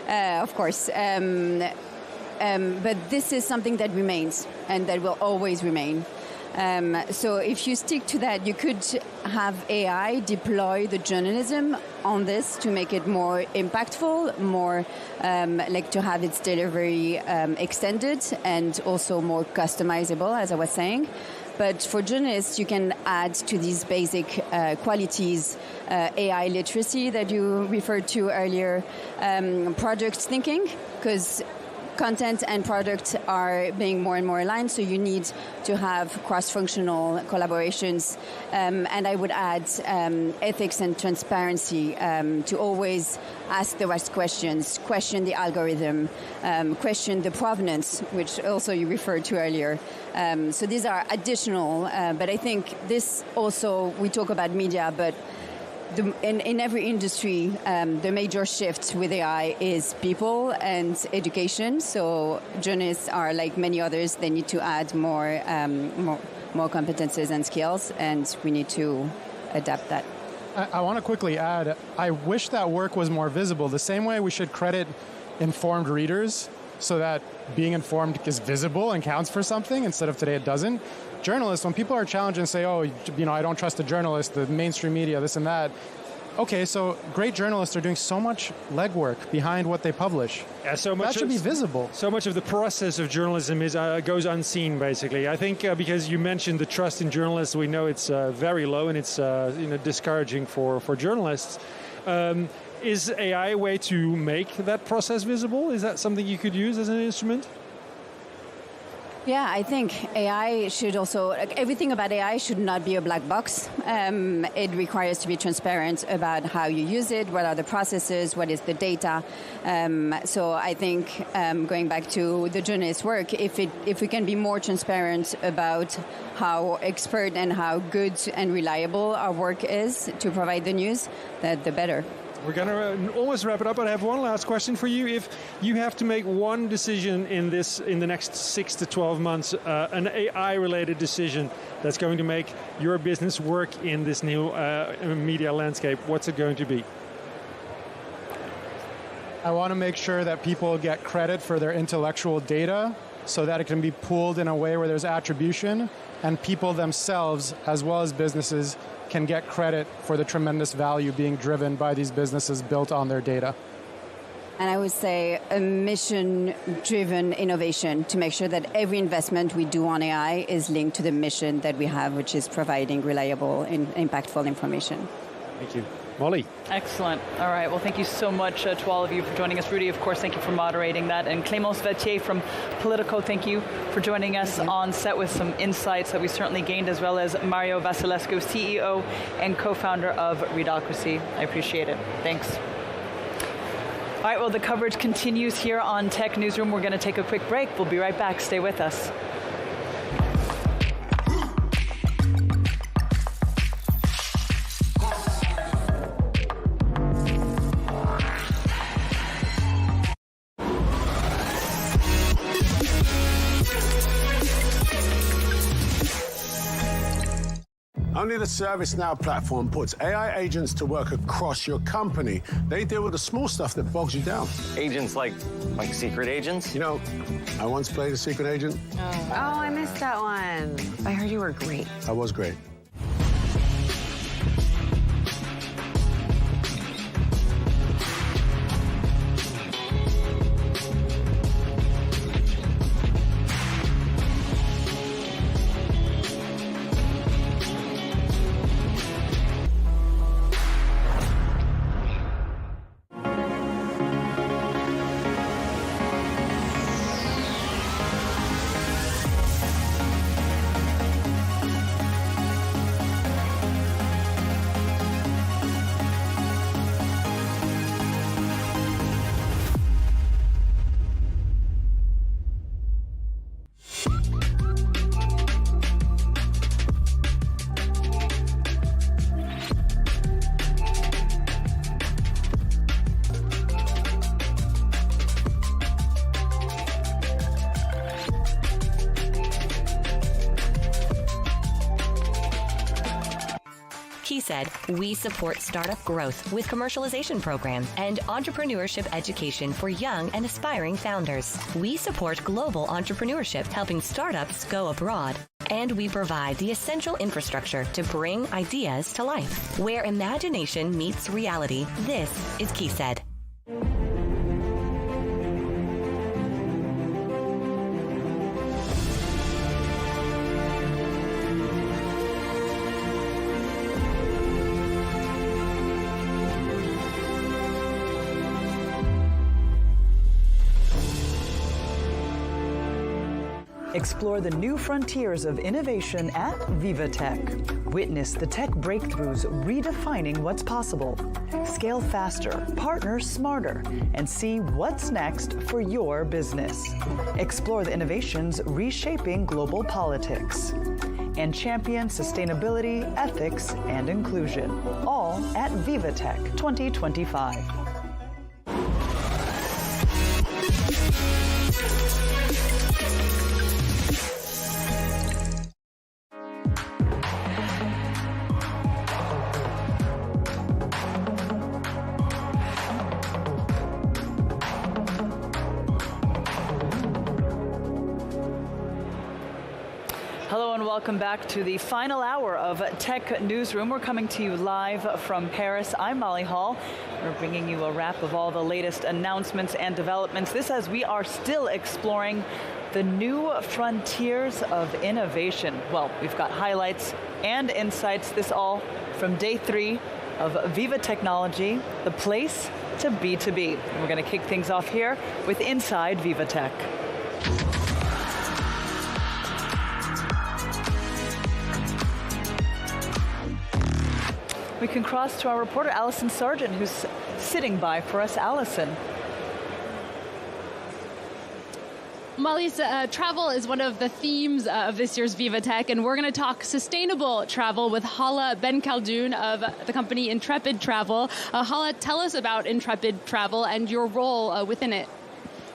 of course. But this is something that remains and that will always remain. So if you stick to that, you could have AI deploy the journalism on this to make it more impactful, more to have its delivery extended and also more customizable, as I was saying. But for journalists, you can add to these basic qualities, AI literacy that you referred to earlier, project thinking, because content and product are being more and more aligned, so you need to have cross-functional collaborations. And I would add ethics and transparency to always ask the right questions, question the algorithm, question the provenance, which also you referred to earlier. So these are additional, but I think this also, we talk about media, but in every industry, the major shift with AI is people and education. So journalists are like many others; they need to add more competences and skills, and we need to adapt that. I want to quickly add, I wish that work was more visible. The same way we should credit informed readers so that being informed is visible and counts for something, instead of today it doesn't. Journalists, when people are challenged and say, oh, I don't trust the journalist, the mainstream media, this and that. Okay, so great journalists are doing so much legwork behind what they publish. Yeah, so much that should be visible. So much of the process of journalism is goes unseen, basically. I think because you mentioned the trust in journalists, we know it's very low, and it's discouraging for journalists. Is AI a way to make that process visible? Is that something you could use as an instrument? Yeah, I think AI should also, everything about AI should not be a black box. It requires to be transparent about how you use it, what are the processes, what is the data. So I think going back to the journalist work, if we can be more transparent about how expert and how good and reliable our work is to provide the news, that the better. We're going to almost wrap it up, but I have one last question for you. If you have to make one decision in the next 6 to 12 months, an AI-related decision that's going to make your business work in this new media landscape, what's it going to be? I want to make sure that people get credit for their intellectual data so that it can be pooled in a way where there's attribution, and people themselves, as well as businesses, can get credit for the tremendous value being driven by these businesses built on their data. And I would say a mission-driven innovation to make sure that every investment we do on AI is linked to the mission that we have, which is providing reliable and impactful information. Thank you. Molly. Excellent. All right. Well, thank you so much to all of you for joining us. Rudy, of course, thank you for moderating that. And Clémence Vattier from Politico, thank you for joining us on set with some insights that we certainly gained, as well as Mario Vasilescu, CEO and co-founder of Readocracy. I appreciate it. Thanks. All right. Well, the coverage continues here on Tech Newsroom. We're going to take a quick break. We'll be right back. Stay with us. Only the ServiceNow platform puts AI agents to work across your company. They deal with the small stuff that bogs you down. Agents like secret agents? You know, I once played a secret agent. Oh, I missed that one. I heard you were great. I was great. Said, we support startup growth with commercialization programs and entrepreneurship education for young and aspiring founders. We support global entrepreneurship, helping startups go abroad. And we provide the essential infrastructure to bring ideas to life. Where imagination meets reality, this is KeySaid. Explore the new frontiers of innovation at VivaTech. Witness the tech breakthroughs redefining what's possible. Scale faster, partner smarter, and see what's next for your business. Explore the innovations reshaping global politics. And champion sustainability, ethics, and inclusion. All at VivaTech 2025. Hello and welcome back to the final hour of Tech Newsroom. We're coming to you live from Paris. I'm Molly Hall. We're bringing you a wrap of all the latest announcements and developments. This as we are still exploring the new frontiers of innovation. Well, we've got highlights and insights. This all from day 3 of Viva Technology, the place to B2B. And we're going to kick things off here with Inside VivaTech. We can cross to our reporter, Allison Sargent, who's sitting by for us. Allison. Molly's travel is one of the themes of this year's VivaTech, and we're going to talk sustainable travel with Hala Ben Khaldoun of the company Intrepid Travel. Hala, tell us about Intrepid Travel and your role within it.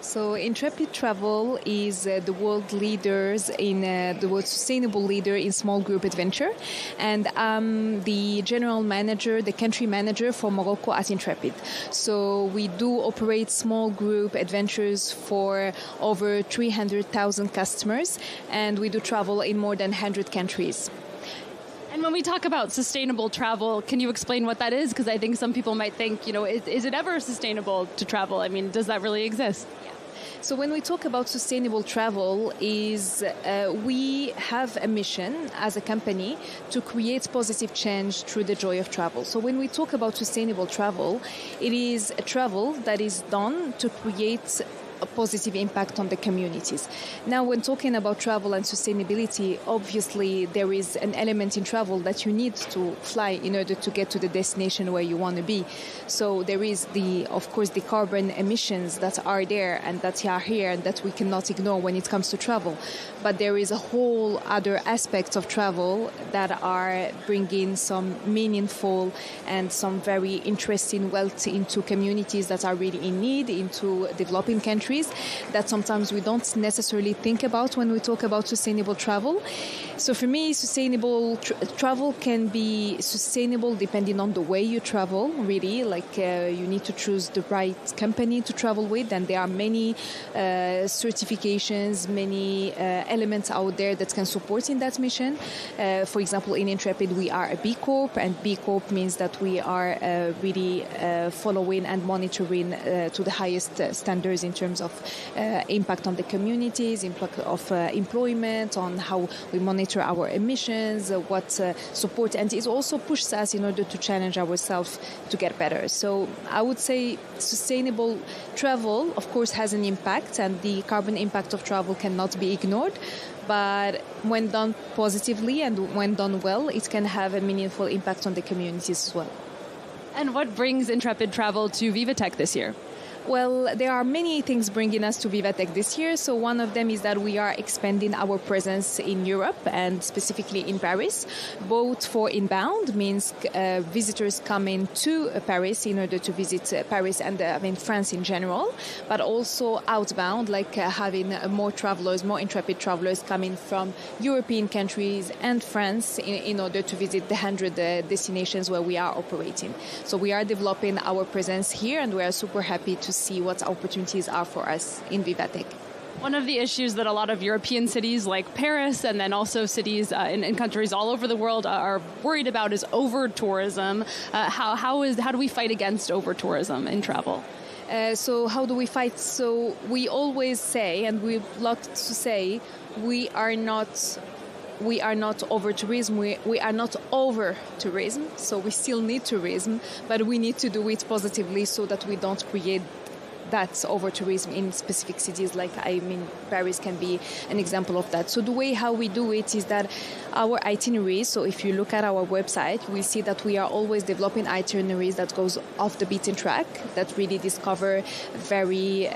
So Intrepid Travel is the world leaders in the world sustainable leader in small group adventure, and I'm the general manager, the country manager for Morocco at Intrepid. So we do operate small group adventures for over 300,000 customers, and we do travel in more than 100 countries. And when we talk about sustainable travel, can you explain what that is? Because I think some people might think, is it ever sustainable to travel? I mean, does that really exist? So when we talk about sustainable travel, we have a mission as a company to create positive change through the joy of travel. So when we talk about sustainable travel, it is a travel that is done to create a positive impact on the communities. Now, when talking about travel and sustainability, obviously there is an element in travel that you need to fly in order to get to the destination where you want to be. So there is of course, the carbon emissions that are there and that are here and that we cannot ignore when it comes to travel. But there is a whole other aspect of travel that are bringing some meaningful and some very interesting wealth into communities that are really in need, into developing countries, that sometimes we don't necessarily think about when we talk about sustainable travel. So for me, sustainable travel can be sustainable depending on the way you travel, really. Like you need to choose the right company to travel with, and there are many certifications, many elements out there that can support in that mission. For example, in Intrepid, we are a B Corp, and B Corp means that we are really following and monitoring to the highest standards in terms of impact on the communities, impact of employment, on how we monitor our emissions, what support, and it also pushes us in order to challenge ourselves to get better. So I would say sustainable travel, of course, has an impact, and the carbon impact of travel cannot be ignored. But when done positively and when done well, it can have a meaningful impact on the communities as well. And what brings Intrepid Travel to VivaTech this year? Well, there are many things bringing us to VivaTech this year. So one of them is that we are expanding our presence in Europe and specifically in Paris, both for inbound, means visitors coming to Paris in order to visit Paris and France in general, but also outbound, like having more travelers, more Intrepid travelers coming from European countries and France in order to visit the 100 destinations where we are operating. So we are developing our presence here, and we are super happy to see what opportunities are for us in VivaTech. One of the issues that a lot of European cities like Paris and then also cities in countries all over the world are worried about is over-tourism. How do we fight against over-tourism in travel? So how do we fight? So we always say, and we love to say, we are not over tourism, we are not over tourism, so we still need tourism, but we need to do it positively so that we don't create that's over-tourism in specific cities. Like, Paris can be an example of that. So the way how we do it is that our itineraries, so if you look at our website, we see that we are always developing itineraries that goes off the beaten track, that really discover very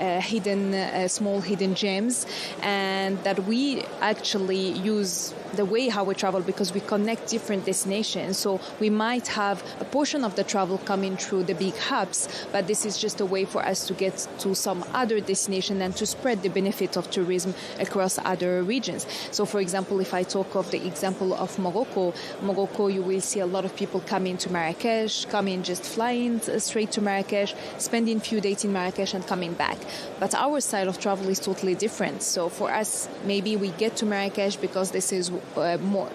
small hidden gems, and that we actually use the way how we travel because we connect different destinations. So we might have a portion of the travel coming through the big hubs, but this is just a way for us to get to some other destination and to spread the benefit of tourism across other regions. So for example, if I talk of the example of Morocco, you will see a lot of people coming to Marrakesh, just flying straight to Marrakesh, spending a few days in Marrakesh and coming back. But our style of travel is totally different. So for us, maybe we get to Marrakesh because this is more,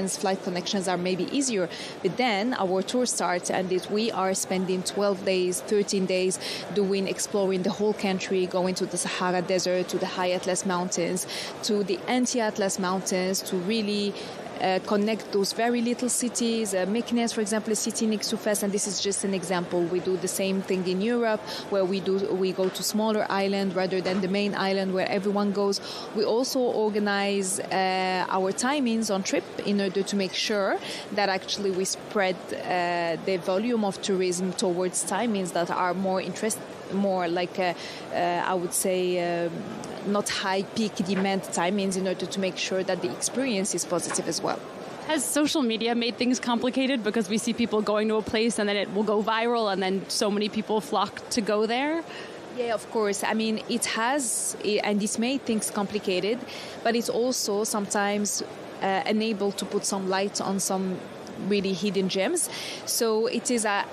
flight connections are maybe easier. But then our tour starts and we are spending 12 days, 13 days exploring the whole country, going to the Sahara Desert, to the High Atlas Mountains, to the Anti-Atlas Mountains, to really connect those very little cities. Meknes, for example, is a city next to Fez, and this is just an example. We do the same thing in Europe, where we go to smaller island rather than the main island where everyone goes. We also organize our timings on trip in order to make sure that actually we spread the volume of tourism towards timings that are more I would say not high peak demand timings, in order to make sure that the experience is positive as well. Has social media made things complicated because we see people going to a place and then it will go viral and then so many people flock to go there? Yeah, of course. It has, and this made things complicated, but it's also sometimes enabled to put some light on some really hidden gems. So it is a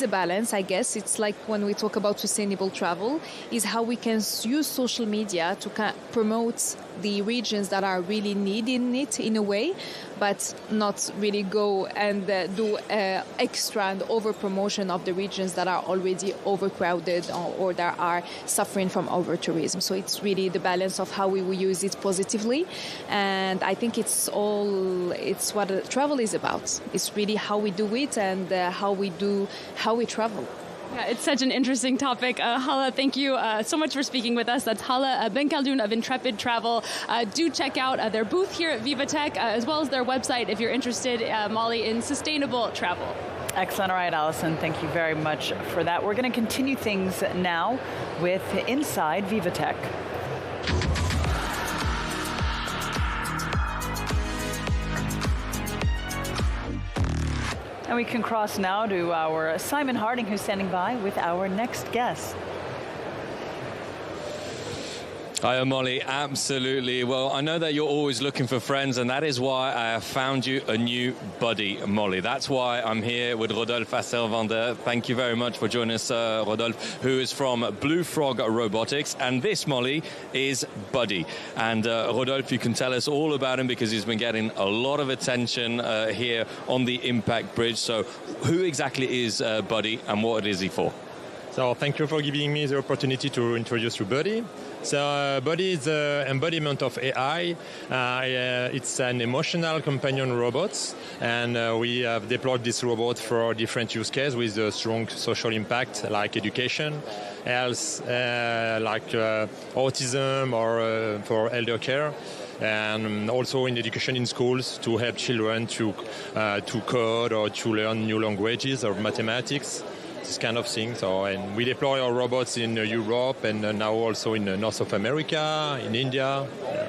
balance, I guess. It's like when we talk about sustainable travel, is how we can use social media to promote the regions that are really needing it in a way, but not really go and do extra and over promotion of the regions that are already overcrowded or that are suffering from over tourism. So it's really the balance of how we will use it positively, and I think it's what travel is about. It's really how we do it and how we travel. Yeah, it's such an interesting topic. Hala, thank you so much for speaking with us. That's Hala Ben Khaldoun of Intrepid Travel. Do check out their booth here at VivaTech, as well as their website if you're interested, Molly, in sustainable travel. Excellent. All right, Alison, thank you very much for that. We're going to continue things now with Inside VivaTech. And we can cross now to our Simon Harding, who's standing by with our next guest. Hi, Molly. Absolutely. Well, I know that you're always looking for friends, and that is why I have found you a new buddy, Molly. That's why I'm here with Rodolphe Asselvander. Thank you very much for joining us, Rodolphe, who is from Blue Frog Robotics. And this, Molly, is Buddy. And Rodolphe, you can tell us all about him because he's been getting a lot of attention here on the Impact Bridge. So who exactly is Buddy and what is he for? So thank you for giving me the opportunity to introduce you, Buddy. So Buddy is the embodiment of AI. It's an emotional companion robot, and we have deployed this robot for different use cases with a strong social impact, like education, health, like autism, or for elder care. And also in education in schools to help children to code or to learn new languages or mathematics. This kind of thing. So, and we deploy our robots in Europe and now also in North of America, in India. Yeah.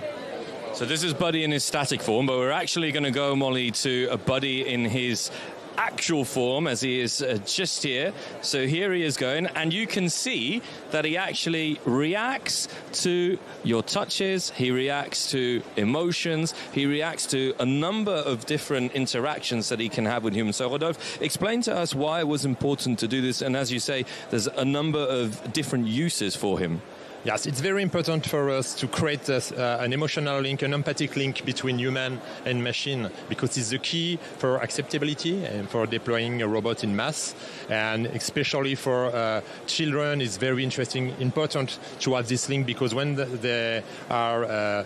So this is Buddy in his static form, but we're actually going to go, Molly, to a Buddy in his actual form, as he is just here. So here he is going, and you can see that he actually reacts to your touches, he reacts to emotions, he reacts to a number of different interactions that he can have with humans. So Rodolphe, explain to us why it was important to do this, and as you say, there's a number of different uses for him. Yes, it's very important for us to create an emotional link, an empathic link between human and machine, because it's the key for acceptability and for deploying a robot in mass. And especially for children, it's very important to have this link, because when they are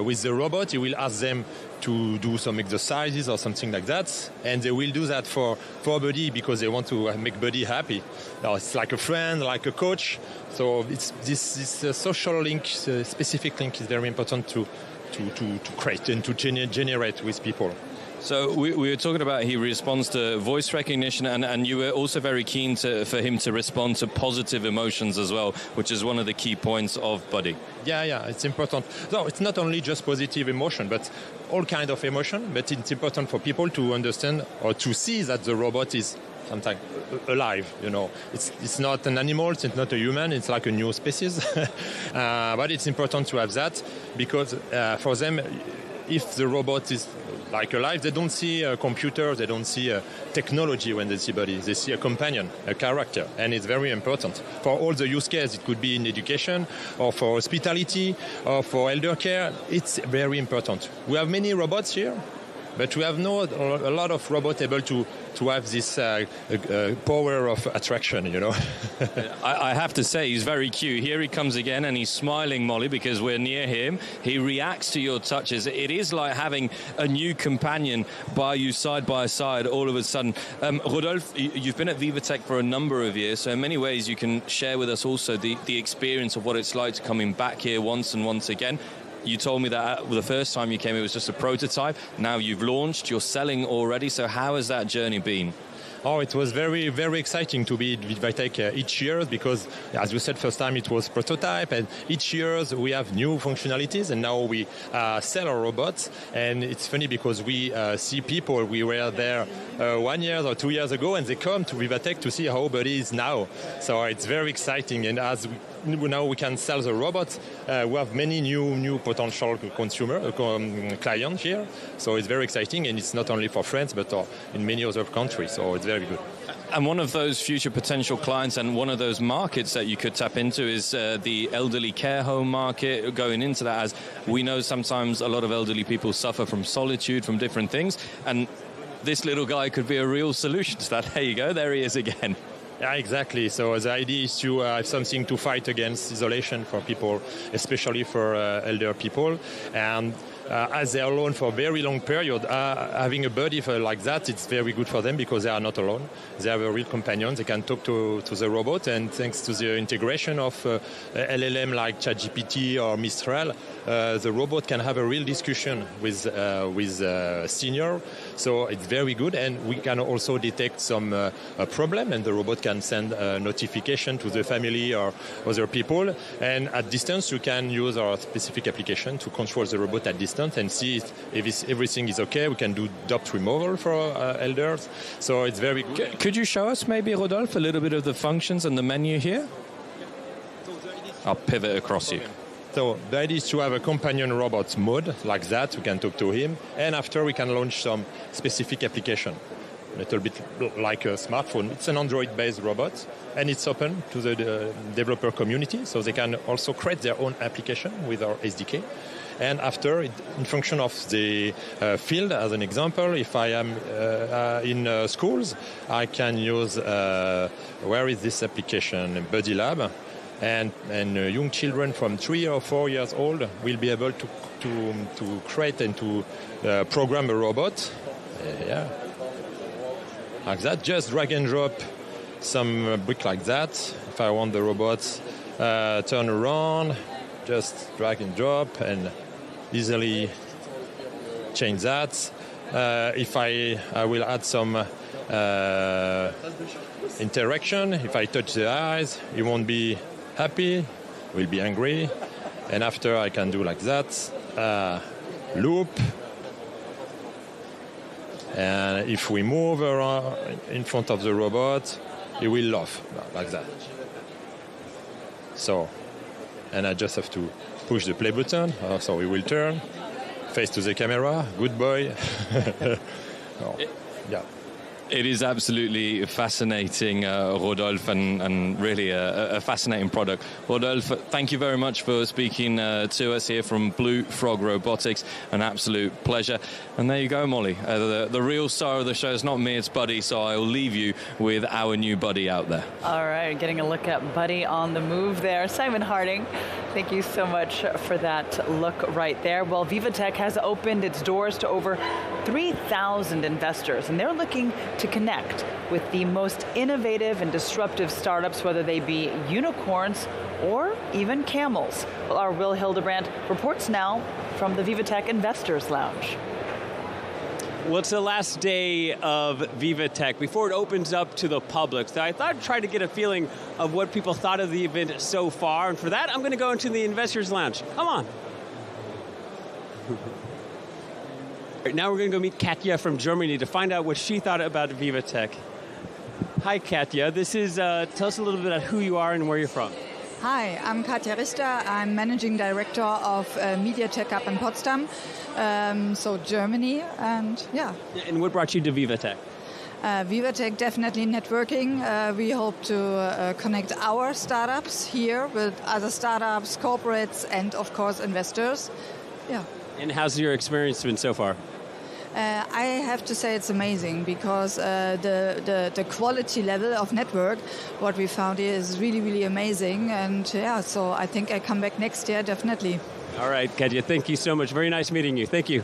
with the robot, you will ask them to do some exercises or something like that, and they will do that for Buddy because they want to make Buddy happy. Now, it's like a friend, like a coach. So it's this social link, specific link is very important to create and to generate with people. So we were talking about he responds to voice recognition, and you were also very keen for him to respond to positive emotions as well, which is one of the key points of Buddy. Yeah, it's important. No, it's not only just positive emotion, but all kind of emotion. But it's important for people to understand or to see that the robot is sometimes alive. It's not an animal, it's not a human, it's like a new species. But it's important to have that because for them, if the robot is like alive, they don't see a computer, they don't see a technology when they see Buddy. They see a companion, a character, and it's very important. For all the use cases, it could be in education, or for hospitality, or for elder care, it's very important. We have many robots here, but we have a lot of robots able to have this power of attraction, I have to say, he's very cute. Here he comes again, and he's smiling, Molly, because we're near him. He reacts to your touches. It is like having a new companion by you side by side all of a sudden. Rodolphe, you've been at VivaTech for a number of years, so in many ways you can share with us also the experience of what it's like to coming back here once and once again. You told me that the first time you came, it was just a prototype. Now you've launched, you're selling already. So how has that journey been? Oh, it was very, very exciting to be at VivaTech each year because, as you said, first time it was prototype, and each year we have new functionalities, and now we sell our robots. And it's funny because we see people, we were there 1 year or 2 years ago, and they come to VivaTech to see how Buddy is now. So it's very exciting, and as now we can sell the robots, we have many new potential clients here. So it's very exciting, and it's not only for France, but in many other countries. So it's very good. And one of those future potential clients and one of those markets that you could tap into is the elderly care home market. Going into that, as we know sometimes a lot of elderly people suffer from solitude, from different things. And this little guy could be a real solution to that. There you go. There he is again. Yeah, exactly. So the idea is to have something to fight against isolation for people, especially for elder people. And as they are alone for a very long period, having a buddy like that, it's very good for them because they are not alone. They have a real companion. They can talk to the robot, and thanks to the integration of LLM like ChatGPT or Mistral, the robot can have a real discussion with senior. So it's very good, and we can also detect some problem, and the robot can send a notification to the family or other people. And at distance, you can use our specific application to control the robot at distance and see if everything is okay. We can do dot removal for elders. So it's very good. Could you show us maybe, Rodolphe, a little bit of the functions and the menu here? I'll pivot across you. So the idea is to have a companion robot mode like that. We can talk to him, and after we can launch some specific application. A little bit like a smartphone. It's an Android-based robot, and it's open to the developer community, so they can also create their own application with our SDK. And after, in function of the field, as an example, if I am in schools, I can use, where is this application? Buddy Lab. And young children from 3 or 4 years old will be able to create and to program a robot. Like that, just drag and drop some brick like that. If I want the robot turn around, just drag and drop and easily change that. If I will add some interaction, if I touch the eyes, he won't be happy, will be angry. And after I can do like that, loop. And if we move around in front of the robot, he will laugh like that. So, and I just have to push the play button, so he will turn, face to the camera, good boy. Yeah. It is absolutely fascinating, Rodolphe, and really a fascinating product. Rodolphe, thank you very much for speaking to us here from Blue Frog Robotics. An absolute pleasure. And there you go, Molly. The real star of the show is not me, it's Buddy, so I'll leave you with our new Buddy out there. All right, getting a look at Buddy on the move there. Simon Harding, thank you so much for that look right there. Well, VivaTech has opened its doors to over 3,000 investors, and they're looking to connect with the most innovative and disruptive startups, whether they be unicorns or even camels. Well, our Will Hildebrand reports now from the VivaTech Investors Lounge. Well, it's the last day of VivaTech before it opens up to the public. So I thought I'd try to get a feeling of what people thought of the event so far. And for that, I'm going to go into the Investors Lounge. Come on. Right, now we're going to go meet Katja from Germany to find out what she thought about VivaTech. Hi, Katja. This is, tell us a little bit about who you are and where you're from. Hi, I'm Katja Richter. I'm Managing Director of MediaTech up in Potsdam, so Germany, and yeah. And what brought you to VivaTech? VivaTech, definitely networking. We hope to connect our startups here with other startups, corporates, and of course investors. Yeah. And how's your experience been so far? I have to say it's amazing because the quality level of network, what we found here is really, really amazing. And yeah, so I think I come back next year, definitely. All right, Katja, thank you so much. Very nice meeting you. Thank you.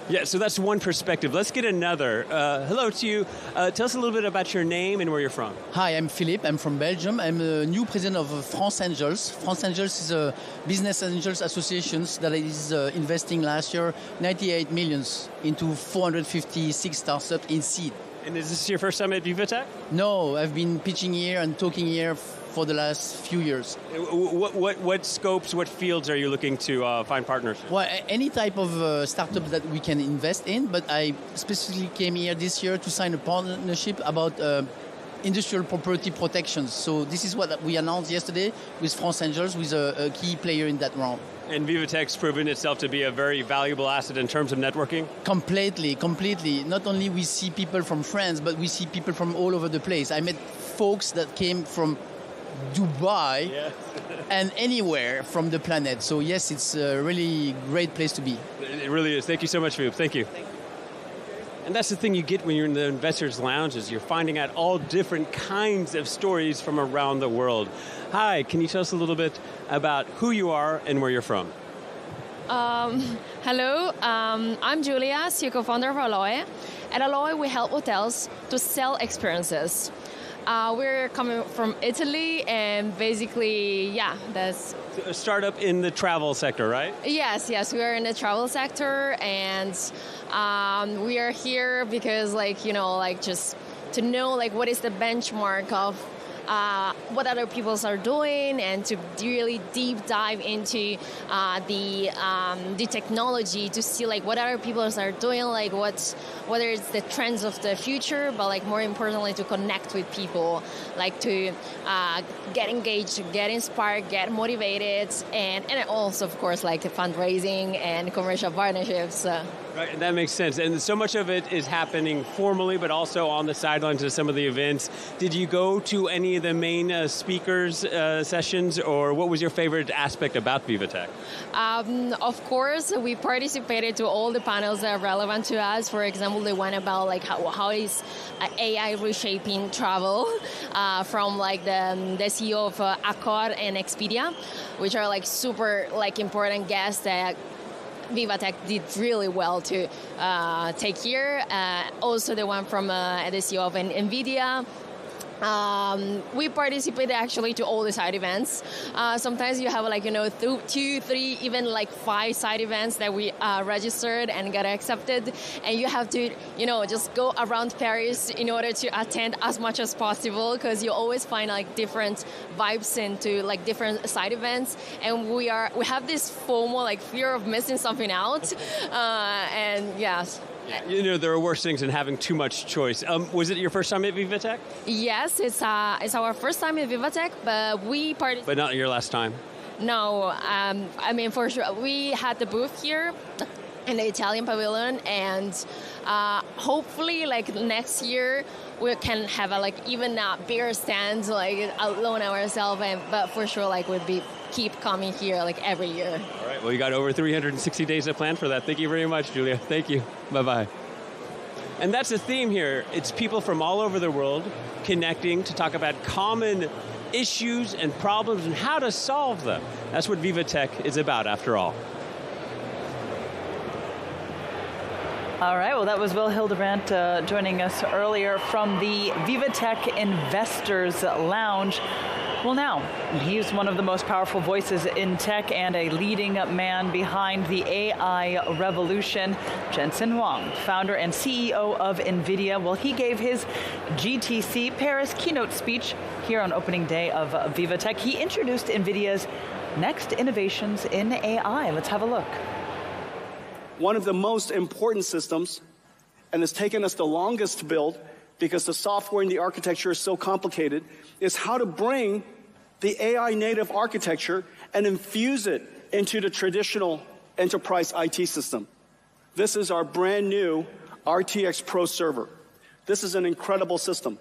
Yeah, so that's one perspective. Let's get another. Hello to you. Tell us a little bit about your name and where you're from. Hi, I'm Philippe. I'm from Belgium. I'm the new president of France Angels. France Angels is a business angels association that is investing last year 98 millions into 456 startups in seed. And is this your first time at VivaTech? No, I've been pitching here and talking here for the last few years. What scopes, what fields are you looking to find partners? Well, any type of startup that we can invest in, but I specifically came here this year to sign a partnership about industrial property protection. So this is what we announced yesterday with France Angels, with a key player in that round. And VivaTech's proven itself to be a very valuable asset in terms of networking? Completely. Not only we see people from France, but we see people from all over the place. I met folks that came from Dubai and anywhere from the planet. So yes, it's a really great place to be. It really is. Thank you so much, Philippe. Thank you. And that's the thing you get when you're in the Investors Lounge is you're finding out all different kinds of stories from around the world. Hi, can you tell us a little bit about who you are and where you're from? Hello, I'm Julia, CEO co-founder of Alloy. At Alloy, we help hotels to sell experiences. We're coming from Italy, and basically, yeah, that's... A startup in the travel sector, right? Yes, we are in the travel sector, and we are here because, just to know, what is the benchmark of what other people are doing, and to really deep dive into the technology to see what other people are doing, whether it's the trends of the future, but more importantly to connect with people, to get engaged, get inspired, get motivated, and also of course fundraising and commercial partnerships. Right, and that makes sense. And so much of it is happening formally, but also on the sidelines of some of the events. Did you go to any of the main speakers sessions, or what was your favorite aspect about VivaTech? Of course, we participated to all the panels that are relevant to us. For example, the one about how is AI reshaping travel from the CEO of Accor and Expedia, which are super important guests that VivaTech did really well to take here. Also the one from the CEO of NVIDIA. We participated actually to all the side events. Sometimes you have 2, 3, even 5 side events that we registered and got accepted, and you have to just go around Paris in order to attend as much as possible, because you always find different vibes into different side events, and we have this FOMO, fear of missing something out, and yes. There are worse things than having too much choice. Was it your first time at VivaTech? Yes, it's our first time at VivaTech, but we participated. But not your last time? No, for sure. We had the booth here in the Italian pavilion, and hopefully like next year we can have a like even bigger stand, like alone ourselves, but for sure like we'll be keep coming here like every year. All right, well, you got over 360 days to plan for that. Thank you very much, Julia. Thank you. Bye-bye. And that's the theme here. It's people from all over the world connecting to talk about common issues and problems and how to solve them. That's what VivaTech is about, after all. All right, well, that was Will Hildebrandt joining us earlier from the VivaTech Investors Lounge. Well, now, he's one of the most powerful voices in tech and a leading man behind the AI revolution, Jensen Huang, founder and CEO of NVIDIA. Well, he gave his GTC Paris keynote speech here on opening day of VivaTech. He introduced NVIDIA's next innovations in AI. Let's have a look. One of the most important systems, and it's taken us the longest to build because the software and the architecture is so complicated, is how to bring the AI native architecture and infuse it into the traditional enterprise IT system. This is our brand new RTX Pro server. This is an incredible system.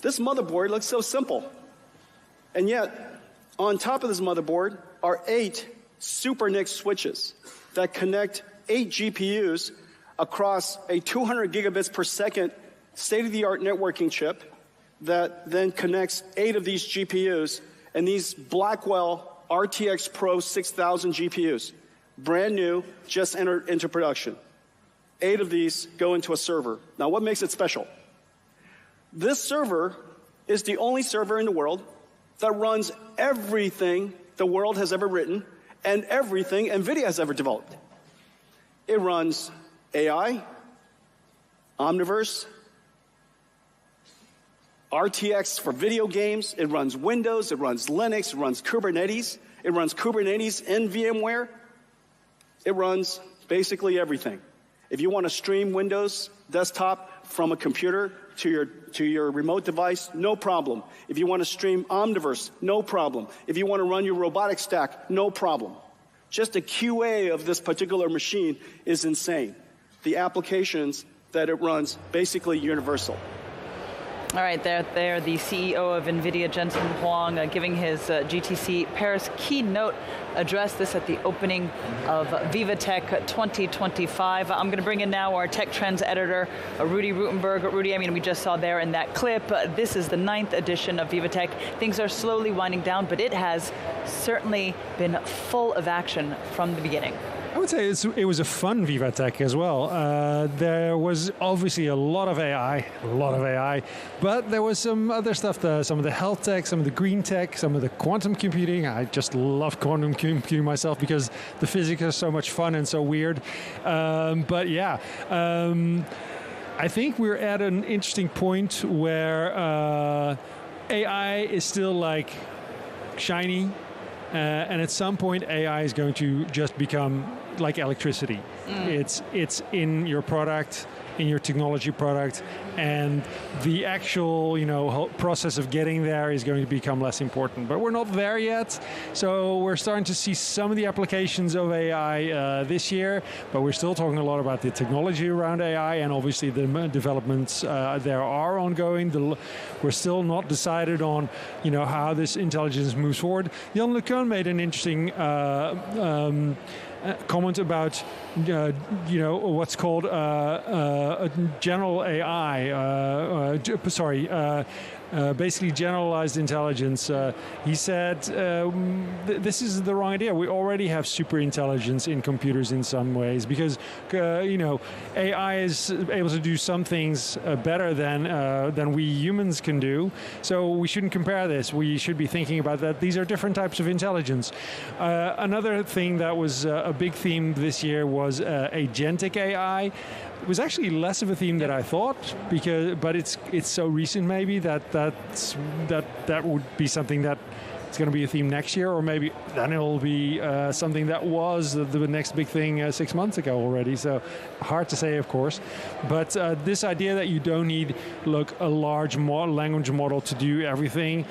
This motherboard looks so simple, and yet on top of this motherboard are 8 Super NIC switches that connect 8 GPUs across a 200 gigabits per second state-of-the-art networking chip that then connects 8 of these GPUs and these Blackwell RTX Pro 6000 GPUs, brand new, just entered into production. 8 of these go into a server. Now, what makes it special? This server is the only server in the world that runs everything the world has ever written and everything NVIDIA has ever developed. It runs AI, Omniverse, RTX for video games, it runs Windows, it runs Linux, it runs Kubernetes in VMware. It runs basically everything. If you want to stream Windows desktop from a computer to your remote device, no problem. If you want to stream Omniverse, no problem. If you want to run your robotic stack, no problem. Just the QA of this particular machine is insane. The applications that it runs, basically universal. All right, there, the CEO of NVIDIA, Jensen Huang, giving his GTC Paris keynote address. This at the opening of VivaTech 2025. I'm going to bring in now our Tech Trends editor, Rudy Rutenberg. Rudy, we just saw there in that clip, this is the 9th edition of VivaTech. Things are slowly winding down, but it has certainly been full of action from the beginning. I would say it was a fun VivaTech as well. There was obviously a lot of AI, but there was some other stuff, some of the health tech, some of the green tech, some of the quantum computing. I just love quantum computing myself because the physics are so much fun and so weird. But yeah, I think we're at an interesting point where AI is still like shiny, and at some point AI is going to just become like electricity. It's in your product, in your technology product, and the actual whole process of getting there is going to become less important. But we're not there yet, so we're starting to see some of the applications of AI this year, but we're still talking a lot about the technology around AI, and obviously the developments there are ongoing. We're still not decided on how this intelligence moves forward. Jan LeCun made an interesting comment about what's called general AI, basically generalized intelligence. He said this is the wrong idea. We already have super intelligence in computers in some ways because AI is able to do some things better than we humans can do. So we shouldn't compare this. We should be thinking about that. These are different types of intelligence. Another thing that was a big theme this year was agentic AI. It was actually less of a theme than I thought, but it's so recent maybe that would be something that it's going to be a theme next year, or maybe then it will be something that was the next big thing 6 months ago already. So hard to say, of course. But this idea that you don't need a large language model to do everything,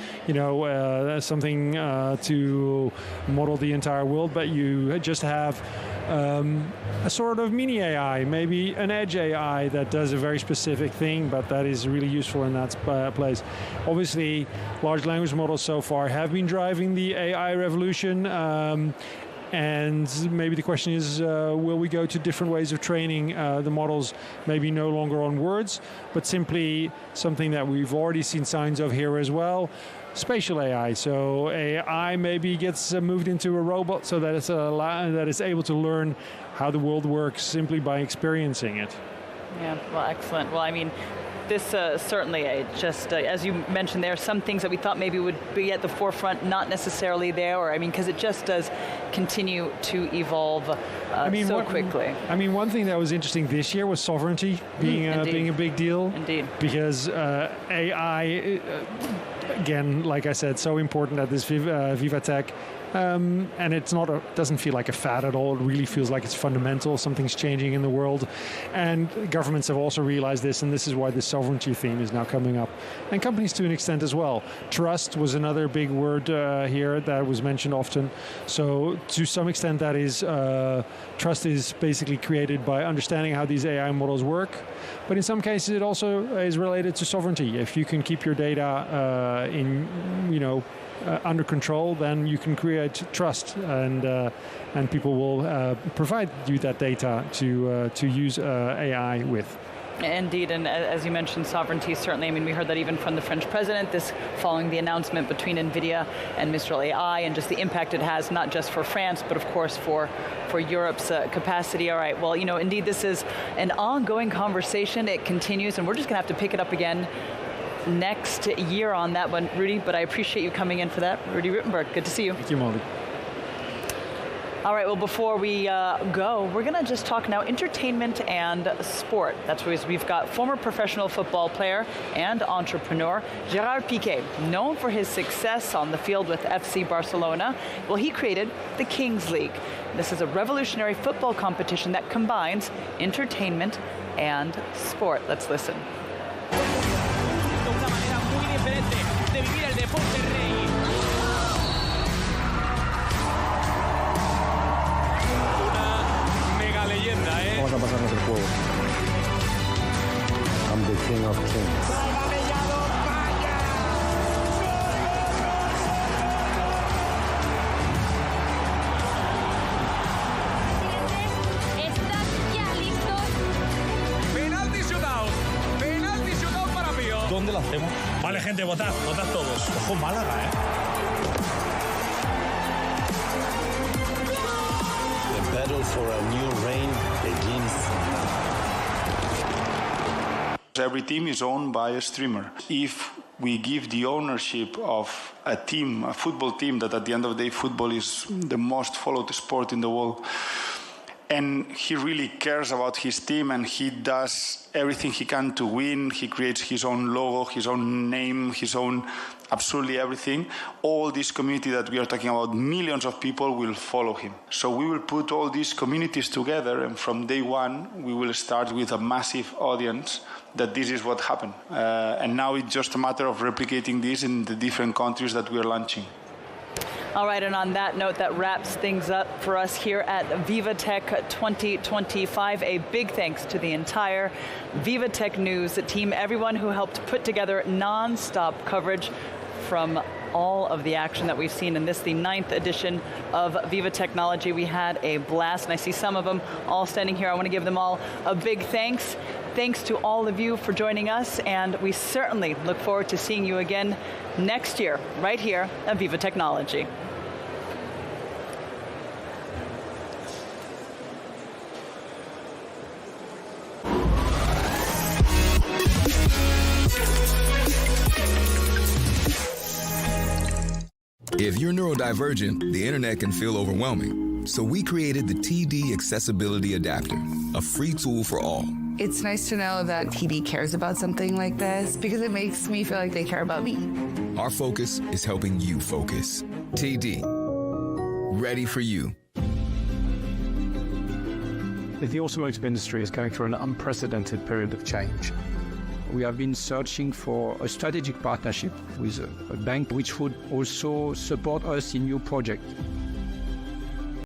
something to model the entire world, but you just have a sort of mini AI, maybe an edge AI that does a very specific thing, but that is really useful in that place. Obviously, large language models so far have been driving the AI revolution. And maybe the question is, will we go to different ways of training the models, maybe no longer on words, but simply something that we've already seen signs of here as well, spatial AI. So AI maybe gets moved into a robot so that it's able to learn how the world works simply by experiencing it. Yeah, well, excellent. Well, I mean, this certainly just, as you mentioned, there are some things that we thought maybe would be at the forefront, not necessarily there, or because it just does continue to evolve so quickly. I mean, one thing that was interesting this year was sovereignty being a big deal. Indeed. Because AI, again, like I said, so important at this VivaTech. And it's doesn't feel like a fad at all. It really feels like it's fundamental. Something's changing in the world. And governments have also realized this, and this is why the sovereignty theme is now coming up. And companies to an extent as well. Trust was another big word here that was mentioned often. So to some extent, that is, trust is basically created by understanding how these AI models work. But in some cases, it also is related to sovereignty. If you can keep your data under control, then you can create trust, and people will provide you that data to use AI with. Indeed, and as you mentioned, sovereignty, certainly. I mean, we heard that even from the French president, this following the announcement between NVIDIA and Mistral AI, and just the impact it has, not just for France, but of course for Europe's capacity. All right, well, indeed, this is an ongoing conversation. It continues, and we're just going to have to pick it up again next year on that one, Rudy, but I appreciate you coming in for that. Rudy Rittenberg, good to see you. Thank you, Molly. All right, well, before we go, we're going to just talk now entertainment and sport. That's where we've got former professional football player and entrepreneur Gerard Piqué, known for his success on the field with FC Barcelona. Well, he created the Kings League. This is a revolutionary football competition that combines entertainment and sport. Let's listen. De vivir el deporte rey. Una mega leyenda, ¿eh? Vamos a pasarnos el juego. I'm the king of kings. ¿Dónde lo hacemos? Vale, gente, votad todos. Ojo, Málaga, ¿eh? The battle for a new reign begins now. Every team is owned by a streamer. If we give the ownership of a team, a football team, that at the end of the day, football is the most followed sport in the world, and he really cares about his team, and he does everything he can to win. He creates his own logo, his own name, his own absolutely everything. All this community that we are talking about, millions of people will follow him. So we will put all these communities together, and from day one, we will start with a massive audience that this is what happened. And now it's just a matter of replicating this in the different countries that we are launching. All right, and on that note, that wraps things up for us here at VivaTech 2025. A big thanks to the entire VivaTech News team, everyone who helped put together non-stop coverage from all of the action that we've seen in this, the 9th edition of Viva Technology. We had a blast, and I see some of them all standing here. I want to give them all a big thanks. Thanks to all of you for joining us, and we certainly look forward to seeing you again next year, right here at Viva Technology. If you're neurodivergent, the internet can feel overwhelming. So we created the TD Accessibility Adapter, a free tool for all. It's nice to know that TD cares about something like this because it makes me feel like they care about me. Our focus is helping you focus. TD, ready for you. The automotive industry is going through an unprecedented period of change. We have been searching for a strategic partnership with a bank which would also support us in new projects.